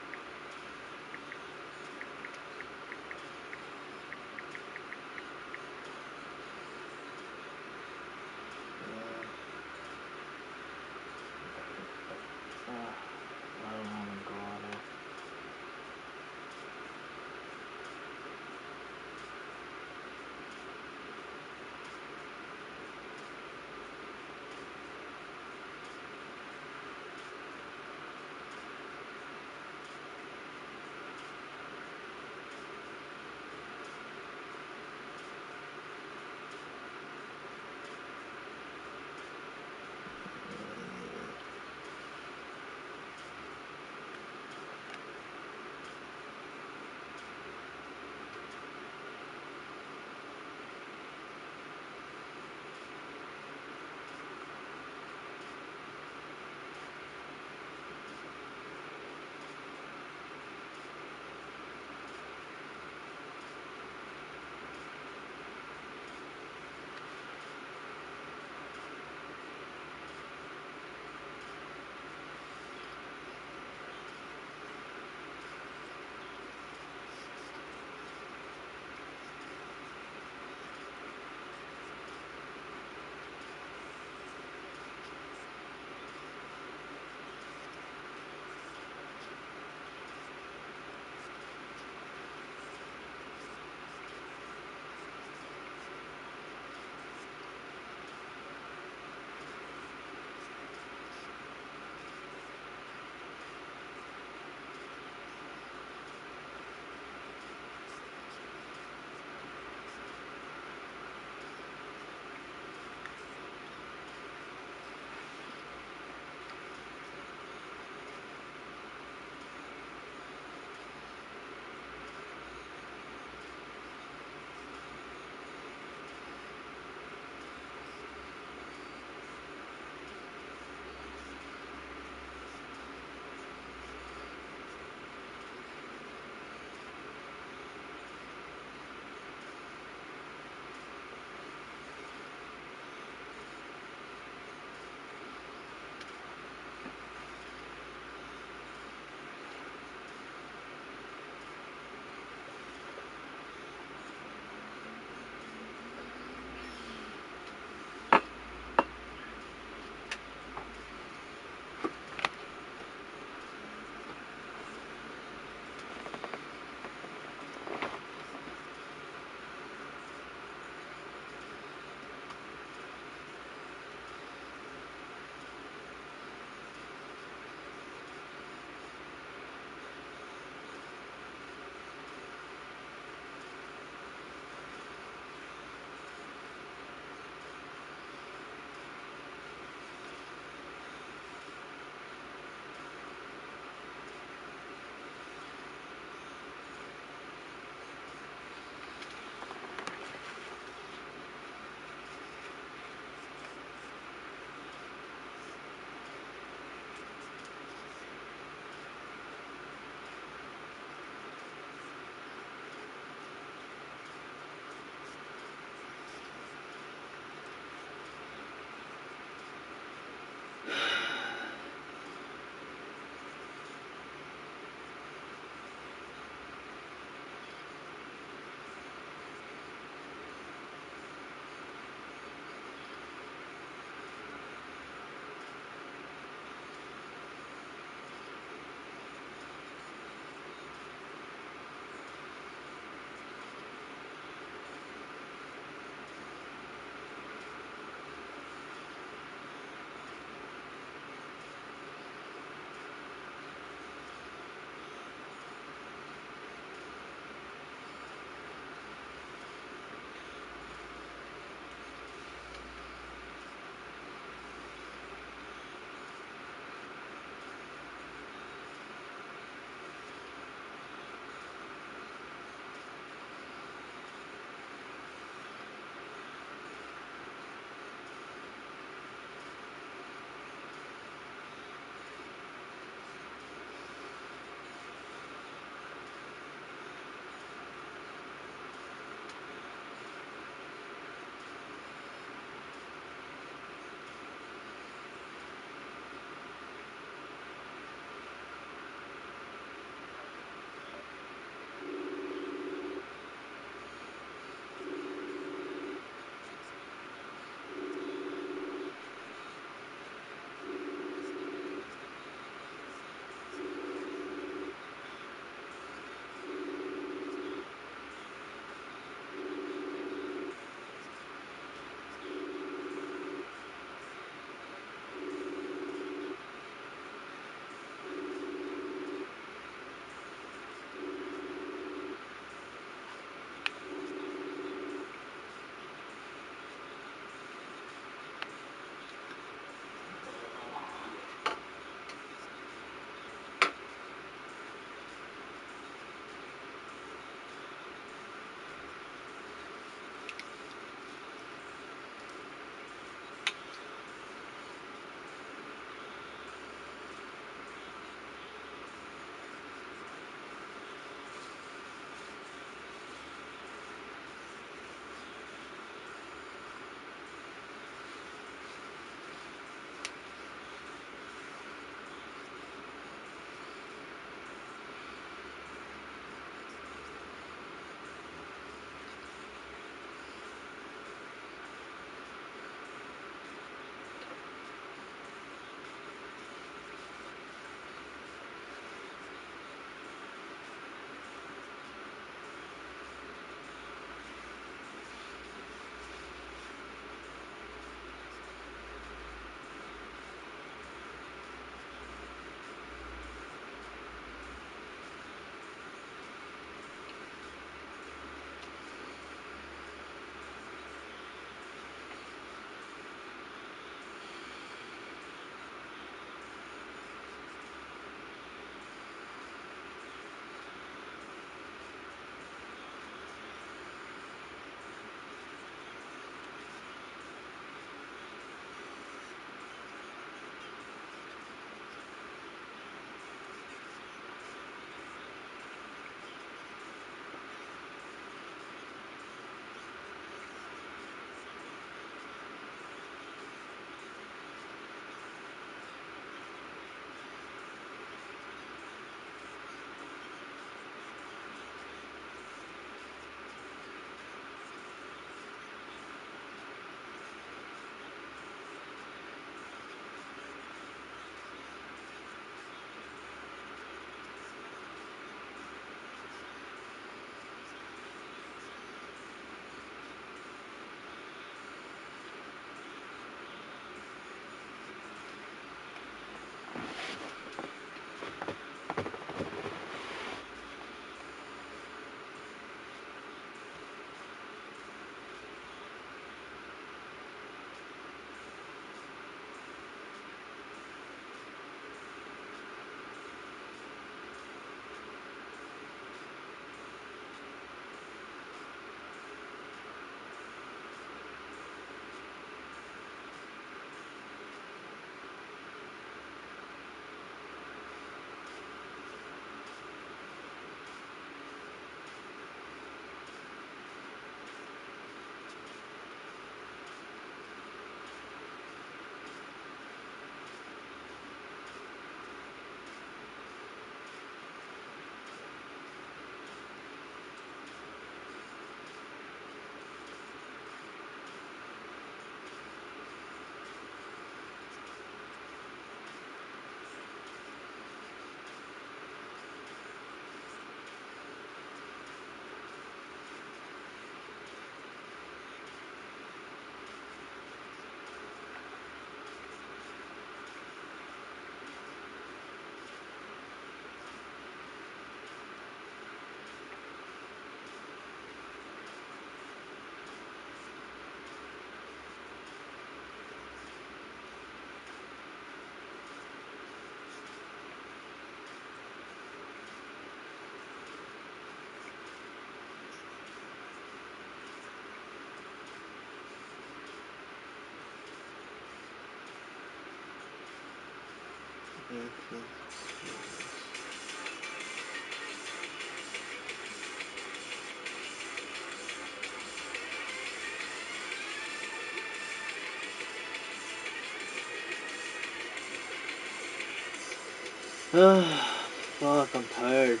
Fuck, I'm tired.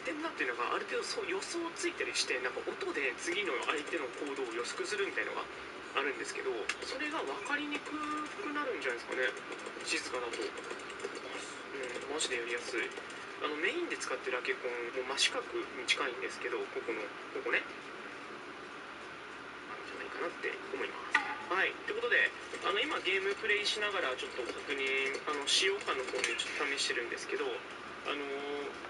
点なっていうのがある程度そう予想ついたりして、なんか音で次の相手の行動を予測するみたいのがあるんですけど、それが分かりにくくなるんじゃないですかね、静かだと。マジでやりやすい。メインで使ってるアケコンも真四角に近いんですけど、ここね、じゃないかなって思います。はい、ということで、今ゲームプレイしながらちょっと確認、使用感の方でちょっと試してるんですけど、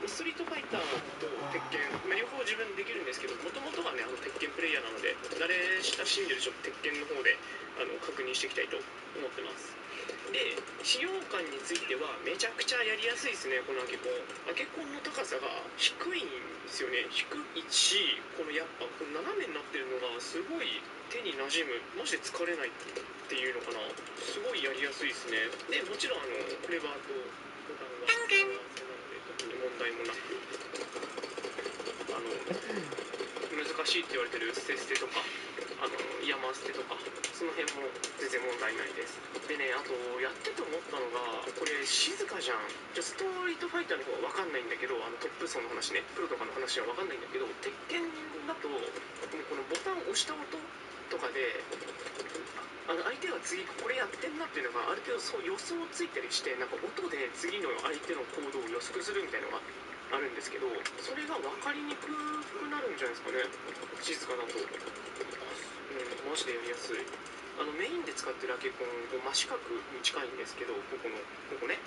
ストリートファイターと鉄拳、両方自分できるんですけど、もともとがね、鉄拳プレイヤーなので、慣れ親しんでるちょっと鉄拳の方で確認していきたいと思ってます。で、使用感についてはめちゃくちゃやりやすいですね、このアケコン。アケコンの高さが低いんですよね。低いし、このやっぱこの斜めになってるのがすごい手に馴染む、マジで疲れないっていうのかな、すごいやりやすいですね。で、もちろんレバーとボタンは合わせなので特に問題もなく、難しいって言われてるステステとか山捨てとか、その辺も全然問題ないです。でね、あとやってて思ったのが、これ静かじゃん。ストリートファイターの方は分かんないんだけど、トップ層の話ね、プロとかの話は分かんないんだけど、鉄拳だともうこのボタンを押した音とかで相手が次これやってんなっていうのがある程度そう予想ついたりして、なんか音で次の相手の行動を予測するみたいのがあるんですけど、それが分かりにくくなるんじゃないですかね、静かだと。マジでやりやすい。メインで使ってるアケコンも真四角に近いんですけど、ここね、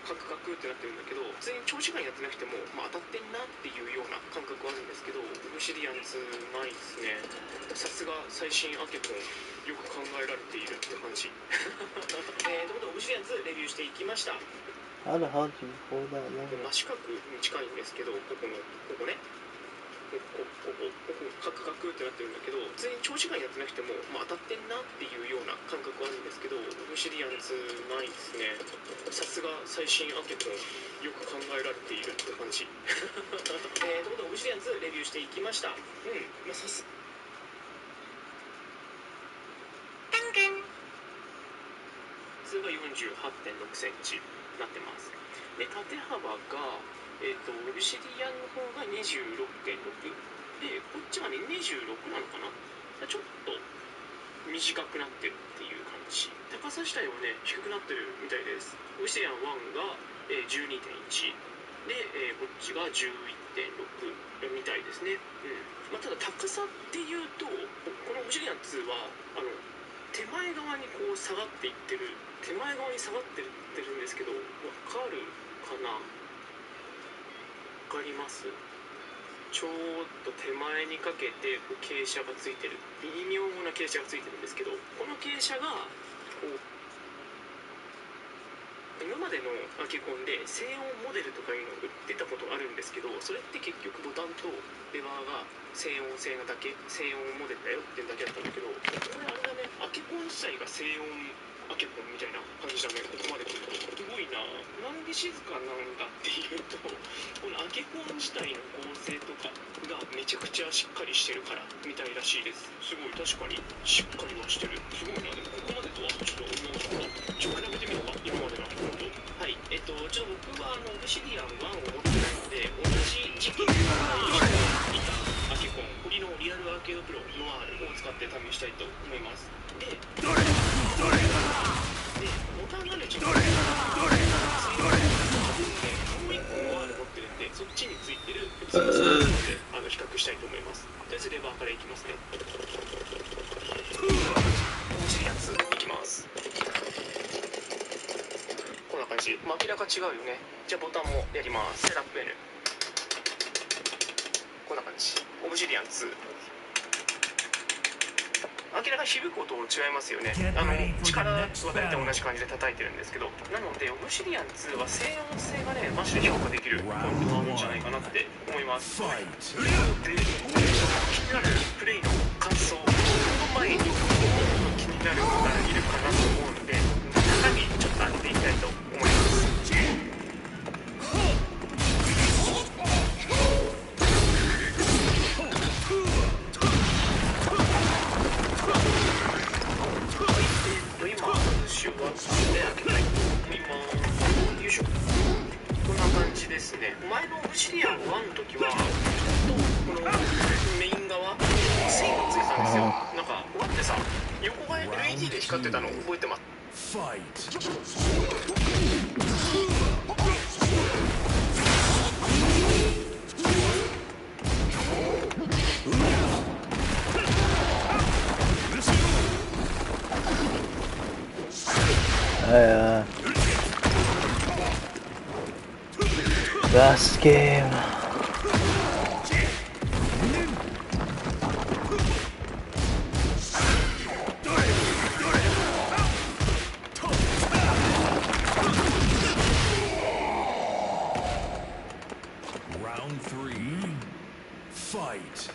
カクカクってなってるんだけど、普通に長時間やってなくても、当たってんなっていうような感覚はあるんですけど、オブシディアン2ないですね。さすが最新アケコン、よく考えられているって感じ。ということでオブシディアン2レビューしていきました。How the hell did you hold that long? 真四角に近いんですけど、ここね、カクカクってなってるんだけど、普通に長時間やってなくても、当たってんなっていうような感覚はあるんですけど、オブシディアン2ないですね。さすが最新アケコン、よく考えられているって感じ。シアンズレビューしていきました。まあ、さす普通が 48.6 センチになってます。で、縦幅が、オブシディアンの方が 26.6 で、こっちはね、26なのかな。ちょっと短くなってるっていう感じ。高さ自体はね、低くなってるみたいです。オブシディアン1が 12.1 で、こっちが 11.6 みたいですね。まあ、ただ高さっていうと、このオブシディアン2は手前側にこう下がっていってる、手前側に下がってるんですけど、わかるかな？わかります？ちょうど手前にかけてこう傾斜がついてる、微妙な傾斜がついてるんですけど、この傾斜がこう今までのアケコンで静音モデルとかいうのを売ってたことあるんですけど、それって結局ボタンとレバーが静音性なだけ、静音モデルだよっていうだけだったんだけど、これあれだね、アケコン自体が静音アケコンみたいな感じだね。ここまで来るとすごいな。なんで静かなんだっていうと、このアケコン自体の構成とかがめちゃくちゃしっかりしてるからみたいらしいです。すごい、確かにしっかりはしてる。すごいな。でもここまでとはちょっと思うのか。比べてみようか、今までのアケコンと。はい、ちょっと僕はオブシディアン1を持ってないので、同じ時期にいたアケコン、堀のリアルアーケードプロノワールを使って試したいと思います。で、ボタンがね、ちょっともう一個ノワール持ってるんで、そっちについてるセンサーで比較したいと思います。とりあえずレバーからいきますね。面白いやついきます。こんな感じ。明らか違うよね。じゃあボタンもやります。セラップ N。こんな感じ。オブシディアン2。明らかに響く音違いますよね。力は大体同じ感じで叩いてるんですけど、なのでオブシディアン2は静音性がね、マジで評価できるポイントがあるんじゃないかなって思います。で、気になるプレイの感想、この前に気になる方がいるかなと思うので、中身ちょっと当てていきたいと思います。こんな感じですね。前のオブシディアン1の時はちょっとこのメイン側線がついてたんですよ。なんか終わってさ、横が LED で光ってたの覚えてます？Last game. Round 3. Fight.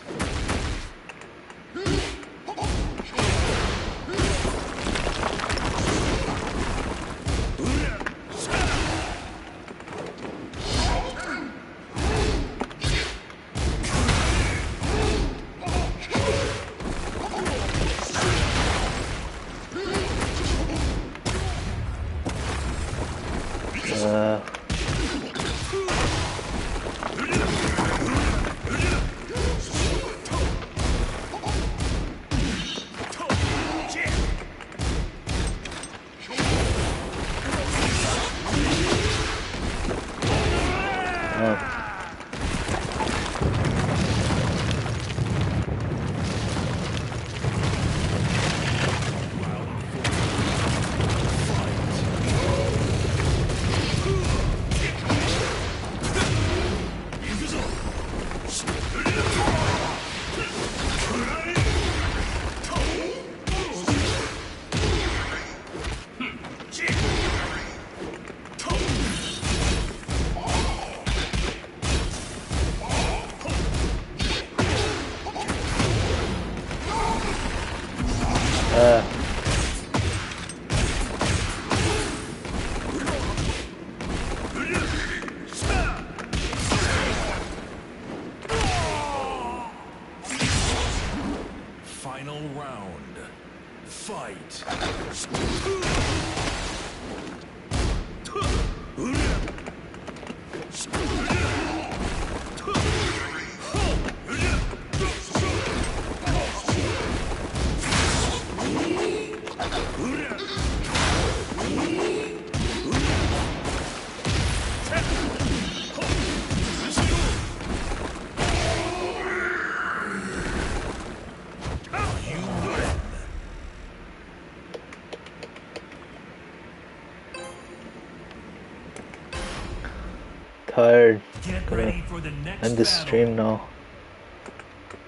round. Fight. Tired. Get Gonna ready for the next end the battle. stream now.